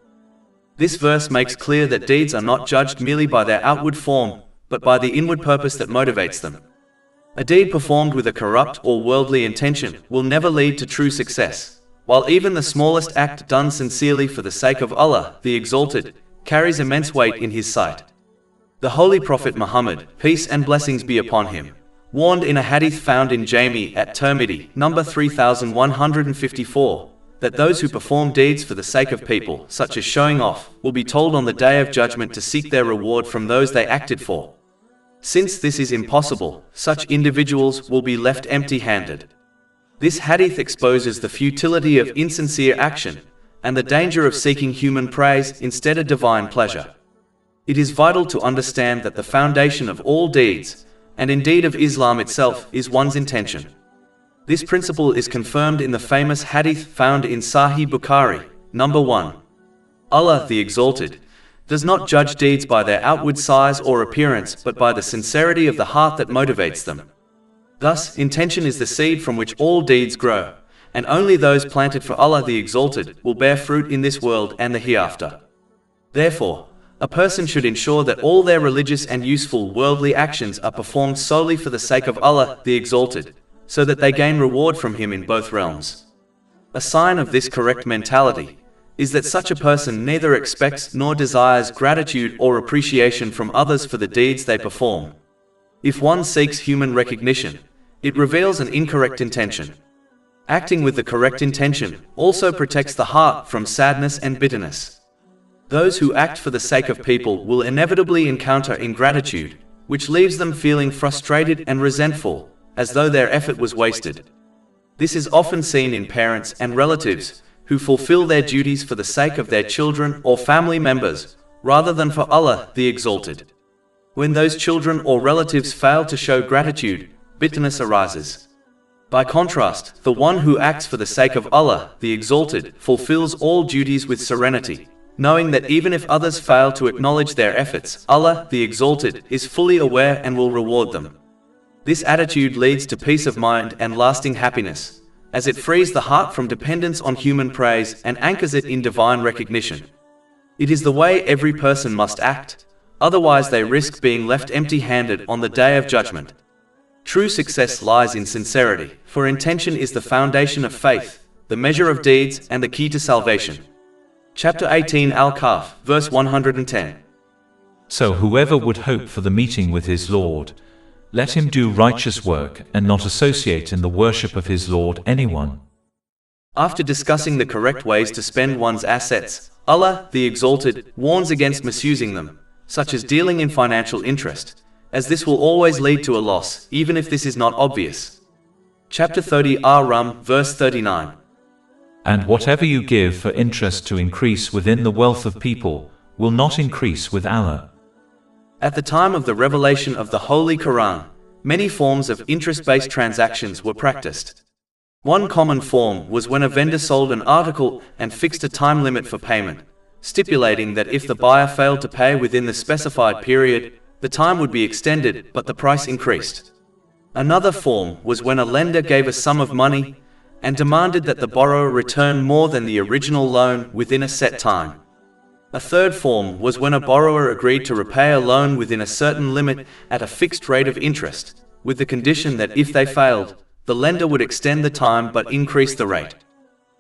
This verse makes clear that deeds are not judged merely by their outward form, but by the inward purpose that motivates them. A deed performed with a corrupt or worldly intention will never lead to true success, while even the smallest act done sincerely for the sake of Allah, the Exalted, carries immense weight in His sight. The Holy Prophet Muhammad, peace and blessings be upon him, warned in a hadith found in Jami at Tirmidhi, number 3154, that those who perform deeds for the sake of people, such as showing off, will be told on the Day of Judgment to seek their reward from those they acted for. Since this is impossible, such individuals will be left empty-handed. This hadith exposes the futility of insincere action and the danger of seeking human praise instead of divine pleasure. It is vital to understand that the foundation of all deeds, and indeed of Islam itself, is one's intention. This principle is confirmed in the famous hadith found in Sahih Bukhari, number 1. Allah, the Exalted, does not judge deeds by their outward size or appearance, but by the sincerity of the heart that motivates them. Thus, intention is the seed from which all deeds grow, and only those planted for Allah the Exalted will bear fruit in this world and the hereafter. Therefore, a person should ensure that all their religious and useful worldly actions are performed solely for the sake of Allah the Exalted, so that they gain reward from Him in both realms. A sign of this correct mentality is that such a person neither expects nor desires gratitude or appreciation from others for the deeds they perform. If one seeks human recognition, it reveals an incorrect intention. Acting with the correct intention also protects the heart from sadness and bitterness. Those who act for the sake of people will inevitably encounter ingratitude, which leaves them feeling frustrated and resentful, as though their effort was wasted. This is often seen in parents and relatives who fulfill their duties for the sake of their children or family members, rather than for Allah the Exalted. When those children or relatives fail to show gratitude, bitterness arises. By contrast, the one who acts for the sake of Allah the Exalted fulfills all duties with serenity, knowing that even if others fail to acknowledge their efforts, Allah the Exalted is fully aware and will reward them. This attitude leads to peace of mind and lasting happiness, as it frees the heart from dependence on human praise and anchors it in divine recognition. It is the way every person must act, otherwise they risk being left empty-handed on the Day of Judgment. True success lies in sincerity, for intention is the foundation of faith, the measure of deeds, and the key to salvation. Chapter 18 Al-Kahf, verse 110.
So whoever would hope for the meeting with his Lord, let him do righteous work and not associate in the worship of his Lord anyone.
After discussing the correct ways to spend one's assets, Allah the Exalted warns against misusing them, such as dealing in financial interest, as this will always lead to a loss, even if this is not obvious. Chapter 30 Ar-Rum, verse 39.
And whatever you give for interest to increase within the wealth of people, will not increase with Allah.
At the time of the revelation of the Holy Quran, many forms of interest-based transactions were practiced. One common form was when a vendor sold an article and fixed a time limit for payment, stipulating that if the buyer failed to pay within the specified period, the time would be extended but the price increased. Another form was when a lender gave a sum of money and demanded that the borrower return more than the original loan within a set time. A third form was when a borrower agreed to repay a loan within a certain limit at a fixed rate of interest, with the condition that if they failed, the lender would extend the time but increase the rate.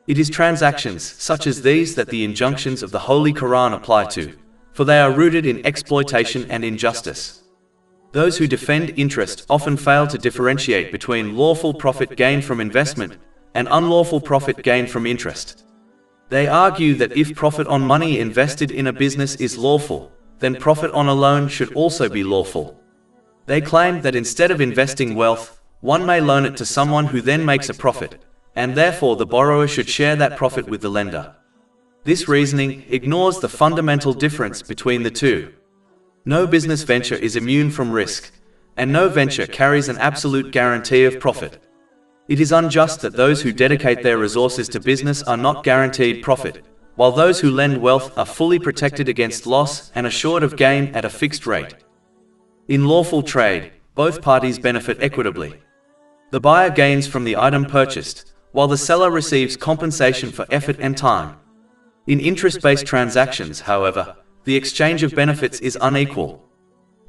It is transactions such as these that the injunctions of the Holy Quran apply to, for they are rooted in exploitation and injustice. Those who defend interest often fail to differentiate between lawful profit gained from investment and unlawful profit gained from interest. They argue that if profit on money invested in a business is lawful, then profit on a loan should also be lawful. They claim that instead of investing wealth, one may loan it to someone who then makes a profit, and therefore the borrower should share that profit with the lender. This reasoning ignores the fundamental difference between the two. No business venture is immune from risk, and no venture carries an absolute guarantee of profit. It is unjust that those who dedicate their resources to business are not guaranteed profit, while those who lend wealth are fully protected against loss and assured of gain at a fixed rate. In lawful trade, both parties benefit equitably. The buyer gains from the item purchased, while the seller receives compensation for effort and time. In interest-based transactions, however, the exchange of benefits is unequal.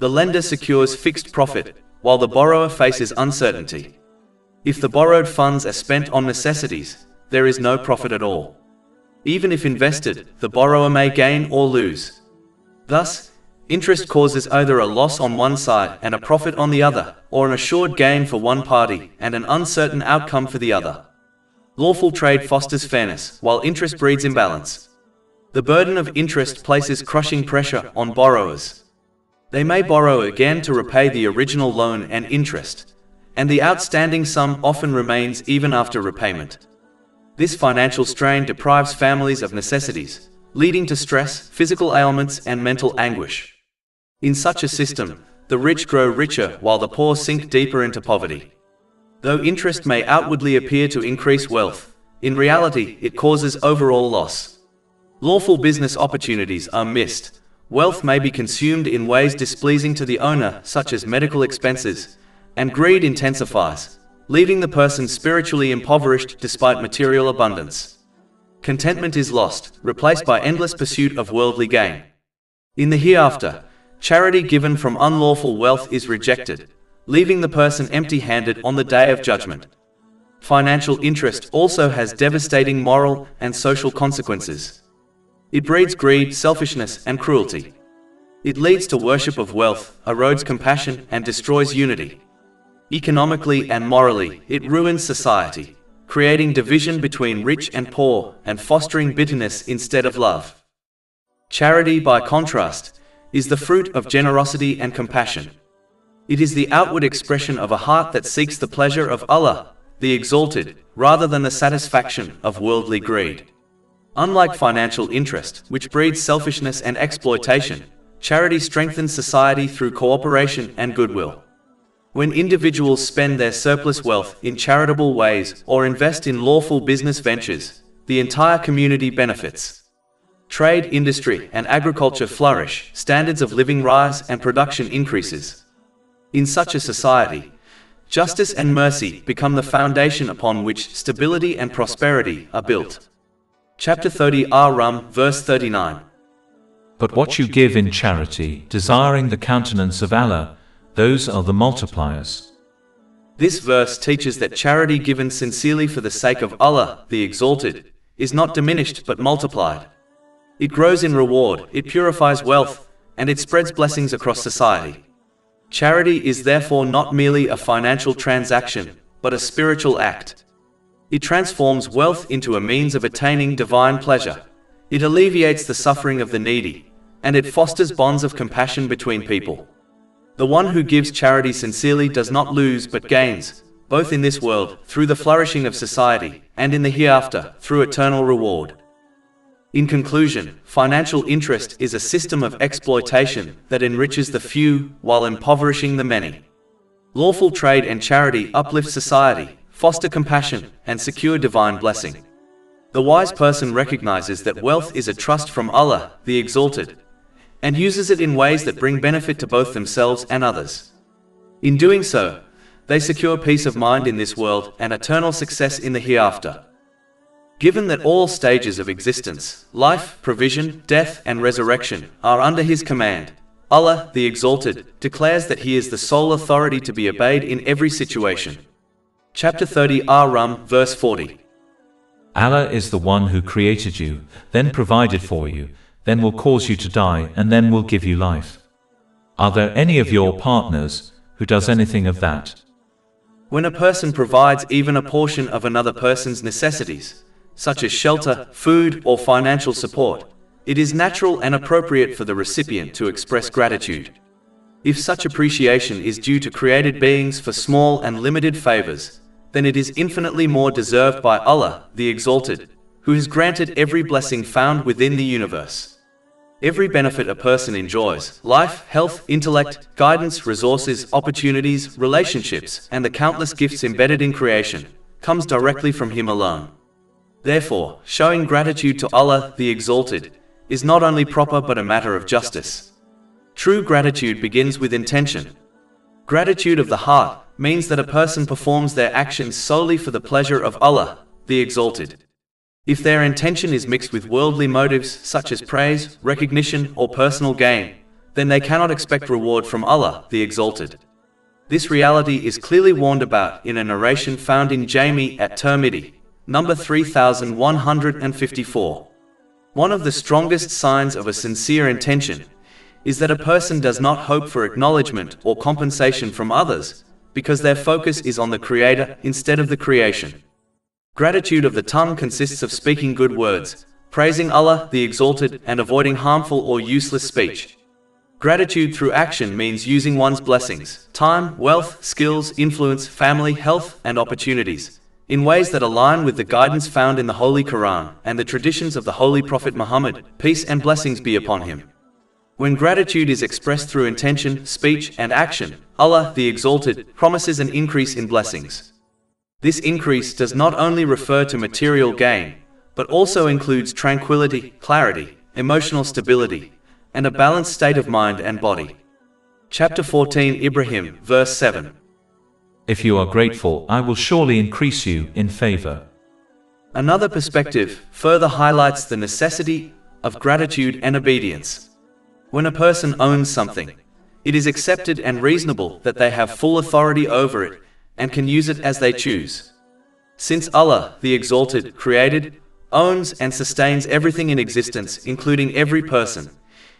The lender secures fixed profit, while the borrower faces uncertainty. If the borrowed funds are spent on necessities, there is no profit at all. Even if invested, the borrower may gain or lose. Thus, interest causes either a loss on one side and a profit on the other, or an assured gain for one party and an uncertain outcome for the other. Lawful trade fosters fairness, while interest breeds imbalance. The burden of interest places crushing pressure on borrowers. They may borrow again to repay the original loan and interest, and the outstanding sum often remains even after repayment. This financial strain deprives families of necessities, leading to stress, physical ailments, and mental anguish. In such a system, the rich grow richer while the poor sink deeper into poverty. Though interest may outwardly appear to increase wealth, in reality it causes overall loss. Lawful business opportunities are missed. Wealth may be consumed in ways displeasing to the owner, such as medical expenses, and greed intensifies, leaving the person spiritually impoverished despite material abundance. Contentment is lost, replaced by endless pursuit of worldly gain. In the hereafter, charity given from unlawful wealth is rejected, leaving the person empty-handed on the Day of Judgment. Financial interest also has devastating moral and social consequences. It breeds greed, selfishness, and cruelty. It leads to worship of wealth, erodes compassion, and destroys unity. Economically and morally, it ruins society, creating division between rich and poor, and fostering bitterness instead of love. Charity, by contrast, is the fruit of generosity and compassion. It is the outward expression of a heart that seeks the pleasure of Allah, the Exalted, rather than the satisfaction of worldly greed. Unlike financial interest, which breeds selfishness and exploitation, charity strengthens society through cooperation and goodwill. When individuals spend their surplus wealth in charitable ways or invest in lawful business ventures, the entire community benefits. Trade, industry, and agriculture flourish, standards of living rise, and production increases. In such a society, justice and mercy become the foundation upon which stability and prosperity are built. Chapter 30 Ar-Rum, verse 39.
But what you give in charity, desiring the countenance of Allah, those are the multipliers.
This verse teaches that charity given sincerely for the sake of Allah, the Exalted, is not diminished but multiplied. It grows in reward, it purifies wealth, and it spreads blessings across society. Charity is therefore not merely a financial transaction, but a spiritual act. It transforms wealth into a means of attaining divine pleasure. It alleviates the suffering of the needy, and it fosters bonds of compassion between people. The one who gives charity sincerely does not lose but gains, both in this world, through the flourishing of society, and in the hereafter, through eternal reward. In conclusion, financial interest is a system of exploitation that enriches the few while impoverishing the many. Lawful trade and charity uplift society, foster compassion, and secure divine blessing. The wise person recognizes that wealth is a trust from Allah, the Exalted, and uses it in ways that bring benefit to both themselves and others. In doing so, they secure peace of mind in this world and eternal success in the hereafter. Given that all stages of existence, life, provision, death, and resurrection, are under His command, Allah, the Exalted, declares that He is the sole authority to be obeyed in every situation. Chapter 30 Ar-Rum, verse 40.
Allah is the one who created you, then provided for you, then will cause you to die, and then will give you life. Are there any of your partners who does anything of that?
When a person provides even a portion of another person's necessities, such as shelter, food, or financial support, it is natural and appropriate for the recipient to express gratitude. If such appreciation is due to created beings for small and limited favors, then it is infinitely more deserved by Allah, the Exalted, who has granted every blessing found within the universe. Every benefit a person enjoys, life, health, intellect, guidance, resources, opportunities, relationships, and the countless gifts embedded in creation, comes directly from Him alone. Therefore, showing gratitude to Allah, the Exalted, is not only proper but a matter of justice. True gratitude begins with intention. Gratitude of the heart means that a person performs their actions solely for the pleasure of Allah, the Exalted. If their intention is mixed with worldly motives such as praise, recognition, or personal gain, then they cannot expect reward from Allah, the Exalted. This reality is clearly warned about in a narration found in Jami at Tirmidhi, number 3154. One of the strongest signs of a sincere intention is that a person does not hope for acknowledgement or compensation from others, because their focus is on the Creator instead of the creation. Gratitude of the tongue consists of speaking good words, praising Allah, the Exalted, and avoiding harmful or useless speech. Gratitude through action means using one's blessings, time, wealth, skills, influence, family, health, and opportunities in ways that align with the guidance found in the Holy Quran and the traditions of the Holy Prophet Muhammad, peace and blessings be upon him. When gratitude is expressed through intention, speech, and action, Allah, the Exalted, promises an increase in blessings. This increase does not only refer to material gain, but also includes tranquility, clarity, emotional stability, and a balanced state of mind and body. Chapter 14 Ibrahim, verse 7.
If you are grateful, I will surely increase you in favor.
Another perspective further highlights the necessity of gratitude and obedience. When a person owns something, it is accepted and reasonable that they have full authority over it and can use it as they choose. Since Allah, the Exalted, created, owns, and sustains everything in existence, including every person,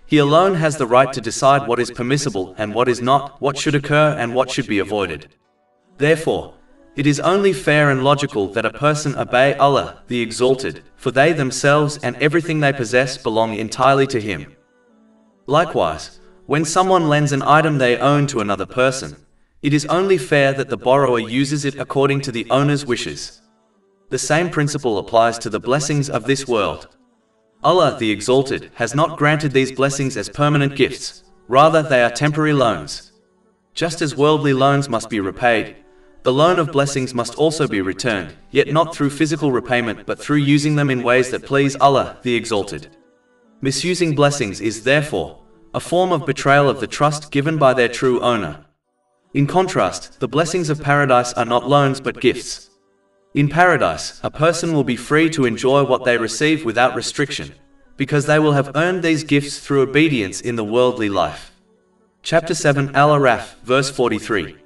He alone has the right to decide what is permissible and what is not, what should occur and what should be avoided. Therefore, it is only fair and logical that a person obey Allah, the Exalted, for they themselves and everything they possess belong entirely to Him. Likewise, When someone lends an item they own to another person, it is only fair that the borrower uses it according to the owner's wishes. The same principle applies to the blessings of this world. Allah the Exalted has not granted these blessings as permanent gifts, rather they are temporary loans. Just as worldly loans must be repaid, the loan of blessings must also be returned, yet not through physical repayment but through using them in ways that please Allah the Exalted. Misusing blessings is therefore a form of betrayal of the trust given by their true owner. In contrast, the blessings of paradise are not loans but gifts. In paradise, a person will be free to enjoy what they receive without restriction, because they will have earned these gifts through obedience in the worldly life. Chapter 7 Al-Araf, verse 43.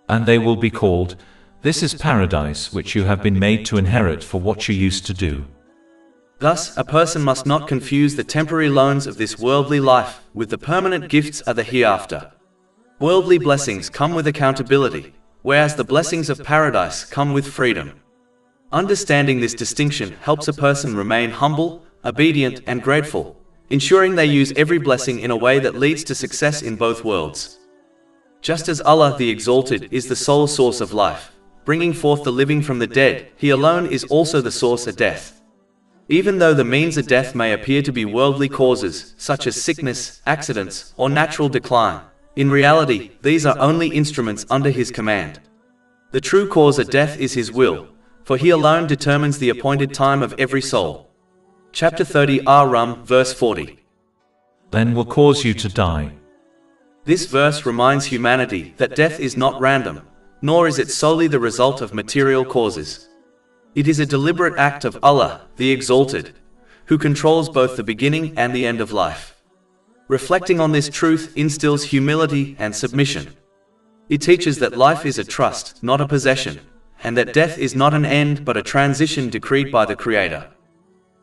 And they will be called, "This is paradise which you have been made to inherit for what you used to do."
Thus, a person must not confuse the temporary loans of this worldly life with the permanent gifts of the hereafter. Worldly blessings come with accountability, whereas the blessings of paradise come with freedom. Understanding this distinction helps a person remain humble, obedient, and grateful, ensuring they use every blessing in a way that leads to success in both worlds. Just as Allah the Exalted is the sole source of life, bringing forth the living from the dead, He alone is also the source of death. Even though the means of death may appear to be worldly causes, such as sickness, accidents, or natural decline, in reality, these are only instruments under His command. The true cause of death is His will, for He alone determines the appointed time of every soul. Chapter 30 Ar-Rum, verse 40.
Then will cause you to die.
This verse reminds humanity that death is not random, nor is it solely the result of material causes. It is a deliberate act of Allah, the Exalted, who controls both the beginning and the end of life. Reflecting on this truth instills humility and submission. It teaches that life is a trust, not a possession, and that death is not an end but a transition decreed by the Creator.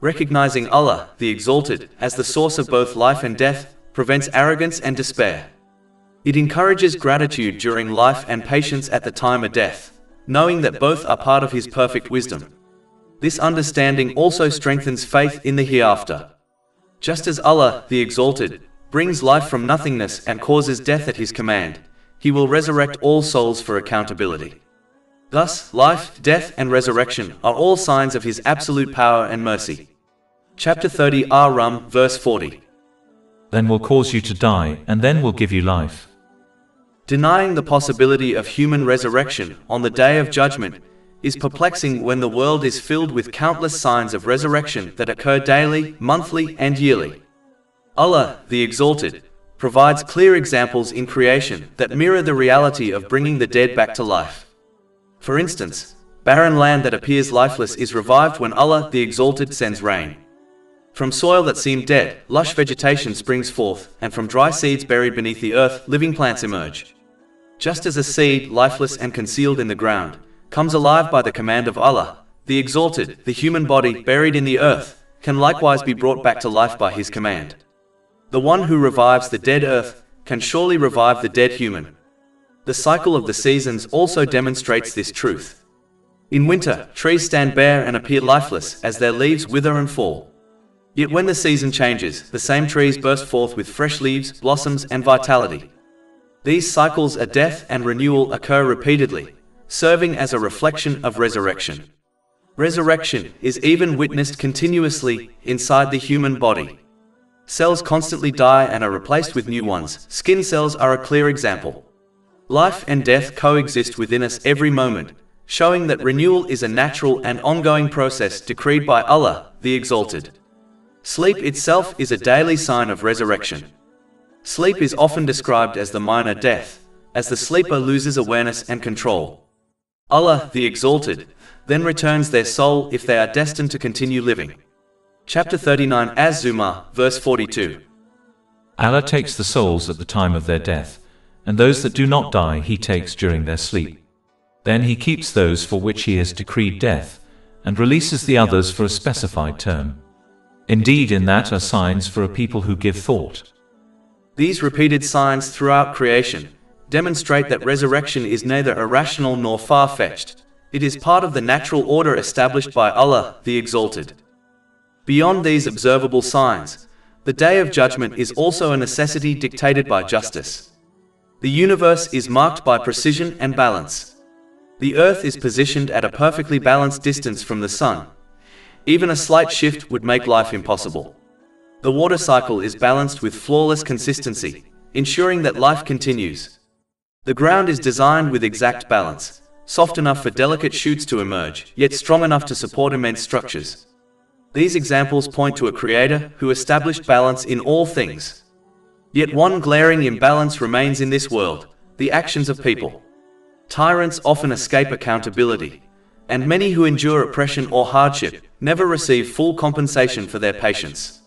Recognizing Allah, the Exalted, as the source of both life and death, prevents arrogance and despair. It encourages gratitude during life and patience at the time of death, knowing that both are part of His perfect wisdom. This understanding also strengthens faith in the hereafter. Just as Allah, the Exalted, brings life from nothingness and causes death at His command, He will resurrect all souls for accountability. Thus, life, death, and resurrection are all signs of His absolute power and mercy. Chapter 30 Ar-Rum, verse 40.
Then will cause you to die, and then will give you life.
Denying the possibility of human resurrection on the Day of Judgment is perplexing when the world is filled with countless signs of resurrection that occur daily, monthly, and yearly. Allah, the Exalted, provides clear examples in creation that mirror the reality of bringing the dead back to life. For instance, barren land that appears lifeless is revived when Allah, the Exalted, sends rain. From soil that seemed dead, lush vegetation springs forth, and from dry seeds buried beneath the earth, living plants emerge. Just as a seed, lifeless and concealed in the ground, comes alive by the command of Allah, the Exalted, the human body, buried in the earth, can likewise be brought back to life by His command. The one who revives the dead earth can surely revive the dead human. The cycle of the seasons also demonstrates this truth. In winter, trees stand bare and appear lifeless as their leaves wither and fall. Yet when the season changes, the same trees burst forth with fresh leaves, blossoms, and vitality. These cycles of death and renewal occur repeatedly, serving as a reflection of resurrection. Resurrection is even witnessed continuously inside the human body. Cells constantly die and are replaced with new ones. Skin cells are a clear example. Life and death coexist within us every moment, showing that renewal is a natural and ongoing process decreed by Allah, the Exalted. Sleep itself is a daily sign of resurrection. Sleep is often described as the minor death, as the sleeper loses awareness and control. Allah, the Exalted, then returns their soul if they are destined to continue living. Chapter 39 Az-Zumar, verse 42.
Allah takes the souls at the time of their death, and those that do not die He takes during their sleep. Then He keeps those for which He has decreed death, and releases the others for a specified term. Indeed, in that are signs for a people who give thought.
These repeated signs throughout creation demonstrate that resurrection is neither irrational nor far-fetched. It is part of the natural order established by Allah, the Exalted. Beyond these observable signs, The Day of Judgment is also a necessity dictated by justice. The universe is marked by precision and balance. The Earth is positioned at a perfectly balanced distance from the Sun. Even a slight shift would make life impossible. The water cycle is balanced with flawless consistency, ensuring that life continues. The ground is designed with exact balance, soft enough for delicate shoots to emerge, yet strong enough to support immense structures. These examples point to a creator who established balance in all things. Yet one glaring imbalance remains in this world: the actions of people. Tyrants often escape accountability, and many who endure oppression or hardship never receive full compensation for their patience.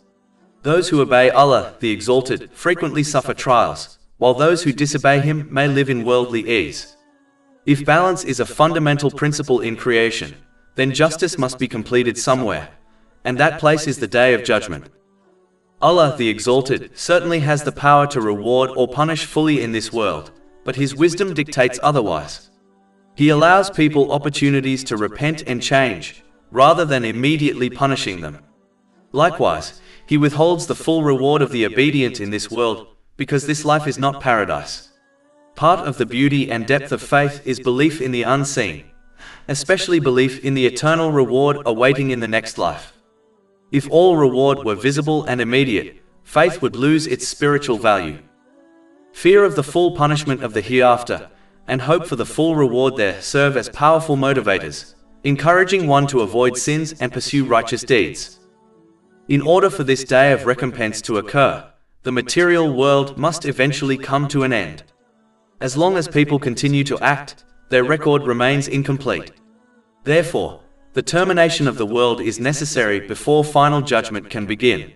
Those who obey Allah, the Exalted, frequently suffer trials, while those who disobey Him may live in worldly ease. If balance is a fundamental principle in creation, then justice must be completed somewhere, and that place is the Day of Judgment. Allah, the Exalted, certainly has the power to reward or punish fully in this world, but His wisdom dictates otherwise. He allows people opportunities to repent and change, rather than immediately punishing them. Likewise, He withholds the full reward of the obedient in this world, because this life is not paradise. Part of the beauty and depth of faith is belief in the unseen, especially belief in the eternal reward awaiting in the next life. If all reward were visible and immediate, faith would lose its spiritual value. Fear of the full punishment of the hereafter, and hope for the full reward there serve as powerful motivators, encouraging one to avoid sins and pursue righteous deeds. In order for this day of recompense to occur, the material world must eventually come to an end. As long as people continue to act, their record remains incomplete. Therefore, the termination of the world is necessary before final judgment can begin.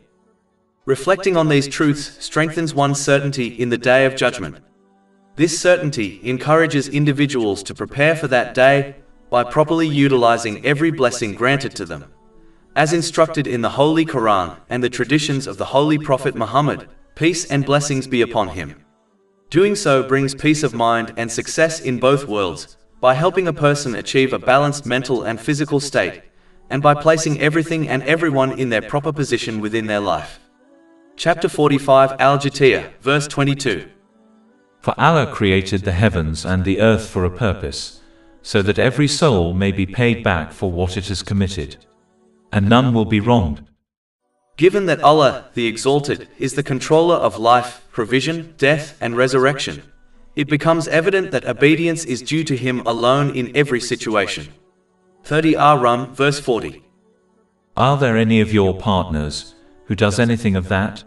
Reflecting on these truths strengthens one's certainty in the Day of Judgment. This certainty encourages individuals to prepare for that day by properly utilizing every blessing granted to them, as instructed in the Holy Quran and the traditions of the Holy Prophet Muhammad, peace and blessings be upon him. Doing so brings peace of mind and success in both worlds, by helping a person achieve a balanced mental and physical state, and by placing everything and everyone in their proper position within their life. Chapter 45 Al-Jatiyah, verse 22.
For Allah created the heavens and the earth for a purpose, so that every soul may be paid back for what it has committed, and none will be wronged.
Given that Allah, the Exalted, is the controller of life, provision, death, and resurrection, it becomes evident that obedience is due to Him alone in every situation. 30 Ar-Rum, verse 40.
Are there any of your partners who does anything of that?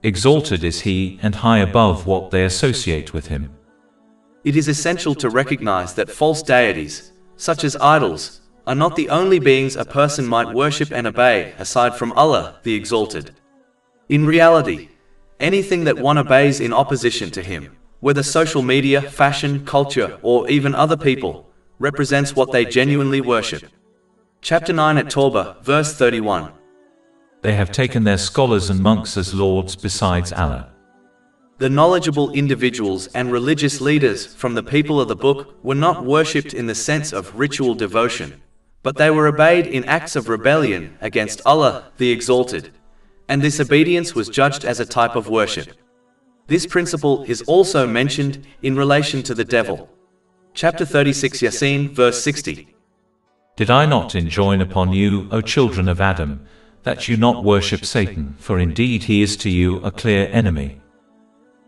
Exalted is He and high above what they associate with Him.
It is essential to recognize that false deities, such as idols, are not the only beings a person might worship and obey aside from Allah, the Exalted. In reality, anything that one obeys in opposition to Him, whether social media, fashion, culture, or even other people, represents what they genuinely worship. Chapter 9 at Tawbah, verse 31.
They have taken their scholars and monks as lords besides Allah.
The knowledgeable individuals and religious leaders from the people of the book were not worshipped in the sense of ritual devotion, but they were obeyed in acts of rebellion against Allah, the Exalted, and this obedience was judged as a type of worship. This principle is also mentioned in relation to the devil. Chapter 36 Yasin, verse 60.
Did I not enjoin upon you, O children of Adam, that you not worship Satan, for indeed he is to you a clear enemy?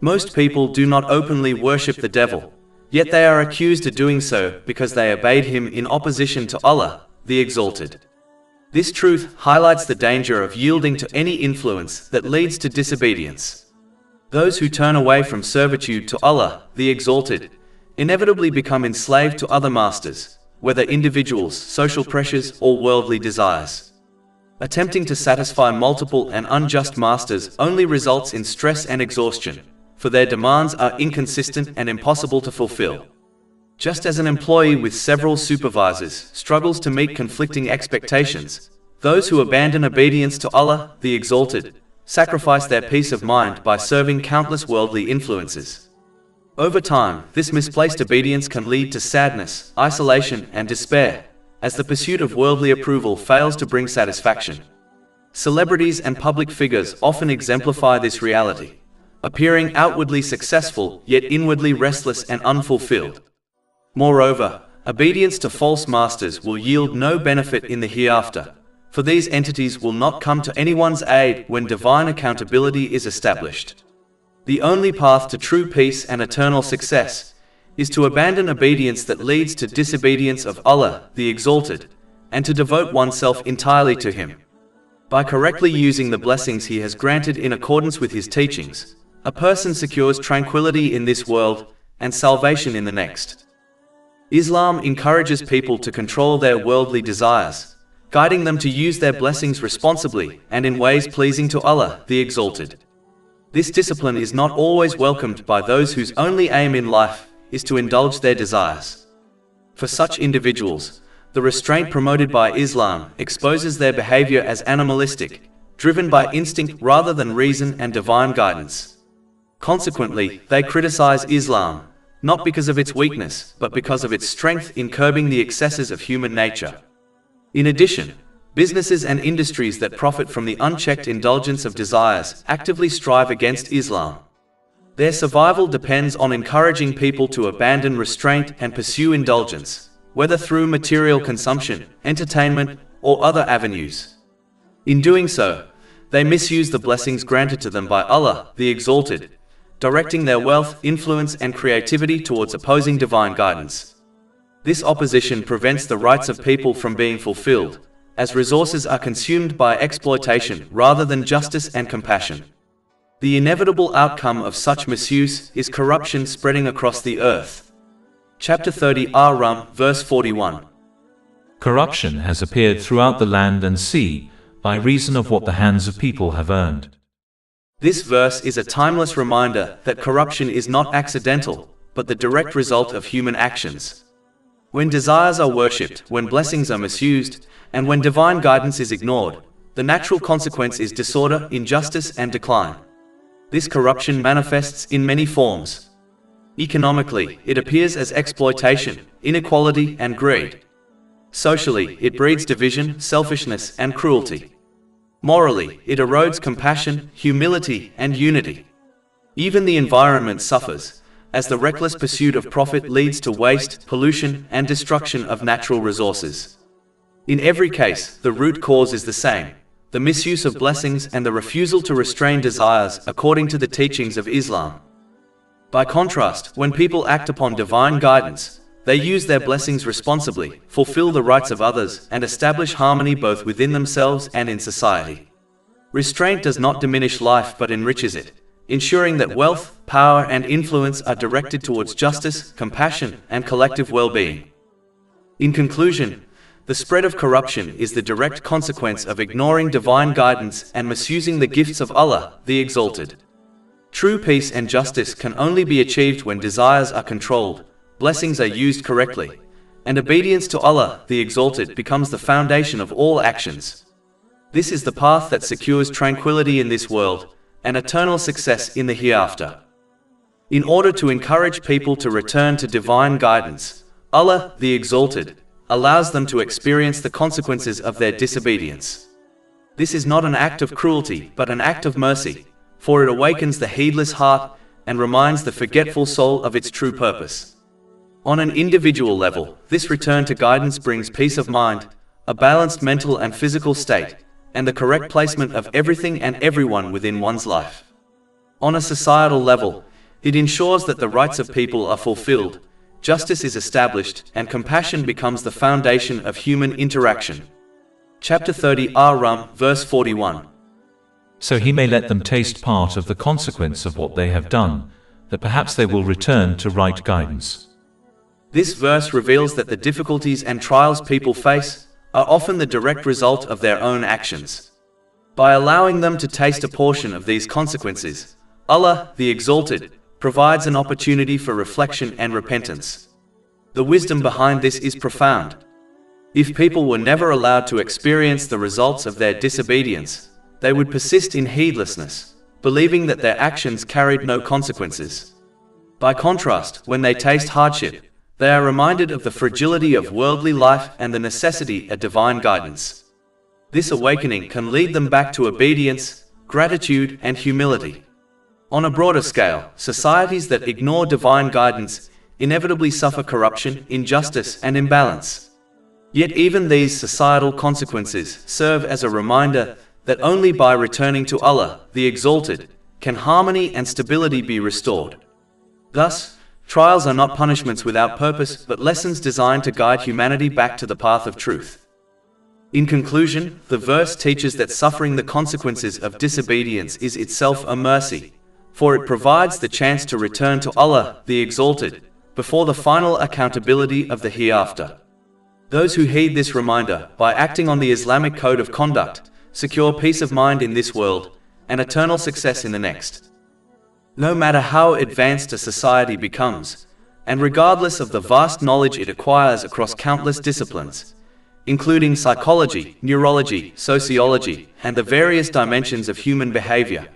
Most people do not openly worship the devil, yet they are accused of doing so because they obeyed him in opposition to Allah, the Exalted. This truth highlights the danger of yielding to any influence that leads to disobedience. Those who turn away from servitude to Allah, the Exalted, inevitably become enslaved to other masters, whether individuals, social pressures, or worldly desires. Attempting to satisfy multiple and unjust masters only results in stress and exhaustion, for their demands are inconsistent and impossible to fulfill. Just as an employee with several supervisors struggles to meet conflicting expectations, those who abandon obedience to Allah, the Exalted, sacrifice their peace of mind by serving countless worldly influences. Over time, this misplaced obedience can lead to sadness, isolation, and despair, as the pursuit of worldly approval fails to bring satisfaction. Celebrities and public figures often exemplify this reality, appearing outwardly successful yet inwardly restless and unfulfilled. Moreover, obedience to false masters will yield no benefit in the hereafter, for these entities will not come to anyone's aid when divine accountability is established. The only path to true peace and eternal success is to abandon obedience that leads to disobedience of Allah, the Exalted, and to devote oneself entirely to Him. By correctly using the blessings He has granted in accordance with His teachings, a person secures tranquility in this world and salvation in the next. Islam encourages people to control their worldly desires, guiding them to use their blessings responsibly and in ways pleasing to Allah, the Exalted. This discipline is not always welcomed by those whose only aim in life is to indulge their desires. For such individuals, the restraint promoted by Islam exposes their behavior as animalistic, driven by instinct rather than reason and divine guidance. Consequently, they criticize Islam, not because of its weakness, but because of its strength in curbing the excesses of human nature. In addition, businesses and industries that profit from the unchecked indulgence of desires actively strive against Islam. Their survival depends on encouraging people to abandon restraint and pursue indulgence, whether through material consumption, entertainment, or other avenues. In doing so, they misuse the blessings granted to them by Allah, the Exalted, directing their wealth, influence, and creativity towards opposing divine guidance. This opposition prevents the rights of people from being fulfilled, as resources are consumed by exploitation rather than justice and compassion. The inevitable outcome of such misuse is corruption spreading across the earth. Chapter 30 Ar-Rum, verse 41.
Corruption has appeared throughout the land and sea, by reason of what the hands of people have earned.
This verse is a timeless reminder that corruption is not accidental, but the direct result of human actions. When desires are worshipped, when blessings are misused, and when divine guidance is ignored, the natural consequence is disorder, injustice, and decline. This corruption manifests in many forms. Economically, it appears as exploitation, inequality, and greed. Socially, it breeds division, selfishness, and cruelty. Morally, it erodes compassion, humility, and unity. Even the environment suffers, as the reckless pursuit of profit leads to waste, pollution, and destruction of natural resources. In every case, the root cause is the same: the misuse of blessings and the refusal to restrain desires according to the teachings of Islam. By contrast, when people act upon divine guidance, they use their blessings responsibly, fulfill the rights of others, and establish harmony both within themselves and in society. Restraint does not diminish life but enriches it, ensuring that wealth, power, and influence are directed towards justice, compassion, and collective well-being. In conclusion, the spread of corruption is the direct consequence of ignoring divine guidance and misusing the gifts of Allah, the Exalted. True peace and justice can only be achieved when desires are controlled, blessings are used correctly, and obedience to Allah, the Exalted, becomes the foundation of all actions. This is the path that secures tranquility in this world and eternal success in the hereafter. In order to encourage people to return to divine guidance, Allah, the Exalted, allows them to experience the consequences of their disobedience. This is not an act of cruelty, but an act of mercy, for it awakens the heedless heart and reminds the forgetful soul of its true purpose. On an individual level, this return to guidance brings peace of mind, a balanced mental and physical state, and the correct placement of everything and everyone within one's life. On a societal level, it ensures that the rights of people are fulfilled, justice is established, and compassion becomes the foundation of human interaction. Chapter 30 Ar-Rum, verse 41.
So he may let them taste part of the consequence of what they have done, that perhaps they will return to right guidance.
This verse reveals that the difficulties and trials people face are often the direct result of their own actions. By allowing them to taste a portion of these consequences, Allah, the Exalted, provides an opportunity for reflection and repentance. The wisdom behind this is profound. If people were never allowed to experience the results of their disobedience, they would persist in heedlessness, believing that their actions carried no consequences. By contrast, when they taste hardship, they are reminded of the fragility of worldly life and the necessity of divine guidance. This awakening can lead them back to obedience, gratitude, and humility. On a broader scale, societies that ignore divine guidance inevitably suffer corruption, injustice, and imbalance. Yet even these societal consequences serve as a reminder that only by returning to Allah, the Exalted, can harmony and stability be restored. Thus, trials are not punishments without purpose, but lessons designed to guide humanity back to the path of truth. In conclusion, the verse teaches that suffering the consequences of disobedience is itself a mercy, for it provides the chance to return to Allah, the Exalted, before the final accountability of the hereafter. Those who heed this reminder, by acting on the Islamic code of conduct, secure peace of mind in this world, and eternal success in the next. No matter how advanced a society becomes, and regardless of the vast knowledge it acquires across countless disciplines, including psychology, neurology, sociology, and the various dimensions of human behavior,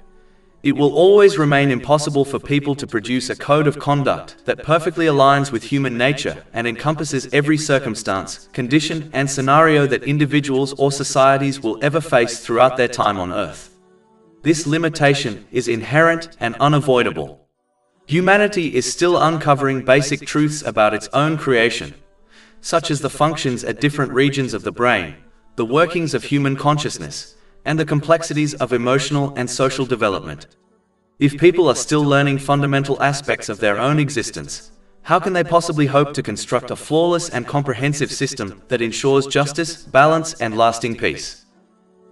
it will always remain impossible for people to produce a code of conduct that perfectly aligns with human nature and encompasses every circumstance, condition, and scenario that individuals or societies will ever face throughout their time on Earth. This limitation is inherent and unavoidable. Humanity is still uncovering basic truths about its own creation, such as the functions at different regions of the brain, the workings of human consciousness, and the complexities of emotional and social development. If people are still learning fundamental aspects of their own existence, how can they possibly hope to construct a flawless and comprehensive system that ensures justice, balance, and lasting peace?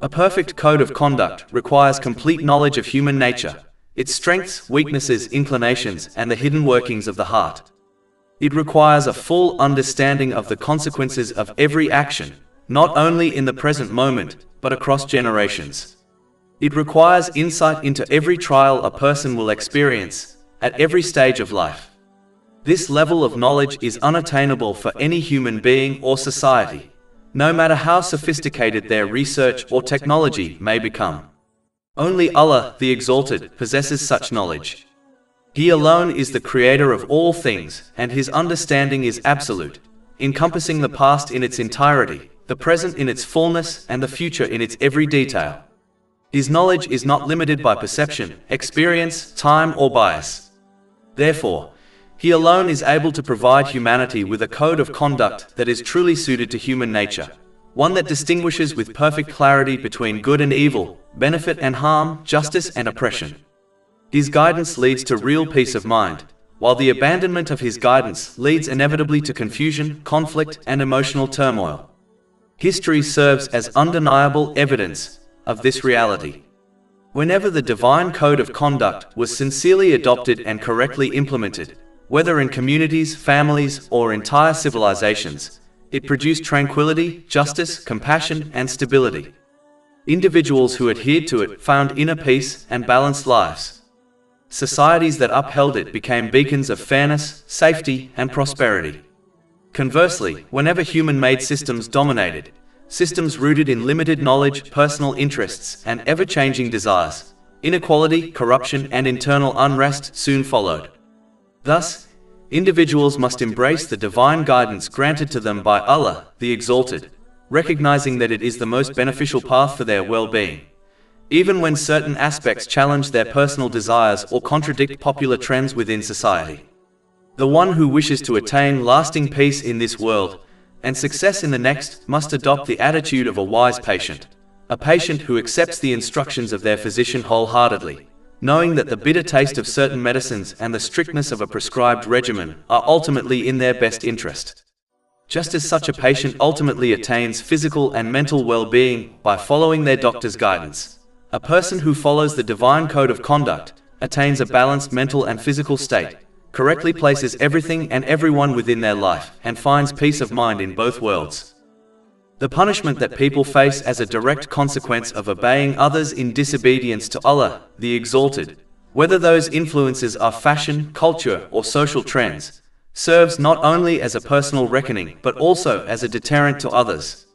A perfect code of conduct requires complete knowledge of human nature, its strengths, weaknesses, inclinations, and the hidden workings of the heart. It requires a full understanding of the consequences of every action, not only in the present moment, but across generations. It requires insight into every trial a person will experience, at every stage of life. This level of knowledge is unattainable for any human being or society, no matter how sophisticated their research or technology may become. Only Allah, the Exalted, possesses such knowledge. He alone is the creator of all things, and his understanding is absolute, encompassing the past in its entirety, the present in its fullness, and the future in its every detail. His knowledge is not limited by perception, experience, time, or bias. Therefore, he alone is able to provide humanity with a code of conduct that is truly suited to human nature, one that distinguishes with perfect clarity between good and evil, benefit and harm, justice and oppression. His guidance leads to real peace of mind, while the abandonment of his guidance leads inevitably to confusion, conflict, and emotional turmoil. History serves as undeniable evidence of this reality. Whenever the divine code of conduct was sincerely adopted and correctly implemented, whether in communities, families, or entire civilizations, it produced tranquility, justice, compassion, and stability. Individuals who adhered to it found inner peace and balanced lives. Societies that upheld it became beacons of fairness, safety, and prosperity. Conversely, whenever human-made systems dominated, systems rooted in limited knowledge, personal interests, and ever-changing desires, inequality, corruption, and internal unrest soon followed. Thus, individuals must embrace the divine guidance granted to them by Allah, the Exalted, recognizing that it is the most beneficial path for their well-being, even when certain aspects challenge their personal desires or contradict popular trends within society. The one who wishes to attain lasting peace in this world and success in the next must adopt the attitude of a wise patient, a patient who accepts the instructions of their physician wholeheartedly, knowing that the bitter taste of certain medicines and the strictness of a prescribed regimen are ultimately in their best interest. Just as such a patient ultimately attains physical and mental well-being by following their doctor's guidance, a person who follows the divine code of conduct attains a balanced mental and physical state, correctly places everything and everyone within their life, and finds peace of mind in both worlds. The punishment that people face as a direct consequence of obeying others in disobedience to Allah, the Exalted, whether those influences are fashion, culture, or social trends, serves not only as a personal reckoning but also as a deterrent to others.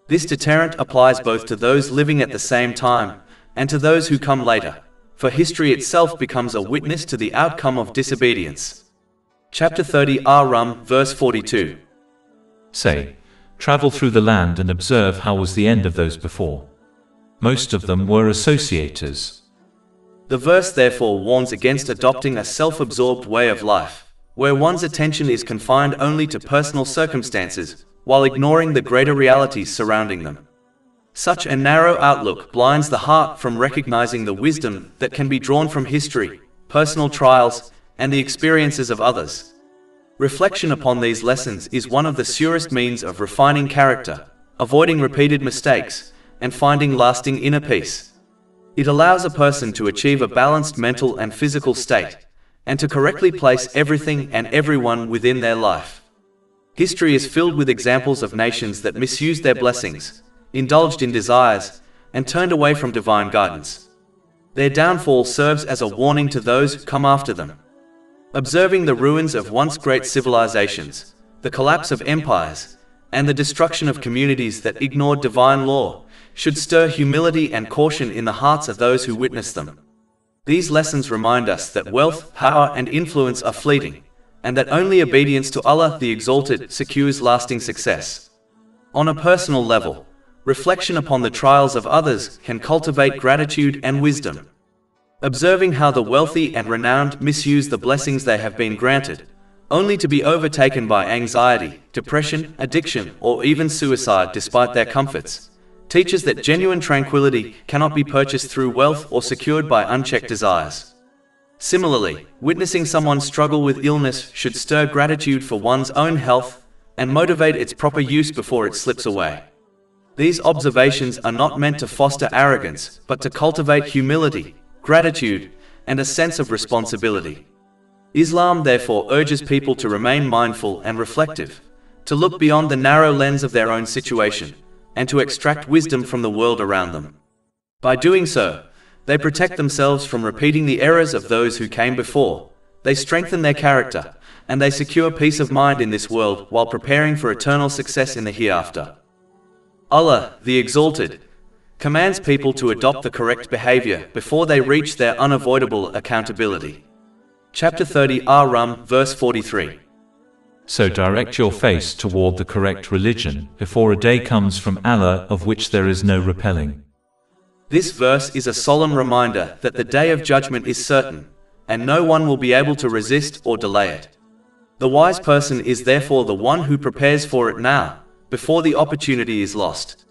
This deterrent applies both to those living at the same time and to those who come later, for history itself becomes a witness to the outcome of disobedience. Chapter 30 Ar-Rum, verse 42.
Say, Travel through the land and observe how was the end of those before. Most of them were associators.
The verse therefore warns against adopting a self-absorbed way of life, where one's attention is confined only to personal circumstances, while ignoring the greater realities surrounding them. Such a narrow outlook blinds the heart from recognizing the wisdom that can be drawn from history, personal trials, and the experiences of others. Reflection upon these lessons is one of the surest means of refining character, avoiding repeated mistakes, and finding lasting inner peace. It allows a person to achieve a balanced mental and physical state, and to correctly place everything and everyone within their life. History is filled with examples of nations that misused their blessings, indulged in desires, and turned away from divine guidance. Their downfall serves as a warning to those who come after them. Observing the ruins of once great civilizations, the collapse of empires, and the destruction of communities that ignored divine law, should stir humility and caution in the hearts of those who witness them. These lessons remind us that wealth, power, and influence are fleeting, and that only obedience to Allah the Exalted secures lasting success. On a personal level, reflection upon the trials of others can cultivate gratitude and wisdom. Observing how the wealthy and renowned misuse the blessings they have been granted, only to be overtaken by anxiety, depression, addiction, or even suicide despite their comforts, teaches that genuine tranquility cannot be purchased through wealth or secured by unchecked desires. Similarly, witnessing someone struggle with illness should stir gratitude for one's own health and motivate its proper use before it slips away. These observations are not meant to foster arrogance, but to cultivate humility, gratitude, and a sense of responsibility. Islam therefore urges people to remain mindful and reflective, to look beyond the narrow lens of their own situation, and to extract wisdom from the world around them. By doing so, they protect themselves from repeating the errors of those who came before, they strengthen their character, and they secure peace of mind in this world while preparing for eternal success in the hereafter. Allah, the Exalted, commands people to adopt the correct behavior before they reach their unavoidable accountability. Chapter 30 Ar-Rum, verse 43.
So direct your face toward the correct religion, before a day comes from Allah of which there is no repelling.
This verse is a solemn reminder that the day of judgment is certain, and no one will be able to resist or delay it. The wise person is therefore the one who prepares for it now, before the opportunity is lost.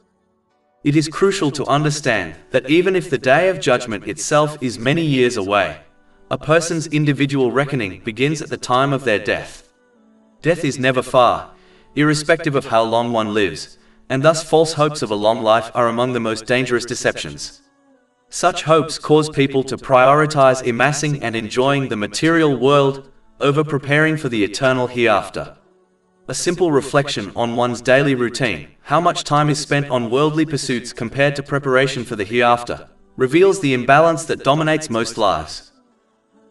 It is crucial to understand that even if the day of judgment itself is many years away, a person's individual reckoning begins at the time of their death. Death is never far, irrespective of how long one lives, and thus false hopes of a long life are among the most dangerous deceptions. Such hopes cause people to prioritize amassing and enjoying the material world over preparing for the eternal hereafter. A simple reflection on one's daily routine, how much time is spent on worldly pursuits compared to preparation for the hereafter, reveals the imbalance that dominates most lives.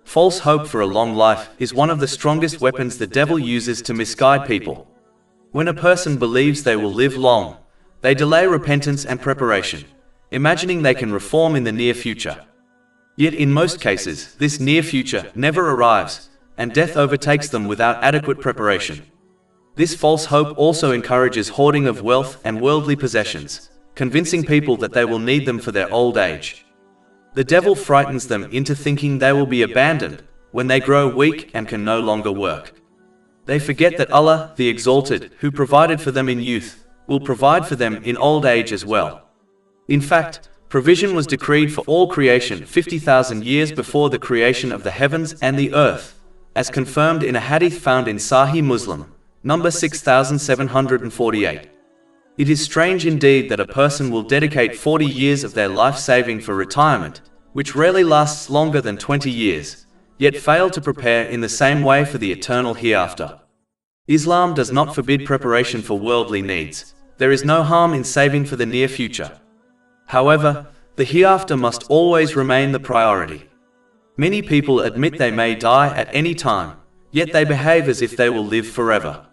False hope for a long life is one of the strongest weapons the devil uses to misguide people. When a person believes they will live long, they delay repentance and preparation, imagining they can reform in the near future. Yet in most cases, this near future never arrives, and death overtakes them without adequate preparation. This false hope also encourages hoarding of wealth and worldly possessions, convincing people that they will need them for their old age. The devil frightens them into thinking they will be abandoned when they grow weak and can no longer work. They forget that Allah, the Exalted, who provided for them in youth, will provide for them in old age as well. In fact, provision was decreed for all creation 50,000 years before the creation of the heavens and the earth, as confirmed in a hadith found in Sahih Muslim, number 6748. It is strange indeed that a person will dedicate 40 years of their life saving for retirement, which rarely lasts longer than 20 years, yet fail to prepare in the same way for the eternal hereafter. Islam does not forbid preparation for worldly needs. There is no harm in saving for the near future. However, the hereafter must always remain the priority. Many people admit they may die at any time, yet they behave as if they will live forever.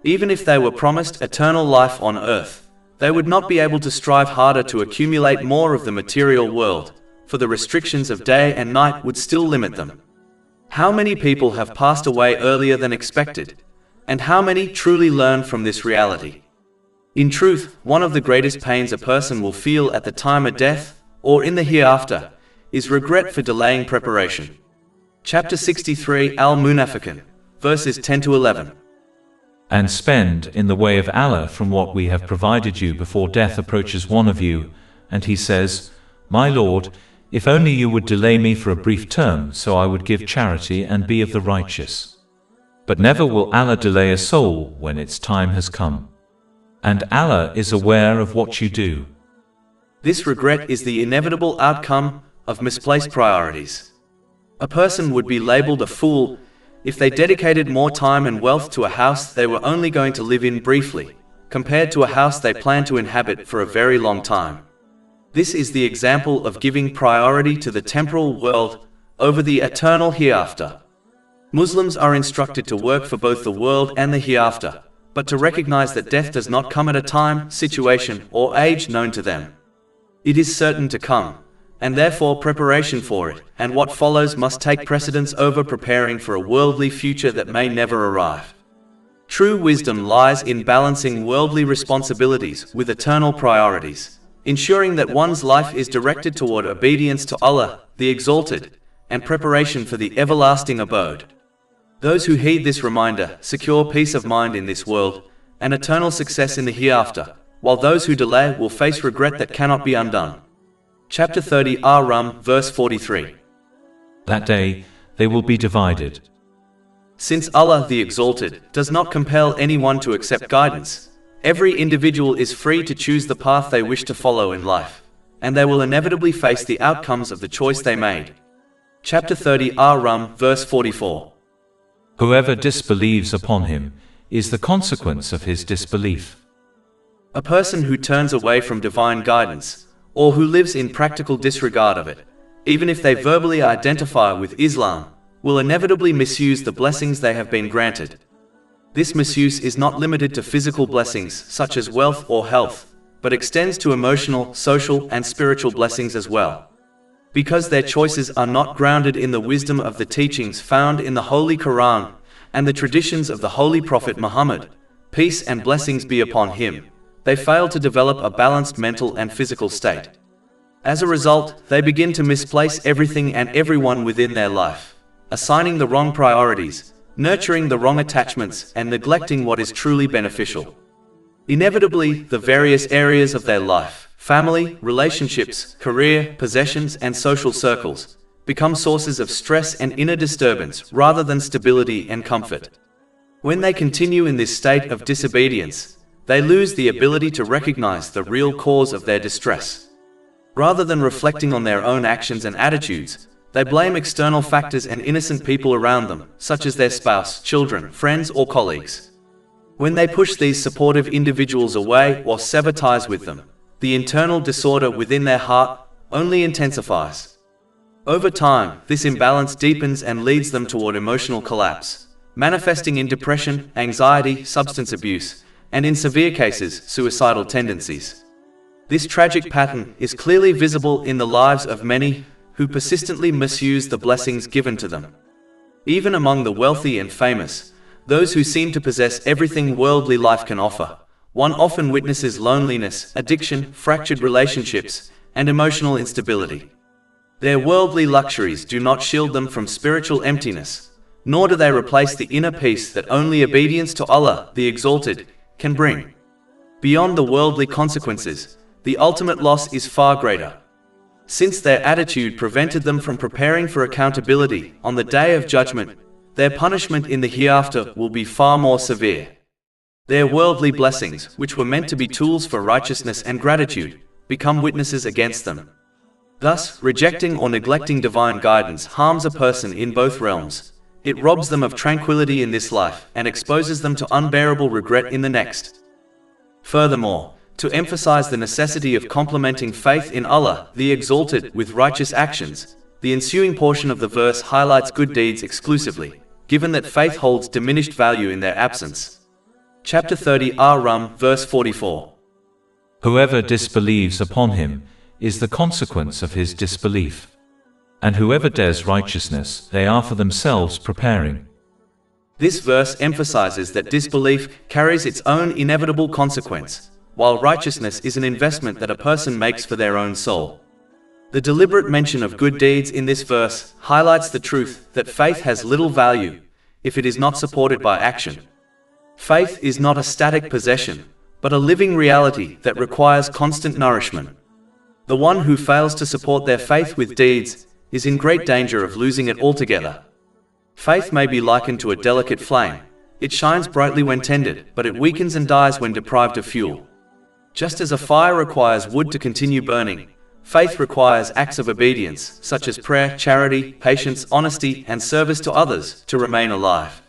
Even if they were promised eternal life on earth, they would not be able to strive harder to accumulate more of the material world, for the restrictions of day and night would still limit them. How many people have passed away earlier than expected, and how many truly learn from this reality? In truth, one of the greatest pains a person will feel at the time of death, or in the hereafter, is regret for delaying preparation. Chapter 63 Al-Munafiqun, verses 10 to 11.
And spend in the way of Allah from what we have provided you before death approaches one of you, and he says, My Lord, if only you would delay me for a brief term, so I would give charity and be of the righteous. But never will Allah delay a soul when its time has come. And Allah is aware of what you do.
This regret is the inevitable outcome of misplaced priorities. A person would be labeled a fool if they dedicated more time and wealth to a house they were only going to live in briefly, compared to a house they plan to inhabit for a very long time. This is the example of giving priority to the temporal world over the eternal hereafter. Muslims are instructed to work for both the world and the hereafter, but to recognize that death does not come at a time, situation, or age known to them. It is certain to come, and therefore preparation for it, and what follows must take precedence over preparing for a worldly future that may never arrive. True wisdom lies in balancing worldly responsibilities with eternal priorities, ensuring that one's life is directed toward obedience to Allah, the Exalted, and preparation for the everlasting abode. Those who heed this reminder secure peace of mind in this world and eternal success in the hereafter, while those who delay will face regret that cannot be undone. Chapter 30 Ar-Rum, verse 43.
That day, they will be divided.
Since Allah the Exalted does not compel anyone to accept guidance, every individual is free to choose the path they wish to follow in life, and they will inevitably face the outcomes of the choice they made. Chapter 30 Ar-Rum, verse 44.
Whoever disbelieves upon him is the consequence of his disbelief.
A person who turns away from divine guidance, or who lives in practical disregard of it, even if they verbally identify with Islam, will inevitably misuse the blessings they have been granted. This misuse is not limited to physical blessings such as wealth or health, but extends to emotional, social, and spiritual blessings as well. Because their choices are not grounded in the wisdom of the teachings found in the Holy Quran and the traditions of the Holy Prophet Muhammad, peace and blessings be upon him, they fail to develop a balanced mental and physical state. As a result, they begin to misplace everything and everyone within their life, assigning the wrong priorities, nurturing the wrong attachments, and neglecting what is truly beneficial. Inevitably, the various areas of their life, family, relationships, career, possessions, and social circles, become sources of stress and inner disturbance rather than stability and comfort. When they continue in this state of disobedience, they lose the ability to recognize the real cause of their distress. Rather than reflecting on their own actions and attitudes, they blame external factors and innocent people around them, such as their spouse, children, friends, or colleagues. When they push these supportive individuals away or sever ties with them, the internal disorder within their heart only intensifies. Over time, this imbalance deepens and leads them toward emotional collapse, manifesting in depression, anxiety, substance abuse, and in severe cases, suicidal tendencies. This tragic pattern is clearly visible in the lives of many who persistently misuse the blessings given to them. Even among the wealthy and famous, those who seem to possess everything worldly life can offer, one often witnesses loneliness, addiction, fractured relationships, and emotional instability. Their worldly luxuries do not shield them from spiritual emptiness, nor do they replace the inner peace that only obedience to Allah, the Exalted, can bring. Beyond the worldly consequences, the ultimate loss is far greater. Since their attitude prevented them from preparing for accountability on the Day of Judgment, their punishment in the hereafter will be far more severe. Their worldly blessings, which were meant to be tools for righteousness and gratitude, become witnesses against them. Thus, rejecting or neglecting divine guidance harms a person in both realms. It robs them of tranquility in this life and exposes them to unbearable regret in the next. Furthermore, to emphasize the necessity of complementing faith in Allah, the Exalted, with righteous actions, the ensuing portion of the verse highlights good deeds exclusively, given that faith holds diminished value in their absence. Chapter 30 Ar-Rum, verse 44.
Whoever disbelieves upon him is the consequence of his disbelief. And whoever does righteousness, they are for themselves preparing.
This verse emphasizes that disbelief carries its own inevitable consequence, while righteousness is an investment that a person makes for their own soul. The deliberate mention of good deeds in this verse highlights the truth that faith has little value if it is not supported by action. Faith is not a static possession, but a living reality that requires constant nourishment. The one who fails to support their faith with deeds is in great danger of losing it altogether. Faith may be likened to a delicate flame. It shines brightly when tended, but it weakens and dies when deprived of fuel. Just as a fire requires wood to continue burning, faith requires acts of obedience, such as prayer, charity, patience, honesty, and service to others, to remain alive.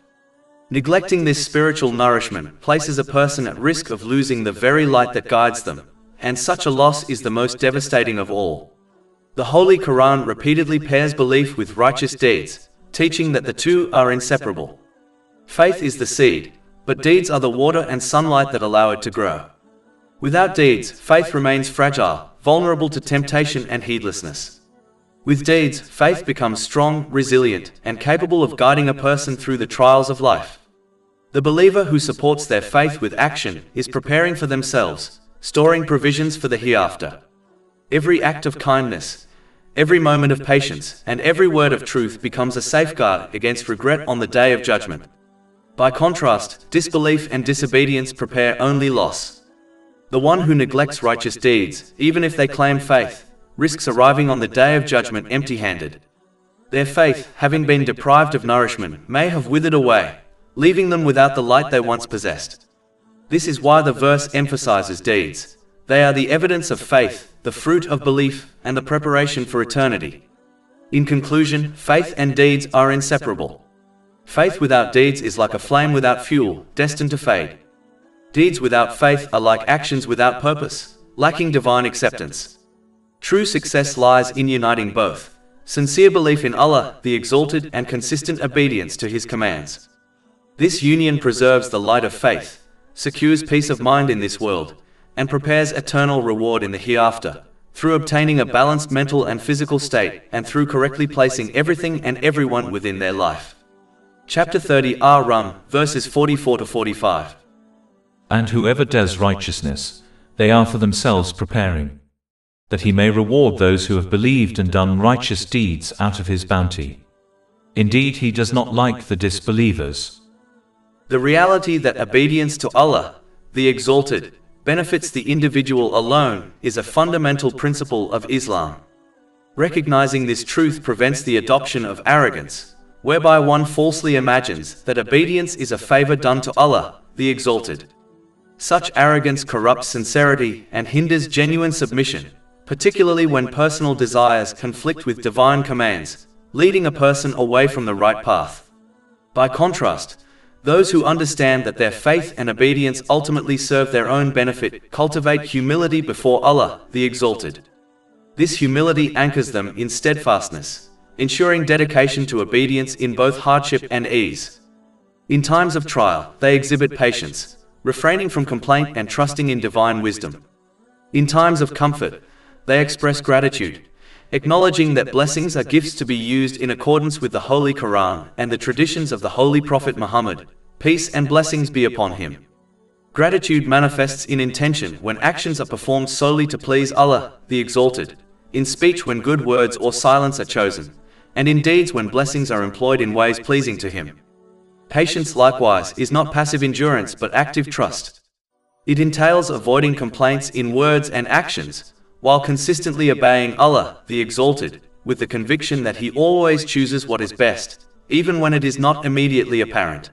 Neglecting this spiritual nourishment places a person at risk of losing the very light that guides them, and such a loss is the most devastating of all. The Holy Quran repeatedly pairs belief with righteous deeds, teaching that the two are inseparable. Faith is the seed, but deeds are the water and sunlight that allow it to grow. Without deeds, faith remains fragile, vulnerable to temptation and heedlessness. With deeds, faith becomes strong, resilient, and capable of guiding a person through the trials of life. The believer who supports their faith with action is preparing for themselves, storing provisions for the hereafter. Every act of kindness, every moment of patience, and every word of truth becomes a safeguard against regret on the day of judgment. By contrast, disbelief and disobedience prepare only loss. The one who neglects righteous deeds, even if they claim faith, risks arriving on the day of judgment empty-handed. Their faith, having been deprived of nourishment, may have withered away, leaving them without the light they once possessed. This is why the verse emphasizes deeds. They are the evidence of faith, the fruit of belief, and the preparation for eternity. In conclusion, faith and deeds are inseparable. Faith without deeds is like a flame without fuel, destined to fade. Deeds without faith are like actions without purpose, lacking divine acceptance. True success lies in uniting both: sincere belief in Allah, the Exalted, and consistent obedience to His commands. This union preserves the light of faith, secures peace of mind in this world, and prepares eternal reward in the hereafter, through obtaining a balanced mental and physical state, and through correctly placing everything and everyone within their life. Chapter 30 Ar-Rum, verses 44 to 45.
And whoever does righteousness, they are for themselves preparing, that he may reward those who have believed and done righteous deeds out of his bounty. Indeed, he does not like the disbelievers.
The reality that obedience to Allah, the Exalted, benefits the individual alone is a fundamental principle of Islam. Recognizing this truth prevents the adoption of arrogance, whereby one falsely imagines that obedience is a favor done to Allah, the Exalted. Such arrogance corrupts sincerity and hinders genuine submission, particularly when personal desires conflict with divine commands, leading a person away from the right path. By contrast, those who understand that their faith and obedience ultimately serve their own benefit cultivate humility before Allah, the Exalted. This humility anchors them in steadfastness, ensuring dedication to obedience in both hardship and ease. In times of trial, they exhibit patience, refraining from complaint and trusting in divine wisdom. In times of comfort, they express gratitude, acknowledging that blessings are gifts to be used in accordance with the Holy Quran and the traditions of the Holy Prophet Muhammad, peace and blessings be upon him. Gratitude manifests in intention when actions are performed solely to please Allah, the Exalted, in speech when good words or silence are chosen, and in deeds when blessings are employed in ways pleasing to Him. Patience, likewise, is not passive endurance but active trust. It entails avoiding complaints in words and actions, while consistently obeying Allah, the Exalted, with the conviction that He always chooses what is best, even when it is not immediately apparent.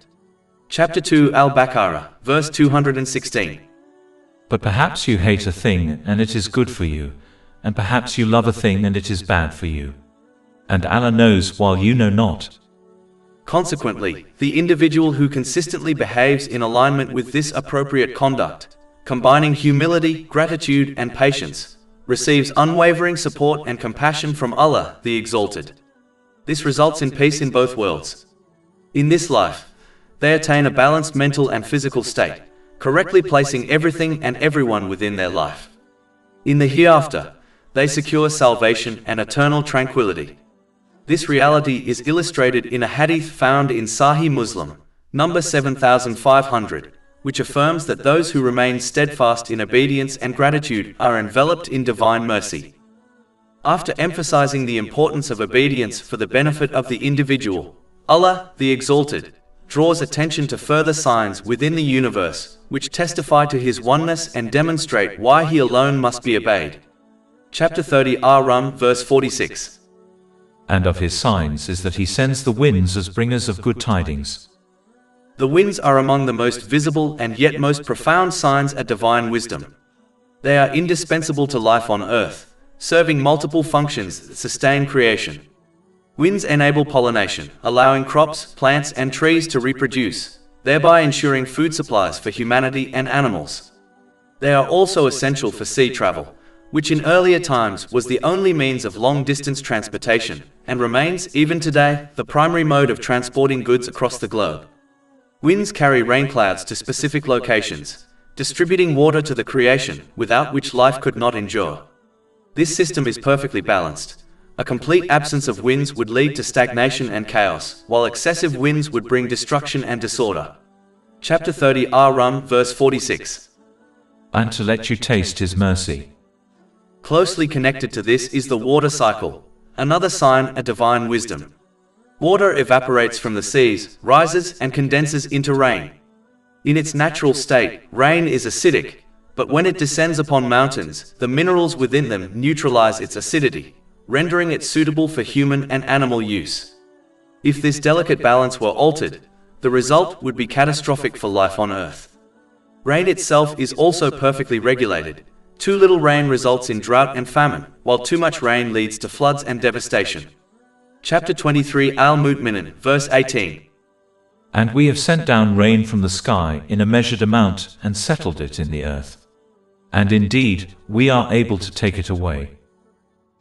Chapter 2 Al-Baqarah, verse 216.
But perhaps you hate a thing and it is good for you, and perhaps you love a thing and it is bad for you. And Allah knows while you know not.
Consequently, the individual who consistently behaves in alignment with this appropriate conduct, combining humility, gratitude, and patience, receives unwavering support and compassion from Allah, the Exalted. This results in peace in both worlds. In this life, they attain a balanced mental and physical state, correctly placing everything and everyone within their life. In the hereafter, they secure salvation and eternal tranquility. This reality is illustrated in a hadith found in Sahih Muslim, number 7500, which affirms that those who remain steadfast in obedience and gratitude are enveloped in divine mercy. After emphasizing the importance of obedience for the benefit of the individual, Allah, the Exalted, draws attention to further signs within the universe, which testify to His oneness and demonstrate why He alone must be obeyed. Chapter 30 Ar-Rum, verse 46.
And of His signs is that He sends the winds as bringers of good tidings.
The winds are among the most visible and yet most profound signs of divine wisdom. They are indispensable to life on earth, serving multiple functions that sustain creation. Winds enable pollination, allowing crops, plants, and trees to reproduce, thereby ensuring food supplies for humanity and animals. They are also essential for sea travel, which in earlier times was the only means of long-distance transportation, and remains, even today, the primary mode of transporting goods across the globe. Winds carry rain clouds to specific locations, distributing water to the creation, without which life could not endure. This system is perfectly balanced. A complete absence of winds would lead to stagnation and chaos, while excessive winds would bring destruction and disorder. Chapter 30 Ar-Rum, verse 46.
And to let you taste His mercy.
Closely connected to this is the water cycle, another sign of divine wisdom. Water evaporates from the seas, rises and condenses into rain. In its natural state, rain is acidic, but when it descends upon mountains, the minerals within them neutralize its acidity, rendering it suitable for human and animal use. If this delicate balance were altered, the result would be catastrophic for life on Earth. Rain itself is also perfectly regulated. Too little rain results in drought and famine, while too much rain leads to floods and devastation. Chapter 23 Al-Mu'minin, verse 18.
And we have sent down rain from the sky in a measured amount and settled it in the earth. And indeed, we are able to take it away.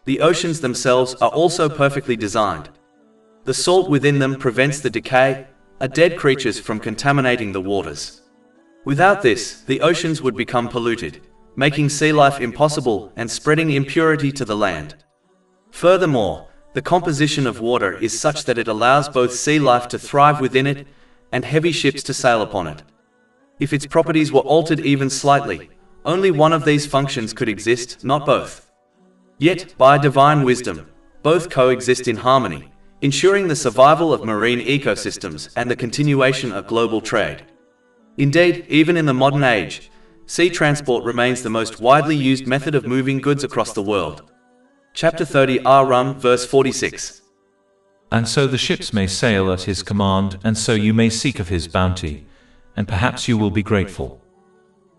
The oceans themselves are also perfectly designed. The salt within them prevents the decay of dead creatures from contaminating the waters. Without this, the oceans would become polluted, making sea life impossible and spreading impurity to the land. Furthermore, the composition of water is such that it allows both sea life to thrive within it and heavy ships to sail upon it. If its properties were altered even slightly, only one of these functions could exist, not both. Yet, by divine wisdom, both coexist in harmony, ensuring the survival of marine ecosystems and the continuation of global trade. Indeed, even in the modern age, sea transport remains the most widely used method of moving goods across the world. Chapter 30 Ar-Rum, verse 46.
And so the ships may sail at His command, and so you may seek of His bounty, and perhaps you will be grateful.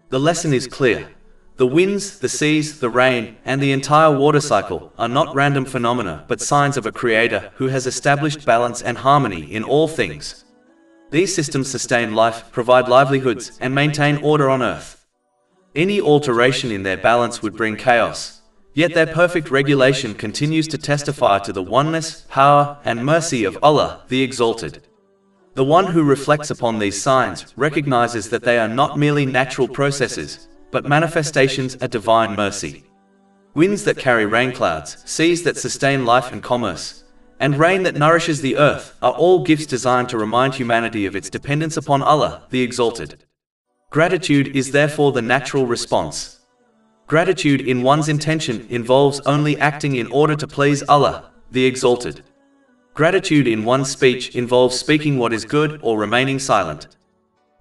The lesson is clear. The winds, the seas, the rain, and the entire water cycle are not random phenomena but signs of a creator who has established balance and harmony in all things. These systems sustain life, provide livelihoods, and maintain order on earth. Any alteration in their balance would bring chaos. Yet their perfect regulation continues to testify to the oneness, power, and mercy of Allah, the Exalted. The one who reflects upon these signs recognizes that they are not merely natural processes, but manifestations of divine mercy. Winds that carry rain clouds, seas that sustain life and commerce, and rain that nourishes the earth are all gifts designed to remind humanity of its dependence upon Allah, the Exalted. Gratitude is therefore the natural response. Gratitude in one's intention involves only acting in order to please Allah, the Exalted. Gratitude in one's speech involves speaking what is good or remaining silent.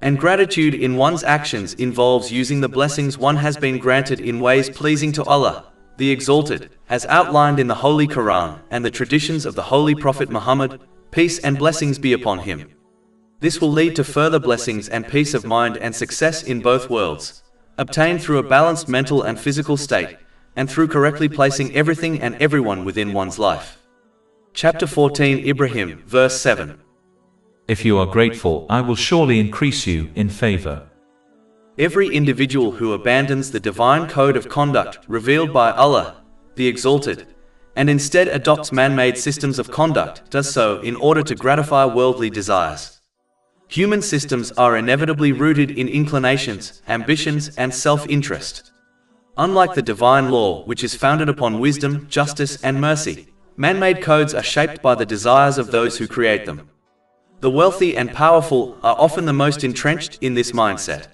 And gratitude in one's actions involves using the blessings one has been granted in ways pleasing to Allah, the Exalted, as outlined in the Holy Quran and the traditions of the Holy Prophet Muhammad, peace and blessings be upon him. This will lead to further blessings and peace of mind and success in both worlds, obtained through a balanced mental and physical state, and through correctly placing everything and everyone within one's life. Chapter 14 Ibrahim, verse 7.
If you are grateful, I will surely increase you in favor.
Every individual who abandons the divine code of conduct revealed by Allah, the Exalted, and instead adopts man-made systems of conduct, does so in order to gratify worldly desires. Human systems are inevitably rooted in inclinations, ambitions, and self-interest. Unlike the divine law, which is founded upon wisdom, justice, and mercy, man-made codes are shaped by the desires of those who create them. The wealthy and powerful are often the most entrenched in this mindset.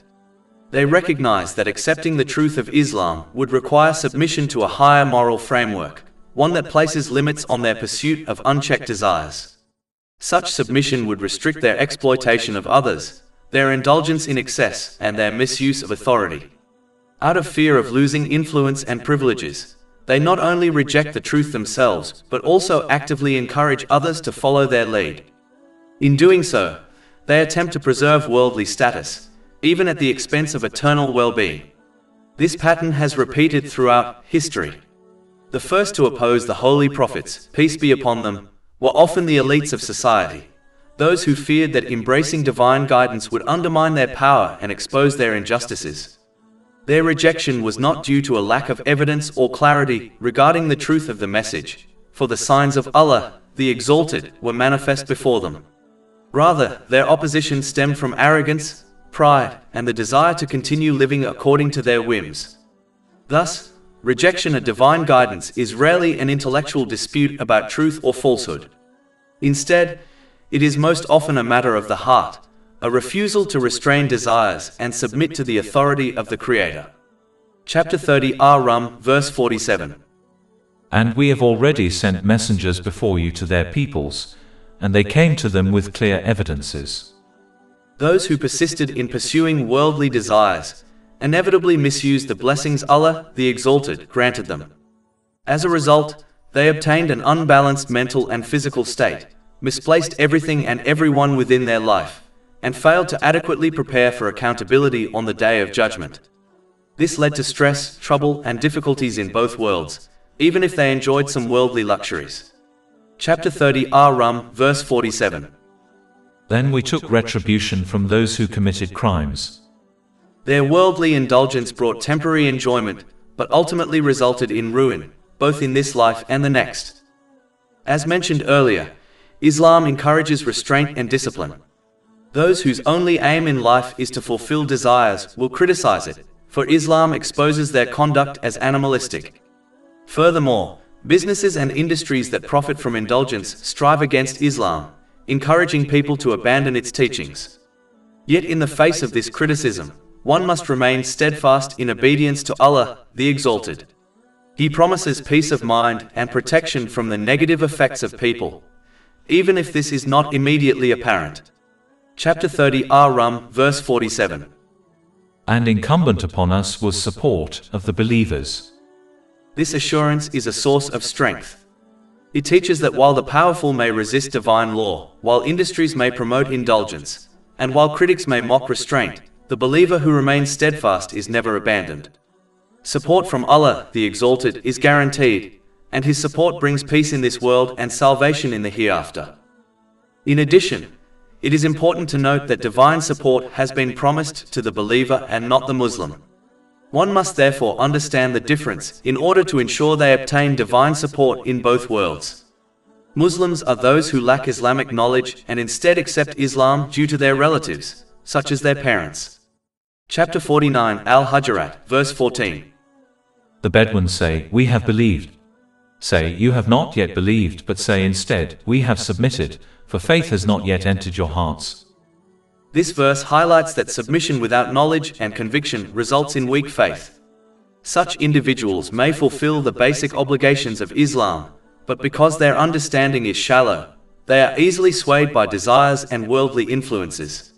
They recognize that accepting the truth of Islam would require submission to a higher moral framework, one that places limits on their pursuit of unchecked desires. Such submission would restrict their exploitation of others, their indulgence in excess, and their misuse of authority. Out of fear of losing influence and privileges, they not only reject the truth themselves, but also actively encourage others to follow their lead. In doing so, they attempt to preserve worldly status, even at the expense of eternal well-being. This pattern has repeated throughout history. The first to oppose the holy prophets, peace be upon them, were often the elites of society, those who feared that embracing divine guidance would undermine their power and expose their injustices. Their rejection was not due to a lack of evidence or clarity regarding the truth of the message, for the signs of Allah, the Exalted, were manifest before them. Rather, their opposition stemmed from arrogance, pride, and the desire to continue living according to their whims. Thus, rejection of divine guidance is rarely an intellectual dispute about truth or falsehood. Instead, it is most often a matter of the heart, a refusal to restrain desires and submit to the authority of the Creator. Chapter 30 Ar-Rum, verse 47.
And we have already sent messengers before you to their peoples, and they came to them with clear evidences.
Those who persisted in pursuing worldly desires inevitably misused the blessings Allah, the Exalted, granted them. As a result, they obtained an unbalanced mental and physical state, misplaced everything and everyone within their life, and failed to adequately prepare for accountability on the Day of Judgment. This led to stress, trouble, and difficulties in both worlds, even if they enjoyed some worldly luxuries. Chapter 30 Ar-Rum, verse 47.
Then we took retribution from those who committed crimes.
Their worldly indulgence brought temporary enjoyment, but ultimately resulted in ruin, both in this life and the next. As mentioned earlier, Islam encourages restraint and discipline. Those whose only aim in life is to fulfill desires will criticize it, for Islam exposes their conduct as animalistic. Furthermore, businesses and industries that profit from indulgence strive against Islam, encouraging people to abandon its teachings. Yet in the face of this criticism, one must remain steadfast in obedience to Allah, the Exalted. He promises peace of mind and protection from the negative effects of people, even if this is not immediately apparent. Chapter 30 Ar-Rum, verse 47.
And incumbent upon us was support of the believers.
This assurance is a source of strength. It teaches that while the powerful may resist divine law, while industries may promote indulgence, and while critics may mock restraint, the believer who remains steadfast is never abandoned. Support from Allah, the Exalted, is guaranteed, and His support brings peace in this world and salvation in the hereafter. In addition, it is important to note that divine support has been promised to the believer and not the Muslim. One must therefore understand the difference in order to ensure they obtain divine support in both worlds. Muslims are those who lack Islamic knowledge and instead accept Islam due to their relatives, such as their parents. Chapter 49 Al-Hujurat, verse 14.
The Bedouins say, "We have believed." Say, "You have not yet believed," but say instead, "We have submitted, for faith has not yet entered your hearts."
This verse highlights that submission without knowledge and conviction results in weak faith. Such individuals may fulfill the basic obligations of Islam, but because their understanding is shallow, they are easily swayed by desires and worldly influences.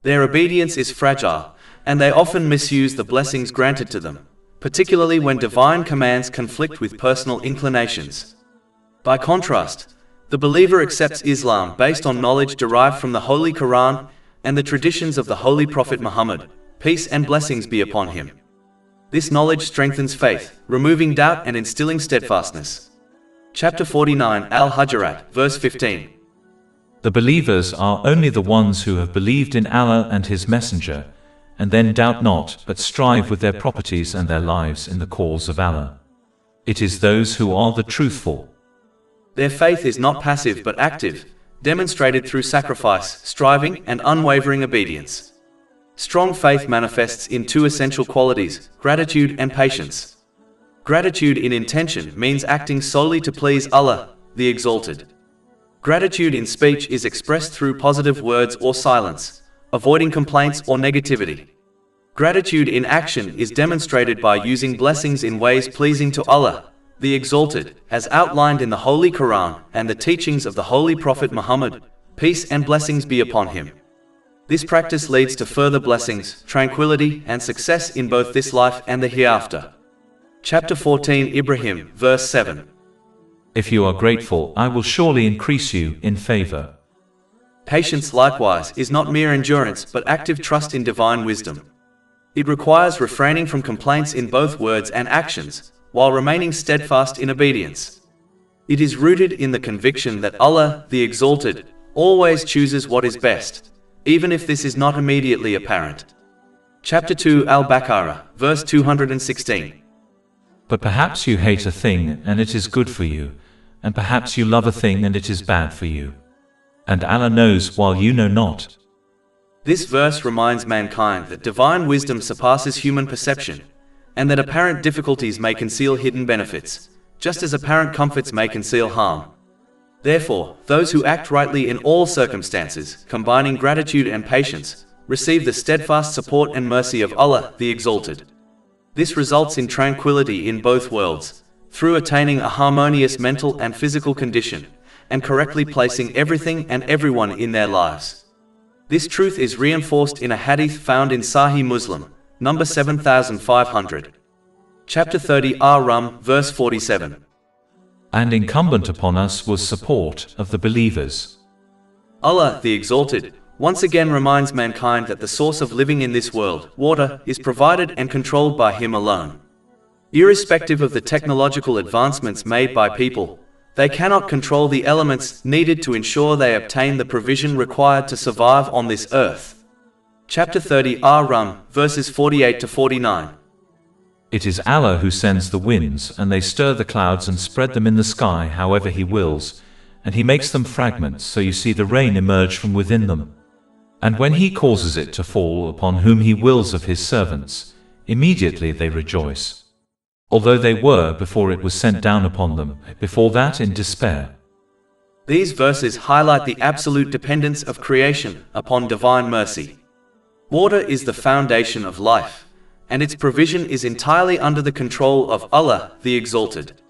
Their obedience is fragile, and they often misuse the blessings granted to them, particularly when divine commands conflict with personal inclinations. By contrast, the believer accepts Islam based on knowledge derived from the Holy Quran and the traditions of the Holy Prophet Muhammad, peace and blessings be upon him. This knowledge strengthens faith, removing doubt and instilling steadfastness. Chapter 49 Al-Hujurat, verse 15.
The believers are only the ones who have believed in Allah and His Messenger, and then doubt not, but strive with their properties and their lives in the cause of Allah. It is those who are the truthful.
Their faith is not passive but active, demonstrated through sacrifice, striving, and unwavering obedience. Strong faith manifests in two essential qualities, gratitude and patience. Gratitude in intention means acting solely to please Allah, the Exalted. Gratitude in speech is expressed through positive words or silence, avoiding complaints or negativity. Gratitude in action is demonstrated by using blessings in ways pleasing to Allah, the Exalted, as outlined in the Holy Quran and the teachings of the Holy Prophet Muhammad, peace and blessings be upon him. This practice leads to further blessings, tranquility, and success in both this life and the hereafter. Chapter 14, Ibrahim, verse 7.
If you are grateful, I will surely increase you in favor.
Patience, likewise, is not mere endurance but active trust in divine wisdom. It requires refraining from complaints in both words and actions, while remaining steadfast in obedience. It is rooted in the conviction that Allah, the Exalted, always chooses what is best, even if this is not immediately apparent. Chapter 2, Al-Baqarah, verse 216.
But perhaps you hate a thing and it is good for you, and perhaps you love a thing and it is bad for you. And Allah knows while you know not.
This verse reminds mankind that divine wisdom surpasses human perception, and that apparent difficulties may conceal hidden benefits, just as apparent comforts may conceal harm. Therefore, those who act rightly in all circumstances, combining gratitude and patience, receive the steadfast support and mercy of Allah, the Exalted. This results in tranquility in both worlds, through attaining a harmonious mental and physical condition, and correctly placing everything and everyone in their lives. This truth is reinforced in a hadith found in Sahih Muslim, number 7500. Chapter 30, Ar-Rum, verse 47.
And incumbent upon us was support of the believers.
Allah, the Exalted, once again reminds mankind that the source of living in this world, water, is provided and controlled by Him alone. Irrespective of the technological advancements made by people, they cannot control the elements needed to ensure they obtain the provision required to survive on this earth. Chapter 30, Ar-Rum, verses 48 to 49.
It is Allah who sends the winds, and they stir the clouds and spread them in the sky however He wills, and He makes them fragments so you see the rain emerge from within them. And when He causes it to fall upon whom He wills of His servants, immediately they rejoice. Although they were, before it was sent down upon them, before that in despair.
These verses highlight the absolute dependence of creation upon divine mercy. Water is the foundation of life, and its provision is entirely under the control of Allah, the Exalted.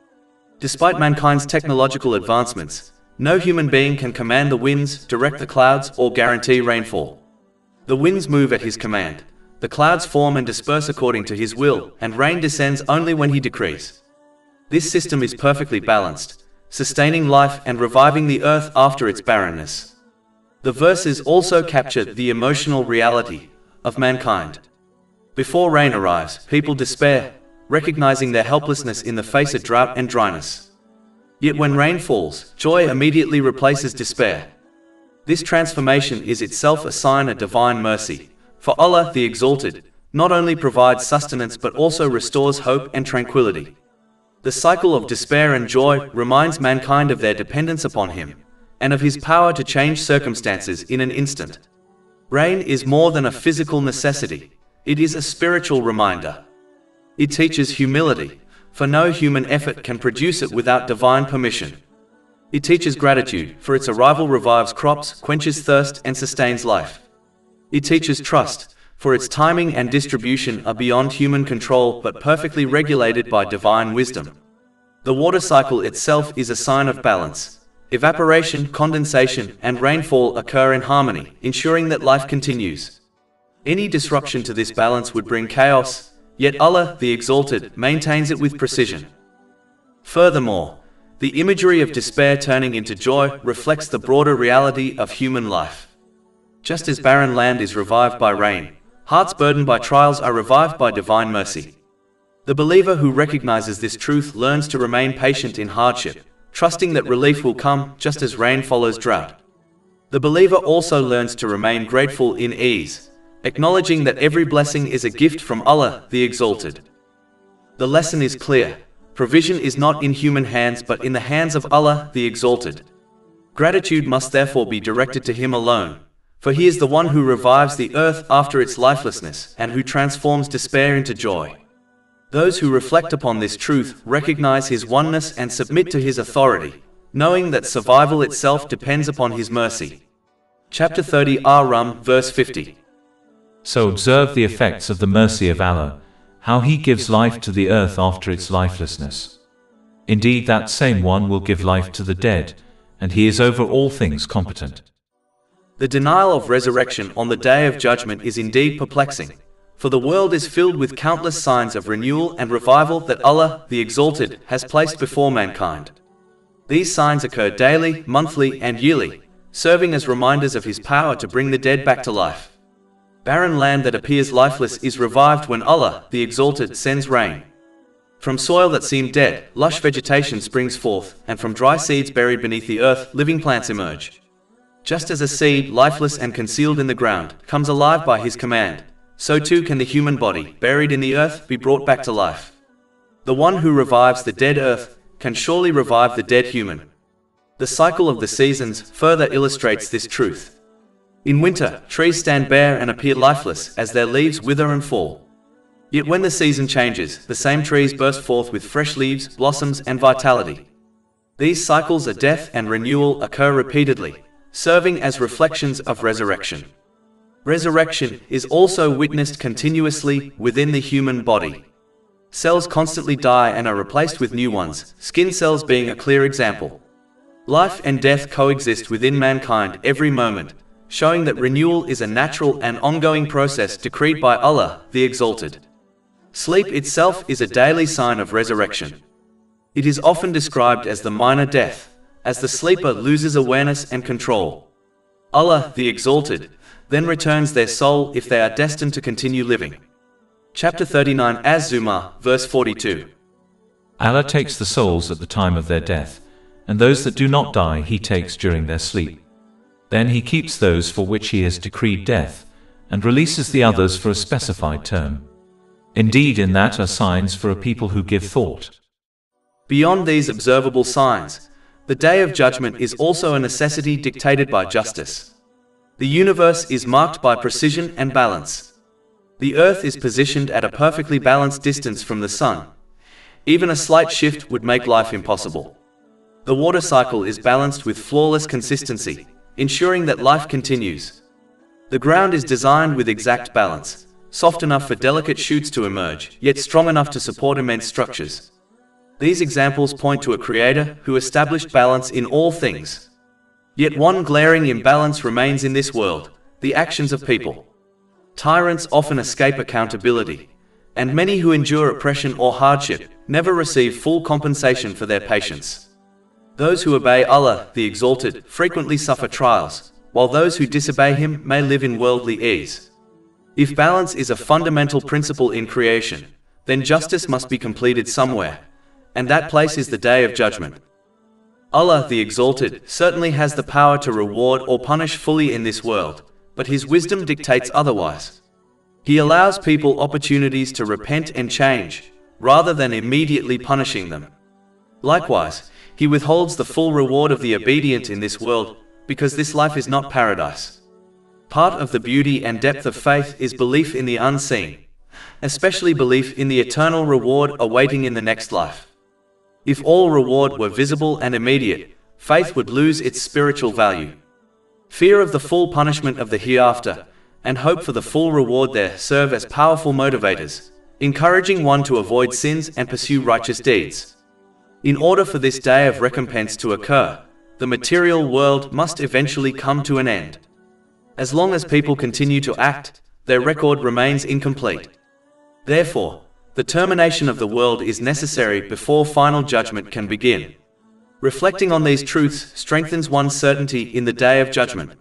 Despite mankind's technological advancements, no human being can command the winds, direct the clouds, or guarantee rainfall. The winds move at His command, the clouds form and disperse according to His will, and rain descends only when He decrees. This system is perfectly balanced, sustaining life and reviving the earth after its barrenness. The verses also capture the emotional reality of mankind. Before rain arrives, people despair, recognizing their helplessness in the face of drought and dryness. Yet when rain falls, joy immediately replaces despair. This transformation is itself a sign of divine mercy, for Allah, the Exalted, not only provides sustenance but also restores hope and tranquility. The cycle of despair and joy reminds mankind of their dependence upon Him, and of His power to change circumstances in an instant. Rain is more than a physical necessity, it is a spiritual reminder. It teaches humility, for no human effort can produce it without divine permission. It teaches gratitude, for its arrival revives crops, quenches thirst, and sustains life. It teaches trust, for its timing and distribution are beyond human control but perfectly regulated by divine wisdom. The water cycle itself is a sign of balance. Evaporation, condensation, and rainfall occur in harmony, ensuring that life continues. Any disruption to this balance would bring chaos, yet Allah, the Exalted, maintains it with precision. Furthermore, the imagery of despair turning into joy reflects the broader reality of human life. Just as barren land is revived by rain, hearts burdened by trials are revived by divine mercy. The believer who recognizes this truth learns to remain patient in hardship, trusting that relief will come just as rain follows drought. The believer also learns to remain grateful in ease, acknowledging that every blessing is a gift from Allah, the Exalted. The lesson is clear. Provision is not in human hands but in the hands of Allah, the Exalted. Gratitude must therefore be directed to Him alone, for He is the one who revives the earth after its lifelessness and who transforms despair into joy. Those who reflect upon this truth recognize His oneness and submit to His authority, knowing that survival itself depends upon His mercy. Chapter 30 Ar-Rum, verse 50.
So observe the effects of the mercy of Allah, how He gives life to the earth after its lifelessness. Indeed, that same one will give life to the dead, and He is over all things competent.
The denial of resurrection on the Day of Judgment is indeed perplexing, for the world is filled with countless signs of renewal and revival that Allah, the Exalted, has placed before mankind. These signs occur daily, monthly, and yearly, serving as reminders of His power to bring the dead back to life. Barren land that appears lifeless is revived when Allah, the Exalted, sends rain. From soil that seemed dead, lush vegetation springs forth, and from dry seeds buried beneath the earth, living plants emerge. Just as a seed, lifeless and concealed in the ground, comes alive by His command, so too can the human body, buried in the earth, be brought back to life. The one who revives the dead earth can surely revive the dead human. The cycle of the seasons further illustrates this truth. In winter, trees stand bare and appear lifeless as their leaves wither and fall. Yet when the season changes, the same trees burst forth with fresh leaves, blossoms, and vitality. These cycles of death and renewal occur repeatedly, serving as reflections of resurrection. Resurrection is also witnessed continuously within the human body. Cells constantly die and are replaced with new ones, skin cells being a clear example. Life and death coexist within mankind every moment, showing that renewal is a natural and ongoing process decreed by Allah, the Exalted. Sleep itself is a daily sign of resurrection. It is often described as the minor death, as the sleeper loses awareness and control. Allah, the Exalted, then returns their soul if they are destined to continue living. Chapter 39 Az-Zumar, verse 42.
Allah takes the souls at the time of their death, and those that do not die He takes during their sleep. Then He keeps those for which He has decreed death, and releases the others for a specified term. Indeed, in that are signs for a people who give thought.
Beyond these observable signs, the Day of Judgment is also a necessity dictated by justice. The universe is marked by precision and balance. The earth is positioned at a perfectly balanced distance from the sun. Even a slight shift would make life impossible. The water cycle is balanced with flawless consistency, ensuring that life continues. The ground is designed with exact balance, soft enough for delicate shoots to emerge, yet strong enough to support immense structures. These examples point to a creator who established balance in all things. Yet one glaring imbalance remains in this world: the actions of people. Tyrants often escape accountability, and many who endure oppression or hardship never receive full compensation for their patience. Those who obey Allah, the Exalted, frequently suffer trials, while those who disobey Him may live in worldly ease. If balance is a fundamental principle in creation, then justice must be completed somewhere, and that place is the Day of Judgment. Allah, the Exalted, certainly has the power to reward or punish fully in this world, but His wisdom dictates otherwise. He allows people opportunities to repent and change, rather than immediately punishing them. Likewise, He withholds the full reward of the obedient in this world, because this life is not paradise. Part of the beauty and depth of faith is belief in the unseen, especially belief in the eternal reward awaiting in the next life. If all reward were visible and immediate, faith would lose its spiritual value. Fear of the full punishment of the hereafter, and hope for the full reward there serve as powerful motivators, encouraging one to avoid sins and pursue righteous deeds. In order for this day of recompense to occur, the material world must eventually come to an end. As long as people continue to act, their record remains incomplete. Therefore, the termination of the world is necessary before final judgment can begin. Reflecting on these truths strengthens one's certainty in the Day of Judgment.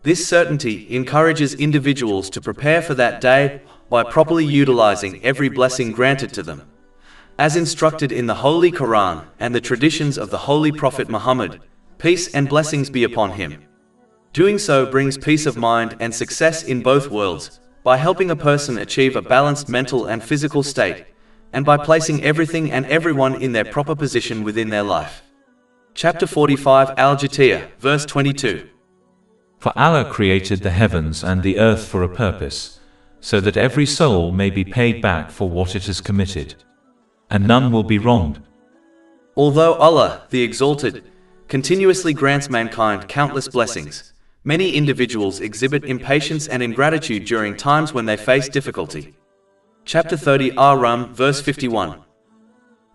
This certainty encourages individuals to prepare for that day by properly utilizing every blessing granted to them. As instructed in the Holy Quran and the traditions of the Holy Prophet Muhammad, peace and blessings be upon him. Doing so brings peace of mind and success in both worlds, by helping a person achieve a balanced mental and physical state, and by placing everything and everyone in their proper position within their life. Chapter 45 Al-Jatiyah, verse 22.
For Allah created the heavens and the earth for a purpose, so that every soul may be paid back for what it has committed, and none will be wronged.
Although Allah, the Exalted, continuously grants mankind countless blessings. Many individuals exhibit impatience and ingratitude during times when they face difficulty. Chapter 30 Ar-Rum, verse 51.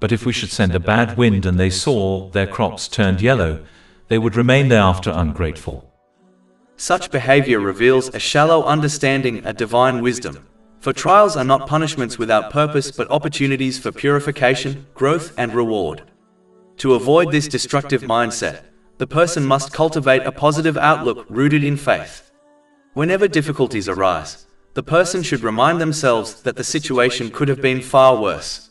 But if we should send a bad wind and they saw their crops turned yellow, they would remain thereafter ungrateful.
Such behavior reveals a shallow understanding of divine wisdom. For trials are not punishments without purpose but opportunities for purification, growth and reward. To avoid this destructive mindset, the person must cultivate a positive outlook rooted in faith. Whenever difficulties arise, the person should remind themselves that the situation could have been far worse.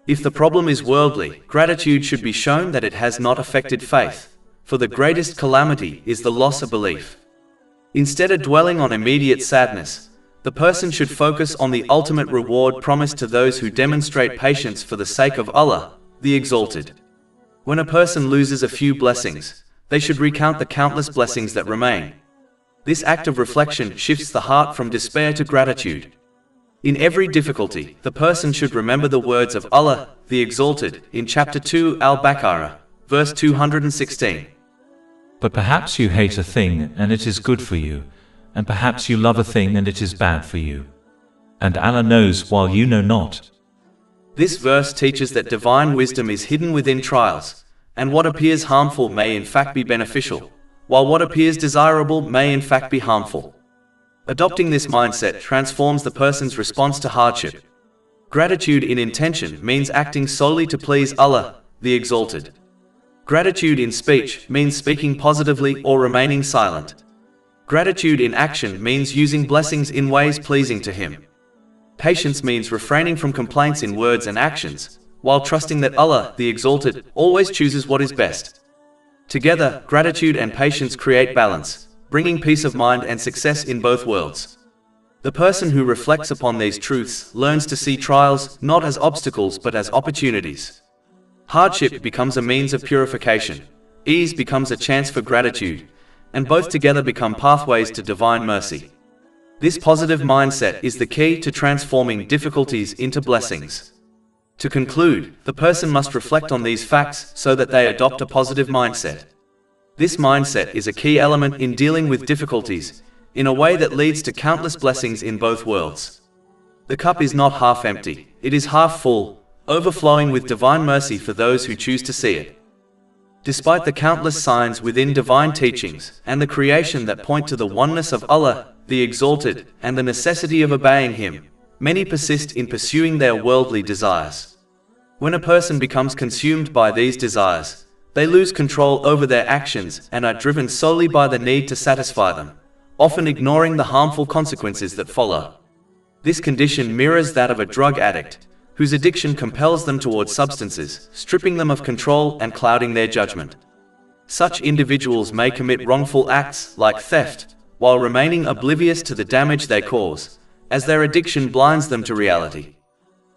If the problem is worldly, gratitude should be shown that it has not affected faith, for the greatest calamity is the loss of belief. Instead of dwelling on immediate sadness, the person should focus on the ultimate reward promised to those who demonstrate patience for the sake of Allah, the Exalted. When a person loses a few blessings, they should recount the countless blessings that remain. This act of reflection shifts the heart from despair to gratitude. In every difficulty, the person should remember the words of Allah, the Exalted, in chapter 2 Al-Baqarah, verse 216.
But perhaps you hate a thing and it is good for you, and perhaps you love a thing and it is bad for you. And Allah knows while you know not.
This verse teaches that divine wisdom is hidden within trials, and what appears harmful may in fact be beneficial, while what appears desirable may in fact be harmful. Adopting this mindset transforms the person's response to hardship. Gratitude in intention means acting solely to please Allah, the Exalted. Gratitude in speech means speaking positively or remaining silent. Gratitude in action means using blessings in ways pleasing to Him. Patience means refraining from complaints in words and actions, while trusting that Allah, the Exalted, always chooses what is best. Together, gratitude and patience create balance, bringing peace of mind and success in both worlds. The person who reflects upon these truths learns to see trials not as obstacles but as opportunities. Hardship becomes a means of purification, ease becomes a chance for gratitude, and both together become pathways to divine mercy. This positive mindset is the key to transforming difficulties into blessings. To conclude, the person must reflect on these facts so that they adopt a positive mindset. This mindset is a key element in dealing with difficulties, in a way that leads to countless blessings in both worlds. The cup is not half empty, it is half full, overflowing with divine mercy for those who choose to see it. Despite the countless signs within divine teachings and the creation that point to the oneness of Allah, the Exalted, and the necessity of obeying Him, many persist in pursuing their worldly desires. When a person becomes consumed by these desires, they lose control over their actions and are driven solely by the need to satisfy them, often ignoring the harmful consequences that follow. This condition mirrors that of a drug addict, whose addiction compels them towards substances, stripping them of control and clouding their judgment. Such individuals may commit wrongful acts like theft, while remaining oblivious to the damage they cause, as their addiction blinds them to reality.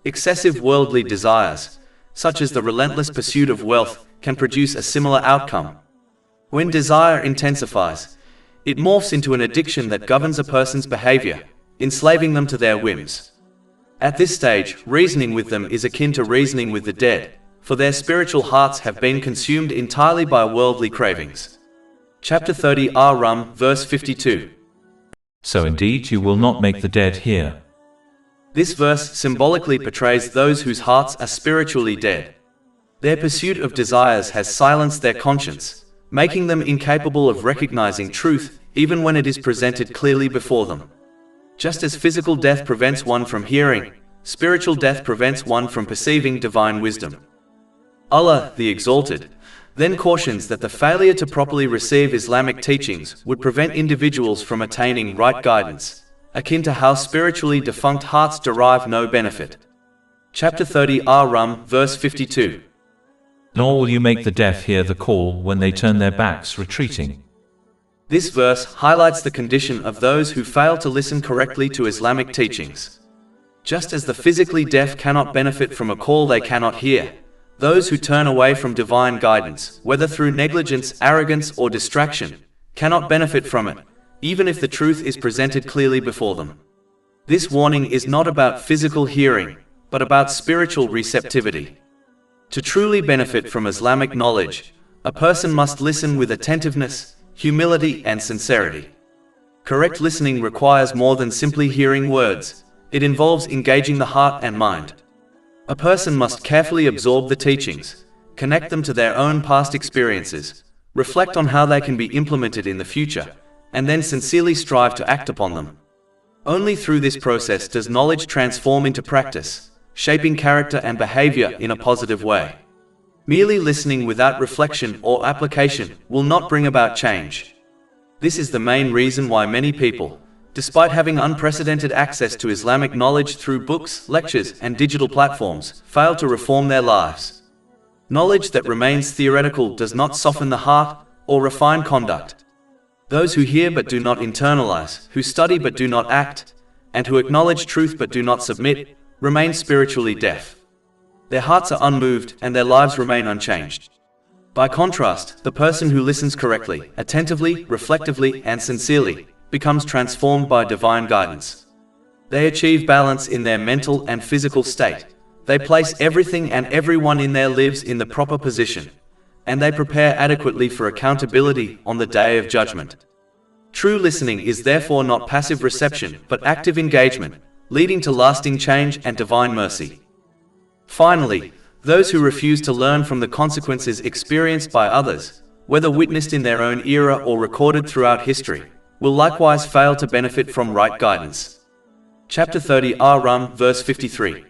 Excessive worldly desires, such as the relentless pursuit of wealth, can produce a similar outcome. When desire intensifies, it morphs into an addiction that governs a person's behavior, enslaving them to their whims. At this stage, reasoning with them is akin to reasoning with the dead, for their spiritual hearts have been consumed entirely by worldly cravings. Chapter 30 Ar-Rum, verse 52.
So indeed you will not make the dead hear.
This verse symbolically portrays those whose hearts are spiritually dead. Their pursuit of desires has silenced their conscience, making them incapable of recognizing truth, even when it is presented clearly before them. Just as physical death prevents one from hearing, spiritual death prevents one from perceiving divine wisdom. Allah, the Exalted, then cautions that the failure to properly receive Islamic teachings would prevent individuals from attaining right guidance, akin to how spiritually defunct hearts derive no benefit. Chapter 30 Ar-Rum, verse 52.
Nor will you make the deaf hear the call when they turn their backs retreating.
This verse highlights the condition of those who fail to listen correctly to Islamic teachings. Just as the physically deaf cannot benefit from a call they cannot hear, those who turn away from divine guidance, whether through negligence, arrogance, or distraction, cannot benefit from it, even if the truth is presented clearly before them. This warning is not about physical hearing, but about spiritual receptivity. To truly benefit from Islamic knowledge, a person must listen with attentiveness, humility, and sincerity. Correct listening requires more than simply hearing words. It involves engaging the heart and mind. A person must carefully absorb the teachings, connect them to their own past experiences, reflect on how they can be implemented in the future, and then sincerely strive to act upon them. Only through this process does knowledge transform into practice, shaping character and behavior in a positive way. Merely listening without reflection or application will not bring about change. This is the main reason why many people, despite having unprecedented access to Islamic knowledge through books, lectures, and digital platforms, fail to reform their lives. Knowledge that remains theoretical does not soften the heart or refine conduct. Those who hear but do not internalize, who study but do not act, and who acknowledge truth but do not submit, remain spiritually deaf. Their hearts are unmoved and their lives remain unchanged. By contrast, the person who listens correctly, attentively, reflectively, and sincerely becomes transformed by divine guidance. They achieve balance in their mental and physical state. They place everything and everyone in their lives in the proper position, and they prepare adequately for accountability on the day of judgment. True listening is therefore not passive reception, but active engagement, leading to lasting change and divine mercy. Finally, those who refuse to learn from the consequences experienced by others, whether witnessed in their own era or recorded throughout history, will likewise fail to benefit from right guidance. Chapter 30 Rum, verse 53.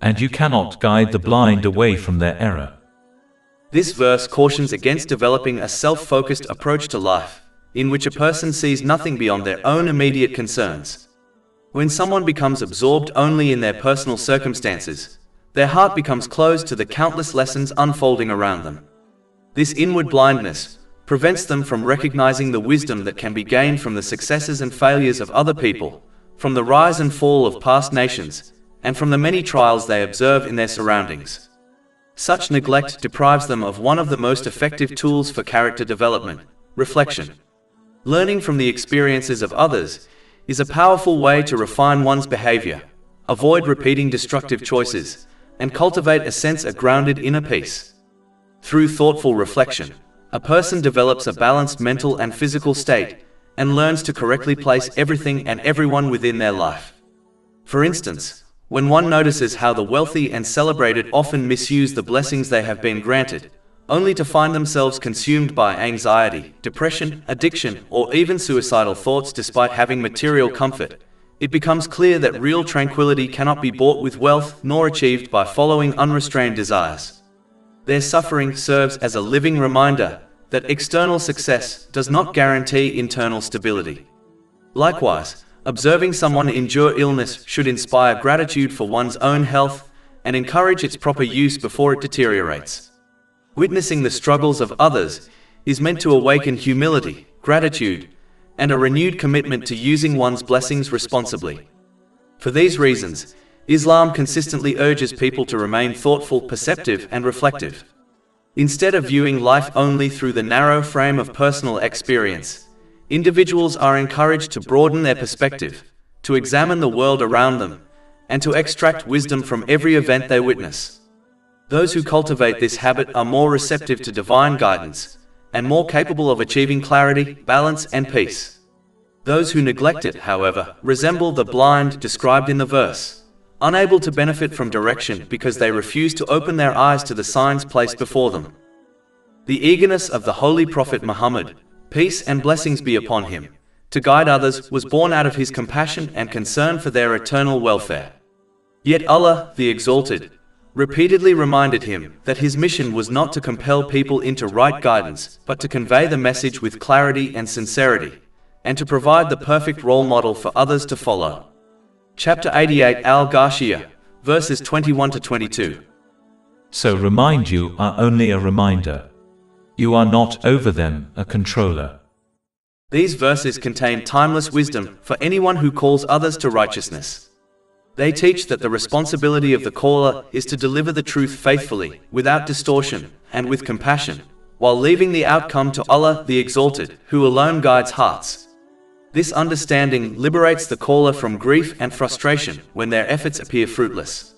And you cannot guide the blind away from their error.
This verse cautions against developing a self-focused approach to life, in which a person sees nothing beyond their own immediate concerns. When someone becomes absorbed only in their personal circumstances, their heart becomes closed to the countless lessons unfolding around them. This inward blindness prevents them from recognizing the wisdom that can be gained from the successes and failures of other people, from the rise and fall of past nations, and from the many trials they observe in their surroundings. Such neglect deprives them of one of the most effective tools for character development, reflection. Learning from the experiences of others is a powerful way to refine one's behavior, avoid repeating destructive choices, and cultivate a sense of grounded inner peace. Through thoughtful reflection, a person develops a balanced mental and physical state and learns to correctly place everything and everyone within their life. For instance, when one notices how the wealthy and celebrated often misuse the blessings they have been granted, only to find themselves consumed by anxiety, depression, addiction, or even suicidal thoughts despite having material comfort, it becomes clear that real tranquility cannot be bought with wealth nor achieved by following unrestrained desires. Their suffering serves as a living reminder that external success does not guarantee internal stability. Likewise, observing someone endure illness should inspire gratitude for one's own health and encourage its proper use before it deteriorates. Witnessing the struggles of others is meant to awaken humility, gratitude, and a renewed commitment to using one's blessings responsibly. For these reasons, Islam consistently urges people to remain thoughtful, perceptive, and reflective. Instead of viewing life only through the narrow frame of personal experience, individuals are encouraged to broaden their perspective, to examine the world around them, and to extract wisdom from every event they witness. Those who cultivate this habit are more receptive to divine guidance, and more capable of achieving clarity, balance, and peace. Those who neglect it, however, resemble the blind described in the verse, unable to benefit from direction because they refuse to open their eyes to the signs placed before them. The eagerness of the Holy Prophet Muhammad, peace and blessings be upon him, to guide others was born out of his compassion and concern for their eternal welfare. Yet Allah, the Exalted, repeatedly reminded him that his mission was not to compel people into right guidance, but to convey the message with clarity and sincerity, and to provide the perfect role model for others to follow. Chapter 88 Al-Ghashiyah, verses 21 to 22.
So remind you are only a reminder. You are not over them, a controller.
These verses contain timeless wisdom for anyone who calls others to righteousness. They teach that the responsibility of the caller is to deliver the truth faithfully, without distortion, and with compassion, while leaving the outcome to Allah the Exalted, who alone guides hearts. This understanding liberates the caller from grief and frustration when their efforts appear fruitless.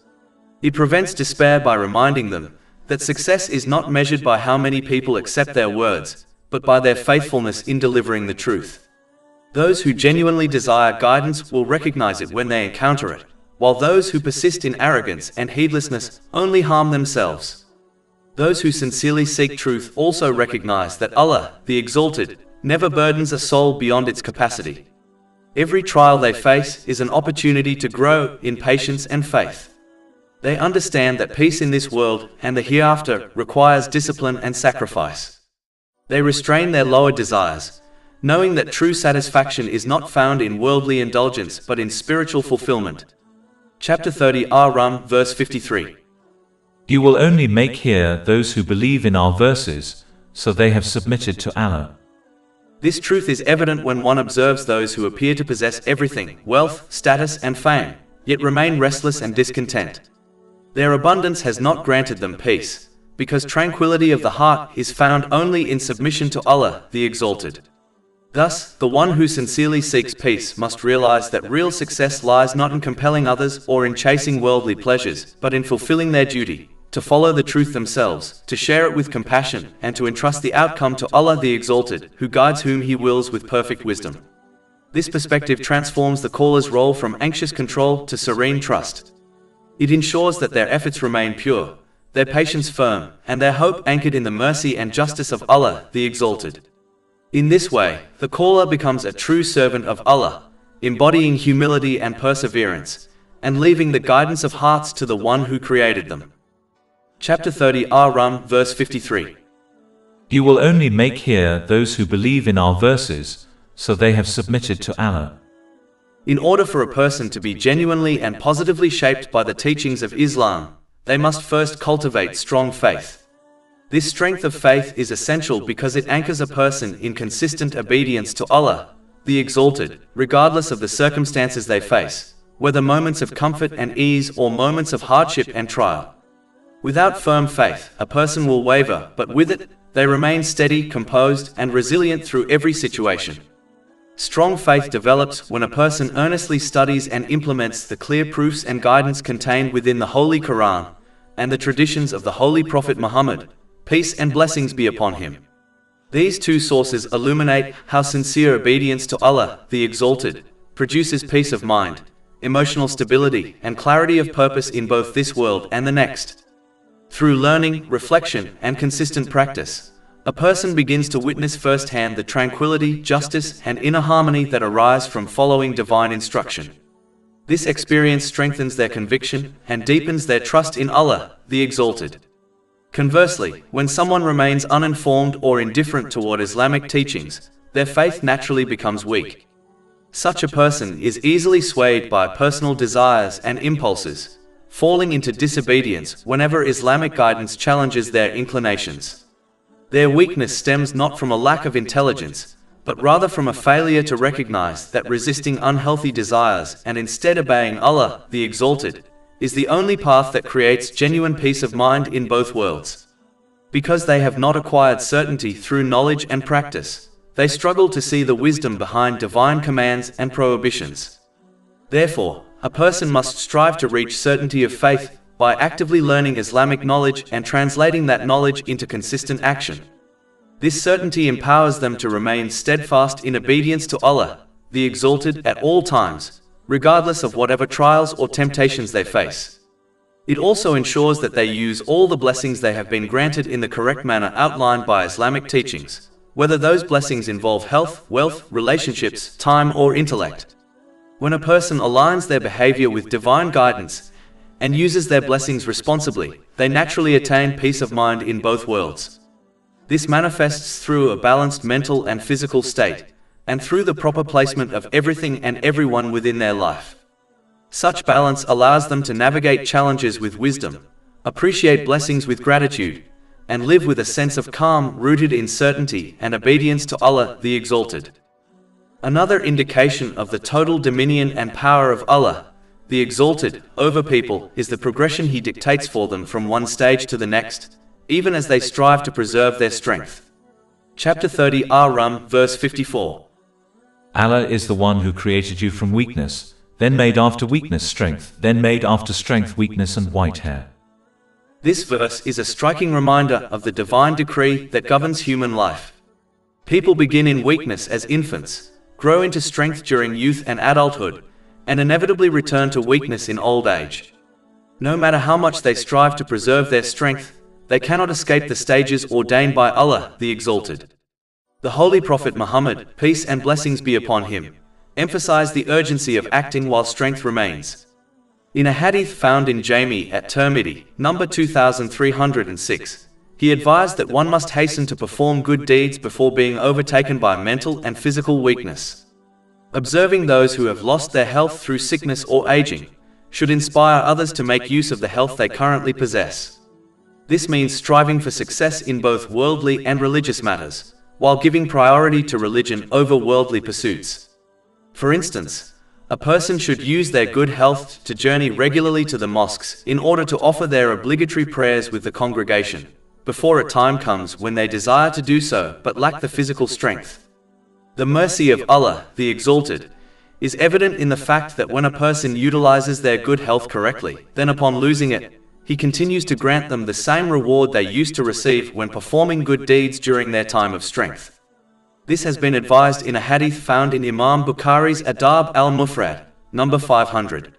It prevents despair by reminding them that success is not measured by how many people accept their words, but by their faithfulness in delivering the truth. Those who genuinely desire guidance will recognize it when they encounter it, while those who persist in arrogance and heedlessness only harm themselves. Those who sincerely seek truth also recognize that Allah, the Exalted, never burdens a soul beyond its capacity. Every trial they face is an opportunity to grow in patience and faith. They understand that peace in this world and the hereafter requires discipline and sacrifice. They restrain their lower desires, knowing that true satisfaction is not found in worldly indulgence but in spiritual fulfillment. Chapter 30 Ar-Rum, verse 53.
You will only make hear those who believe in our verses, so they have submitted to Allah.
This truth is evident when one observes those who appear to possess everything, wealth, status, and fame, yet remain restless and discontent. Their abundance has not granted them peace, because tranquility of the heart is found only in submission to Allah, the Exalted. Thus, the one who sincerely seeks peace must realize that real success lies not in compelling others or in chasing worldly pleasures, but in fulfilling their duty, to follow the truth themselves, to share it with compassion, and to entrust the outcome to Allah the Exalted, who guides whom He wills with perfect wisdom. This perspective transforms the caller's role from anxious control to serene trust. It ensures that their efforts remain pure, their patience firm, and their hope anchored in the mercy and justice of Allah the Exalted. In this way, the caller becomes a true servant of Allah, embodying humility and perseverance, and leaving the guidance of hearts to the one who created them. Chapter 30 Ar-Rum, verse 53.
You will only make hear those who believe in our verses, so they have submitted to Allah.
In order for a person to be genuinely and positively shaped by the teachings of Islam, they must first cultivate strong faith. This strength of faith is essential because it anchors a person in consistent obedience to Allah, the Exalted, regardless of the circumstances they face, whether moments of comfort and ease or moments of hardship and trial. Without firm faith, a person will waver, but with it, they remain steady, composed, and resilient through every situation. Strong faith develops when a person earnestly studies and implements the clear proofs and guidance contained within the Holy Quran and the traditions of the Holy Prophet Muhammad, peace and blessings be upon him. These two sources illuminate how sincere obedience to Allah, the Exalted, produces peace of mind, emotional stability, and clarity of purpose in both this world and the next. Through learning, reflection, and consistent practice, a person begins to witness firsthand the tranquility, justice, and inner harmony that arise from following divine instruction. This experience strengthens their conviction and deepens their trust in Allah, the Exalted. Conversely, when someone remains uninformed or indifferent toward Islamic teachings, their faith naturally becomes weak. Such a person is easily swayed by personal desires and impulses, falling into disobedience whenever Islamic guidance challenges their inclinations. Their weakness stems not from a lack of intelligence, but rather from a failure to recognize that resisting unhealthy desires and instead obeying Allah, the Exalted, is the only path that creates genuine peace of mind in both worlds. Because they have not acquired certainty through knowledge and practice, they struggle to see the wisdom behind divine commands and prohibitions. Therefore, a person must strive to reach certainty of faith by actively learning Islamic knowledge and translating that knowledge into consistent action. This certainty empowers them to remain steadfast in obedience to Allah, the Exalted, at all times, regardless of whatever trials or temptations they face. It also ensures that they use all the blessings they have been granted in the correct manner outlined by Islamic teachings, whether those blessings involve health, wealth, relationships, time, or intellect. When a person aligns their behavior with divine guidance and uses their blessings responsibly, they naturally attain peace of mind in both worlds. This manifests through a balanced mental and physical state, and through the proper placement of everything and everyone within their life. Such balance allows them to navigate challenges with wisdom, appreciate blessings with gratitude, and live with a sense of calm rooted in certainty and obedience to Allah, the Exalted. Another indication of the total dominion and power of Allah, the Exalted, over people is the progression He dictates for them from one stage to the next, even as they strive to preserve their strength. Chapter 30 Ar-Rum, verse 54.
Allah is the one who created you from weakness, then made after weakness strength, then made after strength weakness and white hair.
This verse is a striking reminder of the divine decree that governs human life. People begin in weakness as infants, grow into strength during youth and adulthood, and inevitably return to weakness in old age. No matter how much they strive to preserve their strength, they cannot escape the stages ordained by Allah, the Exalted. The Holy Prophet Muhammad, peace and blessings be upon him, emphasized the urgency of acting while strength remains. In a hadith found in Jami at Tirmidhi, number 2306, he advised that one must hasten to perform good deeds before being overtaken by mental and physical weakness. Observing those who have lost their health through sickness or aging should inspire others to make use of the health they currently possess. This means striving for success in both worldly and religious matters, while giving priority to religion over worldly pursuits. For instance, a person should use their good health to journey regularly to the mosques in order to offer their obligatory prayers with the congregation, before a time comes when they desire to do so but lack the physical strength. The mercy of Allah, the Exalted, is evident in the fact that when a person utilizes their good health correctly, then upon losing it, He continues to grant them the same reward they used to receive when performing good deeds during their time of strength. This has been advised in a hadith found in Imam Bukhari's Adab al-Mufrad, number 500.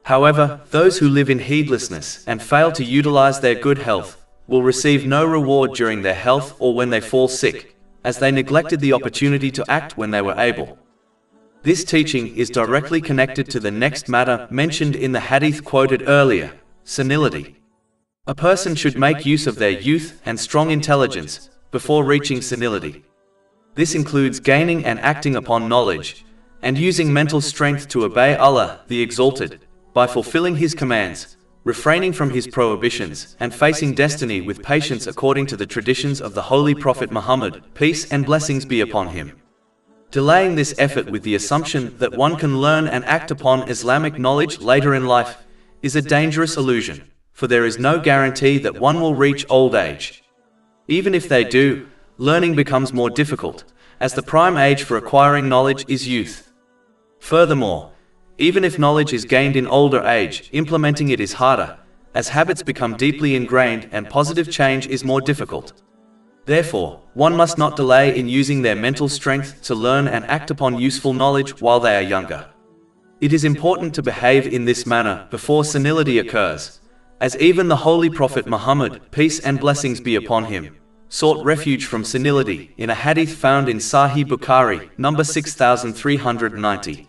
However, those who live in heedlessness and fail to utilize their good health will receive no reward during their health or when they fall sick, as they neglected the opportunity to act when they were able. This teaching is directly connected to the next matter mentioned in the hadith quoted earlier, senility. A person should make use of their youth and strong intelligence before reaching senility. This includes gaining and acting upon knowledge, and using mental strength to obey Allah, the Exalted, by fulfilling His commands, refraining from His prohibitions, and facing destiny with patience according to the traditions of the Holy Prophet Muhammad, peace and blessings be upon him. Delaying this effort with the assumption that one can learn and act upon Islamic knowledge later in life is a dangerous illusion, for there is no guarantee that one will reach old age. Even if they do, learning becomes more difficult, as the prime age for acquiring knowledge is youth. Furthermore, even if knowledge is gained in older age, implementing it is harder, as habits become deeply ingrained and positive change is more difficult. Therefore, one must not delay in using their mental strength to learn and act upon useful knowledge while they are younger. It is important to behave in this manner before senility occurs, as even the Holy Prophet Muhammad, peace and blessings be upon him, sought refuge from senility in a hadith found in Sahih Bukhari, number 6390.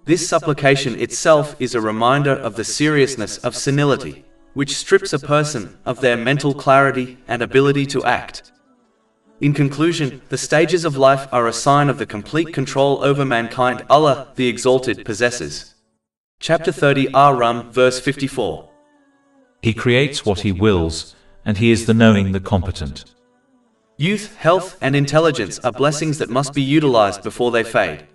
This supplication itself is a reminder of the seriousness of senility, which strips a person of their mental clarity and ability to act. In conclusion, the stages of life are a sign of the complete control over mankind Allah, the Exalted, possesses. Chapter 30 Ar-Rum, verse 54.
He creates what He wills, and He is the knowing, the competent.
Youth, health, and intelligence are blessings that must be utilized before they fade.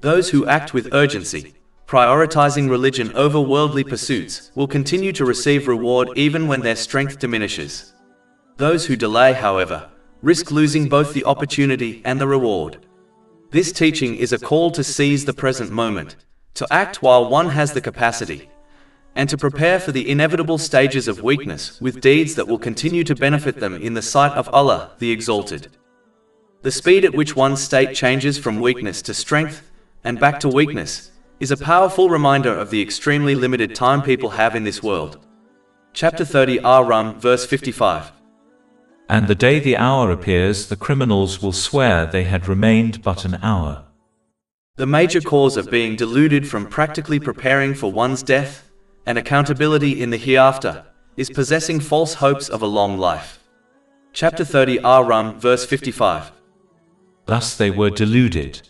Those who act with urgency, prioritizing religion over worldly pursuits, will continue to receive reward even when their strength diminishes. Those who delay, however, risk losing both the opportunity and the reward. This teaching is a call to seize the present moment, to act while one has the capacity, and to prepare for the inevitable stages of weakness with deeds that will continue to benefit them in the sight of Allah, the Exalted. The speed at which one's state changes from weakness to strength, and back to weakness, is a powerful reminder of the extremely limited time people have in this world. Chapter 30 Ar-Rum, verse 55.
And the day the hour appears, the criminals will swear they had remained but an hour.
The major cause of being deluded from practically preparing for one's death and accountability in the hereafter is possessing false hopes of a long life. Chapter 30 Ar-Rum, verse 55.
Thus they were deluded.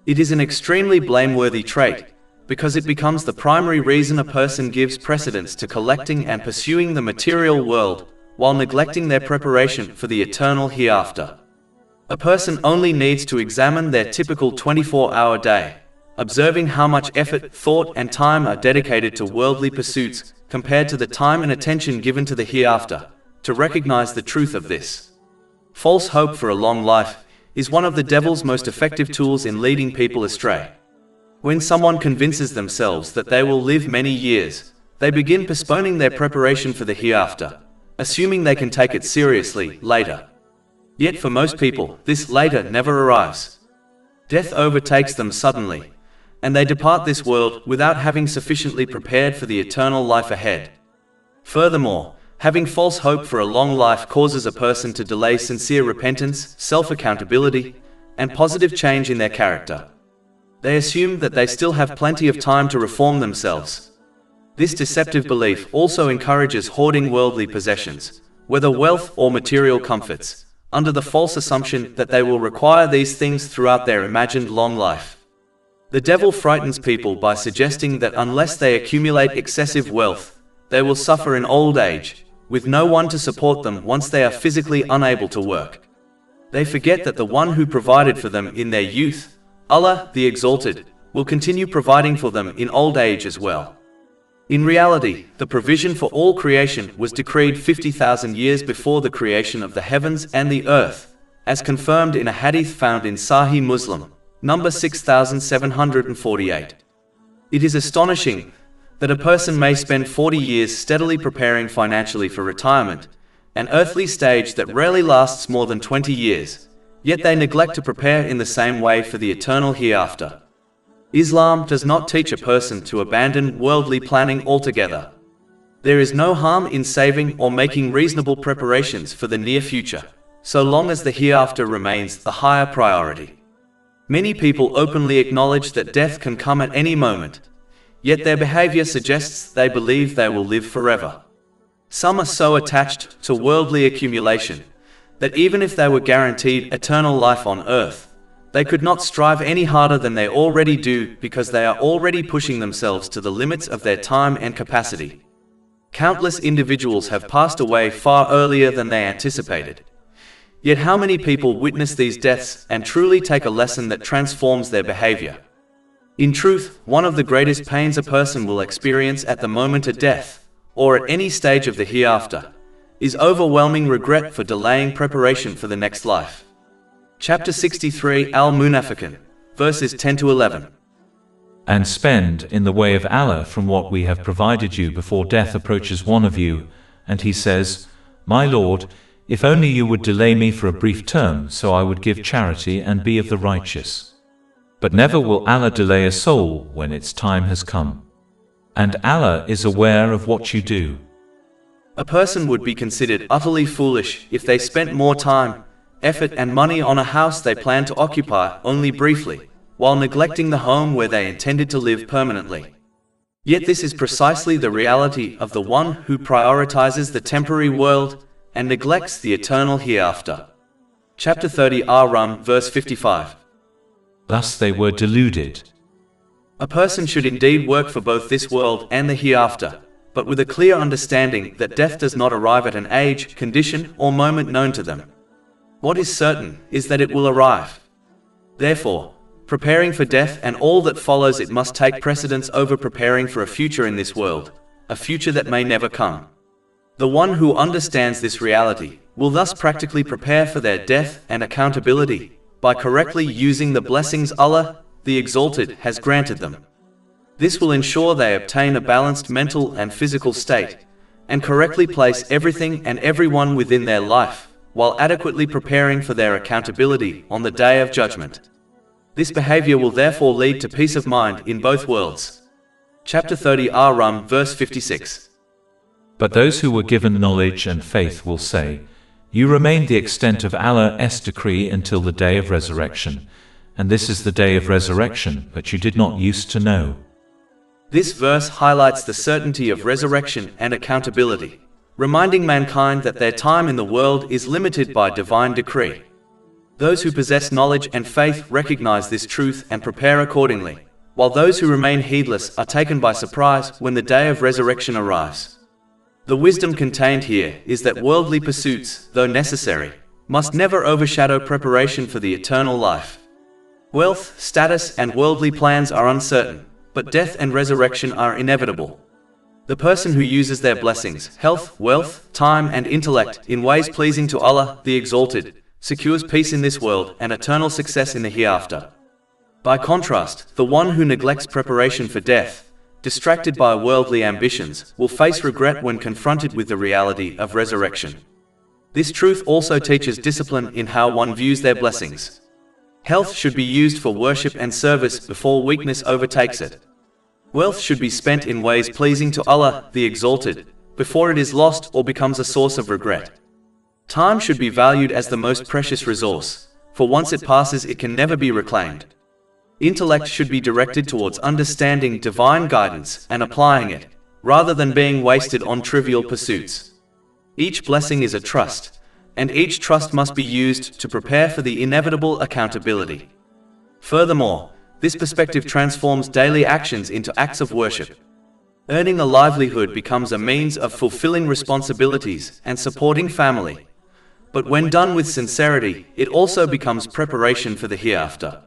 It is an extremely blameworthy trait, because it becomes the primary reason a person gives precedence to collecting and pursuing the material world, while neglecting their preparation for the eternal hereafter. A person only needs to examine their typical 24-hour day, observing how much effort, thought, and time are dedicated to worldly pursuits compared to the time and attention given to the hereafter, to recognize the truth of this. False hope for a long life is one of the devil's most effective tools in leading people astray. When someone convinces themselves that they will live many years, they begin postponing their preparation for the hereafter, assuming they can take it seriously later. Yet for most people, this later never arrives. Death overtakes them suddenly, and they depart this world without having sufficiently prepared for the eternal life ahead. Furthermore, having false hope for a long life causes a person to delay sincere repentance, self-accountability, and positive change in their character. They assume that they still have plenty of time to reform themselves. This deceptive belief also encourages hoarding worldly possessions, whether wealth or material comforts, under the false assumption that they will require these things throughout their imagined long life. The devil frightens people by suggesting that unless they accumulate excessive wealth, they will suffer in old age, with no one to support them once they are physically unable to work. They forget that the one who provided for them in their youth, Allah the Exalted, will continue providing for them in old age as well. In reality, the provision for all creation was decreed 50,000 years before the creation of the heavens and the earth, as confirmed in a hadith found in Sahih Muslim, number 6748. It is astonishing that a person may spend 40 years steadily preparing financially for retirement, an earthly stage that rarely lasts more than 20 years, yet they neglect to prepare in the same way for the eternal hereafter. Islam does not teach a person to abandon worldly planning altogether. There is no harm in saving or making reasonable preparations for the near future, so long as the hereafter remains the higher priority. Many people openly acknowledge that death can come at any moment, yet their behavior suggests they believe they will live forever. Some are so attached to worldly accumulation that even if they were guaranteed eternal life on earth, they could not strive any harder than they already do because they are already pushing themselves to the limits of their time and capacity. Countless individuals have passed away far earlier than they anticipated. Yet how many people witness these deaths and truly take a lesson that transforms their behavior? In truth, one of the greatest pains a person will experience at the moment of death, or at any stage of the hereafter, is overwhelming regret for delaying preparation for the next life. Chapter 63 Al-Munafiqun, verses 10 to 11.
And spend in the way of Allah from what we have provided you before death approaches one of you, and he says, My Lord, if only you would delay me for a brief term, so I would give charity and be of the righteous. But never will Allah delay a soul when its time has come. And Allah is aware of what you do.
A person would be considered utterly foolish if they spent more time, effort and money on a house they plan to occupy only briefly, while neglecting the home where they intended to live permanently. Yet this is precisely the reality of the one who prioritizes the temporary world and neglects the eternal hereafter. Chapter 30 Ar-Rum, verse 55.
Thus they were deluded.
A person should indeed work for both this world and the hereafter, but with a clear understanding that death does not arrive at an age, condition, or moment known to them. What is certain is that it will arrive. Therefore, preparing for death and all that follows it must take precedence over preparing for a future in this world, a future that may never come. The one who understands this reality will thus practically prepare for their death and accountability by correctly using the blessings Allah, the Exalted, has granted them. This will ensure they obtain a balanced mental and physical state, and correctly place everything and everyone within their life, while adequately preparing for their accountability on the Day of Judgment. This behavior will therefore lead to peace of mind in both worlds. Chapter 30 Ar-Rum, verse 56.
But those who were given knowledge and faith will say, You remained the extent of Allah's decree until the day of resurrection, and this is the day of resurrection, but you did not used to know.
This verse highlights the certainty of resurrection and accountability, reminding mankind that their time in the world is limited by divine decree. Those who possess knowledge and faith recognize this truth and prepare accordingly, while those who remain heedless are taken by surprise when the day of resurrection arrives. The wisdom contained here is that worldly pursuits, though necessary, must never overshadow preparation for the eternal life. Wealth, status, and worldly plans are uncertain, but death and resurrection are inevitable. The person who uses their blessings, health, wealth, time, and intellect in ways pleasing to Allah, the Exalted, secures peace in this world and eternal success in the hereafter. By contrast, the one who neglects preparation for death, distracted by worldly ambitions, will face regret when confronted with the reality of resurrection. This truth also teaches discipline in how one views their blessings. Health should be used for worship and service before weakness overtakes it. Wealth should be spent in ways pleasing to Allah, the Exalted, before it is lost or becomes a source of regret. Time should be valued as the most precious resource, for once it passes it can never be reclaimed. Intellect should be directed towards understanding divine guidance and applying it, rather than being wasted on trivial pursuits. Each blessing is a trust, and each trust must be used to prepare for the inevitable accountability. Furthermore, this perspective transforms daily actions into acts of worship. Earning a livelihood becomes a means of fulfilling responsibilities and supporting family. But when done with sincerity, it also becomes preparation for the hereafter.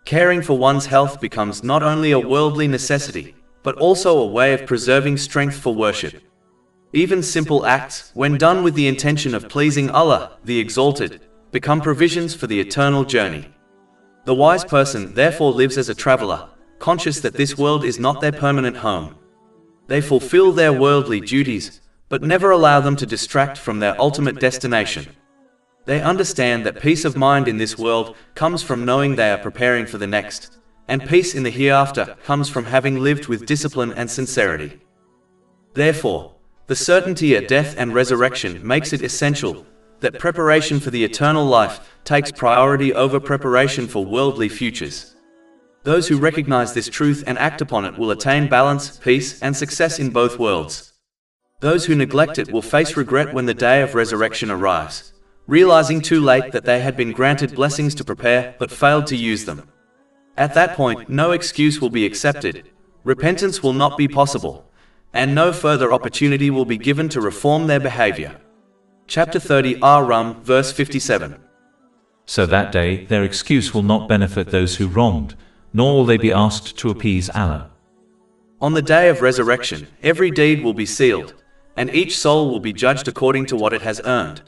Caring for one's health becomes not only a worldly necessity, but also a way of preserving strength for worship. Even simple acts, when done with the intention of pleasing Allah, the Exalted, become provisions for the eternal journey. The wise person therefore lives as a traveler, conscious that this world is not their permanent home. They fulfill their worldly duties, but never allow them to distract from their ultimate destination. They understand that peace of mind in this world comes from knowing they are preparing for the next, and peace in the hereafter comes from having lived with discipline and sincerity. Therefore, the certainty of death and resurrection makes it essential that preparation for the eternal life takes priority over preparation for worldly futures. Those who recognize this truth and act upon it will attain balance, peace, and success in both worlds. Those who neglect it will face regret when the day of resurrection arrives, realizing too late that they had been granted blessings to prepare but failed to use them. At that point, no excuse will be accepted, repentance will not be possible, and no further opportunity will be given to reform their behavior. Chapter 30 Ar-Rum, verse 57.
So that day their excuse will not benefit those who wronged, nor will they be asked to appease Allah.
On the day of resurrection, every deed will be sealed, and each soul will be judged according to what it has earned.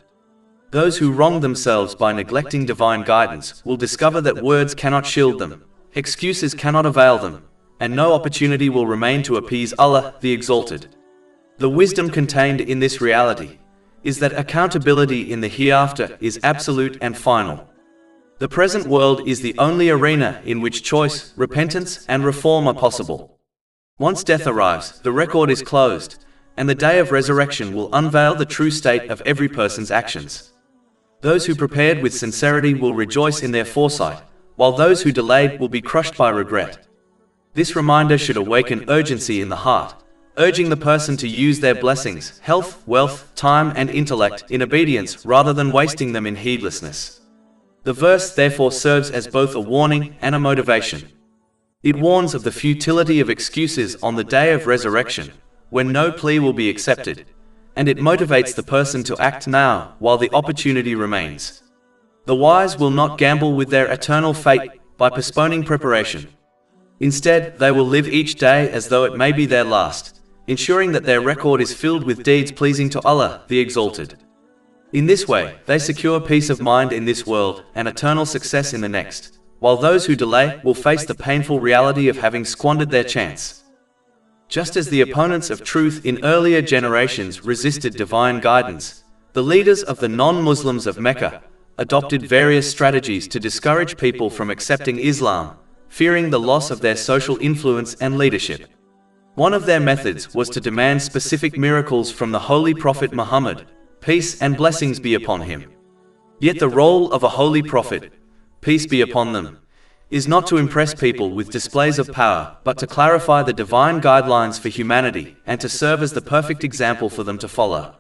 Those who wrong themselves by neglecting divine guidance will discover that words cannot shield them, excuses cannot avail them, and no opportunity will remain to appease Allah, the Exalted. The wisdom contained in this reality is that accountability in the hereafter is absolute and final. The present world is the only arena in which choice, repentance, and reform are possible. Once death arrives, the record is closed, and the day of resurrection will unveil the true state of every person's actions. Those who prepared with sincerity will rejoice in their foresight, while those who delayed will be crushed by regret. This reminder should awaken urgency in the heart, urging the person to use their blessings, health, wealth, time, and intellect in obedience rather than wasting them in heedlessness. The verse therefore serves as both a warning and a motivation. It warns of the futility of excuses on the day of resurrection, when no plea will be accepted, and it motivates the person to act now while the opportunity remains. The wise will not gamble with their eternal fate by postponing preparation. Instead, they will live each day as though it may be their last, ensuring that their record is filled with deeds pleasing to Allah, the Exalted. In this way, they secure peace of mind in this world and eternal success in the next, while those who delay will face the painful reality of having squandered their chance. Just as the opponents of truth in earlier generations resisted divine guidance, the leaders of the non-Muslims of Mecca adopted various strategies to discourage people from accepting Islam, fearing the loss of their social influence and leadership. One of their methods was to demand specific miracles from the Holy Prophet Muhammad, peace and blessings be upon him. Yet the role of a holy prophet, peace be upon them, is not to impress people with displays of power, but to clarify the divine guidelines for humanity and to serve as the perfect example for them to follow.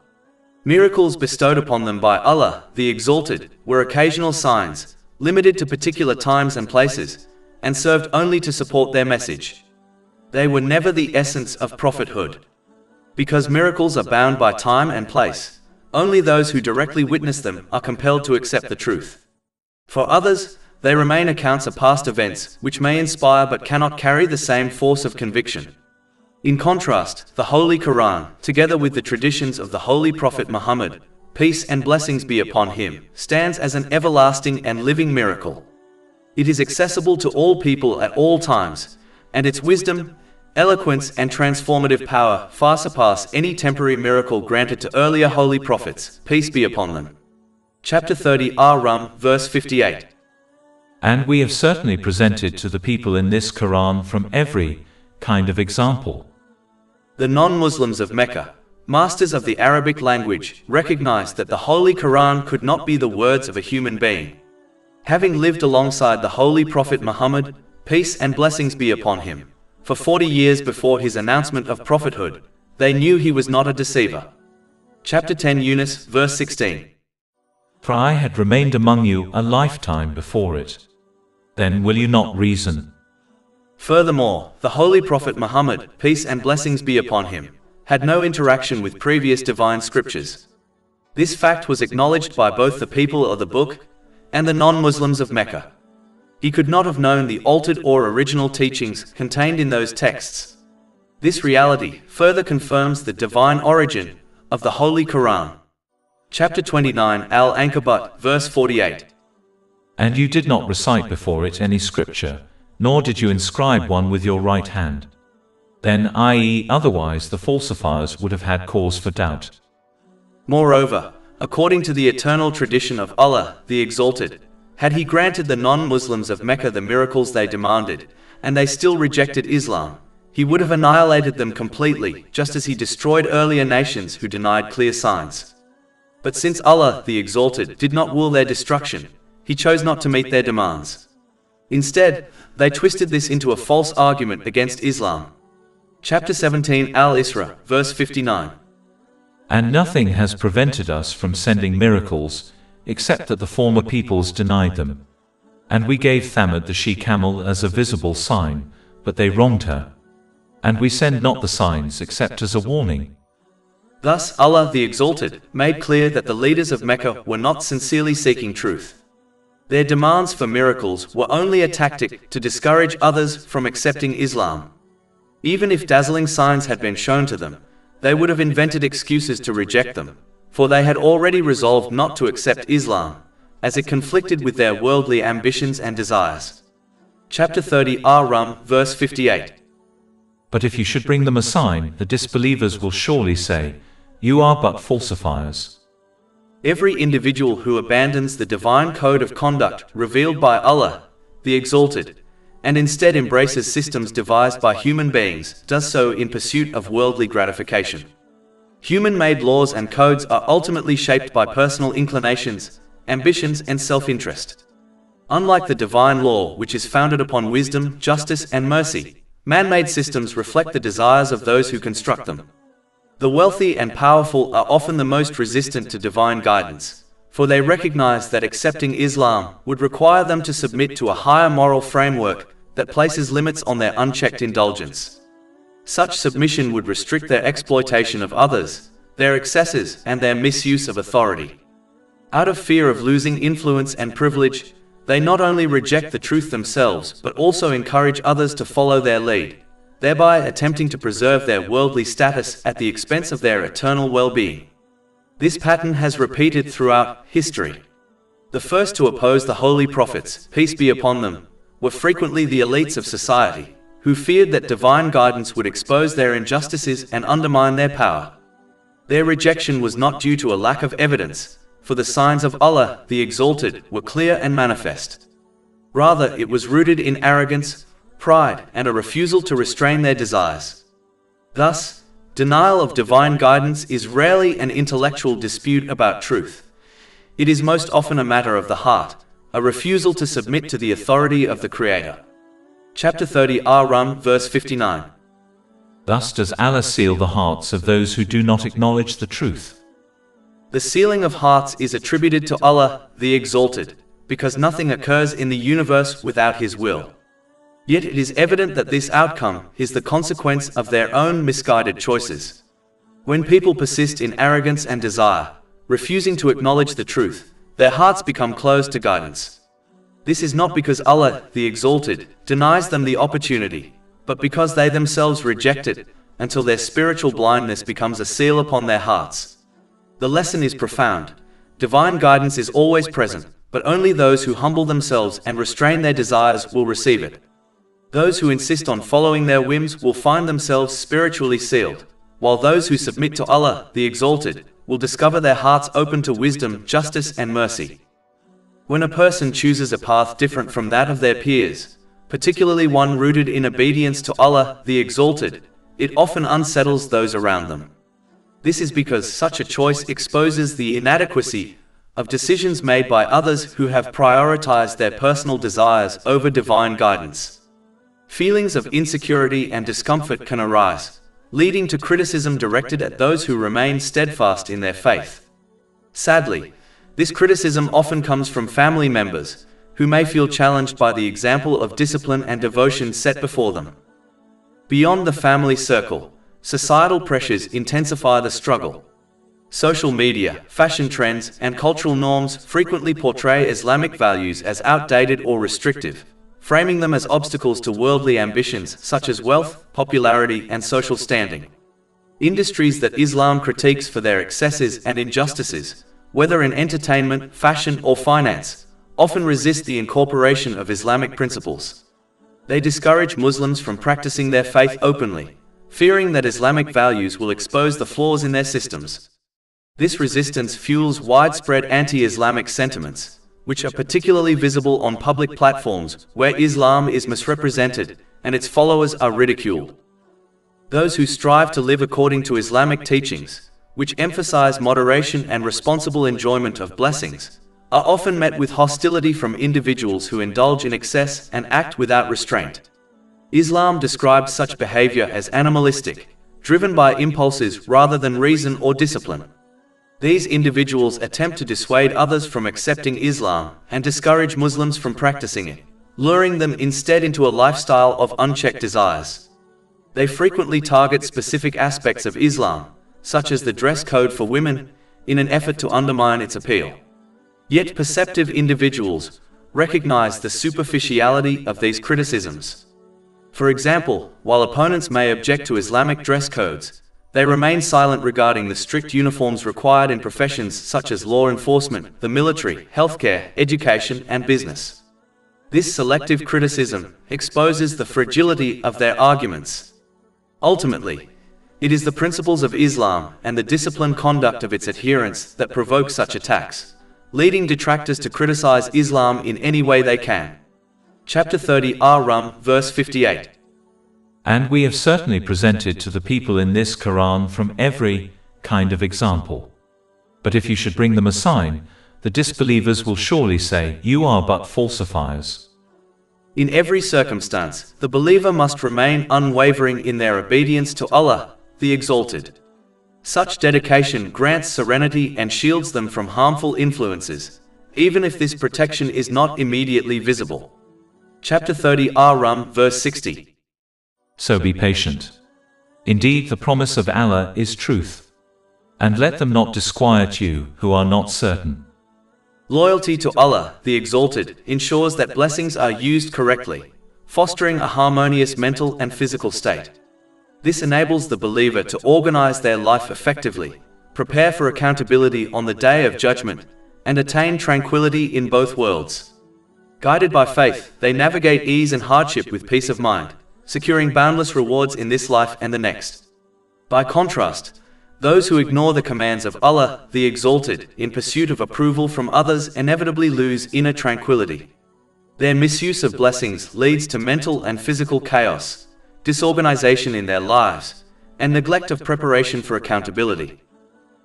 Miracles bestowed upon them by Allah, the Exalted, were occasional signs, limited to particular times and places, and served only to support their message. They were never the essence of prophethood. Because miracles are bound by time and place, only those who directly witness them are compelled to accept the truth. For others, they remain accounts of past events, which may inspire but cannot carry the same force of conviction. In contrast, the Holy Quran, together with the traditions of the Holy Prophet Muhammad, peace and blessings be upon him, stands as an everlasting and living miracle. It is accessible to all people at all times, and its wisdom, eloquence, and transformative power far surpass any temporary miracle granted to earlier holy prophets, peace be upon them. Chapter 30 Rum, verse 58.
And we have certainly presented to the people in this Quran from every kind of example.
The non-Muslims of Mecca, masters of the Arabic language, recognized that the Holy Quran could not be the words of a human being. Having lived alongside the Holy Prophet Muhammad, peace and blessings be upon him, for 40 years before his announcement of prophethood, they knew he was not a deceiver. Chapter 10 Yunus, verse 16.
For I had remained among you a lifetime before it. Then will you not reason?
Furthermore, the Holy Prophet Muhammad, peace and blessings be upon him, had no interaction with previous divine scriptures. This fact was acknowledged by both the people of the book and the non-Muslims of Mecca. He could not have known the altered or original teachings contained in those texts. This reality further confirms the divine origin of the Holy Quran. Chapter 29 Al-Ankabut, verse 48.
And you did not recite before it any scripture, nor did you inscribe one with your right hand. Then, i.e., otherwise the falsifiers would have had cause for doubt.
Moreover, according to the eternal tradition of Allah, the Exalted, had He granted the non-Muslims of Mecca the miracles they demanded, and they still rejected Islam, He would have annihilated them completely, just as He destroyed earlier nations who denied clear signs. But since Allah, the Exalted, did not will their destruction, He chose not to meet their demands. Instead, they twisted this into a false argument against Islam. Chapter 17 Al-Isra, verse 59.
And nothing has prevented us from sending miracles, except that the former peoples denied them. And we gave Thamud the she-camel as a visible sign, but they wronged her. And we send not the signs except as a warning.
Thus Allah the Exalted made clear that the leaders of Mecca were not sincerely seeking truth. Their demands for miracles were only a tactic to discourage others from accepting Islam. Even if dazzling signs had been shown to them, they would have invented excuses to reject them, for they had already resolved not to accept Islam, as it conflicted with their worldly ambitions and desires. Chapter 30 Rum, verse 58.
But if you should bring them a sign, the disbelievers will surely say, you are but falsifiers.
Every individual who abandons the divine code of conduct revealed by Allah, the Exalted, and instead embraces systems devised by human beings, does so in pursuit of worldly gratification. Human-made laws and codes are ultimately shaped by personal inclinations, ambitions, and self-interest. Unlike the divine law, which is founded upon wisdom, justice, and mercy, man-made systems reflect the desires of those who construct them. The wealthy and powerful are often the most resistant to divine guidance, for they recognize that accepting Islam would require them to submit to a higher moral framework that places limits on their unchecked indulgence. Such submission would restrict their exploitation of others, their excesses, and their misuse of authority. Out of fear of losing influence and privilege, they not only reject the truth themselves but also encourage others to follow their lead, thereby attempting to preserve their worldly status at the expense of their eternal well-being. This pattern has repeated throughout history. The first to oppose the holy prophets, peace be upon them, were frequently the elites of society, who feared that divine guidance would expose their injustices and undermine their power. Their rejection was not due to a lack of evidence, for the signs of Allah, the Exalted, were clear and manifest. Rather, it was rooted in arrogance, pride, and a refusal to restrain their desires. Thus, denial of divine guidance is rarely an intellectual dispute about truth. It is most often a matter of the heart, a refusal to submit to the authority of the Creator. Chapter 30 Rum, verse 59.
Thus does Allah seal the hearts of those who do not acknowledge the truth.
The sealing of hearts is attributed to Allah, the Exalted, because nothing occurs in the universe without His will. Yet it is evident that this outcome is the consequence of their own misguided choices. When people persist in arrogance and desire, refusing to acknowledge the truth, their hearts become closed to guidance. This is not because Allah, the Exalted, denies them the opportunity, but because they themselves reject it, until their spiritual blindness becomes a seal upon their hearts. The lesson is profound. Divine guidance is always present, but only those who humble themselves and restrain their desires will receive it. Those who insist on following their whims will find themselves spiritually sealed, while those who submit to Allah, the Exalted, will discover their hearts open to wisdom, justice and mercy. When a person chooses a path different from that of their peers, particularly one rooted in obedience to Allah, the Exalted, it often unsettles those around them. This is because such a choice exposes the inadequacy of decisions made by others who have prioritized their personal desires over divine guidance. Feelings of insecurity and discomfort can arise, leading to criticism directed at those who remain steadfast in their faith. Sadly, this criticism often comes from family members, who may feel challenged by the example of discipline and devotion set before them. Beyond the family circle, societal pressures intensify the struggle. Social media, fashion trends, and cultural norms frequently portray Islamic values as outdated or restrictive, framing them as obstacles to worldly ambitions such as wealth, popularity, and social standing. Industries that Islam critiques for their excesses and injustices, whether in entertainment, fashion, or finance, often resist the incorporation of Islamic principles. They discourage Muslims from practicing their faith openly, fearing that Islamic values will expose the flaws in their systems. This resistance fuels widespread anti-Islamic sentiments, which are particularly visible on public platforms where Islam is misrepresented and its followers are ridiculed. Those who strive to live according to Islamic teachings, which emphasize moderation and responsible enjoyment of blessings, are often met with hostility from individuals who indulge in excess and act without restraint. Islam describes such behavior as animalistic, driven by impulses rather than reason or discipline. These individuals attempt to dissuade others from accepting Islam and discourage Muslims from practicing it, luring them instead into a lifestyle of unchecked desires. They frequently target specific aspects of Islam, such as the dress code for women, in an effort to undermine its appeal. Yet perceptive individuals recognize the superficiality of these criticisms. For example, while opponents may object to Islamic dress codes, they remain silent regarding the strict uniforms required in professions such as law enforcement, the military, healthcare, education, and business. This selective criticism exposes the fragility of their arguments. Ultimately, it is the principles of Islam and the disciplined conduct of its adherents that provoke such attacks, leading detractors to criticize Islam in any way they can. Chapter 30 Ar-Rum, verse 58.
And we have certainly presented to the people in this Quran from every kind of example. But if you should bring them a sign, the disbelievers will surely say, "You are but falsifiers."
In every circumstance, the believer must remain unwavering in their obedience to Allah, the Exalted. Such dedication grants serenity and shields them from harmful influences, even if this protection is not immediately visible. Chapter 30 Ar-Rum, verse 60.
So be patient. Indeed, the promise of Allah is truth. And let them not disquiet you who are not certain.
Loyalty to Allah, the Exalted, ensures that blessings are used correctly, fostering a harmonious mental and physical state. This enables the believer to organize their life effectively, prepare for accountability on the Day of Judgment, and attain tranquility in both worlds. Guided by faith, they navigate ease and hardship with peace of mind, securing boundless rewards in this life and the next. By contrast, those who ignore the commands of Allah, the Exalted, in pursuit of approval from others inevitably lose inner tranquility. Their misuse of blessings leads to mental and physical chaos, disorganization in their lives, and neglect of preparation for accountability.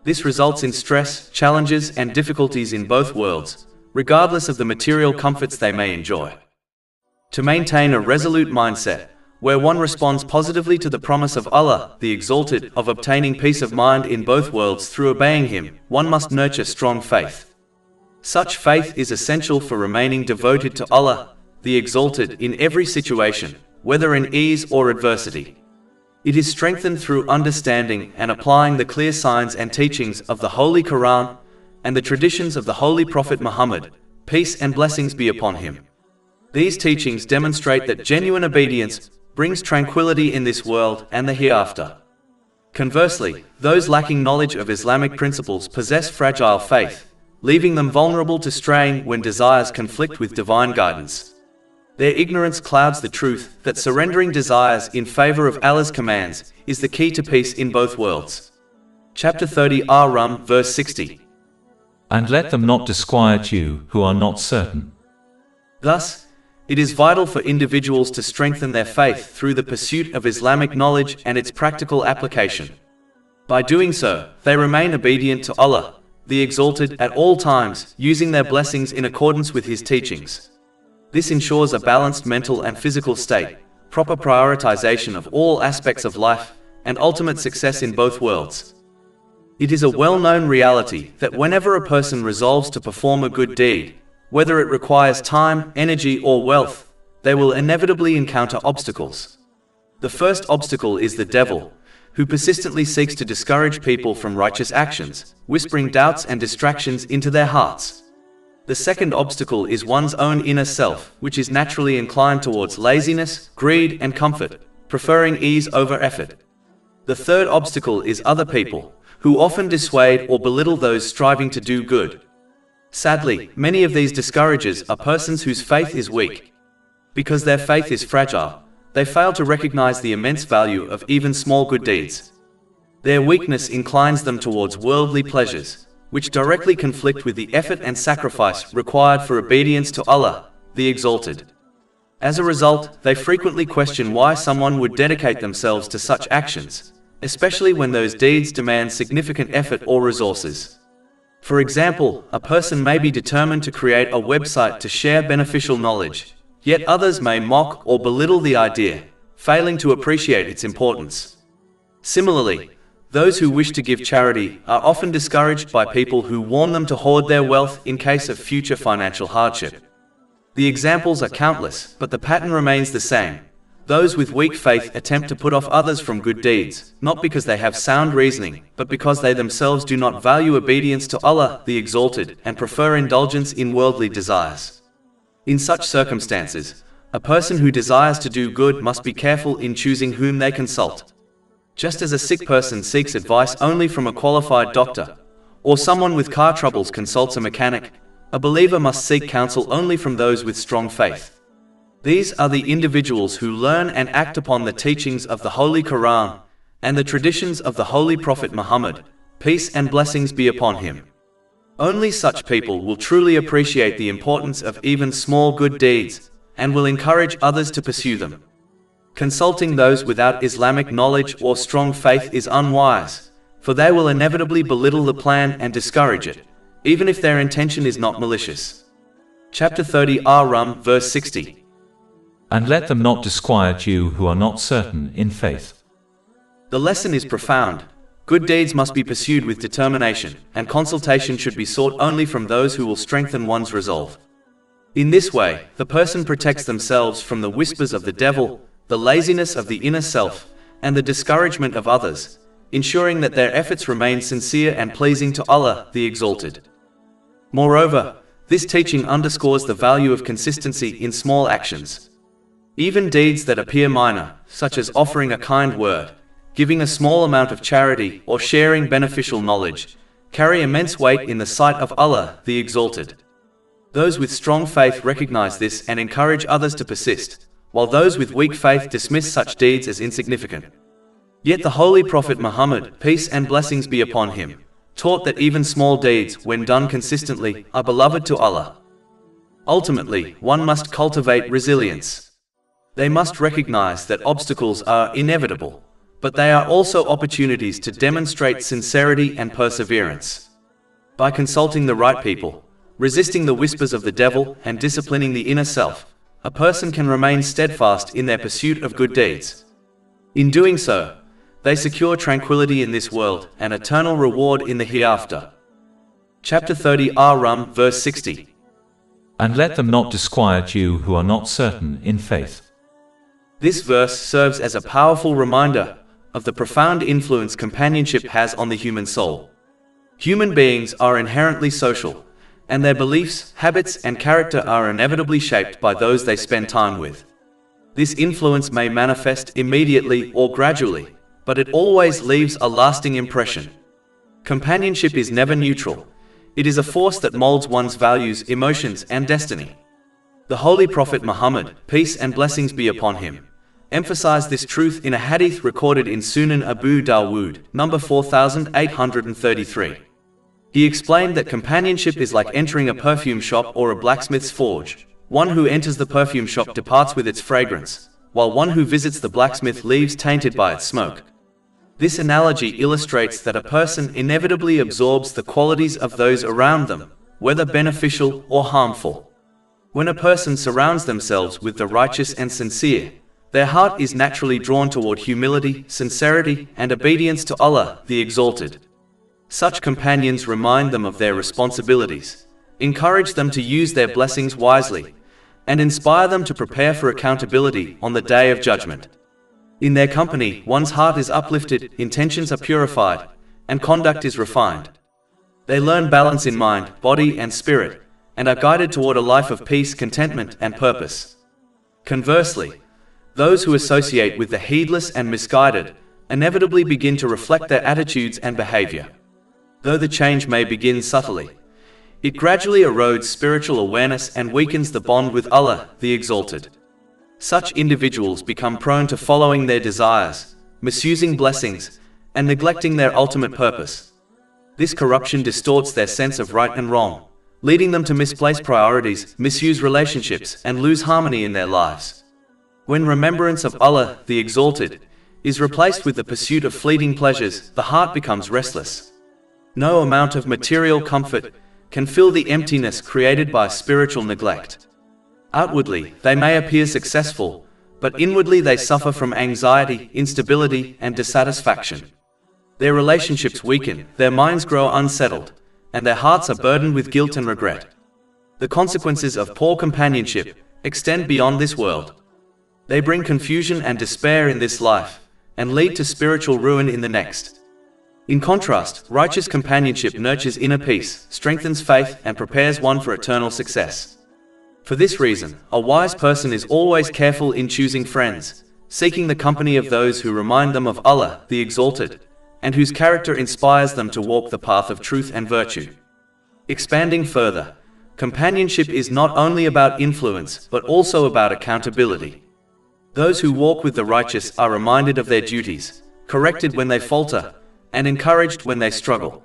This results in stress, challenges, and difficulties in both worlds, regardless of the material comforts they may enjoy. To maintain a resolute mindset, where one responds positively to the promise of Allah, the Exalted, of obtaining peace of mind in both worlds through obeying Him, one must nurture strong faith. Such faith is essential for remaining devoted to Allah, the Exalted, in every situation, whether in ease or adversity. It is strengthened through understanding and applying the clear signs and teachings of the Holy Quran and the traditions of the Holy Prophet Muhammad, peace and blessings be upon him. These teachings demonstrate that genuine obedience brings tranquility in this world and the hereafter. Conversely, those lacking knowledge of Islamic principles possess fragile faith, leaving them vulnerable to straying when desires conflict with divine guidance. Their ignorance clouds the truth that surrendering desires in favor of Allah's commands is the key to peace in both worlds. Chapter 30 Rum, verse 60.
And let them not disquiet you who are not certain.
Thus, it is vital for individuals to strengthen their faith through the pursuit of Islamic knowledge and its practical application. By doing so, they remain obedient to Allah, the Exalted, at all times, using their blessings in accordance with His teachings. This ensures a balanced mental and physical state, proper prioritization of all aspects of life, and ultimate success in both worlds. It is a well-known reality that whenever a person resolves to perform a good deed, whether it requires time, energy, or wealth, they will inevitably encounter obstacles. The first obstacle is the devil, who persistently seeks to discourage people from righteous actions, whispering doubts and distractions into their hearts. The second obstacle is one's own inner self, which is naturally inclined towards laziness, greed, and comfort, preferring ease over effort. The third obstacle is other people, who often dissuade or belittle those striving to do good. Sadly, many of these discouragers are persons whose faith is weak. Because their faith is fragile, they fail to recognize the immense value of even small good deeds. Their weakness inclines them towards worldly pleasures, which directly conflict with the effort and sacrifice required for obedience to Allah, the Exalted. As a result, they frequently question why someone would dedicate themselves to such actions, especially when those deeds demand significant effort or resources. For example, a person may be determined to create a website to share beneficial knowledge, yet others may mock or belittle the idea, failing to appreciate its importance. Similarly, those who wish to give charity are often discouraged by people who warn them to hoard their wealth in case of future financial hardship. The examples are countless, but the pattern remains the same. Those with weak faith attempt to put off others from good deeds, not because they have sound reasoning, but because they themselves do not value obedience to Allah, the Exalted, and prefer indulgence in worldly desires. In such circumstances, a person who desires to do good must be careful in choosing whom they consult. Just as a sick person seeks advice only from a qualified doctor, or someone with car troubles consults a mechanic, a believer must seek counsel only from those with strong faith. These are the individuals who learn and act upon the teachings of the Holy Quran and the traditions of the Holy Prophet Muhammad, peace and blessings be upon him. Only such people will truly appreciate the importance of even small good deeds and will encourage others to pursue them. Consulting those without Islamic knowledge or strong faith is unwise, for they will inevitably belittle the plan and discourage it, even if their intention is not malicious. Chapter 30 Rum, verse 60.
And let them not disquiet you who are not certain in faith.
The lesson is profound. Good deeds must be pursued with determination, and consultation should be sought only from those who will strengthen one's resolve. In this way, the person protects themselves from the whispers of the devil, the laziness of the inner self, and the discouragement of others, ensuring that their efforts remain sincere and pleasing to Allah, the Exalted. Moreover, this teaching underscores the value of consistency in small actions. Even deeds that appear minor, such as offering a kind word, giving a small amount of charity, or sharing beneficial knowledge, carry immense weight in the sight of Allah, the Exalted. Those with strong faith recognize this and encourage others to persist, while those with weak faith dismiss such deeds as insignificant. Yet the Holy Prophet Muhammad, peace and blessings be upon him, taught that even small deeds, when done consistently, are beloved to Allah. Ultimately, one must cultivate resilience. They must recognize that obstacles are inevitable, but they are also opportunities to demonstrate sincerity and perseverance. By consulting the right people, resisting the whispers of the devil, and disciplining the inner self, a person can remain steadfast in their pursuit of good deeds. In doing so, they secure tranquility in this world and eternal reward in the hereafter. Chapter 30 Rum, verse 60.
And let them not disquiet you who are not certain in faith.
This verse serves as a powerful reminder of the profound influence companionship has on the human soul. Human beings are inherently social, and their beliefs, habits, and character are inevitably shaped by those they spend time with. This influence may manifest immediately or gradually, but it always leaves a lasting impression. Companionship is never neutral. It is a force that molds one's values, emotions, and destiny. The Holy Prophet Muhammad, peace and blessings be upon him, emphasized this truth in a hadith recorded in Sunan Abu Dawood, number 4833. He explained that companionship is like entering a perfume shop or a blacksmith's forge. One who enters the perfume shop departs with its fragrance, while one who visits the blacksmith leaves tainted by its smoke. This analogy illustrates that a person inevitably absorbs the qualities of those around them, whether beneficial or harmful. When a person surrounds themselves with the righteous and sincere, their heart is naturally drawn toward humility, sincerity, and obedience to Allah, the Exalted. Such companions remind them of their responsibilities, encourage them to use their blessings wisely, and inspire them to prepare for accountability on the Day of Judgment. In their company, one's heart is uplifted, intentions are purified, and conduct is refined. They learn balance in mind, body, and spirit, and are guided toward a life of peace, contentment, and purpose. Conversely, those who associate with the heedless and misguided inevitably begin to reflect their attitudes and behavior. Though the change may begin subtly, it gradually erodes spiritual awareness and weakens the bond with Allah, the Exalted. Such individuals become prone to following their desires, misusing blessings, and neglecting their ultimate purpose. This corruption distorts their sense of right and wrong, leading them to misplace priorities, misuse relationships, and lose harmony in their lives. When remembrance of Allah, the Exalted, is replaced with the pursuit of fleeting pleasures, the heart becomes restless. No amount of material comfort can fill the emptiness created by spiritual neglect. Outwardly, they may appear successful, but inwardly they suffer from anxiety, instability, and dissatisfaction. Their relationships weaken, their minds grow unsettled, and their hearts are burdened with guilt and regret. The consequences of poor companionship extend beyond this world. They bring confusion and despair in this life, and lead to spiritual ruin in the next. In contrast, righteous companionship nurtures inner peace, strengthens faith, and prepares one for eternal success. For this reason, a wise person is always careful in choosing friends, seeking the company of those who remind them of Allah, the Exalted, and whose character inspires them to walk the path of truth and virtue. Expanding further, companionship is not only about influence, but also about accountability. Those who walk with the righteous are reminded of their duties, corrected when they falter, and encouraged when they struggle.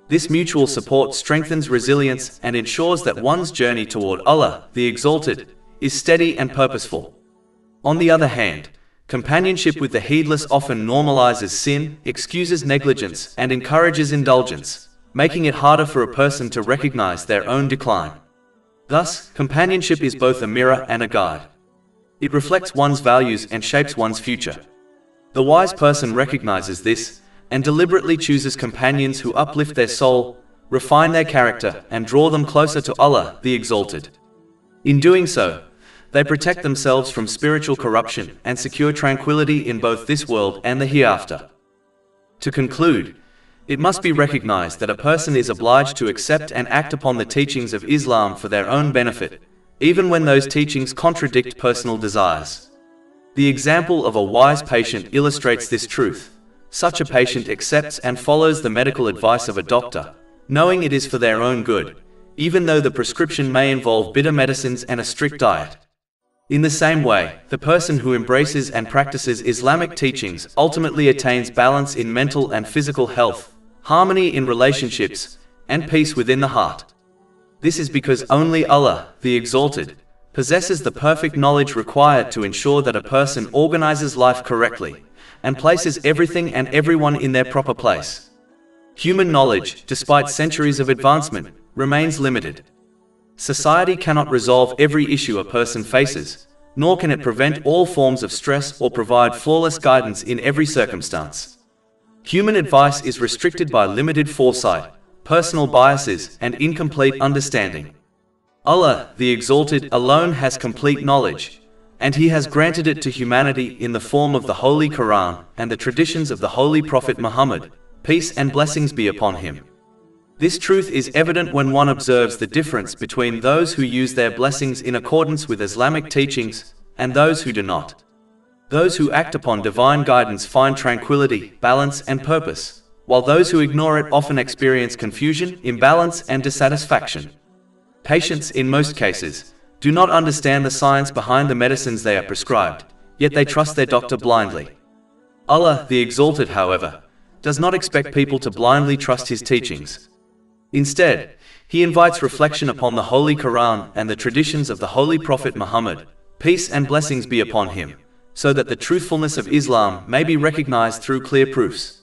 This mutual support strengthens resilience and ensures that one's journey toward Allah, the Exalted, is steady and purposeful. On the other hand, companionship with the heedless often normalizes sin, excuses negligence, and encourages indulgence, making it harder for a person to recognize their own decline. Thus, companionship is both a mirror and a guide. It reflects one's values and shapes one's future. The wise person recognizes this and deliberately chooses companions who uplift their soul, refine their character, and draw them closer to Allah, the Exalted. In doing so, they protect themselves from spiritual corruption and secure tranquility in both this world and the hereafter. To conclude, it must be recognized that a person is obliged to accept and act upon the teachings of Islam for their own benefit, even when those teachings contradict personal desires. The example of a wise patient illustrates this truth. Such a patient accepts and follows the medical advice of a doctor, knowing it is for their own good, even though the prescription may involve bitter medicines and a strict diet. In the same way, the person who embraces and practices Islamic teachings ultimately attains balance in mental and physical health, harmony in relationships, and peace within the heart. This is because only Allah, the Exalted, possesses the perfect knowledge required to ensure that a person organizes life correctly and places everything and everyone in their proper place. Human knowledge, despite centuries of advancement, remains limited. Society cannot resolve every issue a person faces, nor can it prevent all forms of stress or provide flawless guidance in every circumstance. Human advice is restricted by limited foresight, personal biases, and incomplete understanding. Allah, the Exalted, alone has complete knowledge, and He has granted it to humanity in the form of the Holy Quran and the traditions of the Holy Prophet Muhammad, peace and blessings be upon him. This truth is evident when one observes the difference between those who use their blessings in accordance with Islamic teachings and those who do not. Those who act upon divine guidance find tranquility, balance, and purpose, while those who ignore it often experience confusion, imbalance, and dissatisfaction. Patience, in most cases, do not understand the science behind the medicines they are prescribed, yet they trust their doctor blindly. Allah, the Exalted, however, does not expect people to blindly trust His teachings. Instead, He invites reflection upon the Holy Quran and the traditions of the Holy Prophet Muhammad, peace and blessings be upon him, so that the truthfulness of Islam may be recognized through clear proofs.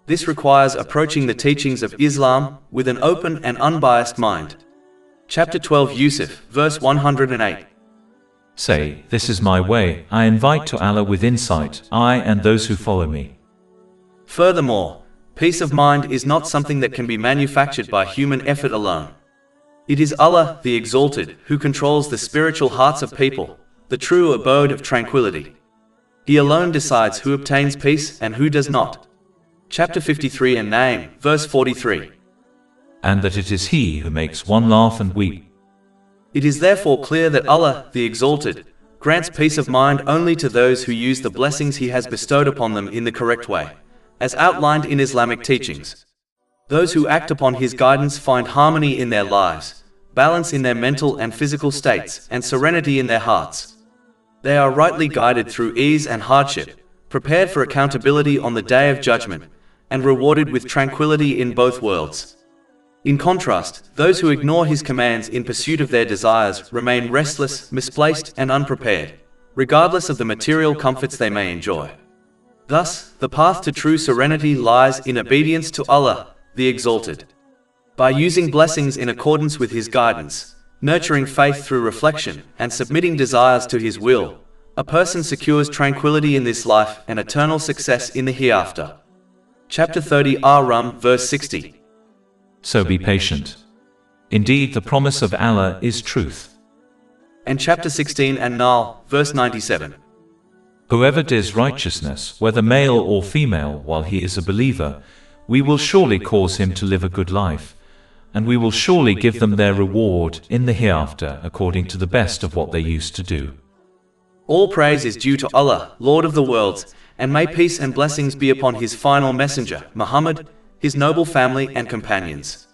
This requires approaching the teachings of Islam with an open and unbiased mind. Chapter 12 Yusuf, verse 108.
Say, this is my way, I invite to Allah with insight, I and those who follow me.
Furthermore, peace of mind is not something that can be manufactured by human effort alone. It is Allah, the Exalted, who controls the spiritual hearts of people, the true abode of tranquility. He alone decides who obtains peace and who does not. Chapter 53 and Name, verse 43.
And that it is He who makes one laugh and weep.
It is therefore clear that Allah, the Exalted, grants peace of mind only to those who use the blessings He has bestowed upon them in the correct way, as outlined in Islamic teachings. Those who act upon His guidance find harmony in their lives, balance in their mental and physical states, and serenity in their hearts. They are rightly guided through ease and hardship, prepared for accountability on the Day of Judgment, and rewarded with tranquility in both worlds. In contrast, those who ignore His commands in pursuit of their desires remain restless, misplaced, and unprepared, regardless of the material comforts they may enjoy. Thus, the path to true serenity lies in obedience to Allah, the Exalted. By using blessings in accordance with His guidance, nurturing faith through reflection, and submitting desires to His will, a person secures tranquility in this life and eternal success in the hereafter. Chapter 30 Ar-Rum, verse 60.
So be patient. Indeed, the promise of Allah is truth.
And chapter 16 An-Nahl, verse 97.
Whoever does righteousness, whether male or female, while he is a believer, we will surely cause him to live a good life, and we will surely give them their reward in the hereafter according to the best of what they used to do.
All praise is due to Allah, Lord of the worlds, and may peace and blessings be upon His final messenger, Muhammad, His noble family and companions.